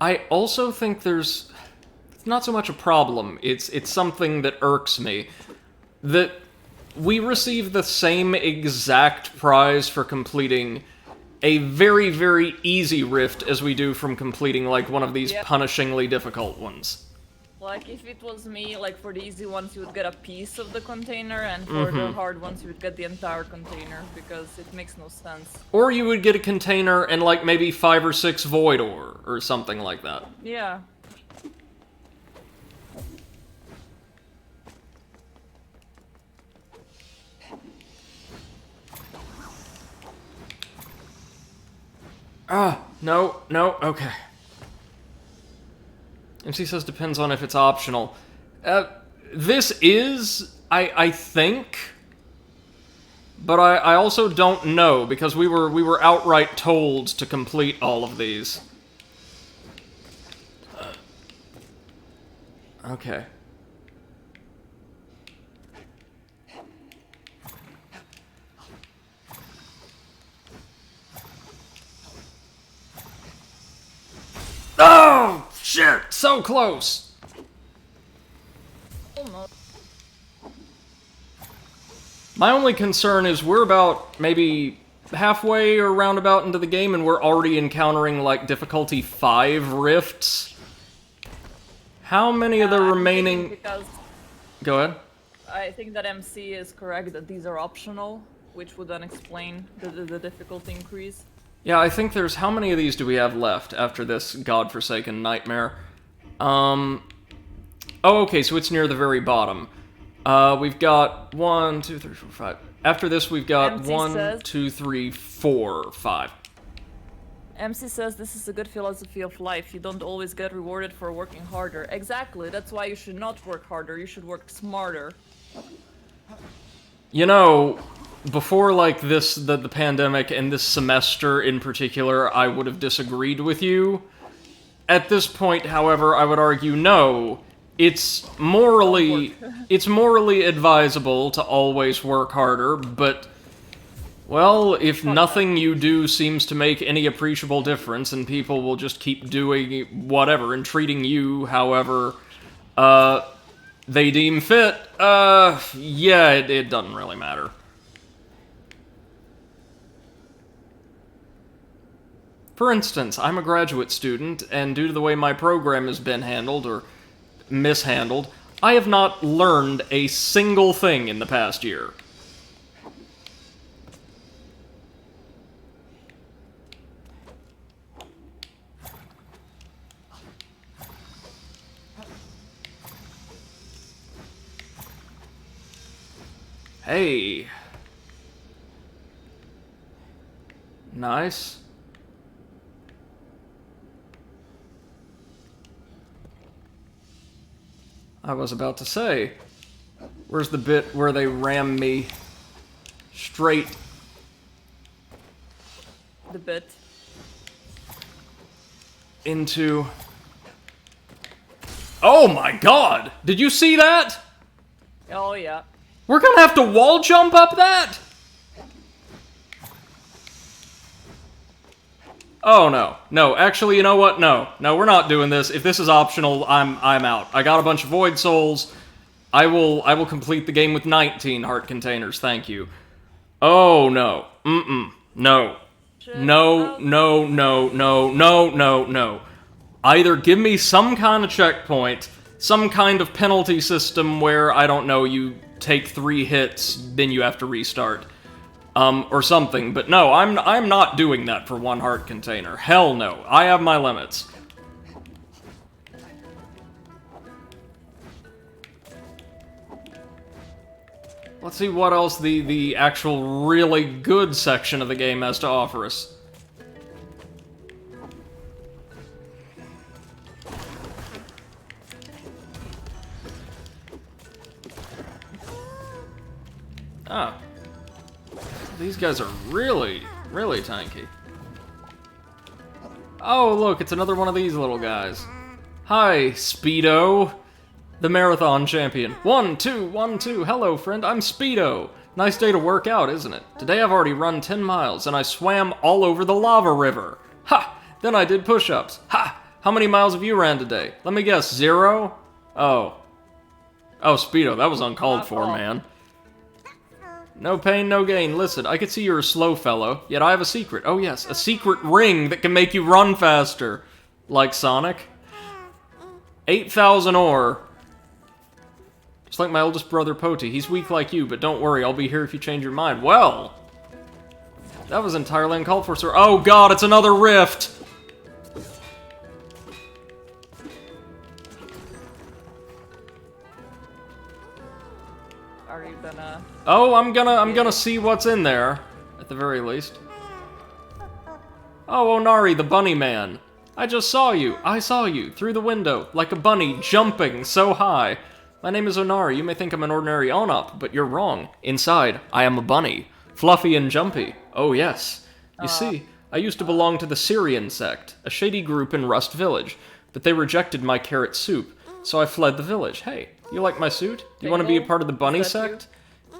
I also think it's not so much a problem, it's something that irks me. That we receive the same exact prize for completing a very, very easy rift as we do from completing, like, one of these punishingly difficult ones. Like, if it was me, like, for the easy ones you would get a piece of the container, and for the hard ones you would get the entire container, because it makes no sense. Or you would get a container and, like, maybe 5 or 6 void ore, or something like that. Yeah. No, okay. And she says depends on if it's optional. This is, I think, but I also don't know, because we were outright told to complete all of these. Okay. Oh, shit! So close! Almost. My only concern is we're about maybe halfway or roundabout into the game and we're already encountering, like, difficulty 5 rifts. How many of the remaining... Because Go ahead. I think that MC is correct that these are optional, which would then explain the difficulty increase. Yeah, I think there's... How many of these do we have left after this godforsaken nightmare? Oh, okay, so it's near the very bottom. We've got 1, 2, 3, 4, 5. After this, we've got MC 1, says, 2, 3, 4, 5. MC says this is a good philosophy of life. You don't always get rewarded for working harder. Exactly, that's why you should not work harder, you should work smarter. You know, before, like, this, the pandemic and this semester in particular, I would have disagreed with you. At this point, however, I would argue no. It's morally advisable to always work harder, but, well, if nothing you do seems to make any appreciable difference and people will just keep doing whatever and treating you however they deem fit, yeah, it doesn't really matter. For instance, I'm a graduate student, and due to the way my program has been handled, or mishandled, I have not learned a single thing in the past year. Hey. Nice. I was about to say, where's the bit where they ram me straight? The bit. Into... Oh my god! Did you see that? Oh yeah. We're gonna have to wall jump up that? Oh no. No, actually, you know what? No. No, we're not doing this. If this is optional, I'm out. I got a bunch of void souls. I will complete the game with 19 heart containers, thank you. Oh no. No. No. Either give me some kind of checkpoint, some kind of penalty system where, I don't know, you take 3 hits, then you have to restart. Or something, but no, I'm not doing that for 1 heart container. Hell no, I have my limits. Let's see what else the actual really good section of the game has to offer us. Ah. These guys are really, really tanky. Oh, look, it's another one of these little guys. Hi, Speedo. The marathon champion. 1, 2, 1, 2. Hello, friend. I'm Speedo. Nice day to work out, isn't it? Today I've already run 10 miles, and I swam all over the lava river. Ha! Then I did push-ups. Ha! How many miles have you ran today? Let me guess, 0? Oh. Oh, Speedo, that was uncalled for, man. No pain, no gain. Listen, I can see you're a slow fellow, yet I have a secret. Oh yes, a secret ring that can make you run faster. Like Sonic. 8,000 ore. Just like my oldest brother Poti. He's weak like you, but don't worry, I'll be here if you change your mind. Well, that was entirely uncalled for, sir. Oh god, it's another rift! Are you gonna... Oh, I'm gonna see what's in there, at the very least. Oh, Onari, the bunny man. I just saw you. I saw you, through the window, like a bunny, jumping so high. My name is Onari. You may think I'm an ordinary Onop, but you're wrong. Inside, I am a bunny. Fluffy and jumpy. Oh, yes. You see, I used to belong to the Syrian sect, a shady group in Rust Village, but they rejected my carrot soup, so I fled the village. Hey, you like my suit? Do you want to be a part of the bunny sect?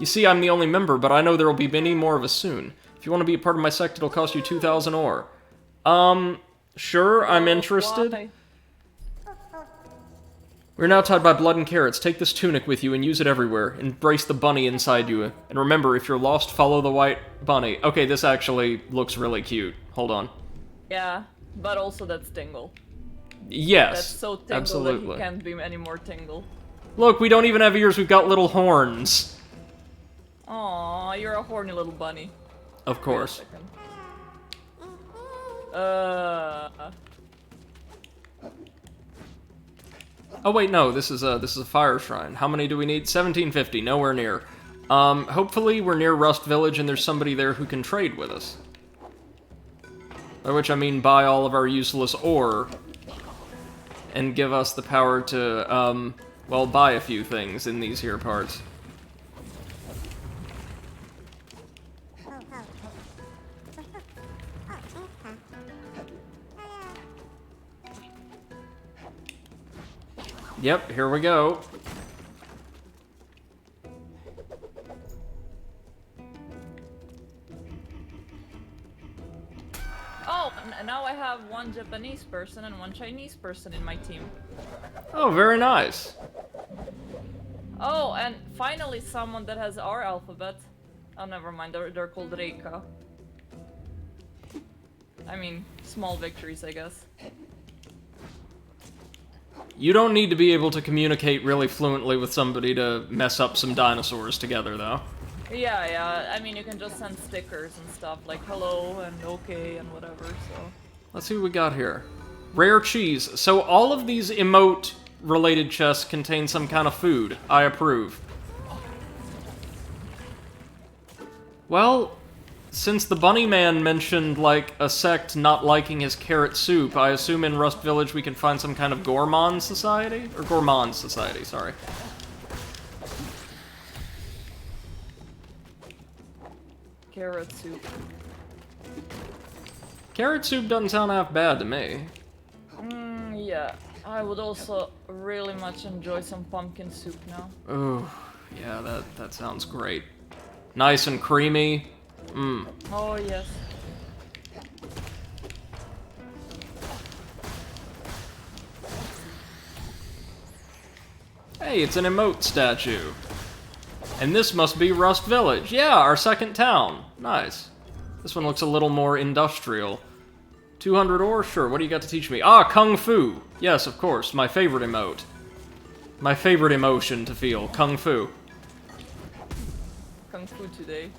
You see, I'm the only member, but I know there will be many more of us soon. If you want to be a part of my sect, it'll cost you 2,000 ore. Sure, I'm interested. Why? We're now tied by blood and carrots. Take this tunic with you and use it everywhere. Embrace the bunny inside you. And remember, if you're lost, follow the white bunny. Okay, this actually looks really cute. Hold on. Yeah, but also that's Tingle. Yes, That's so Tingle absolutely. that he can't be any more Tingle. Look, we don't even have ears, we've got little horns. Aw, you're a horny little bunny. Of course. Wait a second. Oh wait, no, this is a fire shrine. How many do we need? 1750, nowhere near. Hopefully we're near Rust Village and there's somebody there who can trade with us. By which I mean buy all of our useless ore and give us the power to, well, buy a few things in these here parts. Yep, here we go. Oh, and now I have one Japanese person and one Chinese person in my team. Oh, very nice. Oh, and finally someone that has our alphabet. Oh, never mind, they're called Reika. I mean, small victories, I guess. You don't need to be able to communicate really fluently with somebody to mess up some dinosaurs together, though. Yeah, I mean, you can just send stickers and stuff, like hello and okay and whatever, so... Let's see what we got here. Rare cheese. So all of these emote-related chests contain some kind of food. I approve. Well, since the bunny man mentioned, like, a sect not liking his carrot soup, I assume in Rust Village we can find some kind of gourmand society? Or gourmand society, sorry. Carrot soup. Carrot soup doesn't sound half bad to me. Yeah. I would also really much enjoy some pumpkin soup now. Ooh, yeah, that sounds great. Nice and creamy. Mmm. Oh, yes. Hey, it's an emote statue. And this must be Rust Village. Yeah, our second town. Nice. This one looks a little more industrial. 200 ore? Sure, what do you got to teach me? Ah, Kung Fu! Yes, of course, my favorite emote. My favorite emotion to feel, Kung Fu. Kung Fu today.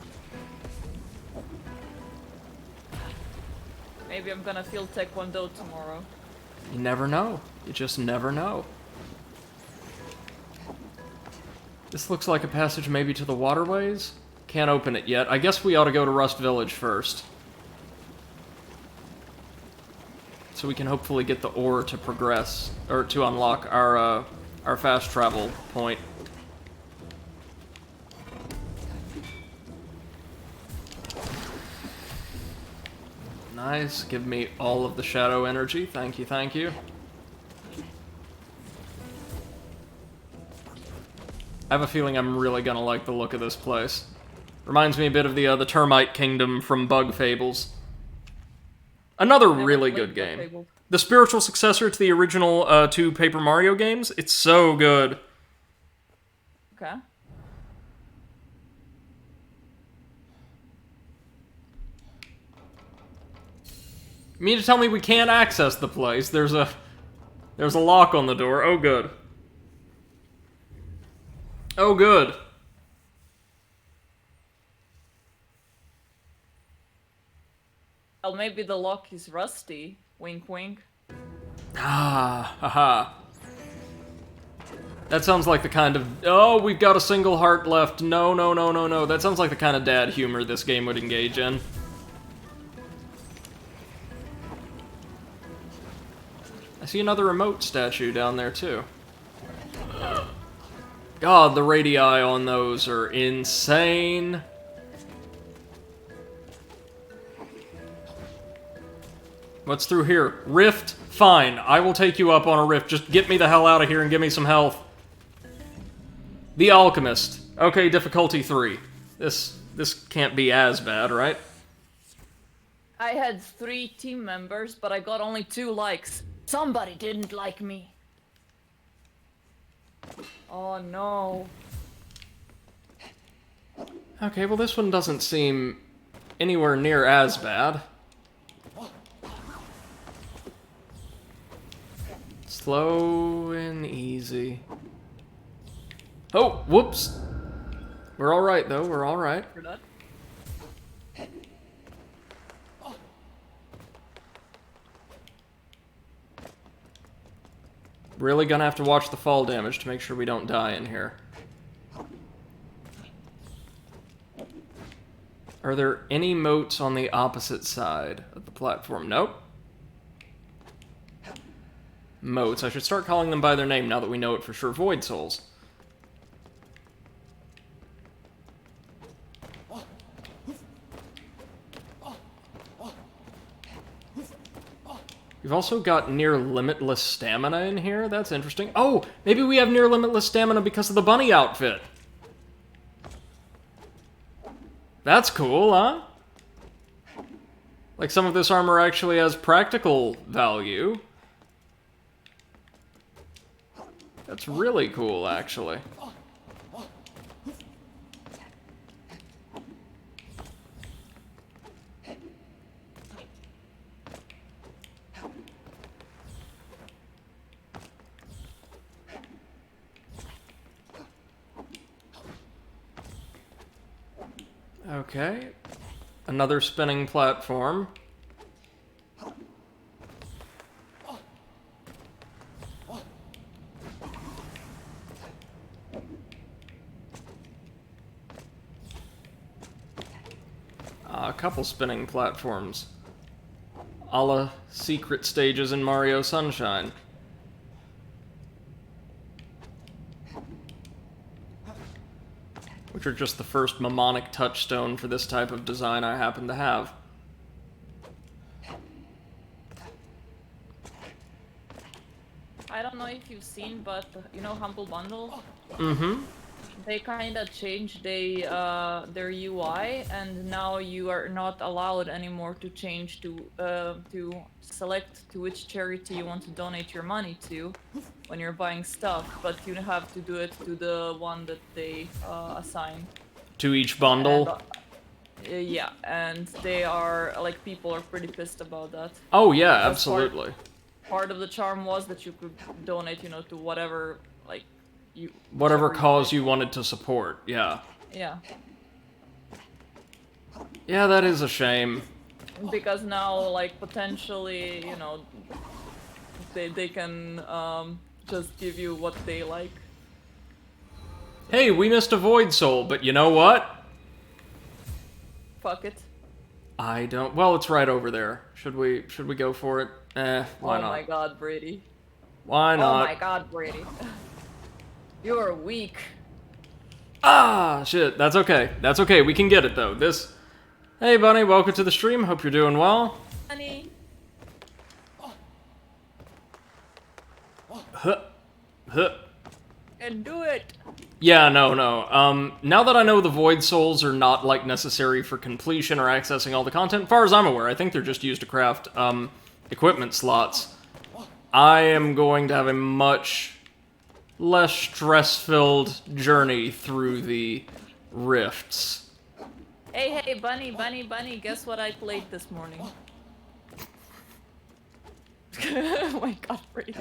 Maybe I'm gonna feel Taekwondo tomorrow. You never know. You just never know. This looks like a passage maybe to the waterways? Can't open it yet. I guess we ought to go to Rust Village first. So we can hopefully get the ore to progress, or to unlock our fast travel point. Nice. Give me all of the shadow energy. Thank you, thank you. I have a feeling I'm really gonna like the look of this place. Reminds me a bit of the Termite Kingdom from Bug Fables. Another really good game. The spiritual successor to the original 2 Paper Mario games. It's so good. Okay. You mean to tell me we can't access the place? There's a lock on the door. Oh, good. Oh, good. Well, maybe the lock is rusty. Wink, wink. Ah, haha. That sounds like the kind of... Oh, we've got a single heart left. No, no, no, no, no. That sounds like the kind of dad humor this game would engage in. I see another remote statue down there, too. God, the radii on those are insane. What's through here? Rift? Fine, I will take you up on a rift. Just get me the hell out of here and give me some health. The Alchemist. Okay, difficulty 3. This can't be as bad, right? I had 3 team members, but I got only 2 likes. Somebody didn't like me. Oh no. Okay, well this one doesn't seem anywhere near as bad. Slow and easy. Oh, whoops. We're alright though, we're alright. You're done? Really gonna have to watch the fall damage to make sure we don't die in here. Are there any moats on the opposite side of the platform? Nope. Moats. I should start calling them by their name now that we know it for sure. Void Souls. We've also got near limitless stamina in here. That's interesting. Oh, maybe we have near limitless stamina because of the bunny outfit. That's cool, huh? Like some of this armor actually has practical value. That's really cool, actually. Okay. Another spinning platform. A couple spinning platforms. A la secret stages in Mario Sunshine. Which are just the first mnemonic touchstone for this type of design I happen to have. I don't know if you've seen, but you know Humble Bundle? Mm-hmm. They kinda changed their UI, and now you are not allowed anymore to change to select to which charity you want to donate your money to when you're buying stuff, but you have to do it to the one that they assign. To each bundle? And, yeah, and they are, like, people are pretty pissed about that. Oh yeah, absolutely. Part of the charm was that you could donate, you know, to whatever, like, whatever cause you wanted to support, yeah. Yeah. Yeah, that is a shame. Because now, like, potentially, you know, they can just give you what they like. Hey, we missed a Void Soul, but you know what? Fuck it. I don't... Well, it's right over there. Should we go for it? Why not? Oh my god, Brady. Why not? Oh my god, Brady. You're weak. Ah, shit. That's okay. That's okay. We can get it, though. Hey, Bunny. Welcome to the stream. Hope you're doing well. Honey. Huh. Huh. And do it! Yeah, no. Now that I know the Void Souls are not, like, necessary for completion or accessing all the content, as far as I'm aware, I think they're just used to craft, equipment slots. I am going to have a much less stress-filled journey through the rifts. Hey, bunny, guess what I played this morning? Oh my god, Brady.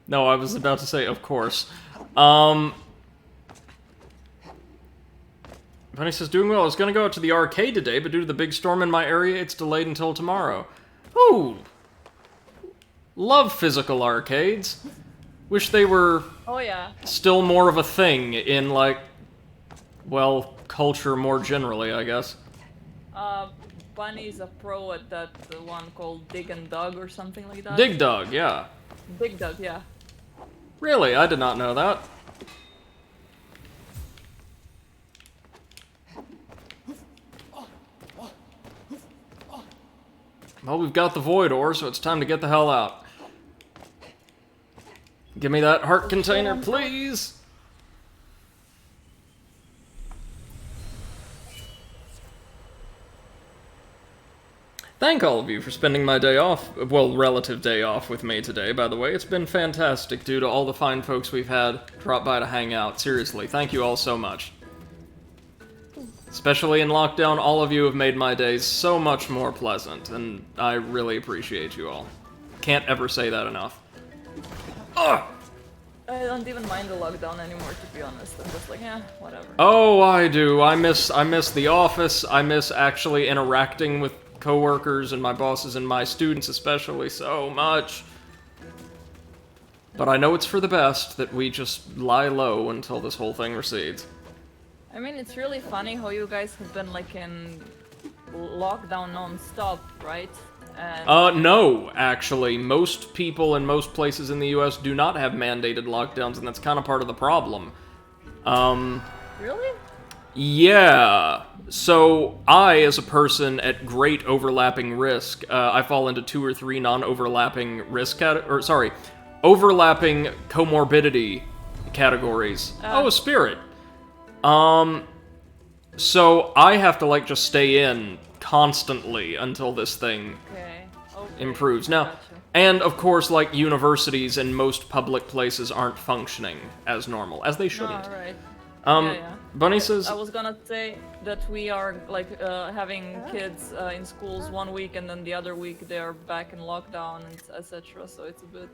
No, I was about to say, of course. Bunny says, doing well. I was gonna go out to the arcade today, but due to the big storm in my area, it's delayed until tomorrow. Ooh! Love physical arcades. Wish they were Oh yeah. still more of a thing in, like, well, culture more generally, I guess. Bunny's a pro at that one called Dig and Dug or something like that. Dig Dug, yeah. Dig Dug, yeah. Really? I did not know that. Well, we've got the Void Ore, so it's time to get the hell out. Give me that heart container, please! Thank all of you for spending my day off, well, relative day off with me today, by the way. It's been fantastic due to all the fine folks we've had drop by to hang out. Seriously, thank you all so much. Especially in lockdown, all of you have made my days so much more pleasant, and I really appreciate you all. Can't ever say that enough. Ugh! I don't even mind the lockdown anymore, to be honest. I'm just like, yeah, whatever. Oh, I do. I miss the office. I miss actually interacting with coworkers and my bosses and my students especially so much. But I know it's for the best that we just lie low until this whole thing recedes. I mean, it's really funny how you guys have been like in lockdown non-stop, right? And No, actually. Most people in most places in the US do not have mandated lockdowns, and that's kind of part of the problem. Really? Yeah. So, I, as a person at great overlapping risk, I fall into 2 or 3 non-overlapping risk overlapping comorbidity categories. Oh, a spirit. So I have to, like, just stay in constantly until this thing improves. Now, Gotcha. and of course, like, universities and most public places aren't functioning as normal, as they shouldn't. Alright. Yeah. Bunny says... I was gonna say that we are like having kids in schools one week and then the other week they are back in lockdown and etc. So it's a bit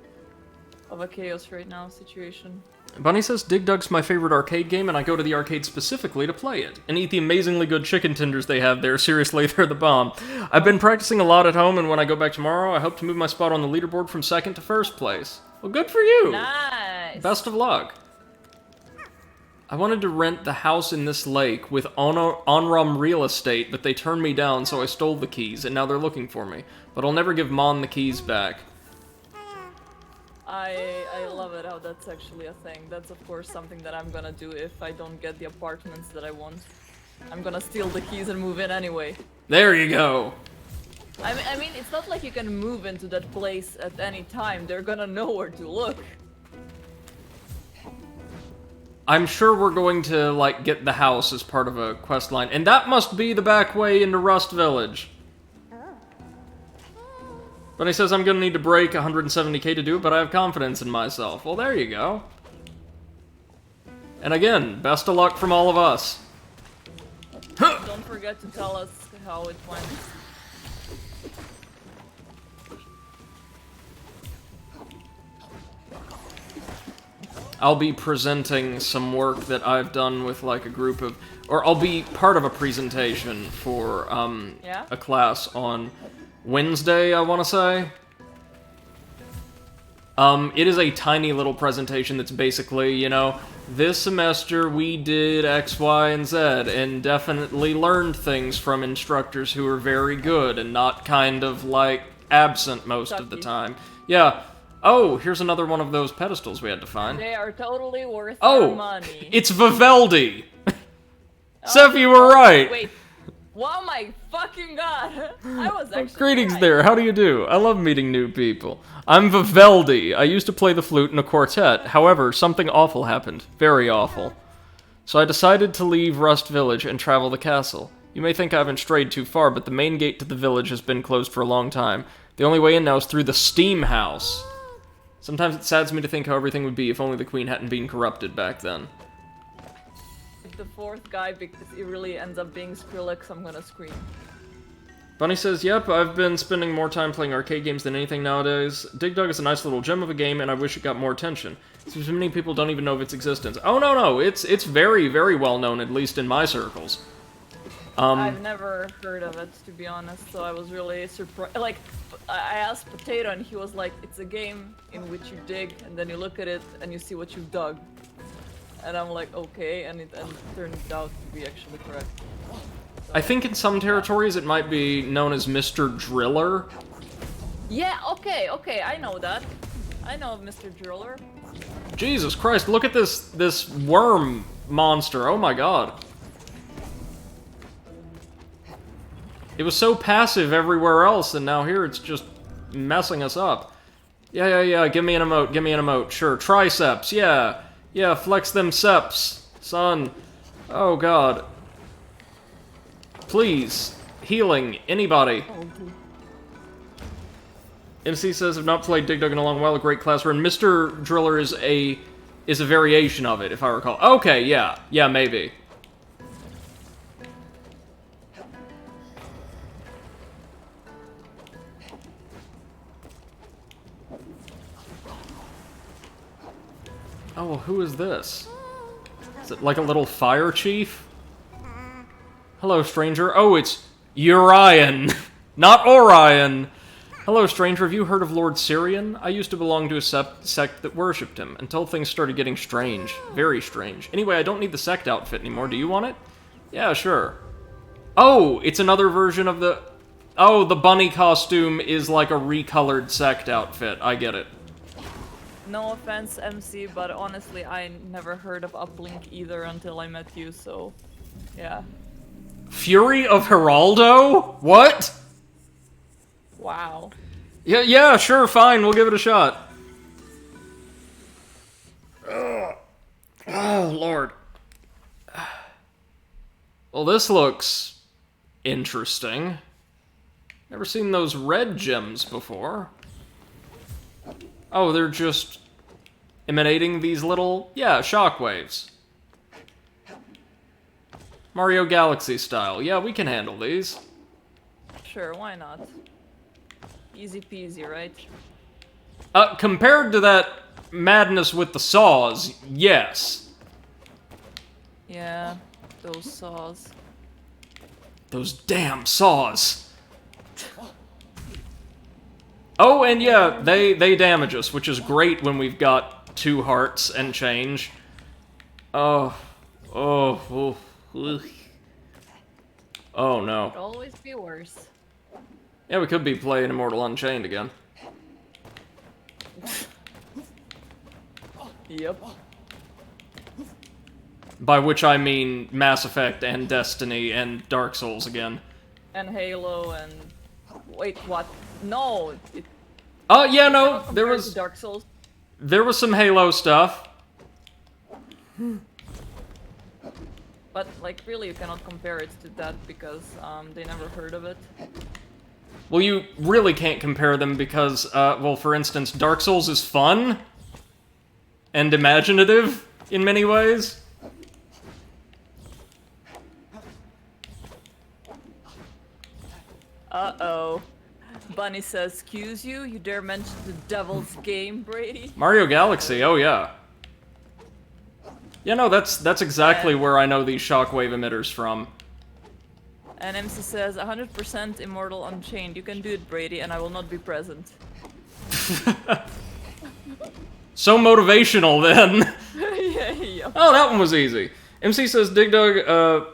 of a chaos right now situation. Bunny says, Dig Dug's my favorite arcade game, and I go to the arcade specifically to play it, and eat the amazingly good chicken tenders they have there. Seriously, they're the bomb. I've been practicing a lot at home, and when I go back tomorrow, I hope to move my spot on the leaderboard from 2nd to 1st place. Well, good for you! Nice! Best of luck. I wanted to rent the house in this lake with Onrum Real Estate, but they turned me down, so I stole the keys, and now they're looking for me. But I'll never give Mon the keys back. I love it how that's actually a thing. That's of course something that I'm gonna do if I don't get the apartments that I want. I'm gonna steal the keys and move in anyway. There you go. I mean, it's not like you can move into that place at any time. They're gonna know where to look. I'm sure we're going to, like, get the house as part of a quest line, and that must be the back way into Rust Village. But he says I'm gonna need to break 170k to do it, but I have confidence in myself. Well, there you go. And again, best of luck from all of us. Don't forget to tell us how it went. I'll be presenting some work that I've done with, like, a group of... Or I'll be part of a presentation for, Yeah? a class on Wednesday, I want to say. It is a tiny little presentation that's basically, you know, this semester we did X, Y, and Z, and definitely learned things from instructors who are very good and not kind of, like, absent most of the time. Yeah. Oh, here's another one of those pedestals we had to find. They are totally worth our money. It's Vivaldi! Seth, you were right! Wait, Wow, my fucking god! I was actually Greetings right. there, how do you do? I love meeting new people. I'm Vivaldi. I used to play the flute in a quartet. However, something awful happened. Very awful. So I decided to leave Rust Village and travel the castle. You may think I haven't strayed too far, but the main gate to the village has been closed for a long time. The only way in now is through the steam house. Sometimes it saddens me to think how everything would be if only the queen hadn't been corrupted back then. If the fourth guy, because it really ends up being Skrillex, I'm gonna scream. Bunny says, yep, I've been spending more time playing arcade games than anything nowadays. Dig Dug is a nice little gem of a game, and I wish it got more attention. Seems many people don't even know of its existence. Oh, no, it's very, very well known, at least in my circles. I've never heard of it, to be honest, so I was really surprised. Like, I asked Potato, and he was like, it's a game in which you dig, and then you look at it, and you see what you've dug. And I'm like, okay, and it turned out to be actually correct. So, I think in some territories it might be known as Mr. Driller. yeah, okay, I know that. I know of Mr. Driller. Jesus Christ, look at this worm monster, oh my god. It was so passive everywhere else, and now here it's just messing us up. Yeah, give me an emote, sure. Triceps, yeah, flex them seps, son. Oh god. Please, healing, anybody. MC says, I've not played Dig Dug in a long while, a great class run. Mr. Driller is a variation of it, if I recall. Okay, yeah, maybe. Oh, well, who is this? Is it like a little fire chief? Hello, stranger. Oh, it's Urian, not Orion. Hello, stranger. Have you heard of Lord Syrian? I used to belong to a sect that worshipped him, until things started getting strange. Very strange. Anyway, I don't need the sect outfit anymore. Do you want it? Yeah, sure. Oh, it's another version of the... Oh, the bunny costume is like a recolored sect outfit. I get it. No offense, MC, but honestly, I never heard of Uplink either until I met you, so... yeah. Fury of Geraldo? What? Wow. Yeah, sure, fine, we'll give it a shot. Oh, Lord. Well, this looks interesting. Never seen those red gems before. Oh, they're just emanating these little, shockwaves. Mario Galaxy style. Yeah, we can handle these. Sure, why not? Easy peasy, right? Compared to that madness with the saws, yes. Yeah, those saws. Those damn saws. Oh, and yeah, they damage us, which is great when we've got 2 hearts and change. Oh no. Could always be worse. Yeah, we could be playing Immortal Unchained again. Yep. By which I mean Mass Effect and Destiny and Dark Souls again. And Halo and... wait, what? No! Yeah, no, there Compared was... to Dark Souls. There was some Halo stuff. But, like, really, you cannot compare it to that because they never heard of it. Well, you really can't compare them because, well, for instance, Dark Souls is fun and imaginative in many ways. Uh-oh. Bunny says, excuse you? You dare mention the devil's game, Brady? Mario Galaxy, oh yeah. Yeah, no, that's exactly where I know these shockwave emitters from. And MC says, 100% Immortal Unchained. You can do it, Brady, and I will not be present. So motivational, then. Yeah. Oh, that one was easy. MC says, Dig Dug,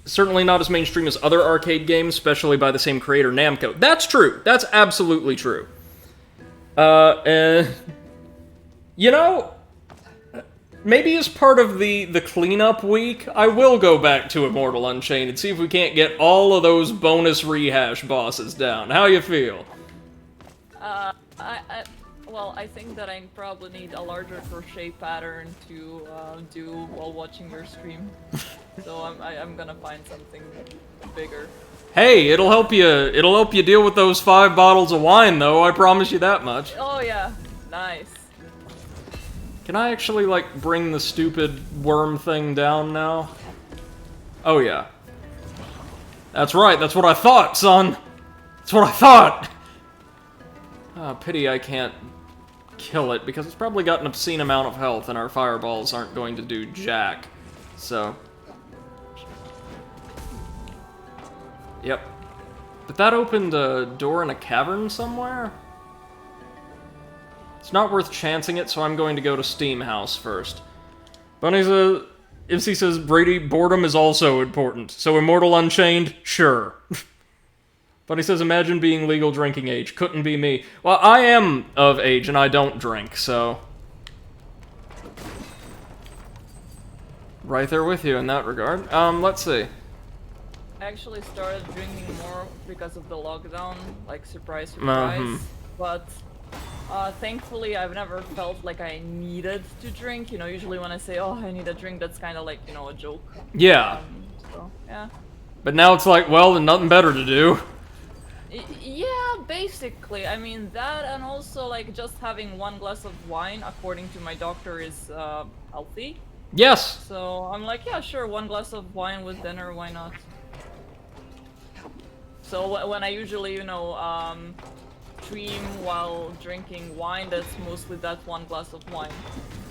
certainly not as mainstream as other arcade games, especially by the same creator, Namco. That's true. That's absolutely true. And... you know... maybe as part of the cleanup week, I will go back to Immortal Unchained and see if we can't get all of those bonus rehash bosses down. How you feel? Well, I think that I probably need a larger crochet pattern to do while watching your stream. So I'm gonna find something bigger. Hey, it'll help you. It'll help you deal with those 5 bottles of wine, though. I promise you that much. Oh yeah, nice. Can I actually like bring the stupid worm thing down now? Oh yeah. That's right. That's what I thought, son. That's what I thought. Pity I can't kill it, because it's probably got an obscene amount of health, and our fireballs aren't going to do jack. So... Yep. But that opened a door in a cavern somewhere? It's not worth chancing it, so I'm going to go to Steam House first. Bunny says... MC says, Brady, boredom is also important. So Immortal Unchained? Sure. Bunny says, imagine being legal drinking age. Couldn't be me. Well, I am of age, and I don't drink, so... Right there with you in that regard. Let's see. I actually started drinking more because of the lockdown, like surprise, surprise. But thankfully, I've never felt like I needed to drink. You know, usually when I say, oh, I need a drink, that's kind of like, you know, a joke. Yeah. So, yeah. But now it's like, well, there's nothing better to do. Yeah, basically. I mean, that and also, like, just having 1 glass of wine, according to my doctor, is healthy. Yes. So I'm like, yeah, sure, 1 glass of wine with dinner, why not? So when I usually, you know, stream while drinking wine, that's mostly that 1 glass of wine.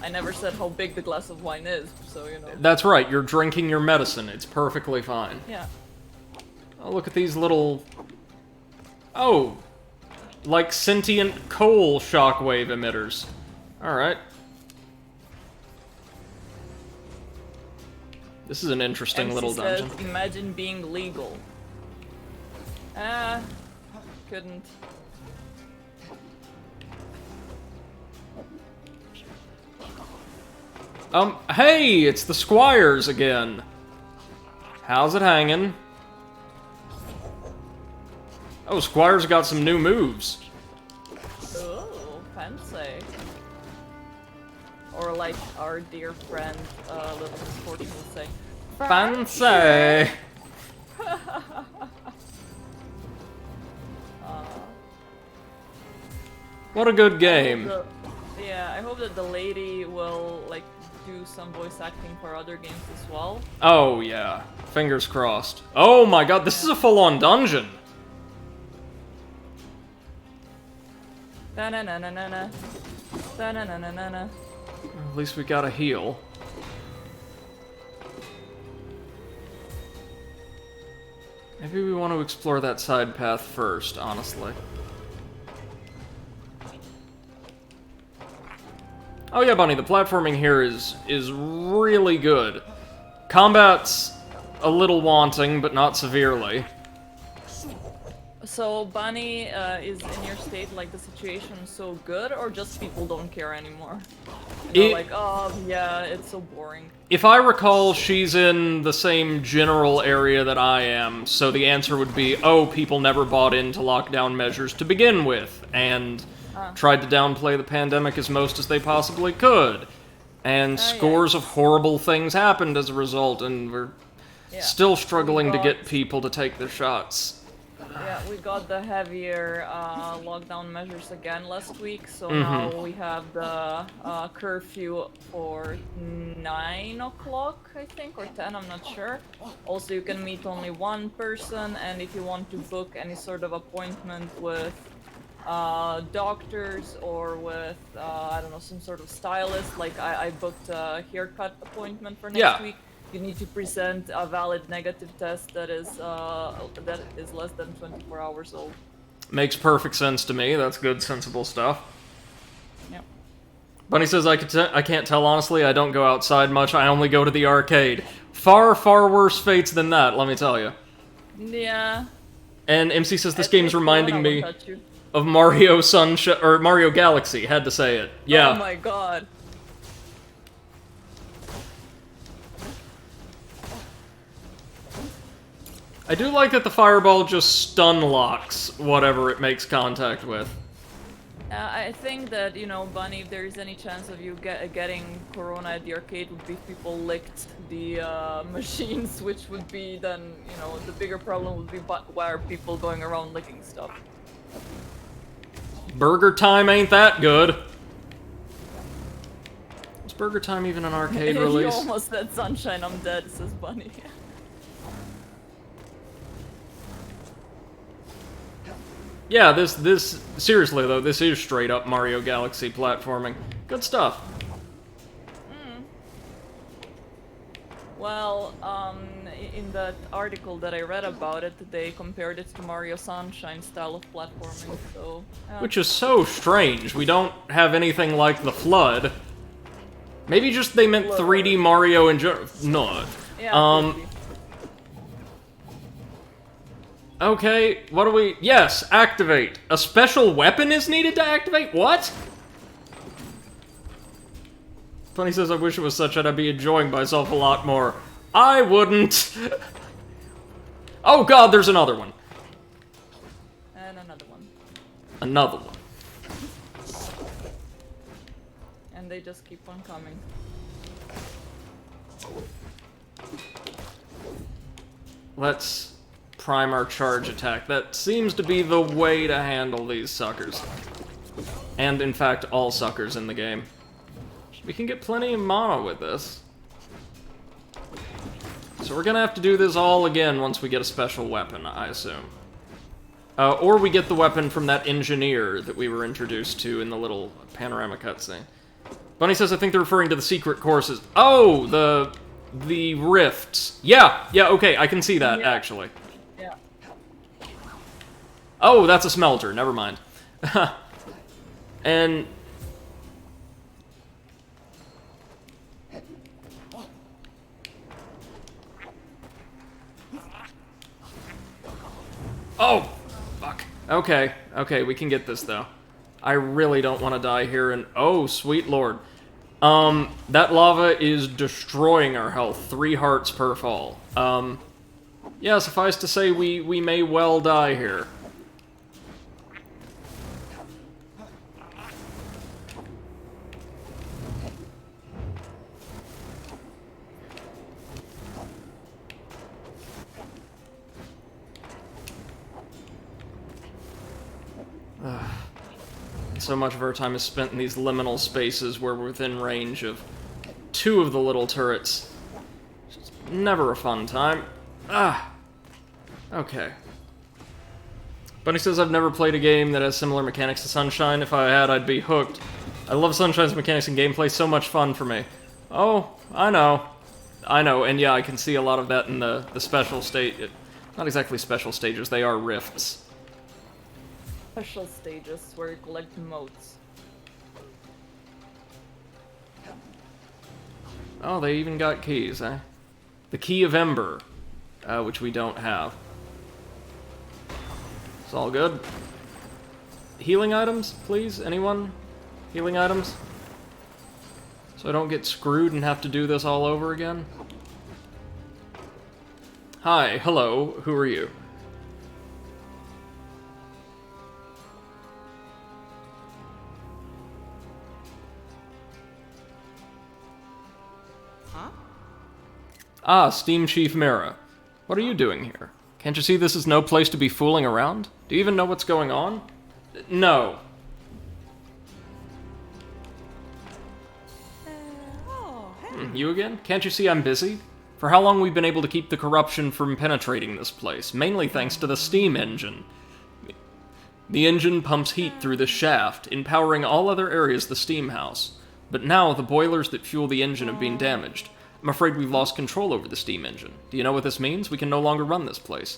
I never said how big the glass of wine is, so, you know. That's right, you're drinking your medicine. It's perfectly fine. Yeah. Oh, look at these little... Oh! Like sentient coal shockwave emitters. Alright. This is an interesting MC little says, dungeon. imagine being legal. Couldn't. Hey! It's the Squires again! How's it hanging? Oh, Squire's got some new moves. Oh, fancy. Or like our dear friend, Little Misfortune will say, Fancy! What a good game. Yeah, I hope that the lady will like do some voice acting for other games as well. Oh, yeah. Fingers crossed. Oh my god, this is a full-on dungeon! Da-na-na-na-na-na. Da-na-na-na-na-na. At least we got a heal. Maybe we want to explore that side path first, honestly. Oh yeah, Bunny, the platforming here is really good. Combat's a little wanting, but not severely. So, Bunny is in your state, like the situation is so good, or just people don't care anymore? You know, like, oh, yeah, it's so boring. If I recall, she's in the same general area that I am, so the answer would be, oh, people never bought into lockdown measures to begin with, and tried to downplay the pandemic as most as they possibly could. And scores of horrible things happened as a result, and we're still struggling to get people to take their shots. Yeah, we got the heavier lockdown measures again last week, so now we have the curfew for 9 o'clock, I think, or 10, I'm not sure. Also, you can meet only 1 person, and if you want to book any sort of appointment with doctors or with, I don't know, some sort of stylist, like I booked a haircut appointment for next week. You need to present a valid negative test that is less than 24 hours old. Makes perfect sense to me. That's good, sensible stuff. Yep. Bunny says, I can't tell honestly. I don't go outside much. I only go to the arcade. Far, far worse fates than that, let me tell you. Yeah. And MC says this game's reminding me of Mario Sunshine or Mario Galaxy. Had to say it. Yeah. Oh my god. I do like that the fireball just stun locks whatever it makes contact with. I think that, you know, Bunny, if there is any chance of you getting Corona at the arcade, would be if people licked the machines, which would be then, you know, the bigger problem would be why are people going around licking stuff. Burger Time ain't that good. Was Burger Time even an arcade You release? almost said Sunshine, I'm dead, says Bunny. Yeah, this seriously though, this is straight up Mario Galaxy platforming. Good stuff. Well, in that article that I read about it, they compared it to Mario Sunshine style of platforming, so... Which is so strange. We don't have anything like the Flood. Maybe just they meant 3D Mario in general. No. Yeah, could be. Okay, what do we... Yes, activate. A special weapon is needed to activate? What? Funny says, I wish it was such that I'd be enjoying myself a lot more. I wouldn't. Oh god, there's another one. And another one. Another one. And they just keep on coming. Let's prime our charge attack. That seems to be the way to handle these suckers. And, in fact, all suckers in the game. We can get plenty of mana with this. So we're gonna have to do this all again once we get a special weapon, I assume. Or we get the weapon from that engineer that we were introduced to in the little panorama cutscene. Bunny says, I think they're referring to the secret courses. Oh, the rifts. Yeah, okay, I can see that, actually. Yeah. Oh, that's a smelter, never mind. And... Oh! Fuck. Okay, we can get this, though. I really don't want to die here, and... Oh, sweet lord. That lava is destroying our health. 3 hearts per fall. Yeah, suffice to say, we may well die here. So much of our time is spent in these liminal spaces where we're within range of 2 of the little turrets. It's never a fun time. Okay. Bunny says, I've never played a game that has similar mechanics to Sunshine. If I had, I'd be hooked. I love Sunshine's mechanics and gameplay, so much fun for me. Oh, I know, and yeah, I can see a lot of that in the special state. Not exactly special stages, they are rifts. Special stages where you collect motes. Oh, they even got keys, eh? The Key of Ember, which we don't have. It's all good. Healing items, please? Anyone? Healing items? So I don't get screwed and have to do this all over again? Hi, hello, who are you? Ah, Steam Chief Mira. What are you doing here? Can't you see this is no place to be fooling around? Do you even know what's going on? No. You again? Can't you see I'm busy? For how long we've been able to keep the corruption from penetrating this place, mainly thanks to the steam engine. The engine pumps heat through the shaft, empowering all other areas of the steam house. But now the boilers that fuel the engine have been damaged. I'm afraid we've lost control over the steam engine. Do you know what this means? We can no longer run this place.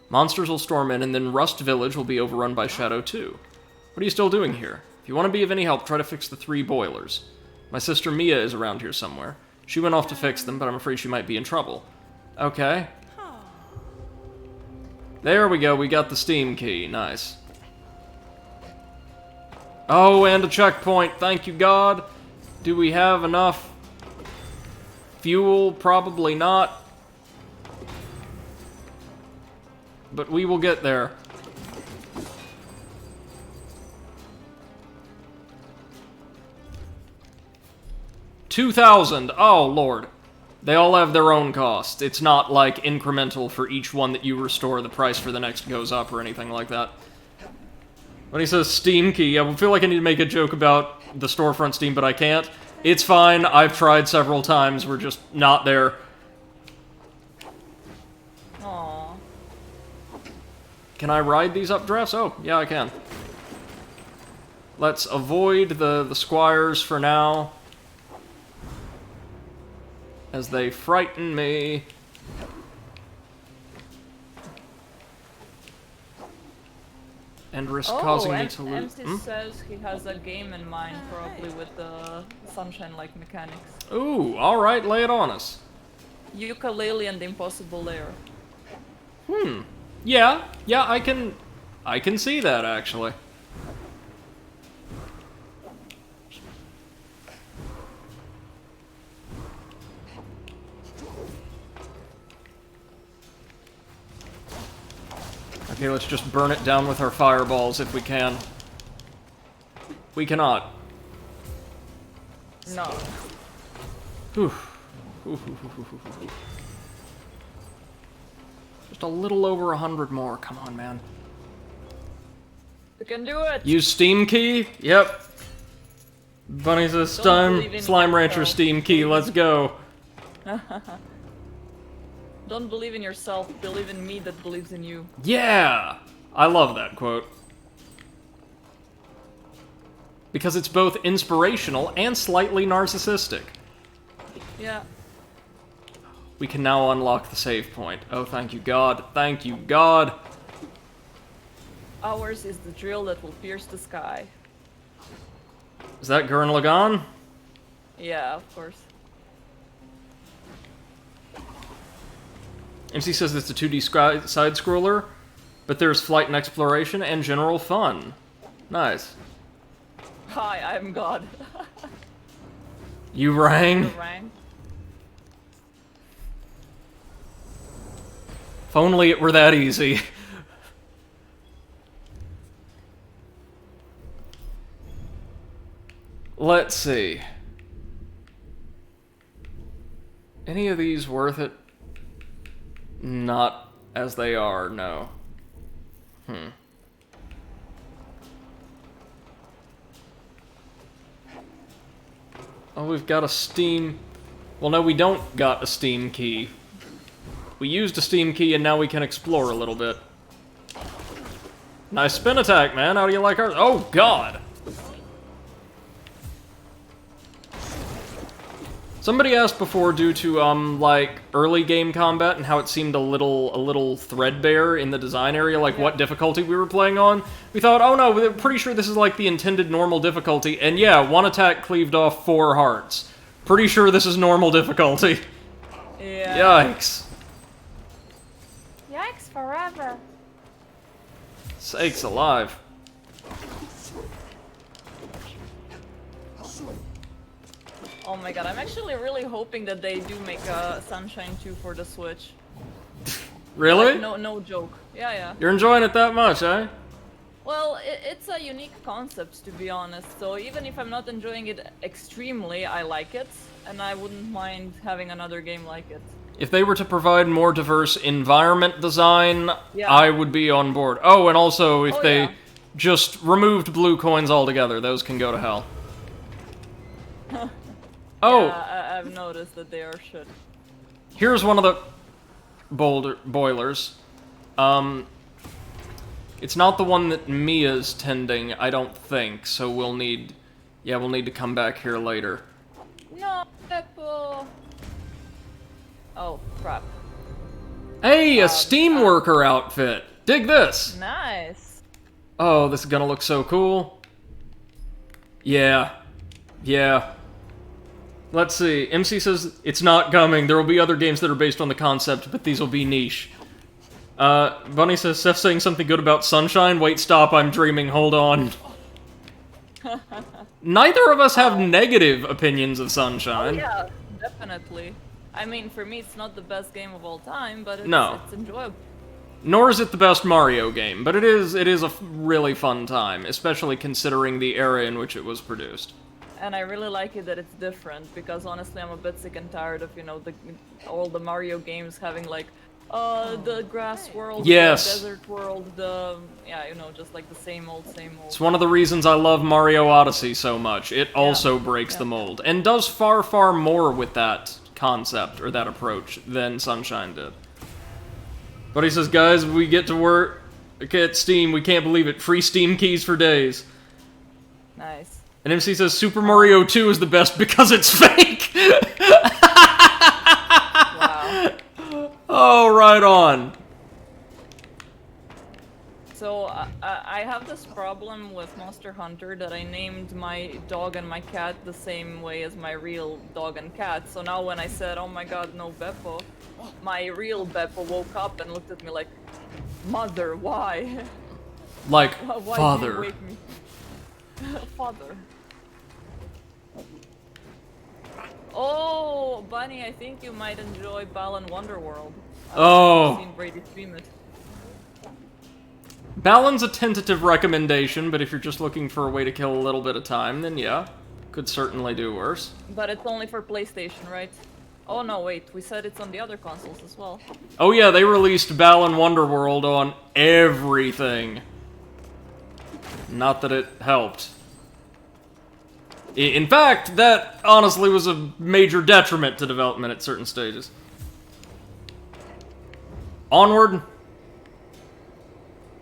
Monsters will storm in, and then Rust Village will be overrun by Shadow 2. What are you still doing here? If you want to be of any help, try to fix the 3 boilers. My sister Mia is around here somewhere. She went off to fix them, but I'm afraid she might be in trouble. Okay. There we go, we got the steam key. Nice. Oh, and a checkpoint. Thank you, God. Do we have enough fuel? Probably not. but we will get there. $2,000. Oh, Lord. They all have their own cost. It's not, like, incremental for each one that you restore, the price for the next goes up or anything like that. When he says Steam key, I feel like I need to make a joke about the storefront Steam, but I can't. It's fine. I've tried several times. We're just not there. Aww. Can I ride these updrafts? Oh, yeah, I can. Let's avoid the squires for now, as they frighten me. And risk causing me to lose. MC says he has a game in mind, probably with the sunshine-like mechanics. Ooh, alright, lay it on us. Yooka-Laylee and the Impossible Lair. Yeah, I can see that, actually. Okay, let's just burn it down with our fireballs if we can. We cannot. No. Whew. Just a little over 100 more. Come on, man. You can do it! Use Steam key? Yep. Bunny says Slime Rancher Steam key, let's go. Don't believe in yourself, believe in me that believes in you. Yeah! I love that quote. Because it's both inspirational and slightly narcissistic. Yeah. We can now unlock the save point. Oh, thank you, God. Thank you, God. Ours is the drill that will pierce the sky. Is that Gurren Lagann? Yeah, of course. MC says it's a 2D side-scroller, but there's flight and exploration and general fun. Nice. Hi, I'm God. You rang? You rang? If only it were that easy. Let's see. Any of these worth it? Not as they are, no. Oh, we've got a Steam... Well, no, we don't got a Steam key. We used a Steam key and now we can explore a little bit. Nice spin attack, man. How do you like ours? Oh, God! Somebody asked before, due to, like, early game combat and how it seemed a little threadbare in the design area, like what difficulty we were playing on. We thought, oh no, we're pretty sure this is like the intended normal difficulty, and yeah, one attack cleaved off 4 hearts. Pretty sure this is normal difficulty. Yeah. Yikes. Yikes forever. Sakes alive. Oh my god, I'm actually really hoping that they do make a Sunshine 2 for the Switch. Really? Like, no joke. Yeah. You're enjoying it that much, eh? Well, it's a unique concept, to be honest, so even if I'm not enjoying it extremely, I like it, and I wouldn't mind having another game like it. If they were to provide more diverse environment design, Yeah. I would be on board. Oh, and also, if they yeah. just removed blue coins altogether, those can go to hell. Oh! Yeah, I've noticed that they are shit. Here's one of the boilers. It's not the one that Mia's tending, I don't think, so we'll need to come back here later. No, Peppo! Oh, crap. Hey, a steamworker outfit! Dig this! Nice! Oh, this is gonna look so cool. Yeah. Let's see. MC says it's not coming. There will be other games that are based on the concept, but these will be niche. Bunny says, Seth's saying something good about Sunshine. Wait, stop, I'm dreaming. Hold on. Neither of us have negative opinions of Sunshine. Oh, yeah, definitely. I mean, for me, it's not the best game of all time, but it's, No. it's enjoyable. Nor is it the best Mario game, but it is a really fun time, especially considering the era in which it was produced. And I really like it that it's different, because honestly I'm a bit sick and tired of, all the Mario games having like, the grass world, yes, the desert world, just like the same old, same old. It's one of the reasons I love Mario Odyssey so much. It also breaks the mold, and does far, far more with that concept, or that approach, than Sunshine did. But he says, guys, we get to work at Steam, we can't believe it. Free Steam keys for days. Nice. And MC says, Super Mario 2 is the best because it's fake! Wow. Oh, right on. So, I have this problem with Monster Hunter that I named my dog and my cat the same way as my real dog and cat. So now when I said, oh my god, no Beppo, my real Beppo woke up and looked at me like, Mother, why? Like, Why father. did you wake me? Father. Oh, Bunny, I think you might enjoy Balan Wonderworld. I've seen Brady stream it. Balan's a tentative recommendation, but if you're just looking for a way to kill a little bit of time, then yeah, could certainly do worse. But it's only for PlayStation, right? Oh no, wait, we said it's on the other consoles as well. Oh yeah, they released Balan Wonderworld on everything. Not that it helped. In fact, that honestly was a major detriment to development at certain stages. Onward.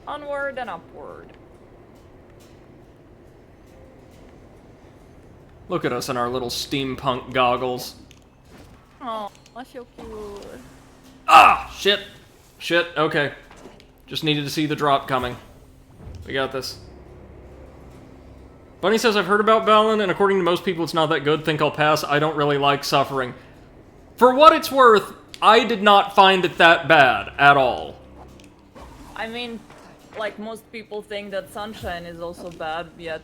Onward and upward. Look at us in our little steampunk goggles. Oh, that's so cute. Ah! Shit. Shit, okay. Just needed to see the drop coming. We got this. Bunny says, I've heard about Balan, and according to most people it's not that good. Think I'll pass. I don't really like suffering. For what it's worth, I did not find it that bad at all. I mean, like most people think that Sunshine is also bad, yet...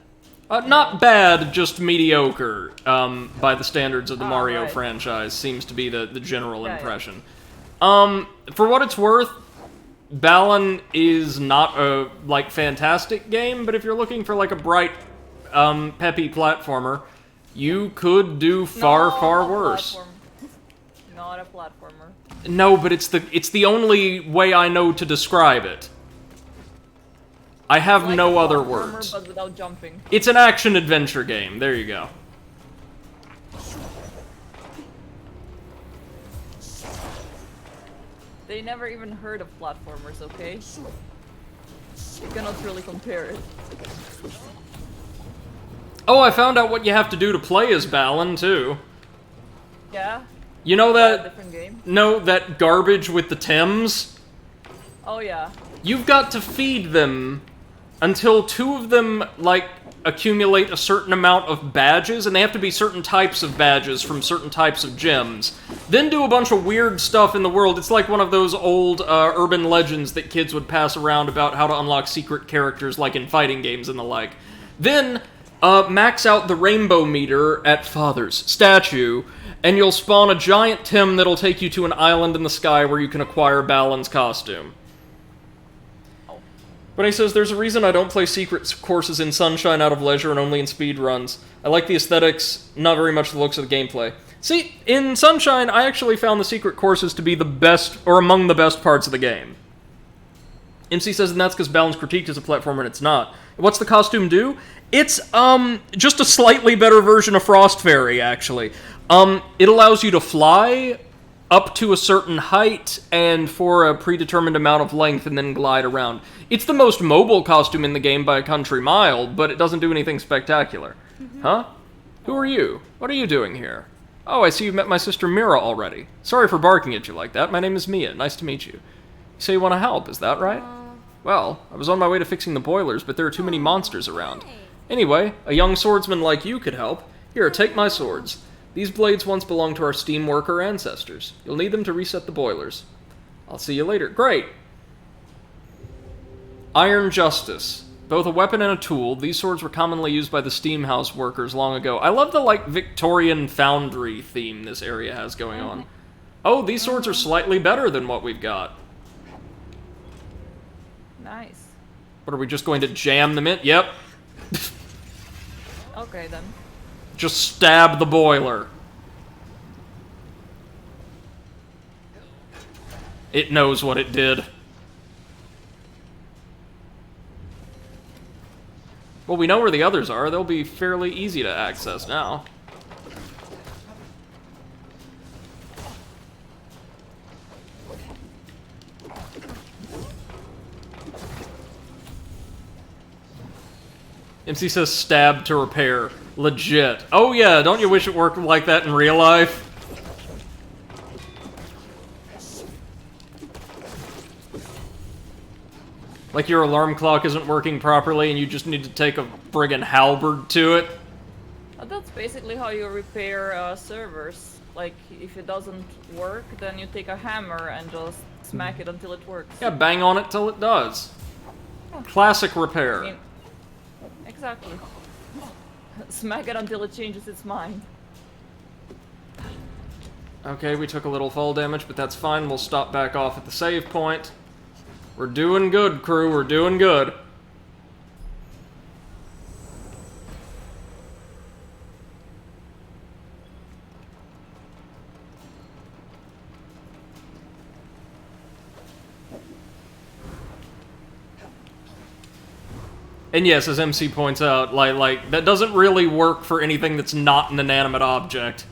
Not bad, just mediocre, by the standards of the Mario right. franchise, seems to be the general impression. Yeah. For what it's worth, Balan is not a, fantastic game, but if you're looking for, a bright, peppy platformer, you could do far worse. Not a platformer. No, but it's the only way I know to describe it. I have no other words. But without jumping. It's an action-adventure game. There you go. They never even heard of platformers, okay? You cannot really compare it. Oh, I found out what you have to do to play as Balan, too. Yeah? You know that... different game? No, that garbage with the Thames? Oh, yeah. You've got to feed them until two of them, accumulate a certain amount of badges, and they have to be certain types of badges from certain types of gems. Then do a bunch of weird stuff in the world. It's like one of those old urban legends that kids would pass around about how to unlock secret characters, like in fighting games and the like. Then, max out the rainbow meter at Father's statue, and you'll spawn a giant Tim that'll take you to an island in the sky where you can acquire Balan's costume. But he says, there's a reason I don't play secret courses in Sunshine out of leisure and only in speedruns. I like the aesthetics, not very much the looks of the gameplay. See, in Sunshine, I actually found the secret courses to be the best, or among the best parts of the game. MC says, and that's because Balan's critiqued as a platformer and it's not. What's the costume do? It's, just a slightly better version of Frost Fairy, actually. It allows you to fly up to a certain height and for a predetermined amount of length and then glide around. It's the most mobile costume in the game by a country mile, but it doesn't do anything spectacular. Huh? Who are you? What are you doing here? Oh, I see you've met my sister Mira already. Sorry for barking at you like that. My name is Mia. Nice to meet you. You say you want to help, is that right? Well, I was on my way to fixing the boilers, but there are too many monsters around. Anyway, a young swordsman like you could help. Here, take my swords. These blades once belonged to our steam worker ancestors. You'll need them to reset the boilers. I'll see you later. Great! Iron Justice. Both a weapon and a tool, these swords were commonly used by the steam house workers long ago. I love the, Victorian foundry theme this area has going on. Oh, these swords are slightly better than what we've got. What, are we just going to jam them in? Yep. Okay, then. Just stab the boiler. It knows what it did. Well, we know where the others are. They'll be fairly easy to access now. MC says stab to repair. Legit. Oh yeah, don't you wish it worked like that in real life? Like your alarm clock isn't working properly and you just need to take a friggin' halberd to it? That's basically how you repair servers. Like, if it doesn't work, then you take a hammer and just smack it until it works. Yeah, bang on it till it does. Classic repair. I mean, exactly. Smack it until it changes its mind. Okay, we took a little fall damage, but that's fine. We'll stop back off at the save point. We're doing good, crew. We're doing good. And yes, as MC points out, like that doesn't really work for anything that's not an inanimate object.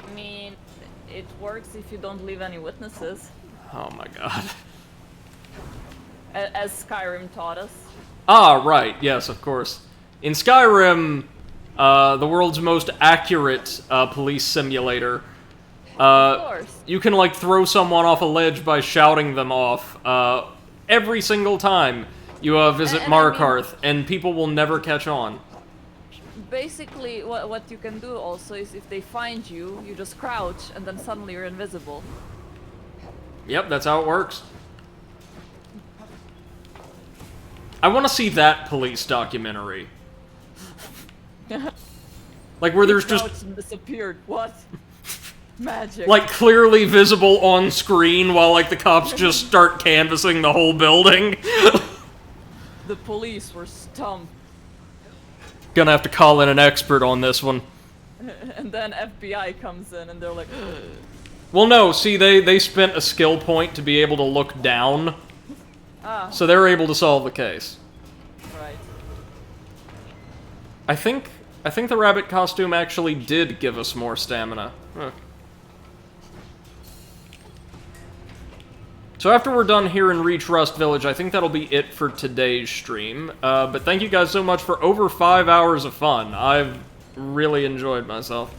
I mean, it works if you don't leave any witnesses. Oh my god. As Skyrim taught us. Ah, right, yes, of course. In Skyrim, the world's most accurate police simulator, Of course. you can, like, throw someone off a ledge by shouting them off every single time you visit And I mean- Markarth, and people will never catch on. Basically, what you can do also is if they find you, you just crouch and then suddenly you're invisible. Yep, that's how it works. I want to see that police documentary. Like, where there's just, Crouched and disappeared. What? Magic. like, clearly visible on screen while, like, the cops just start canvassing the whole building. The police were stumped. Gonna have to call in an expert on this one. And then FBI comes in and they're like, Well, no, see, they spent a skill point to be able to look down, ah, so they're able to solve the case. right. I think the rabbit costume actually did give us more stamina. Huh. So after we're done here in Reach Rust Village, I think that'll be it for today's stream. But thank you guys so much for over 5 hours of fun. I've really enjoyed myself.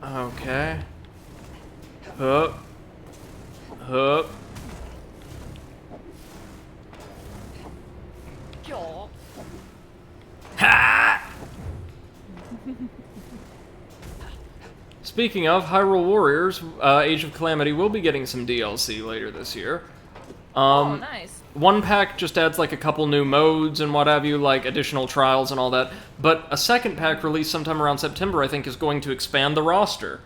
Okay. Hup. Hup. Yaw. Ha! Speaking of, Hyrule Warriors, Age of Calamity will be getting some DLC later this year. Oh, nice. One pack just adds like a couple new modes and what have you, like additional trials and all that. But a second pack released sometime around September, I think, is going to expand the roster.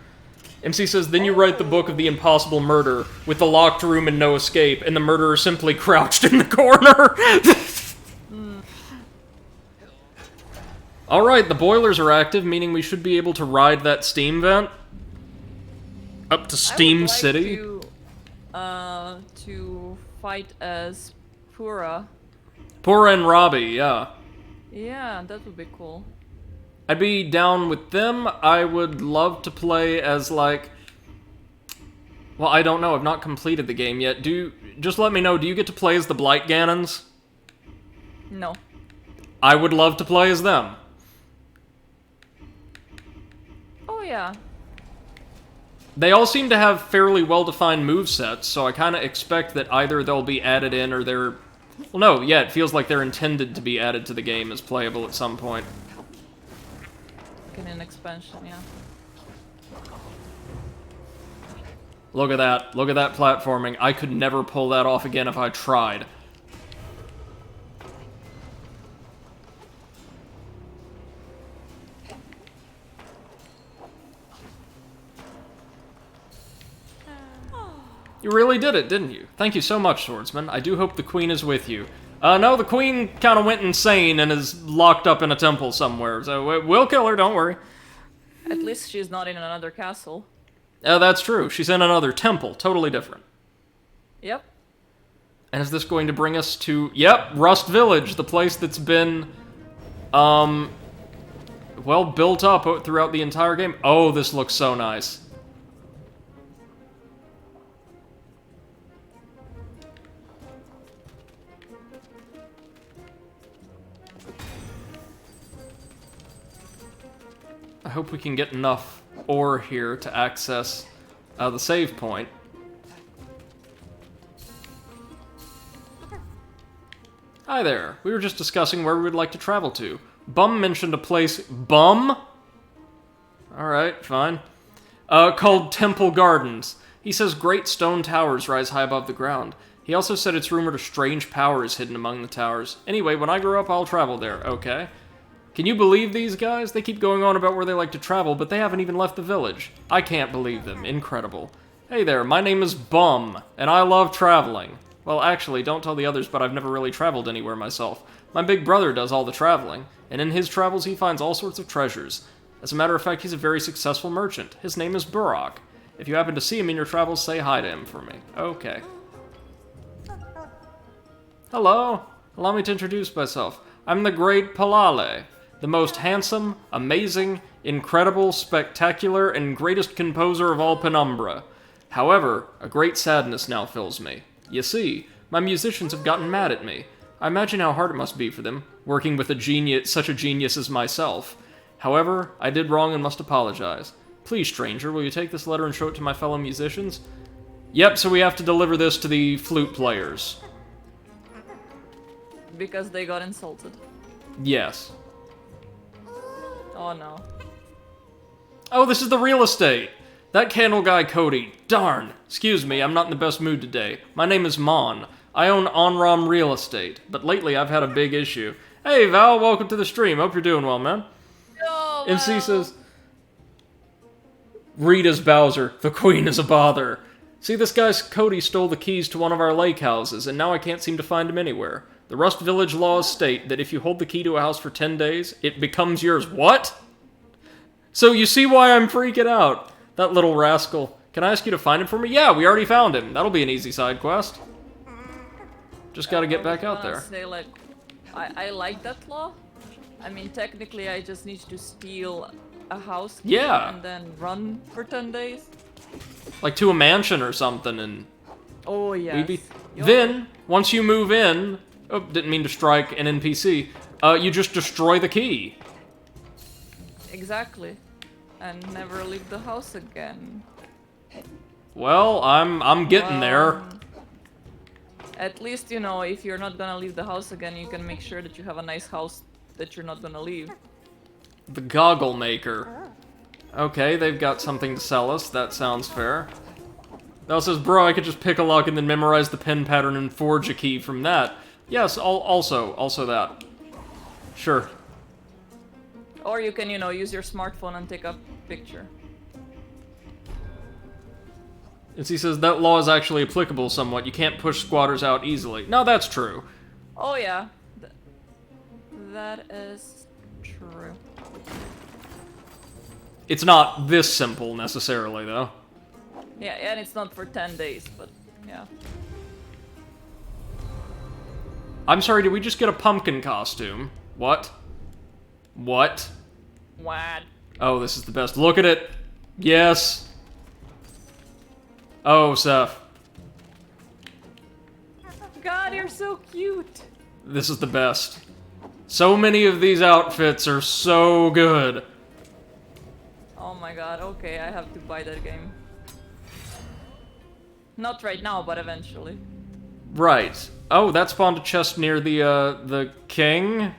MC says, then you write the book of the impossible murder, with the locked room and no escape, and the murderer simply crouched in the corner. Alright, the boilers are active, meaning we should be able to ride that steam vent up to Steam I would like City. To fight as Pura. Pora and Robbie, yeah. Yeah, that would be cool. I'd be down with them. I would love to play as, like... Well, I don't know. I've not completed the game yet. Just let me know. Do you get to play as the Blight Ganons? No. I would love to play as them. Oh yeah. They all seem to have fairly well-defined movesets, so I kind of expect that either they'll be added in or they're... Well, no, yeah, it feels like they're intended to be added to the game as playable at some point. Like in an expansion, yeah. Look at that. Look at that platforming. I could never pull that off again if I tried. You really did it, didn't you? Thank you so much, Swordsman. I do hope the Queen is with you. No, the Queen kind of went insane and is locked up in a temple somewhere, so we'll kill her, don't worry. At least she's not in another castle. Oh, that's true. She's in another temple, totally different. Yep. And is this going to bring us to... Yep, Rust Village, the place that's been, well, built up throughout the entire game. Oh, this looks so nice. I hope we can get enough ore here to access the save point. Hi there. We were just discussing where we would like to travel to. Bum mentioned a place... Bum? Alright, fine. Called Temple Gardens. He says great stone towers rise high above the ground. He also said it's rumored a strange power is hidden among the towers. Anyway, when I grow up, I'll travel there. Okay. Can you believe these guys? They keep going on about where they like to travel, but they haven't even left the village. I can't believe them. Incredible. Hey there, my name is Bum, and I love traveling. Well, actually, don't tell the others, but I've never really traveled anywhere myself. My big brother does all the traveling, and in his travels he finds all sorts of treasures. As a matter of fact, he's a very successful merchant. His name is Burok. If you happen to see him in your travels, say hi to him for me. Okay. Hello. Allow me to introduce myself. I'm the Great Palale. The most handsome, amazing, incredible, spectacular, and greatest composer of all Penumbra. However, a great sadness now fills me. You see, my musicians have gotten mad at me. I imagine how hard it must be for them, working with such a genius as myself. However, I did wrong and must apologize. Please, stranger, will you take this letter and show it to my fellow musicians? Yep, so we have to deliver this to the flute players. Because they got insulted. Yes. Oh no. Oh, this is the real estate! That candle guy Cody. Darn. Excuse me, I'm not in the best mood today. My name is Mon. I own Onram Real Estate, but lately I've had a big issue. Hey Val, welcome to the stream. Hope you're doing well, man. Oh, MC says, Rita's Bowser. The Queen is a bother. See, this guy Cody stole the keys to one of our lake houses, and now I can't seem to find him anywhere. The Rust Village laws state that if you hold the key to a house for 10 days, it becomes yours. What? So you see why I'm freaking out. That little rascal. Can I ask you to find him for me? Yeah, we already found him. That'll be an easy side quest. Just gotta get back out there. Say, like, I like that law. I mean, technically, I just need to steal a house key and then run for 10 days. Like to a mansion or something, and... Oh, yes. Then, once you move in... Oh, didn't mean to strike an NPC. You just destroy the key. Exactly. And never leave the house again. Well, I'm getting there. At least, you know, if you're not gonna leave the house again, you can make sure that you have a nice house that you're not gonna leave. The Goggle Maker. Okay, they've got something to sell us. That sounds fair. Now says, bro, I could just pick a lock and then memorize the pin pattern and forge a key from that. Yes, also that. Sure. Or you can, you know, use your smartphone and take a picture. And he says that law is actually applicable somewhat. You can't push squatters out easily. No, that's true. Oh yeah. That is true. It's not this simple, necessarily, though. Yeah, and it's not for 10 days, but yeah. I'm sorry, did we just get a pumpkin costume? What? What? What? Oh, this is the best. Look at it! Yes! Oh, Seth. God, you're so cute! This is the best. So many of these outfits are so good. Oh my god, okay, I have to buy that game. Not right now, but eventually. Right. Oh, that spawned a chest near the king?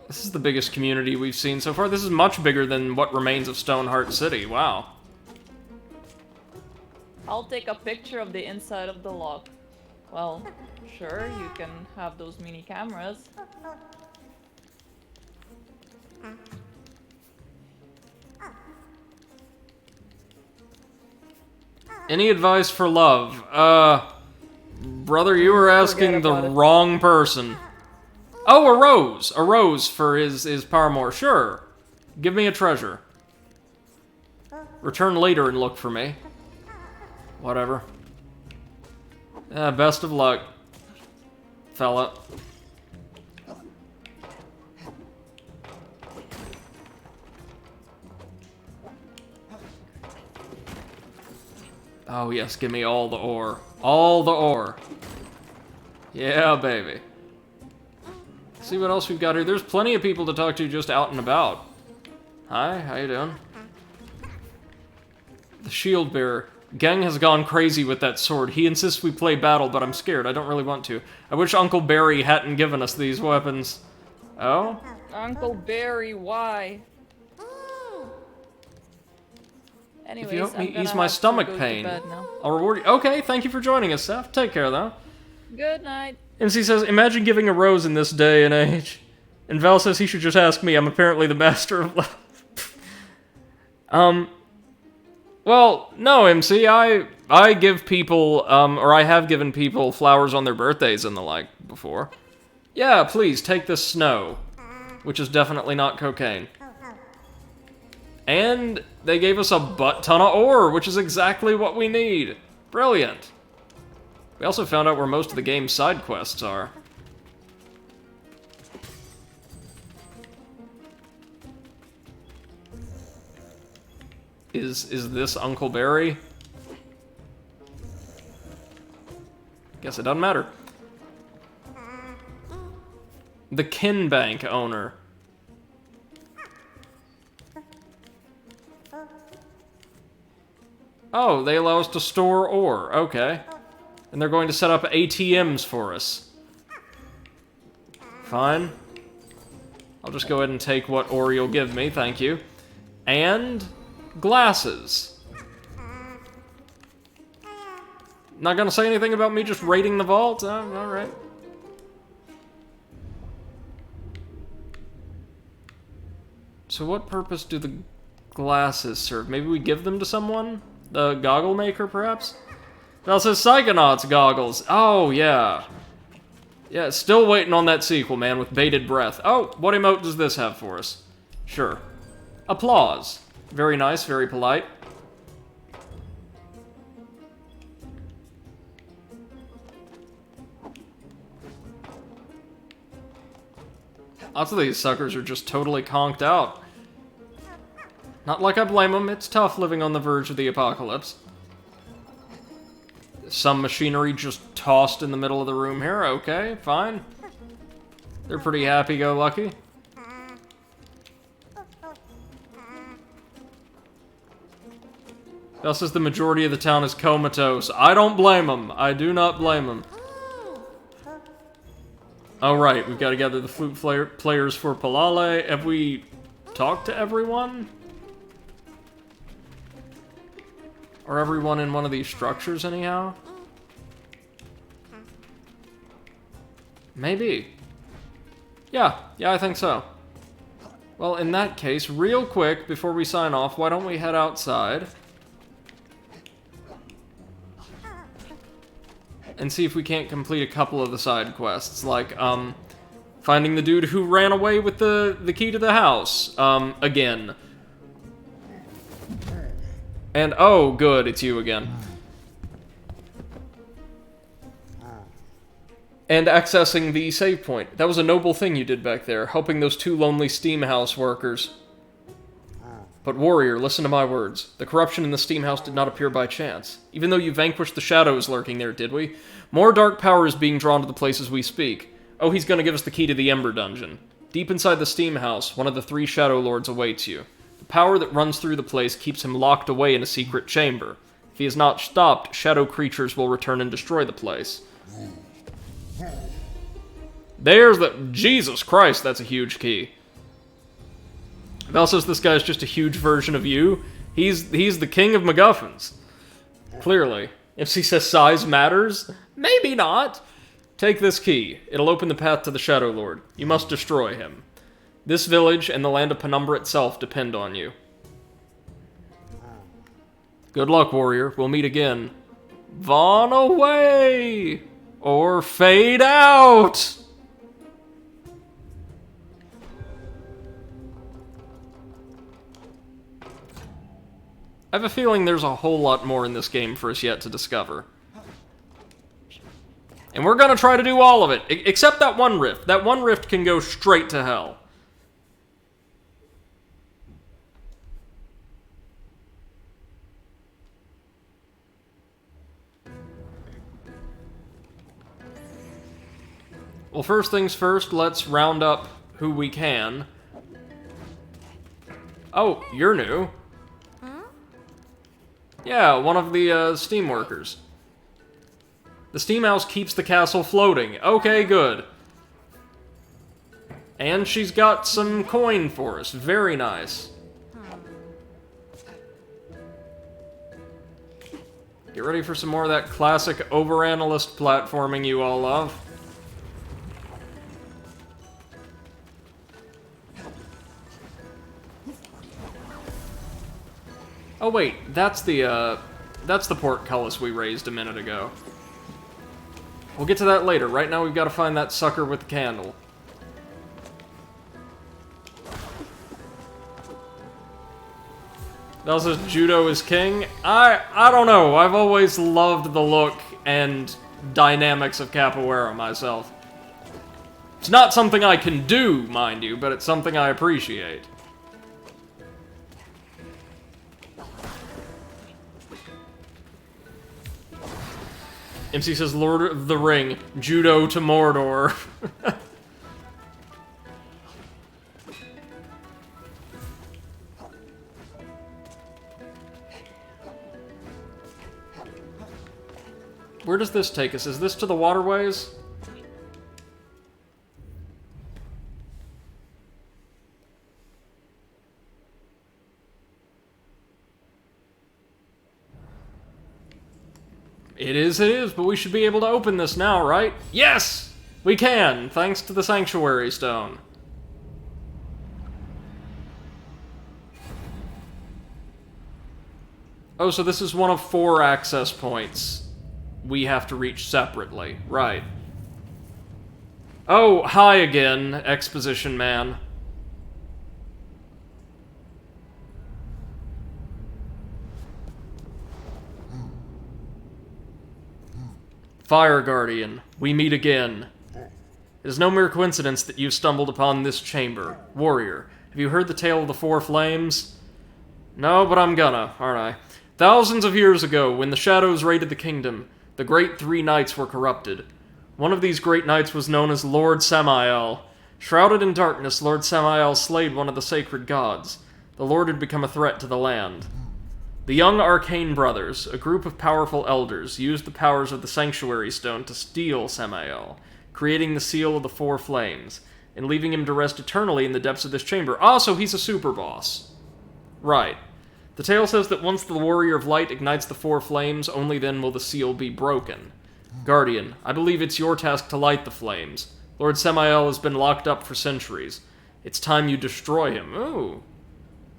This is the biggest community we've seen so far. This is much bigger than what remains of Stoneheart City. Wow. I'll take a picture of the inside of the lock. Well, sure, you can have those mini cameras. Any advice for love? Brother, you were asking the wrong person. Oh, a rose! A rose for his paramour. Sure. Give me a treasure. Return later and look for me. Whatever. Best of luck, fella. Oh yes, give me all the ore. All the ore. Yeah, baby. See what else we've got here. There's plenty of people to talk to just out and about. Hi, how you doing? The shield bearer. Gang has gone crazy with that sword. He insists we play battle, but I'm scared. I don't really want to. I wish Uncle Barry hadn't given us these weapons. Oh? Uncle Barry, why? Anyways, If you help me I'm gonna ease my have to stomach go to pain, bed now. I'll reward you. Okay, thank you for joining us, Seth. Take care, though. Good night. MC says, imagine giving a rose in this day and age. And Val says he should just ask me. I'm apparently the master of love. Well, no, MC. I give people, or I have given people flowers on their birthdays and the like before. Yeah, please, take this snow. Which is definitely not cocaine. And they gave us a butt-ton of ore, which is exactly what we need. Brilliant. We also found out where most of the game's side quests are. Is this Uncle Barry? Guess it doesn't matter. The Kin Bank owner. Oh, they allow us to store ore. Okay. And they're going to set up ATMs for us. Fine. I'll just go ahead and take what ore you'll give me, thank you. And glasses. Not gonna say anything about me just raiding the vault? Alright. So what purpose do the glasses serve? Maybe we give them to someone? The goggle maker, perhaps? That says Psychonauts goggles. Oh, yeah. Yeah, still waiting on that sequel, man, with bated breath. Oh, what emote does this have for us? Sure. Applause. Very nice, very polite. Lots of these suckers are just totally conked out. Not like I blame them, it's tough living on the verge of the apocalypse. Some machinery just tossed in the middle of the room here, okay, fine. They're pretty happy-go-lucky. Bell says the majority of the town is comatose. I don't blame them. I do not blame them. Oh, right, we've got to gather the flute players for Palale. Have we talked to everyone? Or everyone in one of these structures, anyhow? Maybe. Yeah, I think so. Well, in that case, real quick, before we sign off, why don't we head outside? And see if we can't complete a couple of the side quests, like, finding the dude who ran away with the key to the house, again. And, oh, good, it's you again. And accessing the save point. That was a noble thing you did back there, helping those two lonely Steamhouse workers. But warrior, listen to my words. The corruption in the Steamhouse did not appear by chance. Even though you vanquished the shadows lurking there, did we? More dark power is being drawn to the place as we speak. Oh, he's gonna give us the key to the Ember Dungeon. Deep inside the Steamhouse, one of the 3 Shadow Lords awaits you. The power that runs through the place keeps him locked away in a secret chamber. If he is not stopped, shadow creatures will return and destroy the place. There's the... Jesus Christ, that's a huge key. Val says this guy's just a huge version of you. He's the king of MacGuffins. Clearly. If he says size matters, maybe not. Take this key. It'll open the path to the Shadow Lord. You must destroy him. This village and the land of Penumbra itself depend on you. Good luck, warrior. We'll meet again. Vaughn away! Or fade out! I have a feeling there's a whole lot more in this game for us yet to discover. And we're gonna try to do all of it, except that one rift. That one rift can go straight to hell. Well, first things first, let's round up who we can. Oh, you're new. Yeah, one of the steam workers. The steam house keeps the castle floating. Okay, good. And she's got some coin for us. Very nice. Get ready for some more of that classic overanalyst platforming you all love. Oh wait, that's the portcullis we raised a minute ago. We'll get to that later. Right now we've got to find that sucker with the candle. That says Judo is king. I don't know. I've always loved the look and dynamics of capoeira myself. It's not something I can do, mind you, but it's something I appreciate. MC says, Lord of the Ring, Judo to Mordor. Where does this take us? Is this to the waterways? It is, but we should be able to open this now, right? Yes! We can, thanks to the Sanctuary Stone. Oh, so this is one of 4 access points we have to reach separately. Right. Oh, hi again, Exposition Man. Fire Guardian, we meet again. It is no mere coincidence that you've stumbled upon this chamber. Warrior, have you heard the tale of the 4 flames? No, but I'm gonna, aren't I? Thousands of years ago, when the shadows raided the kingdom, the great 3 knights were corrupted. One of these great knights was known as Lord Samael. Shrouded in darkness, Lord Samael slayed one of the sacred gods. The Lord had become a threat to the land. The young Arcane Brothers, a group of powerful elders, used the powers of the Sanctuary Stone to steal Samael, creating the Seal of the 4 Flames, and leaving him to rest eternally in the depths of this chamber. Ah, so he's a super boss. Right. The tale says that once the Warrior of Light ignites the 4 flames, only then will the seal be broken. Guardian, I believe it's your task to light the flames. Lord Samael has been locked up for centuries. It's time you destroy him. Ooh.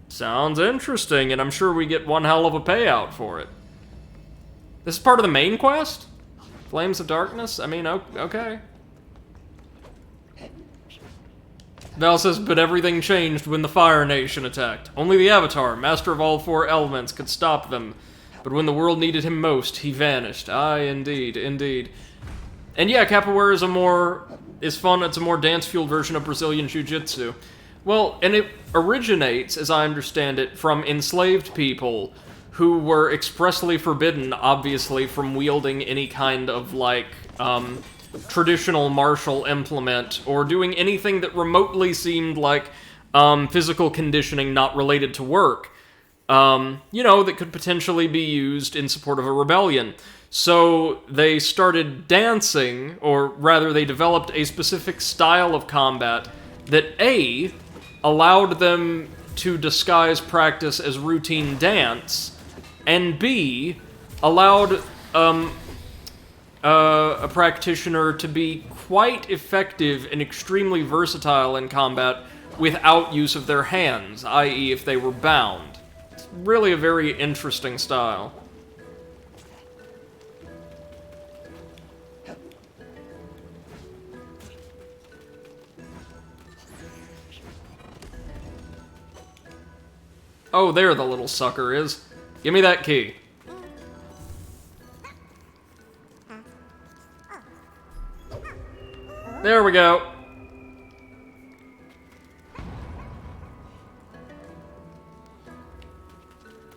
Sounds interesting, and I'm sure we get one hell of a payout for it. This is part of the main quest? Flames of Darkness? I mean, okay. Val says, but everything changed when the Fire Nation attacked. Only the Avatar, master of all 4 elements, could stop them. But when the world needed him most, he vanished. Aye, indeed, indeed. And yeah, capoeira is fun. It's a more dance-fueled version of Brazilian Jiu-Jitsu. Well, and it originates, as I understand it, from enslaved people who were expressly forbidden, obviously, from wielding any kind of, like, traditional martial implement, or doing anything that remotely seemed like physical conditioning not related to work. You know, that could potentially be used in support of a rebellion. So they started dancing, or rather they developed a specific style of combat that A, allowed them to disguise practice as routine dance, and B, allowed a practitioner to be quite effective and extremely versatile in combat without use of their hands, i.e. if they were bound. It's really a very interesting style. Oh, there the little sucker is. Give me that key. There we go.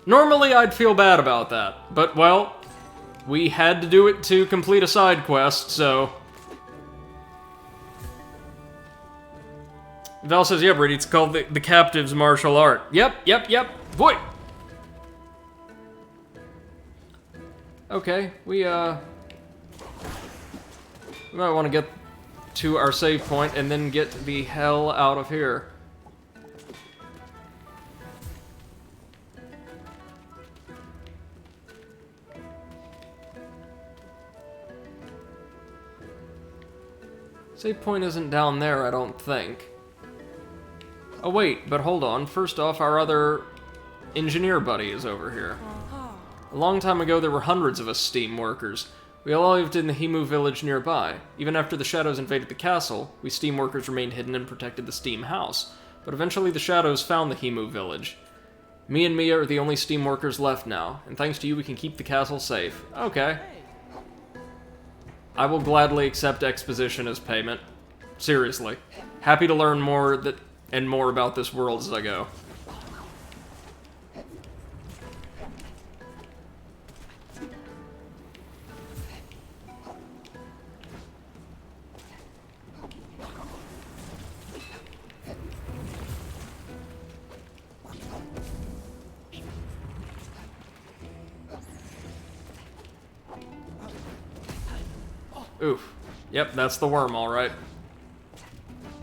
Normally I'd feel bad about that, but well, we had to do it to complete a side quest, so... Val says, yeah, Brady, it's called the Captive's Martial Art. Yep. Boy! Okay, we might want to get to our save point and then get the hell out of here. Save point isn't down there, I don't think. Oh wait, but hold on. First off, our other engineer buddy is over here. A long time ago, there were hundreds of us steam workers. We all lived in the Himu village nearby. Even after the shadows invaded the castle, we steam workers remained hidden and protected the steam house. But eventually the shadows found the Himu village. Me and Mia are the only steam workers left now, and thanks to you we can keep the castle safe. Okay. I will gladly accept exposition as payment. Seriously. Happy to learn more and more about this world as I go. Oof. Yep, that's the worm, alright.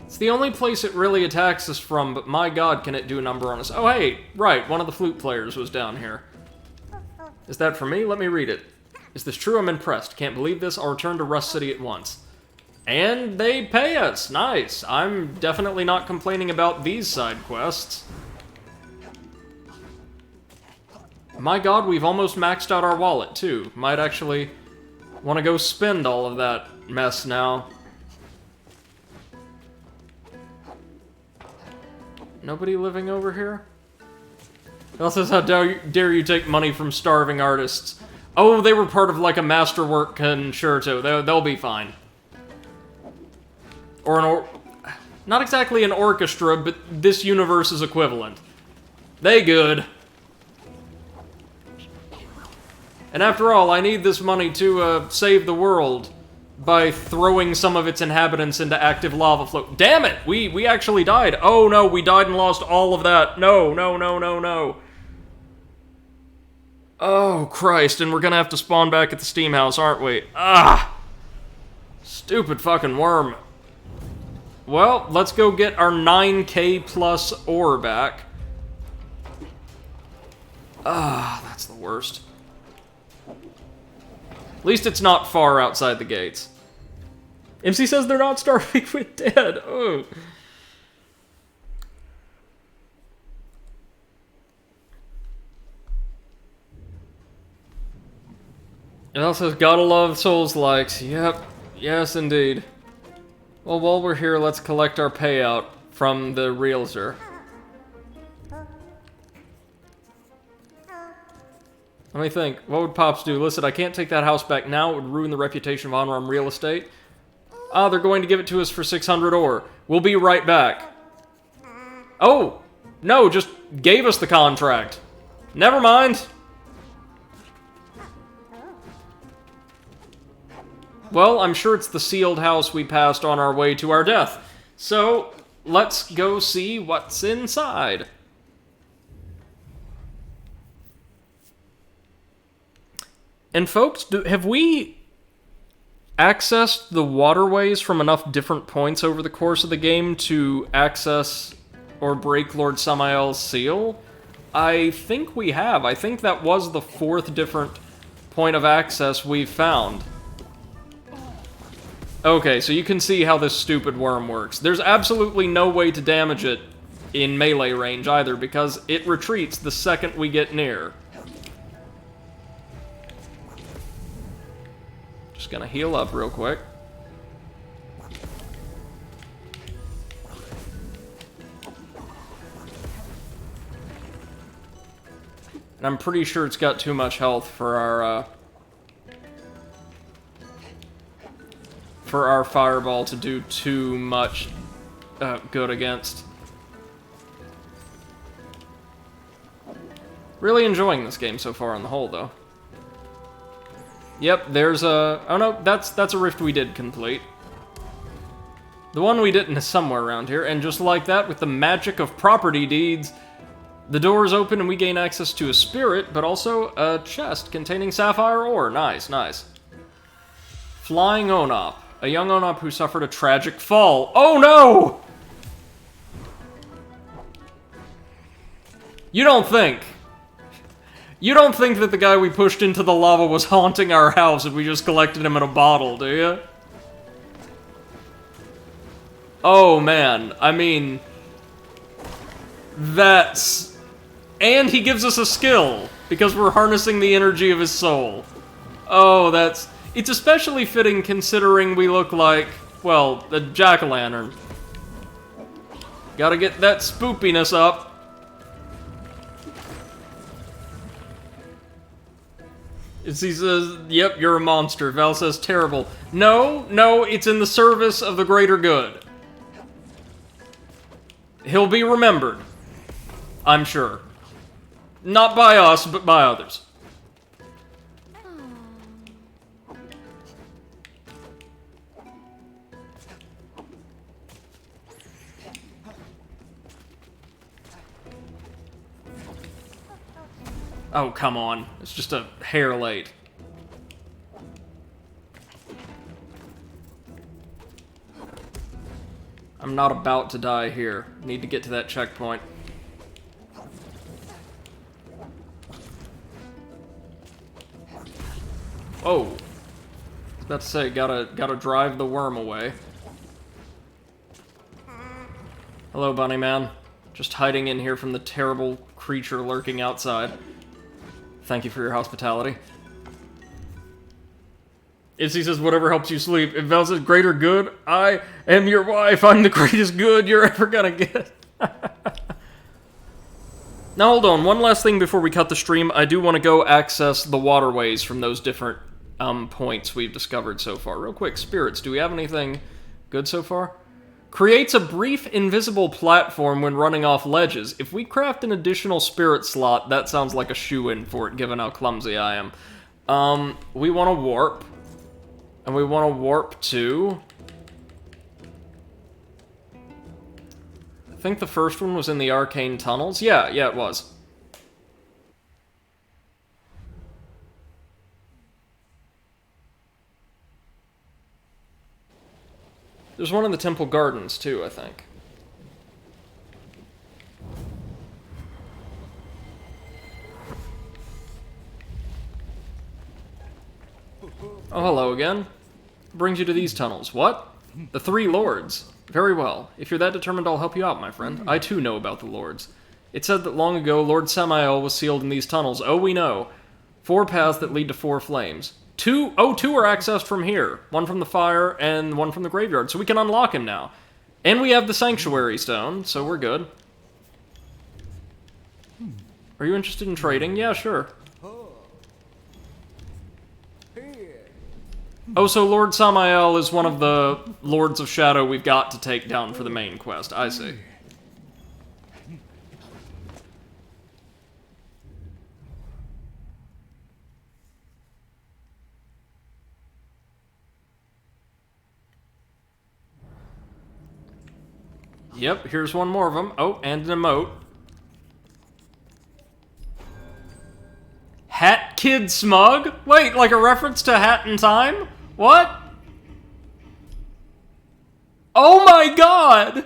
It's the only place it really attacks us from, but my god, can it do a number on us. Oh, hey, right, one of the flute players was down here. Is that for me? Let me read it. Is this true? I'm impressed. Can't believe this. I'll return to Rust City at once. And they pay us. Nice. I'm definitely not complaining about these side quests. My god, we've almost maxed out our wallet, too. Might actually want to go spend all of that mess now. Nobody living over here? Also, how dare you take money from starving artists? Oh, they were part of like a masterwork concerto. They'll be fine. Or not exactly an orchestra, but this universe's equivalent. They good. And after all, I need this money to save the world by throwing some of its inhabitants into active lava flow. Damn it! We actually died. Oh no, we died and lost all of that. No. Oh, Christ, and we're gonna have to spawn back at the steam house, aren't we? Ah! Stupid fucking worm. Well, let's go get our 9k plus ore back. Ah, that's the worst. At least it's not far outside the gates. MC says they're not starving with dead. Oh. It also says, gotta love Souls likes. Yep. Yes, indeed. Well, while we're here, let's collect our payout from the realtor. Let me think. What would Pops do? Listen, I can't take that house back now. It would ruin the reputation of Honor on real estate. Ah, they're going to give it to us for 600 ore. We'll be right back. Oh! No, just gave us the contract. Never mind. Well, I'm sure it's the sealed house we passed on our way to our death. So, let's go see what's inside. And folks, have we accessed the waterways from enough different points over the course of the game to access or break Lord Samael's seal? I think we have. I think that was the 4th different point of access we've found. Okay, so you can see how this stupid worm works. There's absolutely no way to damage it in melee range either, because it retreats the second we get near. Just gonna heal up real quick. And I'm pretty sure it's got too much health for our fireball to do too much good against. Really enjoying this game so far on the whole, though. Yep, there's a... Oh no, that's a rift we did complete. The one we didn't is somewhere around here, and just like that, with the magic of property deeds, the door is open and we gain access to a spirit, but also a chest containing sapphire ore. Nice, nice. Flying Onop. A young Onop who suffered a tragic fall. Oh no! You don't think that the guy we pushed into the lava was haunting our house and we just collected him in a bottle, do you? Oh man, I mean... That's... And he gives us a skill, because we're harnessing the energy of his soul. Oh, that's... It's especially fitting considering we look like, well, a jack-o'-lantern. Gotta get that spoopiness up. He says, yep, you're a monster. Val says, terrible. No, no, it's in the service of the greater good. He'll be remembered. I'm sure. Not by us, but by others. Oh, come on. It's just a hair late. I'm not about to die here. Need to get to that checkpoint. Oh. I was about to say, gotta drive the worm away. Hello, bunny man. Just hiding in here from the terrible creature lurking outside. Thank you for your hospitality. Izzy says, whatever helps you sleep. If Val says, greater good, I am your wife. I'm the greatest good you're ever gonna get. Now, hold on. One last thing before we cut the stream. I do want to go access the waterways from those different points we've discovered so far. Real quick, spirits. Do we have anything good so far? Creates a brief invisible platform when running off ledges. If we craft an additional spirit slot, that sounds like a shoo-in for it, given how clumsy I am. We want to warp. And we want to warp to... I think the first one was in the arcane tunnels. Yeah, it was. There's one in the temple gardens, too, I think. Oh, hello again. Brings you to these tunnels. What? The Three Lords. Very well. If you're that determined, I'll help you out, my friend. I, too, know about the Lords. It said that long ago, Lord Samael was sealed in these tunnels. Oh, we know. 4 paths that lead to 4 flames. 2 are accessed from here. 1 from the fire and 1 from the graveyard. So we can unlock him now. And we have the Sanctuary Stone, so we're good. Are you interested in trading? Yeah, sure. Oh, so Lord Samael is one of the Lords of Shadow we've got to take down for the main quest. I see. Yep, here's one more of them. Oh, and an emote. Hat Kid Smug? Wait, like a reference to Hat in Time? What? Oh my god!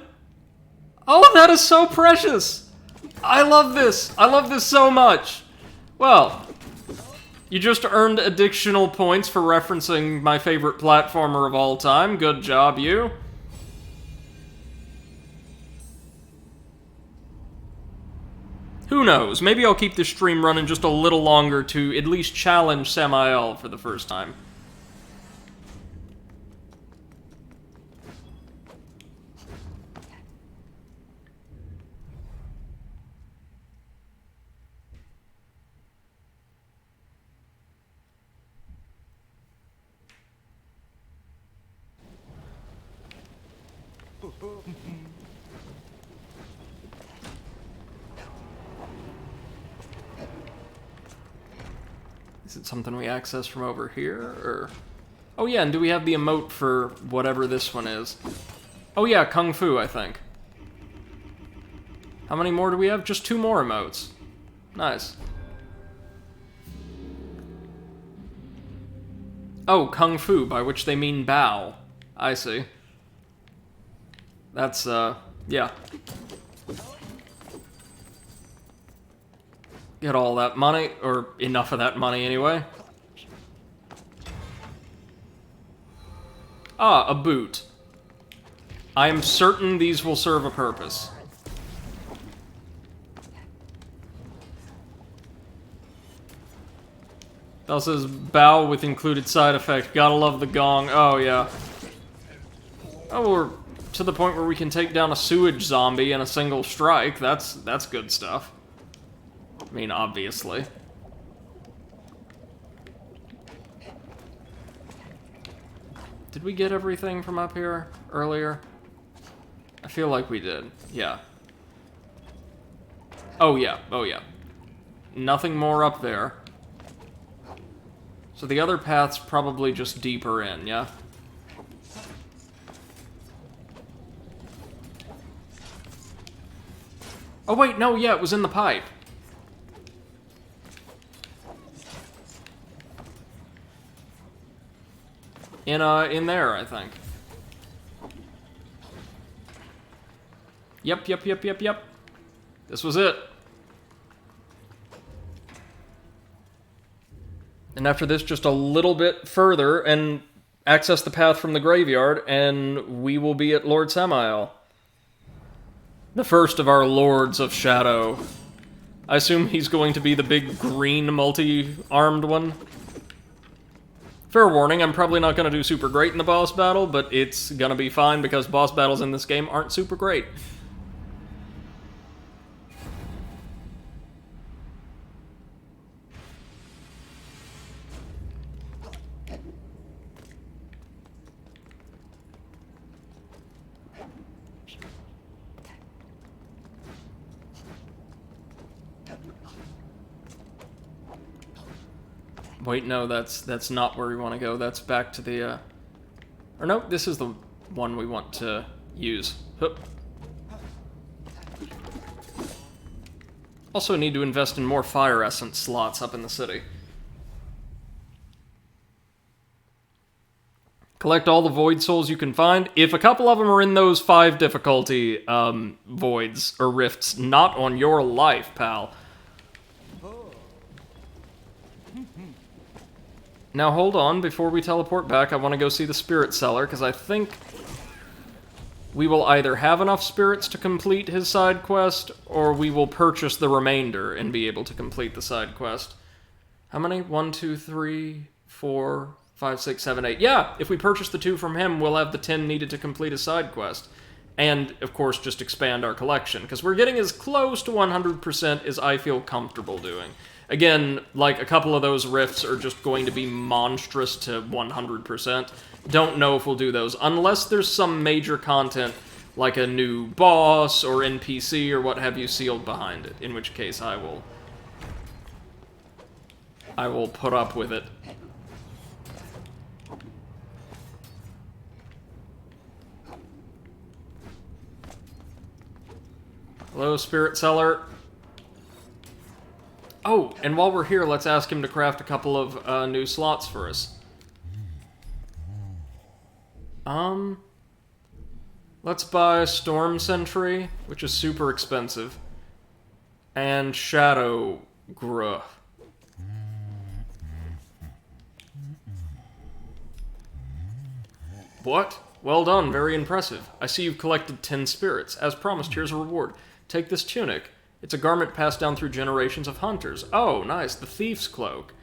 Oh, that is so precious! I love this! I love this so much! Well, You just earned additional points for referencing my favorite platformer of all time. Good job, you. Who knows? Maybe I'll keep this stream running just a little longer to at least challenge Samael for the first time. Is it something we access from over here, or... Oh yeah, and do we have the emote for whatever this one is? Oh yeah, Kung Fu, I think. How many more do we have? Just 2 more emotes. Nice. Oh, Kung Fu, by which they mean bow. I see. That's, yeah. Get all that money, or enough of that money anyway. Ah, a boot. I am certain these will serve a purpose. That says bow with included side effect. Gotta love the gong. Oh, yeah. Oh, we're to the point where we can take down a sewage zombie in a single strike. That's good stuff. I mean, obviously. Did we get everything from up here earlier? I feel like we did. Yeah. Oh, yeah. Oh, yeah. Nothing more up there. So the other path's probably just deeper in, yeah? Oh, wait, no, yeah, it was in the pipe. In there, I think. Yep. This was it. And after this, just a little bit further, and access the path from the graveyard, and we will be at Lord Samael. The first of our Lords of Shadow. I assume he's going to be the big green multi-armed one. Fair warning, I'm probably not going to do super great in the boss battle, but it's going to be fine because boss battles in this game aren't super great. Wait, no, that's not where we want to go. That's back to the, Or no, this is the one we want to use. Hup. Also need to invest in more fire essence slots up in the city. Collect all the void souls you can find. If a couple of them are in those 5 difficulty, voids or rifts, not on your life, pal. Now hold on, before we teleport back, I want to go see the spirit seller, because I think we will either have enough spirits to complete his side quest, or we will purchase the remainder and be able to complete the side quest. How many? 1, 2, 3, 4, 5, 6, 7, 8. Yeah, if we purchase the 2 from him, we'll have the 10 needed to complete a side quest. And, of course, just expand our collection, because we're getting as close to 100% as I feel comfortable doing. Again, like, a couple of those rifts are just going to be monstrous to 100%. Don't know if we'll do those, unless there's some major content, like a new boss or NPC or what have you sealed behind it, in which case I will put up with it. Hello, Spirit Seller. Oh, and while we're here, let's ask him to craft a couple of new slots for us. Let's buy Storm Sentry, which is super expensive, and Shadow Gruh. What? Well done, very impressive. I see you've collected 10 spirits. As promised, here's a reward. Take this tunic. It's a garment passed down through generations of hunters. Oh, nice, the Thief's Cloak.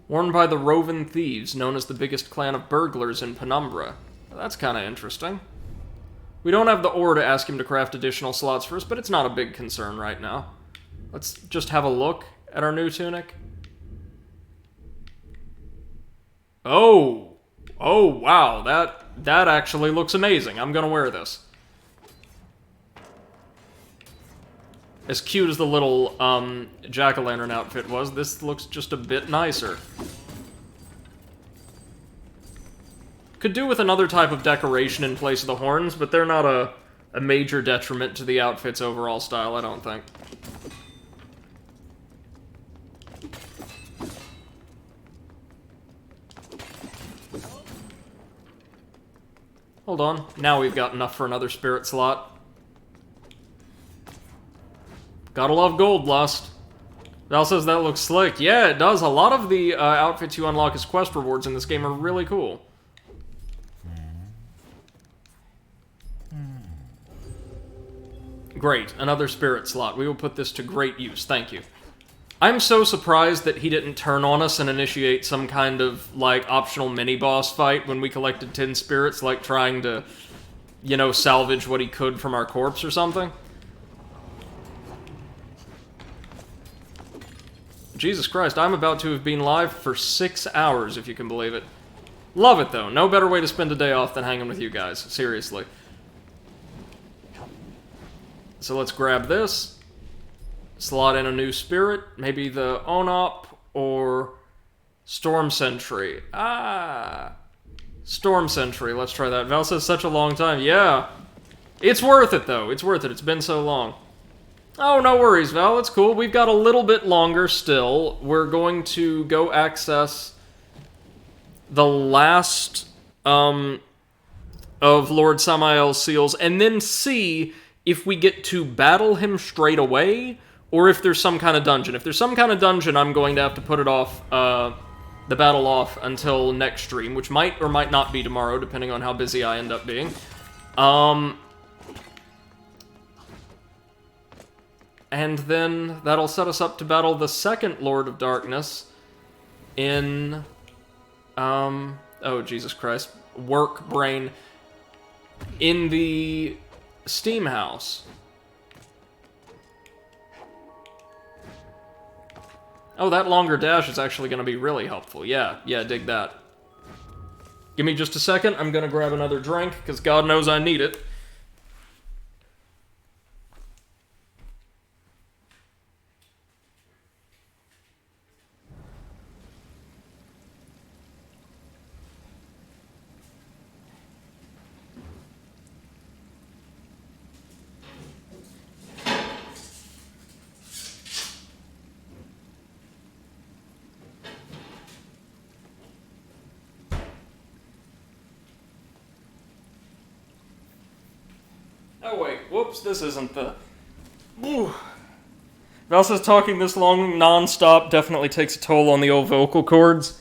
Worn by the Roven Thieves, known as the biggest clan of burglars in Penumbra. That's kind of interesting. We don't have the ore to ask him to craft additional slots for us, but it's not a big concern right now. Let's just have a look at our new tunic. Oh! Oh, wow, that actually looks amazing. I'm gonna wear this. As cute as the little, jack-o'-lantern outfit was, this looks just a bit nicer. Could do with another type of decoration in place of the horns, but they're not a major detriment to the outfit's overall style, I don't think. Hold on, now we've got enough for another spirit slot. Gotta love Gold Lust. Val says that looks slick. Yeah, it does. A lot of the outfits you unlock as quest rewards in this game are really cool. Great, another spirit slot. We will put this to great use, thank you. I'm so surprised that he didn't turn on us and initiate some kind of, like, optional mini-boss fight when we collected 10 spirits, like trying to, you know, salvage what he could from our corpse or something. Jesus Christ, I'm about to have been live for 6 hours, if you can believe it. Love it, though. No better way to spend a day off than hanging with you guys. Seriously. So let's grab this. Slot in a new spirit. Maybe the Onop or Storm Sentry. Storm Sentry. Let's try that. Val says such a long time. Yeah. It's worth it, though. It's worth it. It's been so long. Oh, no worries, Val. It's cool. We've got a little bit longer still. We're going to go access the last of Lord Samael's seals, and then see if we get to battle him straight away, or if there's some kind of dungeon. If there's some kind of dungeon, I'm going to have to put it off, the battle off until next stream, which might or might not be tomorrow, depending on how busy I end up being. And then that'll set us up to battle the second Lord of Darkness in, oh, Jesus Christ, work brain, in the Steam House. Oh, that longer dash is actually going to be really helpful. Yeah, dig that. Give me just a second. I'm going to grab another drink, because God knows I need it. Oh wait, whoops, this isn't the... Ooh. Val says talking this long non-stop definitely takes a toll on the old vocal cords.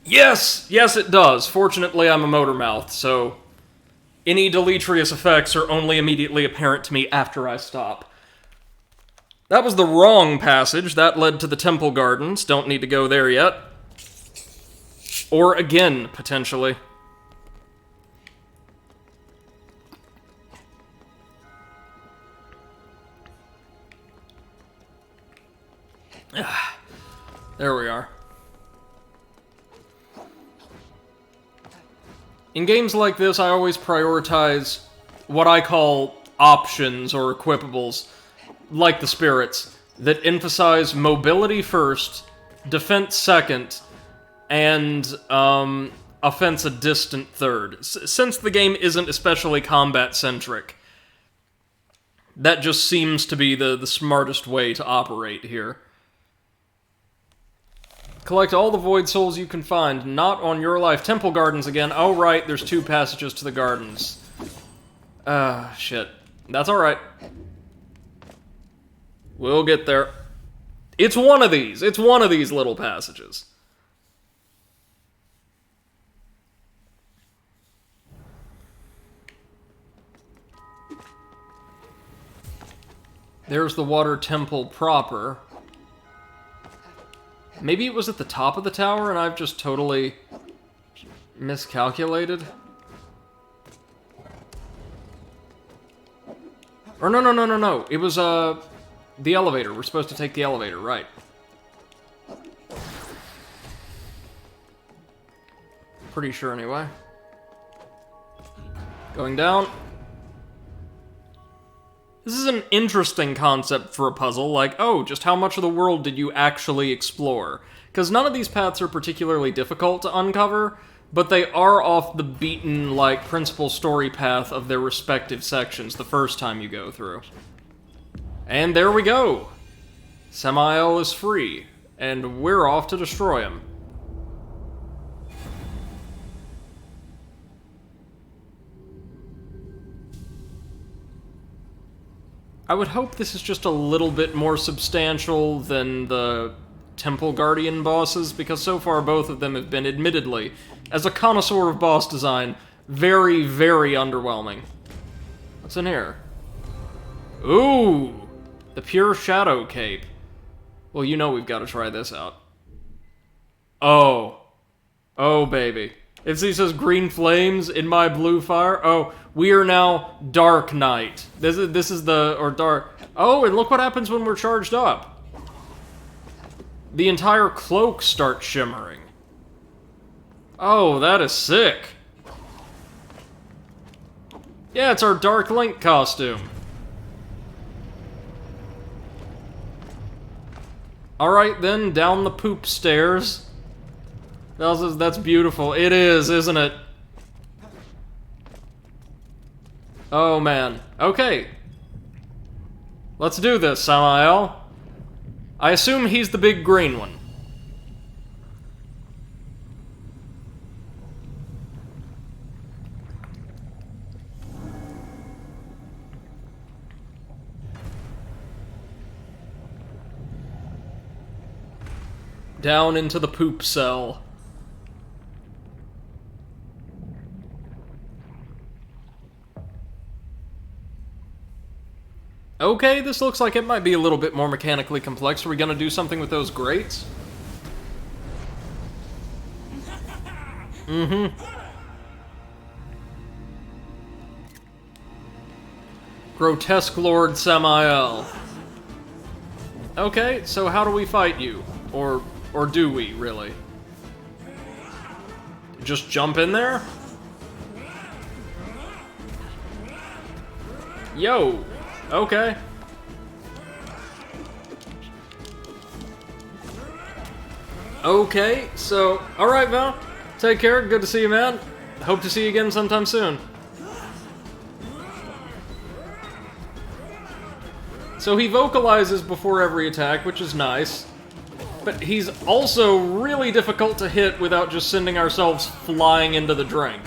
Yes, it does. Fortunately, I'm a motor mouth, so any deleterious effects are only immediately apparent to me after I stop. That was the wrong passage. That led to the Temple Gardens. Don't need to go there yet. Or again, potentially. There we are. In games like this, I always prioritize what I call options or equipables, like the spirits, that emphasize mobility first, defense second, and offense a distant third. Since the game isn't especially combat-centric, that just seems to be the smartest way to operate here. Collect all the Void Souls you can find, not on your life. Temple Gardens again. Oh, right, there's 2 passages to the gardens. Shit. That's alright. We'll get there. It's one of these. It's one of these little passages. There's the water temple proper. Maybe it was at the top of the tower and I've just totally miscalculated. Or no. It was, the elevator. We're supposed to take the elevator, right. Pretty sure, anyway. Going down. This is an interesting concept for a puzzle, like, oh, just how much of the world did you actually explore? Because none of these paths are particularly difficult to uncover, but they are off the beaten, like, principal story path of their respective sections the first time you go through. And there we go! Samael is free, and we're off to destroy him. I would hope this is just a little bit more substantial than the Temple Guardian bosses, because so far both of them have been, admittedly, as a connoisseur of boss design, very, very underwhelming. What's in here? Ooh! The Pure Shadow Cape. Well, you know we've got to try this out. Oh. Oh, baby. It says green flames in my blue fire. Oh, we are now Dark Knight. This is the, or dark. Oh, and look what happens when we're charged up. The entire cloak starts shimmering. Oh, that is sick. Yeah, it's our Dark Link costume. Alright then, down the poop stairs. That's beautiful. It is, isn't it? Oh, man. Okay. Let's do this, Samael. I assume he's the big green one. Down into the poop cell. Okay, this looks like it might be a little bit more mechanically complex. Are we gonna do something with those grates? Mm-hmm. Grotesque Lord Samael. Okay, so how do we fight you? Or do we, really? Just jump in there? Yo! Okay. Okay, so, alright, Val. Take care, good to see you, man. Hope to see you again sometime soon. So he vocalizes before every attack, which is nice. But he's also really difficult to hit without just sending ourselves flying into the drink.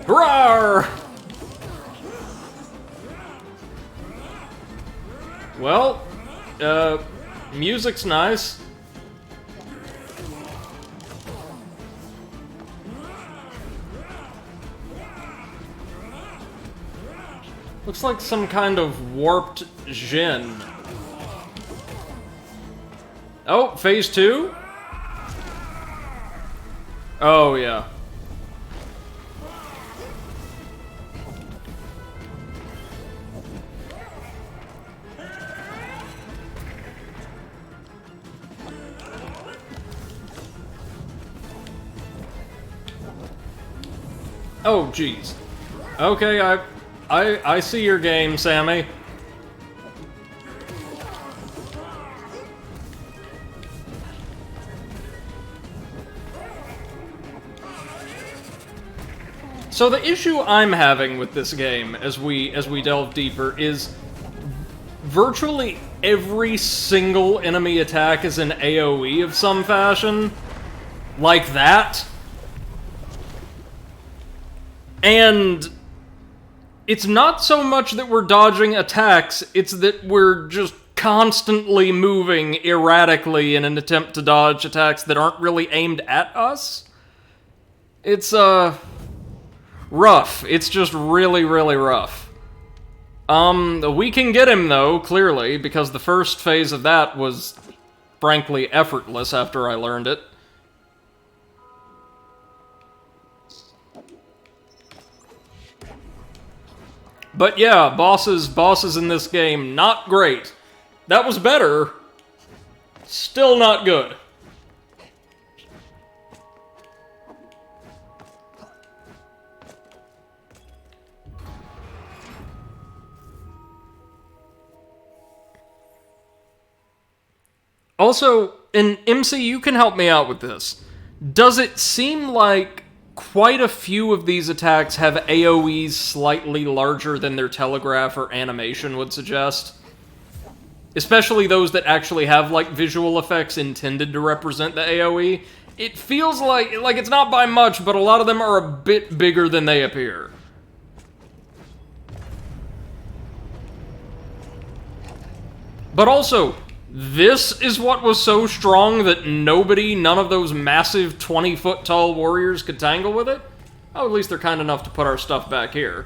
Hurrah! Well, music's nice. Looks like some kind of warped Jinn. Oh, phase 2? Oh, yeah. Oh, jeez. Okay, I see your game, Sammy. So the issue I'm having with this game, as we delve deeper, is virtually every single enemy attack is an AoE of some fashion. Like that. And it's not so much that we're dodging attacks, it's that we're just constantly moving erratically in an attempt to dodge attacks that aren't really aimed at us. It's, rough. It's just really, really rough. We can get him, though, clearly, because the first phase of that was, frankly, effortless after I learned it. But yeah, bosses in this game, not great. That was better. Still not good. Also, and MC, you can help me out with this. Does it seem like quite a few of these attacks have AoEs slightly larger than their telegraph or animation would suggest? Especially those that actually have, like, visual effects intended to represent the AoE. It feels like it's not by much, but a lot of them are a bit bigger than they appear. But also, this is what was so strong that none of those massive 20-foot tall warriors could tangle with it? Oh, at least they're kind enough to put our stuff back here.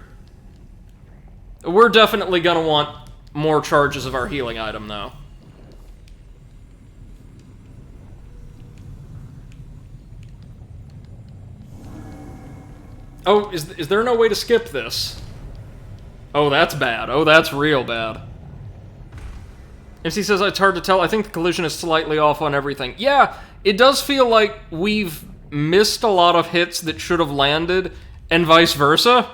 We're definitely gonna want more charges of our healing item, though. Oh, is there no way to skip this? Oh, that's bad. Oh, that's real bad. MC says it's hard to tell. I think the collision is slightly off on everything. Yeah, it does feel like we've missed a lot of hits that should have landed, and vice versa.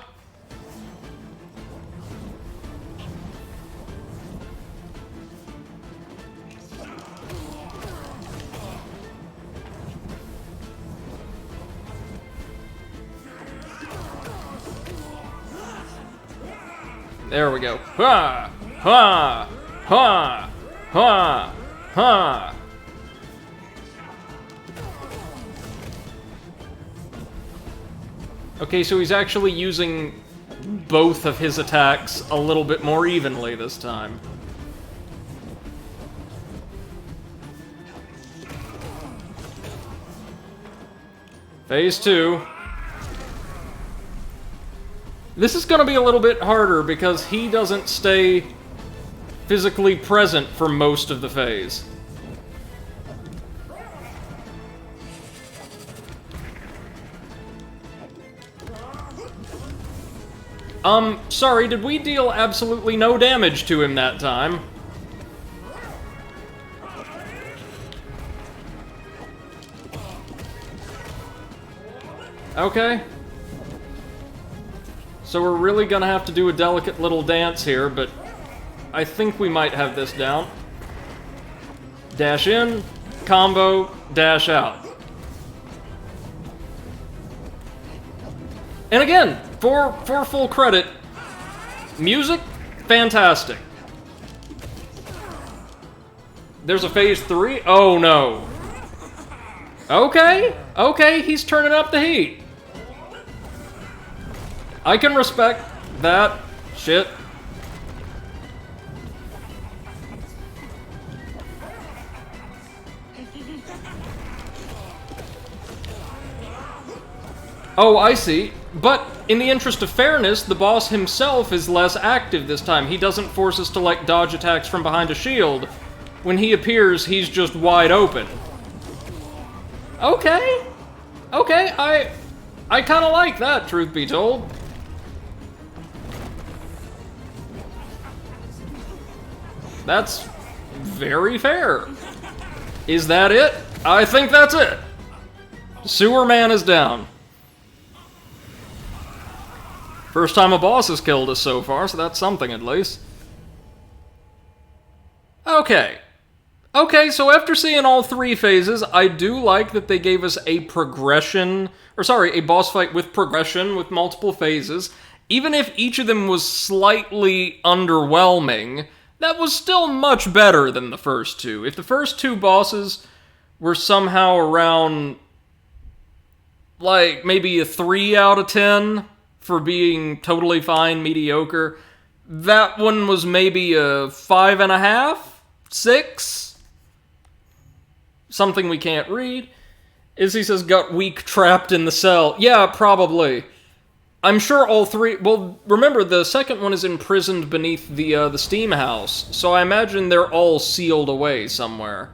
There we go. Ha! Ha! Ha! Ha! Ha! Okay, so he's actually using both of his attacks a little bit more evenly this time. Phase 2. This is gonna be a little bit harder because he doesn't stay physically present for most of the phase. Sorry, did we deal absolutely no damage to him that time? Okay. So we're really gonna have to do a delicate little dance here, but I think we might have this down. Dash in, combo, dash out. And again, for full credit, music, fantastic. There's a phase 3? Oh no. Okay, he's turning up the heat. I can respect that shit. Oh, I see. But in the interest of fairness, the boss himself is less active this time. He doesn't force us to, like, dodge attacks from behind a shield. When he appears, he's just wide open. Okay, I kind of like that, truth be told. That's very fair. Is that it? I think that's it. Sewer Man is down. First time a boss has killed us so far, so that's something at least. Okay, so after seeing all 3 phases, I do like that they gave us a boss fight with progression with multiple phases. Even if each of them was slightly underwhelming, that was still much better than the first 2. If the first 2 bosses were somehow around, like, maybe a 3 out of 10 for being totally fine, mediocre, that one was maybe a 5.5 6? Something we can't read. Izzy says, got weak trapped in the cell. Yeah, probably. I'm sure all three... Well, remember, the second one is imprisoned beneath the steam house, so I imagine they're all sealed away somewhere.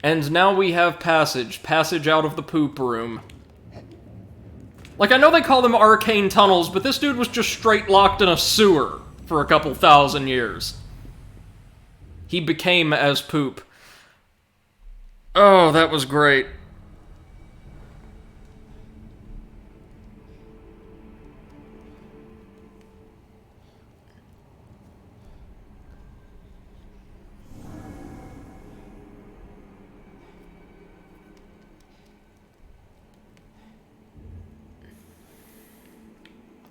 And now we have passage. Passage out of the poop room. Like, I know they call them arcane tunnels, but this dude was just straight locked in a sewer for a couple thousand years. He became as poop. Oh, that was great.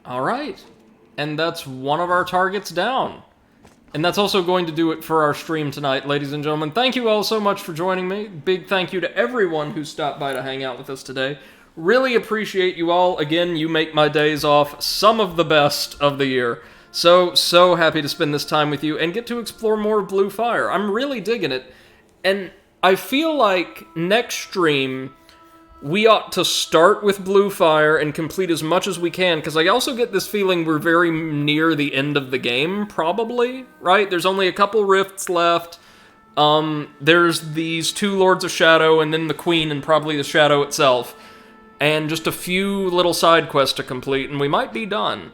Alright. And that's one of our targets down. And that's also going to do it for our stream tonight, ladies and gentlemen. Thank you all so much for joining me. Big thank you to everyone who stopped by to hang out with us today. Really appreciate you all. Again, you make my days off some of the best of the year. So happy to spend this time with you and get to explore more of Blue Fire. I'm really digging it. And I feel like next stream, we ought to start with Blue Fire and complete as much as we can, because I also get this feeling we're very near the end of the game, probably, right? There's only a couple rifts left. There's these 2 Lords of Shadow, and then the Queen, and probably the Shadow itself. And just a few little side quests to complete, and we might be done.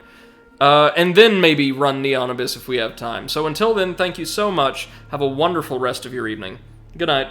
And then maybe run Neon Abyss if we have time. So until then, thank you so much. Have a wonderful rest of your evening. Good night.